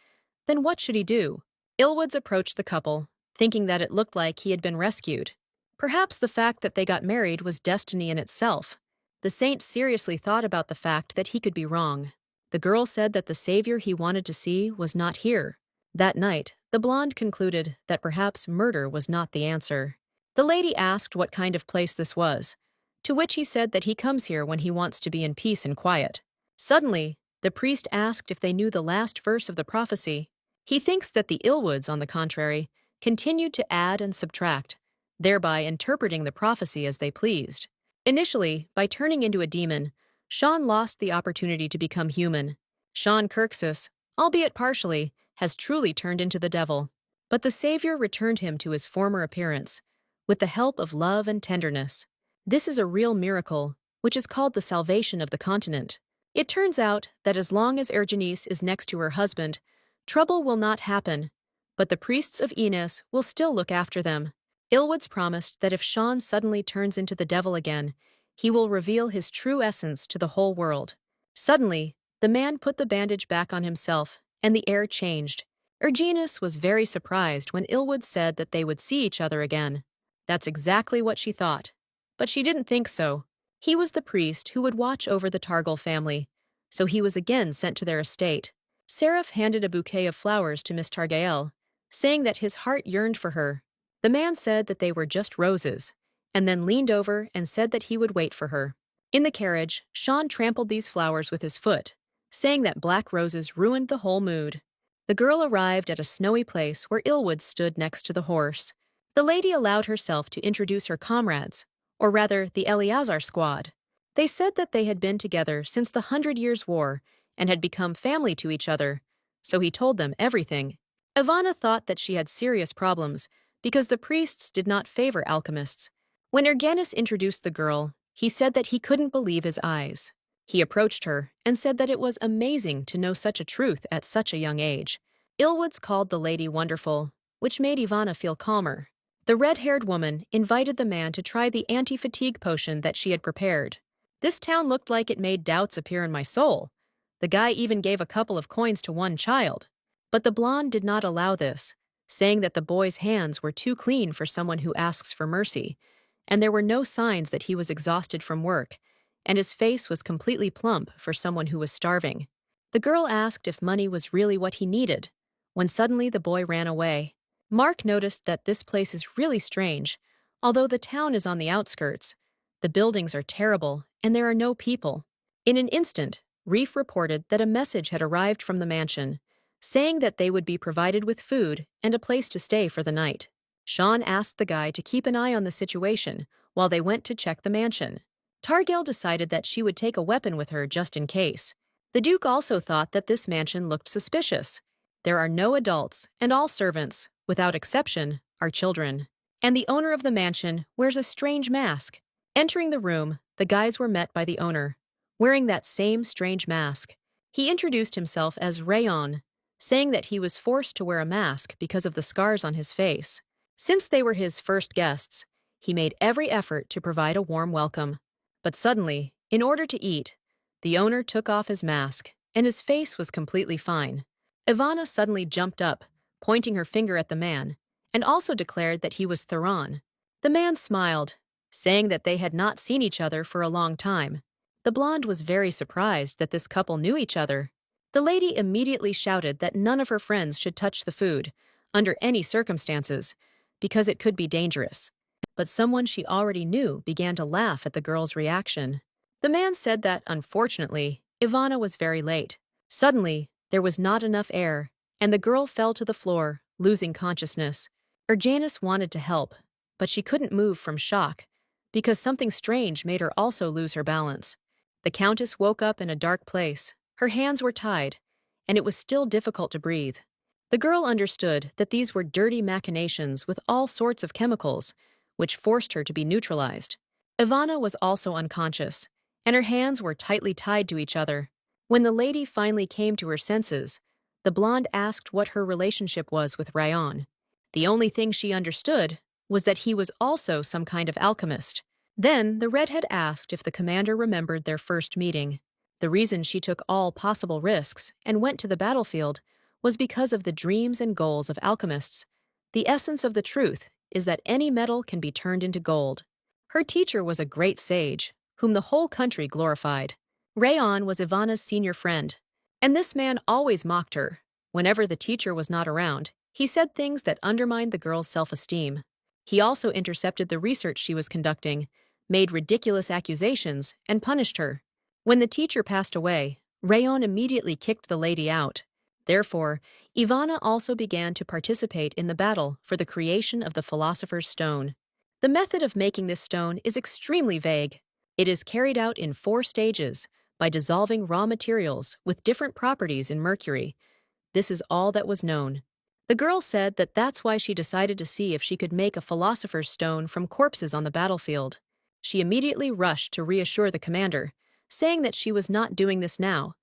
then what should he do? Ilwoods approached the couple, thinking that it looked like he had been rescued. Perhaps the fact that they got married was destiny in itself. The saint seriously thought about the fact that he could be wrong. The girl said that the savior he wanted to see was not here. That night, the blonde concluded that perhaps murder was not the answer. The lady asked what kind of place this was, to which he said that he comes here when he wants to be in peace and quiet. Suddenly, the priest asked if they knew the last verse of the prophecy. He thinks that the Ilwoods, on the contrary, continued to add and subtract, thereby interpreting the prophecy as they pleased. Initially, by turning into a demon, Sean lost the opportunity to become human. Sean Kirksus, albeit partially, has truly turned into the devil. But the Savior returned him to his former appearance, with the help of love and tenderness. This is a real miracle, which is called the salvation of the continent. It turns out that as long as Erganice is next to her husband, trouble will not happen, but the priests of Ines will still look after them. Ilwoods promised that if Sean suddenly turns into the devil again, he will reveal his true essence to the whole world. Suddenly, the man put the bandage back on himself, and the air changed. Erganice was very surprised when Ilwoods said that they would see each other again. That's exactly what she thought. But she didn't think so. He was the priest who would watch over the Targel family, so he was again sent to their estate. Seraph handed a bouquet of flowers to Miss Targael, saying that his heart yearned for her. The man said that they were just roses, and then leaned over and said that he would wait for her. In the carriage, Sean trampled these flowers with his foot, saying that black roses ruined the whole mood. The girl arrived at a snowy place where Ilwood stood next to the horse. The lady allowed herself to introduce her comrades, or rather the Eleazar squad. They said that they had been together since the 100 Years' War and had become family to each other, so he told them everything. Ivana thought that she had serious problems because the priests did not favor alchemists. When Erganis introduced the girl, he said that he couldn't believe his eyes. He approached her and said that it was amazing to know such a truth at such a young age. Ilwoods called the lady wonderful, which made Ivana feel calmer. The red-haired woman invited the man to try the anti-fatigue potion that she had prepared. This town looked like it made doubts appear in my soul. The guy even gave a couple of coins to one child. But the blonde did not allow this, saying that the boy's hands were too clean for someone who asks for mercy, and there were no signs that he was exhausted from work, and his face was completely plump for someone who was starving. The girl asked if money was really what he needed, when suddenly the boy ran away. Mark noticed that this place is really strange. Although the town is on the outskirts, the buildings are terrible and there are no people. In an instant, Reef reported that a message had arrived from the mansion, saying that they would be provided with food and a place to stay for the night. Sean asked the guy to keep an eye on the situation while they went to check the mansion. Targel decided that she would take a weapon with her just in case. The Duke also thought that this mansion looked suspicious. There are no adults, and all servants, without exception, are children. and the owner of the mansion wears a strange mask. Entering the room, the guys were met by the owner, wearing that same strange mask. He introduced himself as Rayon, saying that he was forced to wear a mask because of the scars on his face. Since they were his first guests, he made every effort to provide a warm welcome. But suddenly, in order to eat, the owner took off his mask, and his face was completely fine. Ivana suddenly jumped up, pointing her finger at the man, and also declared that he was Theron. The man smiled, saying that they had not seen each other for a long time. The blonde was very surprised that this couple knew each other. The lady immediately shouted that none of her friends should touch the food, under any circumstances, because it could be dangerous. But someone she already knew began to laugh at the girl's reaction. The man said that, unfortunately, Ivana was very late. Suddenly, there was not enough air, and the girl fell to the floor, losing consciousness. Janice wanted to help, but she couldn't move from shock, because something strange made her also lose her balance. The Countess woke up in a dark place. Her hands were tied, and it was still difficult to breathe. The girl understood that these were dirty machinations with all sorts of chemicals, which forced her to be neutralized. Ivana was also unconscious, and her hands were tightly tied to each other. When the lady finally came to her senses, the blonde asked what her relationship was with Rayon. The only thing she understood was that he was also some kind of alchemist. Then the redhead asked if the commander remembered their first meeting. The reason she took all possible risks and went to the battlefield was because of the dreams and goals of alchemists. The essence of the truth is that any metal can be turned into gold. Her teacher was a great sage, whom the whole country glorified. Rayon was Ivana's senior friend, and this man always mocked her. Whenever the teacher was not around, he said things that undermined the girl's self-esteem. He also intercepted the research she was conducting, made ridiculous accusations, and punished her. When the teacher passed away, Rayon immediately kicked the lady out. Therefore, Ivana also began to participate in the battle for the creation of the Philosopher's Stone. The method of making this stone is extremely vague. It is carried out in 4 stages, by dissolving raw materials with different properties in mercury. This is all that was known. The girl said that that's why she decided to see if she could make a Philosopher's Stone from corpses on the battlefield. She immediately rushed to reassure the commander, saying that she was not doing this now,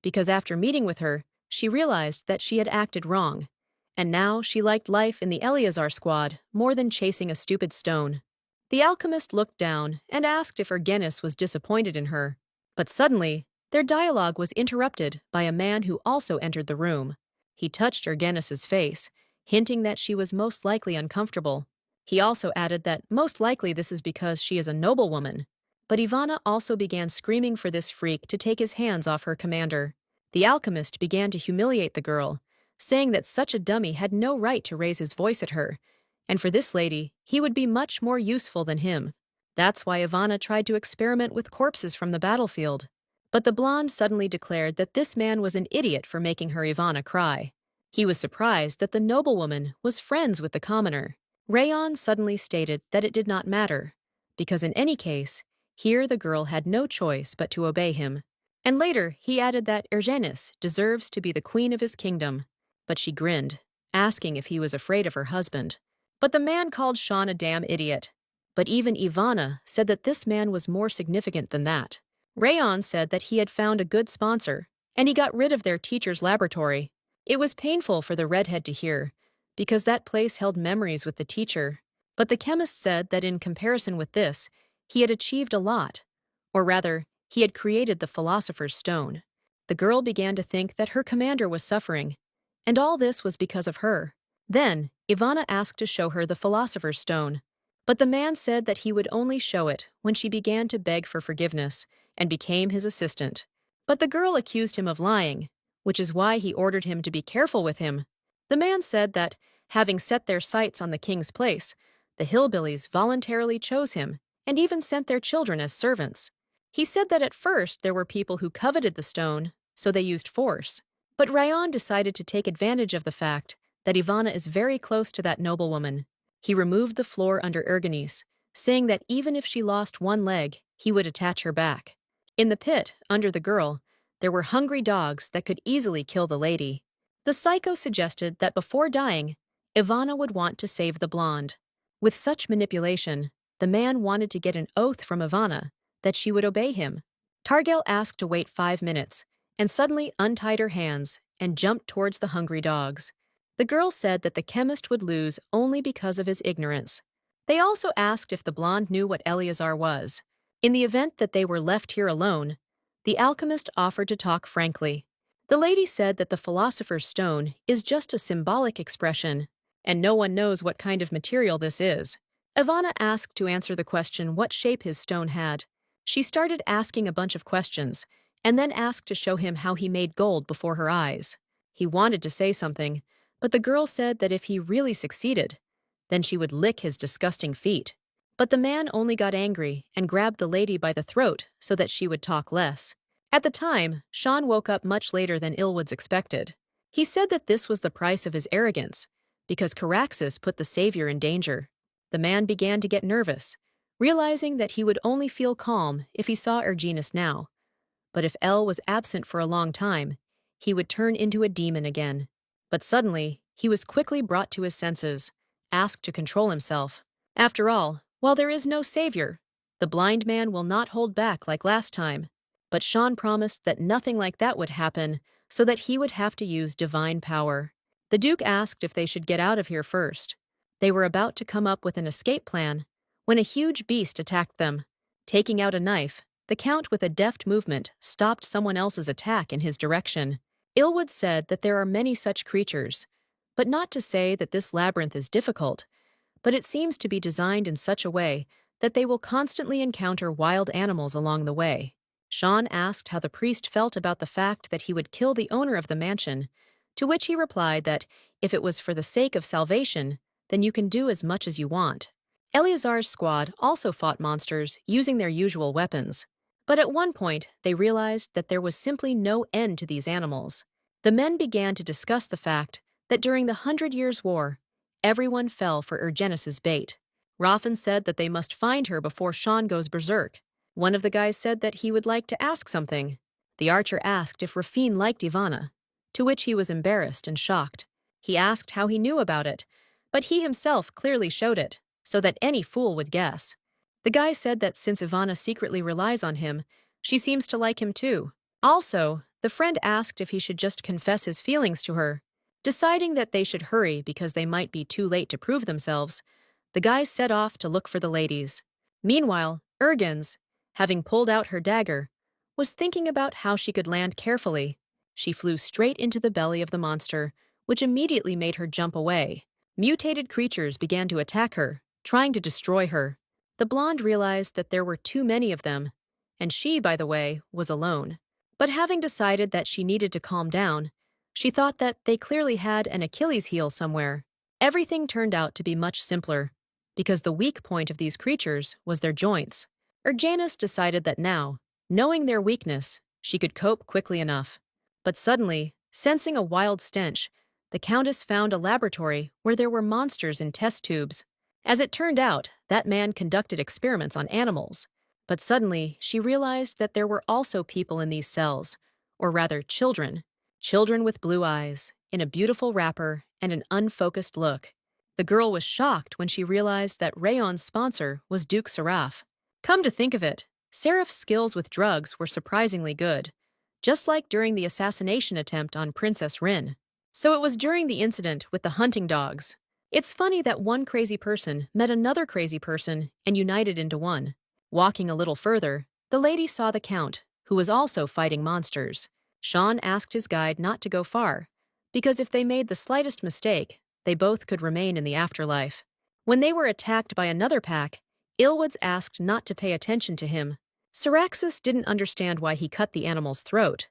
because after meeting with her, she realized that she had acted wrong, and now she liked life in the Eleazar squad more than chasing a stupid stone. The alchemist looked down and asked if Ergenis was disappointed in her, but suddenly, their dialogue was interrupted by a man who also entered the room. He touched Ergenis's face, hinting that she was most likely uncomfortable. He also added that most likely this is because she is a noblewoman. But Ivana also began screaming for this freak to take his hands off her commander. The alchemist began to humiliate the girl, saying that such a dummy had no right to raise his voice at her, and for this lady, he would be much more useful than him. That's why Ivana tried to experiment with corpses from the battlefield. But the blonde suddenly declared that this man was an idiot for making her Ivana cry. He was surprised that the noblewoman was friends with the commoner. Rayon suddenly stated that it did not matter, because in any case, here the girl had no choice but to obey him. And later, he added that Ergenis deserves to be the queen of his kingdom. But she grinned, asking if he was afraid of her husband. But the man called Sean a damn idiot. But even Ivana said that this man was more significant than that. Rayon said that he had found a good sponsor, and he got rid of their teacher's laboratory. It was painful for the redhead to hear, because that place held memories with the teacher. But the chemist said that in comparison with this, he had achieved a lot. Or rather, he had created the Philosopher's Stone. The girl began to think that her commander was suffering, and all this was because of her. Then, Ivana asked to show her the Philosopher's Stone. But the man said that he would only show it when she began to beg for forgiveness and became his assistant. But the girl accused him of lying, which is why he ordered him to be careful with him. The man said that, having set their sights on the king's place, the hillbillies voluntarily chose him and even sent their children as servants. He said that at first there were people who coveted the stone, so they used force. But Rayon decided to take advantage of the fact that Ivana is very close to that noblewoman. He removed the floor under Ergenis, saying that even if she lost one leg, he would attach her back. In the pit, under the girl, there were hungry dogs that could easily kill the lady. The psycho suggested that before dying, Ivana would want to save the blonde. With such manipulation, the man wanted to get an oath from Ivana that she would obey him. Targel asked to wait 5 minutes, and suddenly untied her hands and jumped towards the hungry dogs. The girl said that the chemist would lose only because of his ignorance. They also asked if the blonde knew what Eleazar was. In the event that they were left here alone, the alchemist offered to talk frankly. The lady said that the philosopher's stone is just a symbolic expression, and no one knows what kind of material this is. Ivana asked to answer the question what shape his stone had. She started asking a bunch of questions, and then asked to show him how he made gold before her eyes. He wanted to say something, but the girl said that if he really succeeded, then she would lick his disgusting feet. But the man only got angry and grabbed the lady by the throat so that she would talk less. At the time, Sean woke up much later than Ilwoods expected. He said that this was the price of his arrogance, because Caraxes put the savior in danger. The man began to get nervous, realizing that he would only feel calm if he saw Erginus now. But if El was absent for a long time, he would turn into a demon again. But suddenly, he was quickly brought to his senses, asked to control himself. After all, while there is no savior, the blind man will not hold back like last time. But Sean promised that nothing like that would happen, so that he would have to use divine power. The Duke asked if they should get out of here first. They were about to come up with an escape plan when a huge beast attacked them. Taking out a knife, the Count with a deft movement stopped someone else's attack in his direction. Ilwood said that there are many such creatures, but not to say that this labyrinth is difficult, but it seems to be designed in such a way that they will constantly encounter wild animals along the way. Sean asked how the priest felt about the fact that he would kill the owner of the mansion, to which he replied that if it was for the sake of salvation, then you can do as much as you want. Eleazar's squad also fought monsters using their usual weapons, but at one point they realized that there was simply no end to these animals. The men began to discuss the fact that during the 100 Years' War, everyone fell for Erginus's bait. Raffen said that they must find her before Sean goes berserk. One of the guys said that he would like to ask something. The archer asked if Rafine liked Ivana, to which he was embarrassed and shocked. He asked how he knew about it, but he himself clearly showed it, so that any fool would guess. The guy said that since Ivana secretly relies on him, she seems to like him too. Also, the friend asked if he should just confess his feelings to her. Deciding that they should hurry because they might be too late to prove themselves, the guys set off to look for the ladies. Meanwhile, Ergens, having pulled out her dagger, was thinking about how she could land carefully. She flew straight into the belly of the monster, which immediately made her jump away. Mutated creatures began to attack her, trying to destroy her. The blonde realized that there were too many of them, and she, by the way, was alone. But having decided that she needed to calm down, she thought that they clearly had an Achilles heel somewhere. Everything turned out to be much simpler, because the weak point of these creatures was their joints. Erginus decided that now, knowing their weakness, she could cope quickly enough. But suddenly, sensing a wild stench, the Countess found a laboratory where there were monsters in test tubes. As it turned out, that man conducted experiments on animals. But suddenly, she realized that there were also people in these cells, or rather children. Children with blue eyes, in a beautiful wrapper, and an unfocused look. The girl was shocked when she realized that Rayon's sponsor was Duke Seraph. Come to think of it, Seraph's skills with drugs were surprisingly good, just like during the assassination attempt on Princess Rin. So it was during the incident with the hunting dogs. It's funny that one crazy person met another crazy person and united into one. Walking a little further, the lady saw the Count, who was also fighting monsters. Sean asked his guide not to go far, because if they made the slightest mistake, they both could remain in the afterlife. When they were attacked by another pack, Ilwoods asked not to pay attention to him. Caraxes didn't understand why he cut the animal's throat,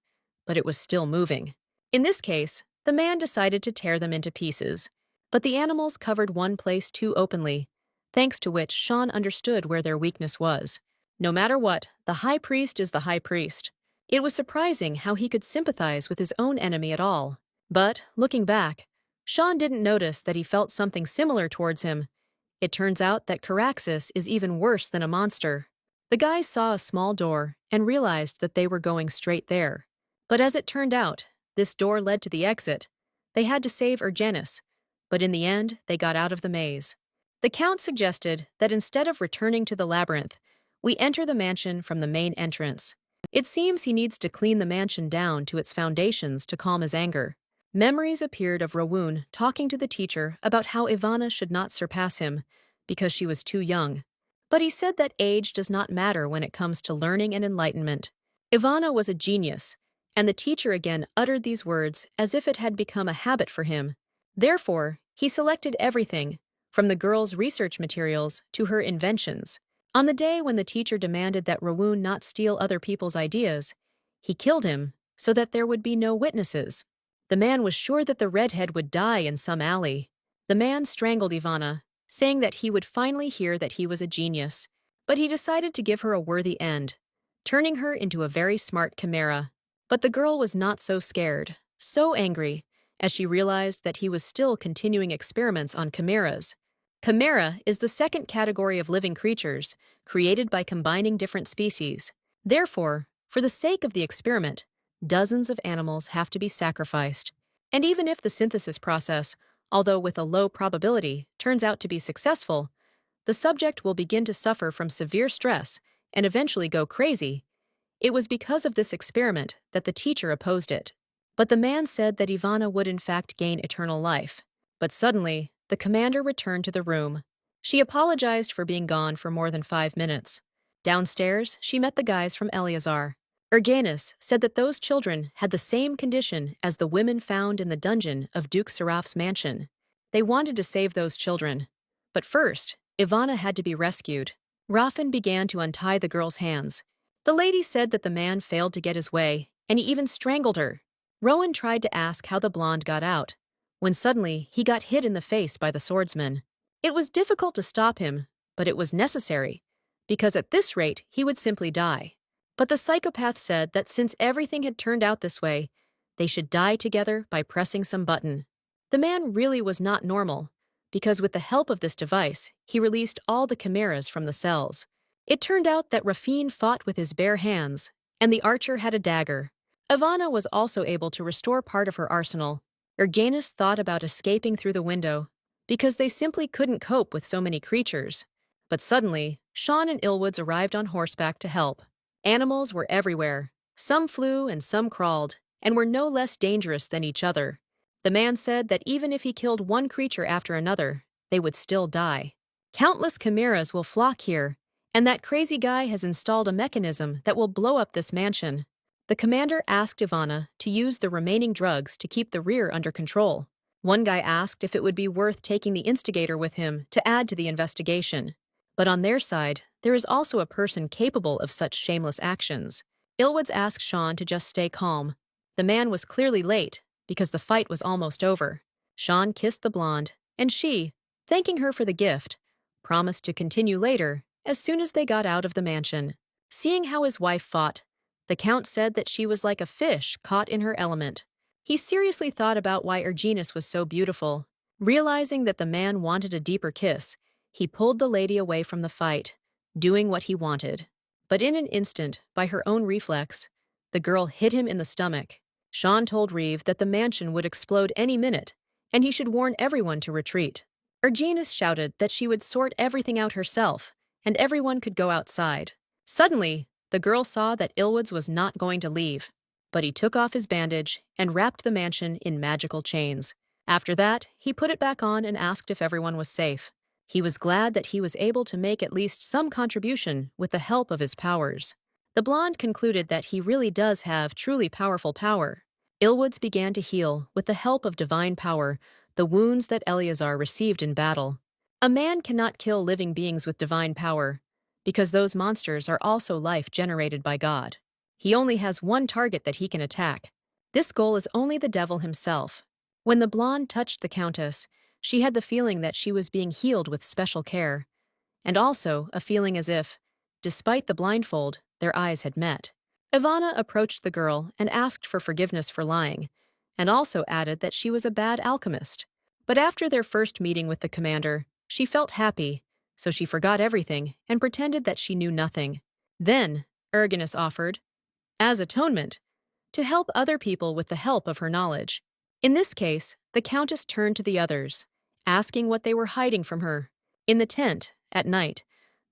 but it was still moving. In this case, the man decided to tear them into pieces, but the animals covered one place too openly, thanks to which Sean understood where their weakness was. No matter what, the High Priest is the High Priest. It was surprising how he could sympathize with his own enemy at all. But, looking back, Sean didn't notice that he felt something similar towards him. It turns out that Caraxes is even worse than a monster. The guys saw a small door and realized that they were going straight there. But as it turned out, this door led to the exit. They had to save Erginus, but in the end, they got out of the maze. The Count suggested that instead of returning to the labyrinth, we enter the mansion from the main entrance. It seems he needs to clean the mansion down to its foundations to calm his anger. Memories appeared of Rowoon talking to the teacher about how Ivana should not surpass him because she was too young. But he said that age does not matter when it comes to learning and enlightenment. Ivana was a genius, and the teacher again uttered these words as if it had become a habit for him. Therefore, he selected everything, from the girl's research materials to her inventions. On the day when the teacher demanded that Rowoon not steal other people's ideas, he killed him so that there would be no witnesses. The man was sure that the redhead would die in some alley. The man strangled Ivana, saying that he would finally hear that he was a genius. But he decided to give her a worthy end, turning her into a very smart chimera. But the girl was not so scared, so angry, as she realized that he was still continuing experiments on chimeras. Chimera is the second category of living creatures, created by combining different species. Therefore, for the sake of the experiment, dozens of animals have to be sacrificed. And even if the synthesis process, although with a low probability, turns out to be successful, the subject will begin to suffer from severe stress and eventually go crazy. It was because of this experiment that the teacher opposed it. But the man said that Ivana would in fact gain eternal life. But suddenly, the commander returned to the room. She apologized for being gone for more than 5 minutes. Downstairs, she met the guys from Eleazar. Erganus said that those children had the same condition as the women found in the dungeon of Duke Seraph's mansion. They wanted to save those children. But first, Ivana had to be rescued. Raffen began to untie the girl's hands. The lady said that the man failed to get his way, and he even strangled her. Rowan tried to ask how the blonde got out, when suddenly he got hit in the face by the swordsman. It was difficult to stop him, but it was necessary, because at this rate he would simply die. But the psychopath said that since everything had turned out this way, they should die together by pressing some button. The man really was not normal, because with the help of this device, he released all the chimeras from the cells. It turned out that Rafine fought with his bare hands, and the archer had a dagger. Ivana was also able to restore part of her arsenal. Erganus thought about escaping through the window, because they simply couldn't cope with so many creatures. But suddenly, Sean and Ilwoods arrived on horseback to help. Animals were everywhere. Some flew and some crawled, and were no less dangerous than each other. The man said that even if he killed one creature after another, they would still die. Countless chimeras will flock here, and that crazy guy has installed a mechanism that will blow up this mansion. The commander asked Ivana to use the remaining drugs to keep the rear under control. One guy asked if it would be worth taking the instigator with him to add to the investigation. But on their side, there is also a person capable of such shameless actions. Ilwoods asked Sean to just stay calm. The man was clearly late, because the fight was almost over. Sean kissed the blonde, and she, thanking her for the gift, promised to continue later as soon as they got out of the mansion. Seeing how his wife fought, the Count said that she was like a fish caught in her element. He seriously thought about why Erganus was so beautiful. Realizing that the man wanted a deeper kiss, he pulled the lady away from the fight, doing what he wanted. But in an instant, by her own reflex, the girl hit him in the stomach. Sean told Reeve that the mansion would explode any minute, and he should warn everyone to retreat. Erganus shouted that she would sort everything out herself, and everyone could go outside. Suddenly, the girl saw that Ilwoods was not going to leave, but he took off his bandage and wrapped the mansion in magical chains. After that, he put it back on and asked if everyone was safe. He was glad that he was able to make at least some contribution with the help of his powers. The blonde concluded that he really does have truly powerful power. Ilwoods began to heal, with the help of divine power, the wounds that Eleazar received in battle. A man cannot kill living beings with divine power, because those monsters are also life generated by God. He only has one target that he can attack. This goal is only the devil himself. When the blonde touched the Countess, she had the feeling that she was being healed with special care, and also a feeling as if, despite the blindfold, their eyes had met. Ivana approached the girl and asked for forgiveness for lying, and also added that she was a bad alchemist. But after their first meeting with the commander, she felt happy, so she forgot everything and pretended that she knew nothing. Then, Erganus offered, as atonement, to help other people with the help of her knowledge. In this case, the Countess turned to the others, asking what they were hiding from her. In the tent, at night,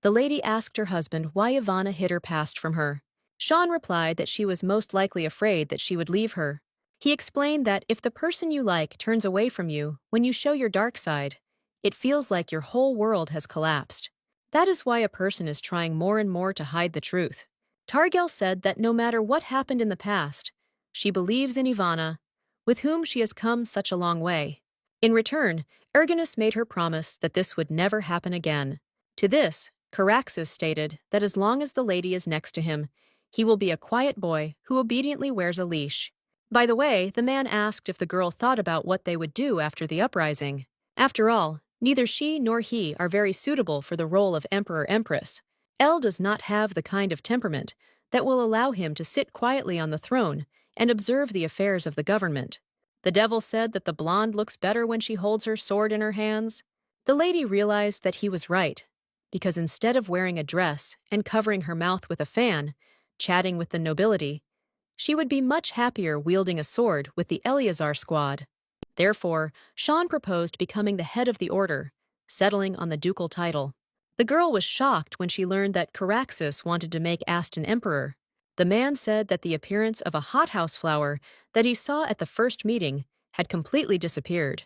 the lady asked her husband why Ivana hid her past from her. Sean replied that she was most likely afraid that she would leave her. He explained that if the person you like turns away from you when you show your dark side, it feels like your whole world has collapsed. That is why a person is trying more and more to hide the truth. Targel said that no matter what happened in the past, she believes in Ivana, with whom she has come such a long way. In return, Erginus made her promise that this would never happen again. To this, Caraxes stated that as long as the lady is next to him, he will be a quiet boy who obediently wears a leash. By the way, the man asked if the girl thought about what they would do after the uprising. After all, neither she nor he are very suitable for the role of Emperor-Empress. Elle does not have the kind of temperament that will allow him to sit quietly on the throne and observe the affairs of the government. The devil said that the blonde looks better when she holds her sword in her hands. The lady realized that he was right, because instead of wearing a dress and covering her mouth with a fan, chatting with the nobility, she would be much happier wielding a sword with the Eleazar squad. Therefore, Sean proposed becoming the head of the order, settling on the ducal title. The girl was shocked when she learned that Caraxes wanted to make Aston emperor. The man said that the appearance of a hothouse flower that he saw at the first meeting had completely disappeared.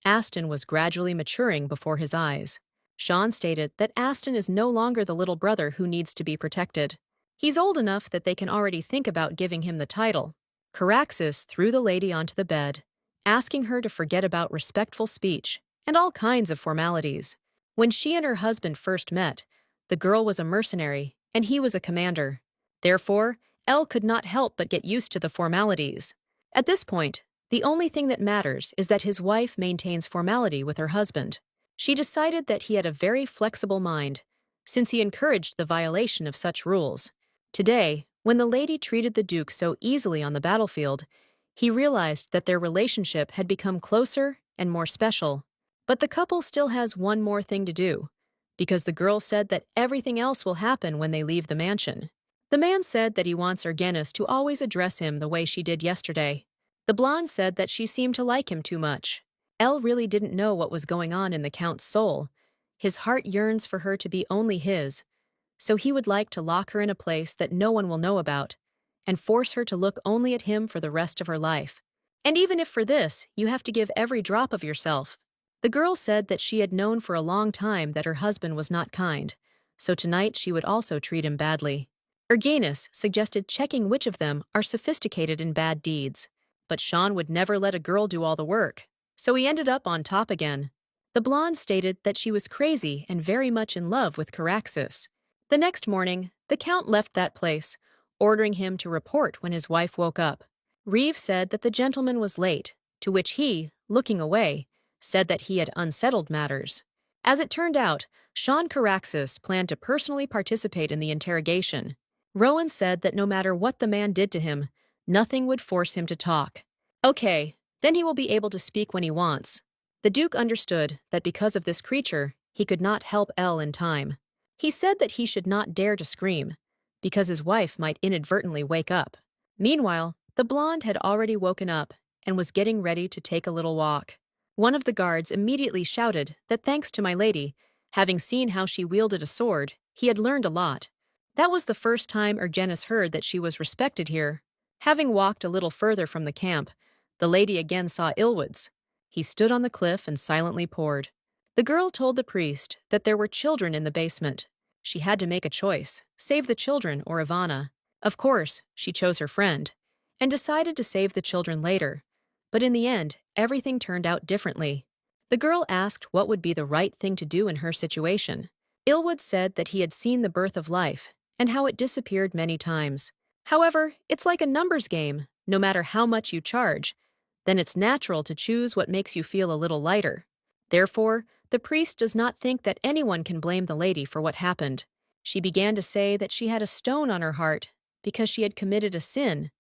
Aston was gradually maturing before his eyes. Sean stated that Aston is no longer the little brother who needs to be protected. He's old enough that they can already think about giving him the title. Caraxes threw the lady onto the bed, asking her to forget about respectful speech and all kinds of formalities. When she and her husband first met, the girl was a mercenary and he was a commander. Therefore, Elle could not help but get used to the formalities. At this point, the only thing that matters is that his wife maintains formality with her husband. She decided that he had a very flexible mind, since he encouraged the violation of such rules. Today, when the lady treated the Duke so easily on the battlefield, he realized that their relationship had become closer and more special. But the couple still has one more thing to do, because the girl said that everything else will happen when they leave the mansion. The man said that he wants Erginus to always address him the way she did yesterday. The blonde said that she seemed to like him too much. Elle really didn't know what was going on in the Count's soul. His heart yearns for her to be only his, so he would like to lock her in a place that no one will know about, and force her to look only at him for the rest of her life. And even if for this, you have to give every drop of yourself. The girl said that she had known for a long time that her husband was not kind, so tonight she would also treat him badly. Erginus suggested checking which of them are sophisticated in bad deeds, but Sean would never let a girl do all the work, so he ended up on top again. The blonde stated that she was crazy and very much in love with Caraxes. The next morning, the Count left that place, ordering him to report when his wife woke up. Reeve said that the gentleman was late, to which he, looking away, said that he had unsettled matters. As it turned out, Sean Caraxes planned to personally participate in the interrogation. Rowan said that no matter what the man did to him, nothing would force him to talk. Okay, then he will be able to speak when he wants. The Duke understood that because of this creature, he could not help Elle in time. He said that he should not dare to scream, because his wife might inadvertently wake up. Meanwhile, the blonde had already woken up and was getting ready to take a little walk. One of the guards immediately shouted that thanks to my lady, having seen how she wielded a sword, he had learned a lot. That was the first time Erginus heard that she was respected here. Having walked a little further from the camp, the lady again saw Ilwoods. He stood on the cliff and silently poured. The girl told the priest that there were children in the basement. She had to make a choice, save the children or Ivana. Of course, she chose her friend, and decided to save the children later. But in the end, everything turned out differently. The girl asked what would be the right thing to do in her situation. Ilwood said that he had seen the birth of life, and how it disappeared many times. However, it's like a numbers game. No matter how much you charge, then it's natural to choose what makes you feel a little lighter. Therefore, the priest does not think that anyone can blame the lady for what happened. She began to say that she had a stone on her heart because she had committed a sin.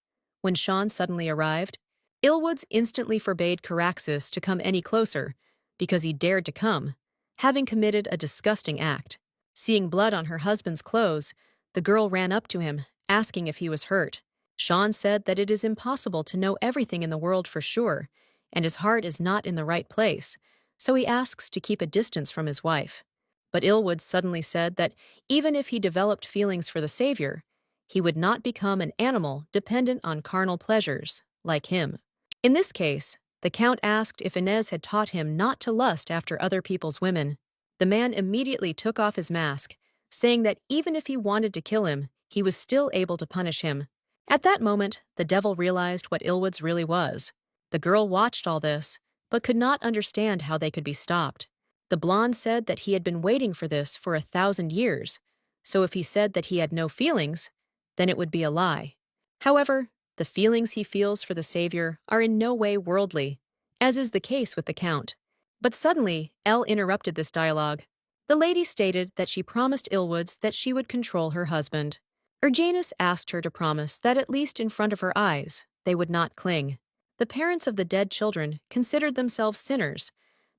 When Sean suddenly arrived, Ilwoods instantly forbade Caraxes to come any closer because he dared to come, having committed a disgusting act. Seeing blood on her husband's clothes, the girl ran up to him, asking if he was hurt. Sean said that it is impossible to know everything in the world for sure, and his heart is not in the right place, so he asks to keep a distance from his wife. But Ilwood suddenly said that even if he developed feelings for the savior, he would not become an animal dependent on carnal pleasures, like him. In this case, the Count asked if Inez had taught him not to lust after other people's women. The man immediately took off his mask, saying that even if he wanted to kill him, he was still able to punish him. At that moment, the devil realized what Ilwood's really was. The girl watched all this, but could not understand how they could be stopped. The blonde said that he had been waiting for this for 1,000 years, so if he said that he had no feelings, then it would be a lie. However, the feelings he feels for the savior are in no way worldly, as is the case with the Count. But suddenly, Elle interrupted this dialogue. The lady stated that she promised Ilwoods that she would control her husband. Erjanus asked her to promise that at least in front of her eyes, they would not cling. The parents of the dead children considered themselves sinners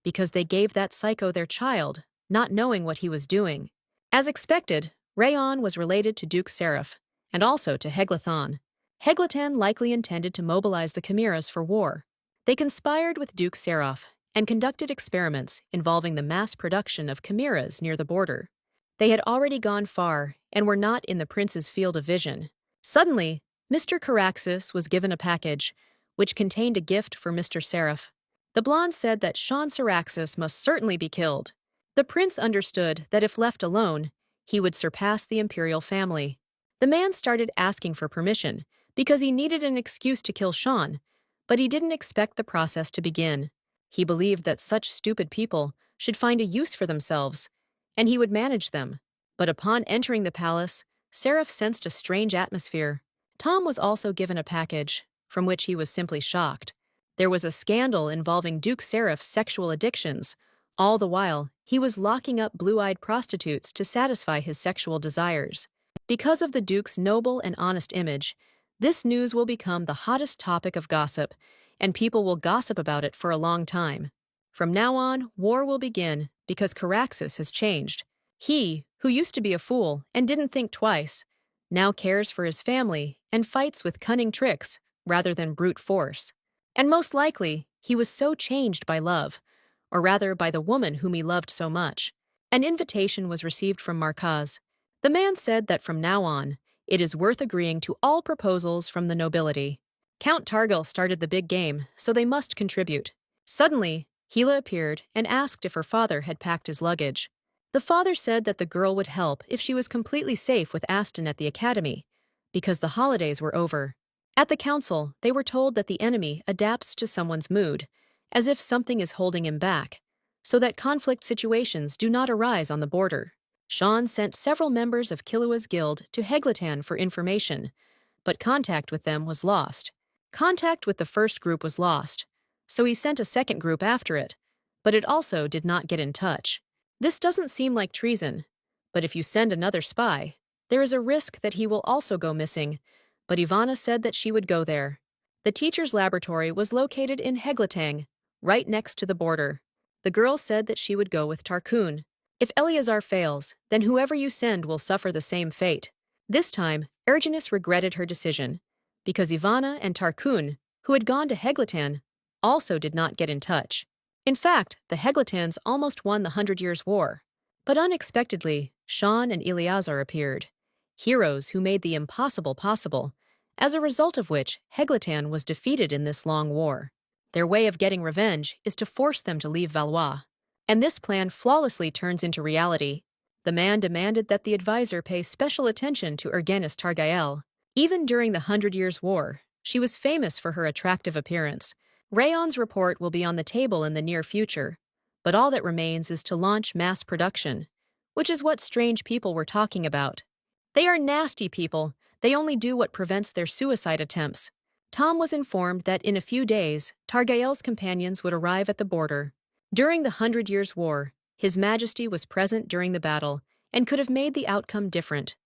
because they gave that psycho their child, not knowing what he was doing. As expected, Rayon was related to Duke Seraph, and also to Heglathan. Heglathan likely intended to mobilize the Chimeras for war. They conspired with Duke Seraph and conducted experiments involving the mass production of chimeras near the border. They had already gone far and were not in the prince's field of vision. Suddenly, Mr. Caraxes was given a package, which contained a gift for Mr. Seraph. The blonde said that Sean Caraxes must certainly be killed. The prince understood that if left alone, he would surpass the imperial family. The man started asking for permission because he needed an excuse to kill Sean, but he didn't expect the process to begin. He believed that such stupid people should find a use for themselves, and he would manage them. But upon entering the palace, Seraph sensed a strange atmosphere. Tom was also given a package, from which he was simply shocked. There was a scandal involving Duke Seraph's sexual addictions. All the while, he was locking up blue-eyed prostitutes to satisfy his sexual desires. Because of the Duke's noble and honest image, this news will become the hottest topic of gossip, and people will gossip about it for a long time. From now on, war will begin because Caraxes has changed. He, who used to be a fool and didn't think twice, now cares for his family and fights with cunning tricks rather than brute force. And most likely, he was so changed by love, or rather by the woman whom he loved so much. An invitation was received from Marcaz. The man said that from now on, it is worth agreeing to all proposals from the nobility. Count Targil started the big game, so they must contribute. Suddenly, Hela appeared and asked if her father had packed his luggage. The father said that the girl would help if she was completely safe with Aston at the academy, because the holidays were over. At the council, they were told that the enemy adapts to someone's mood, as if something is holding him back, so that conflict situations do not arise on the border. Sean sent several members of Killua's guild to Heglathan for information, but contact with them was lost. Contact with the first group was lost, so he sent a second group after it, but it also did not get in touch. This doesn't seem like treason, but if you send another spy, there is a risk that he will also go missing, but Ivana said that she would go there. The teacher's laboratory was located in Heglatang, right next to the border. The girl said that she would go with Tarkun. If Eleazar fails, then whoever you send will suffer the same fate. This time, Erginus regretted her decision, because Ivana and Tarkun, who had gone to Heglatan, also did not get in touch. In fact, the Heglatans almost won the 100 Years' War. But unexpectedly, Sean and Eleazar appeared, heroes who made the impossible possible, as a result of which Heglatan was defeated in this long war. Their way of getting revenge is to force them to leave Valois. And this plan flawlessly turns into reality. The man demanded that the advisor pay special attention to Erganus Targael. Even during the 100 Years' War, she was famous for her attractive appearance. Rayon's report will be on the table in the near future, but all that remains is to launch mass production, which is what strange people were talking about. They are nasty people. They only do what prevents their suicide attempts. Tom was informed that in a few days, Targael's companions would arrive at the border. During the 100 Years' War, His Majesty was present during the battle and could have made the outcome different.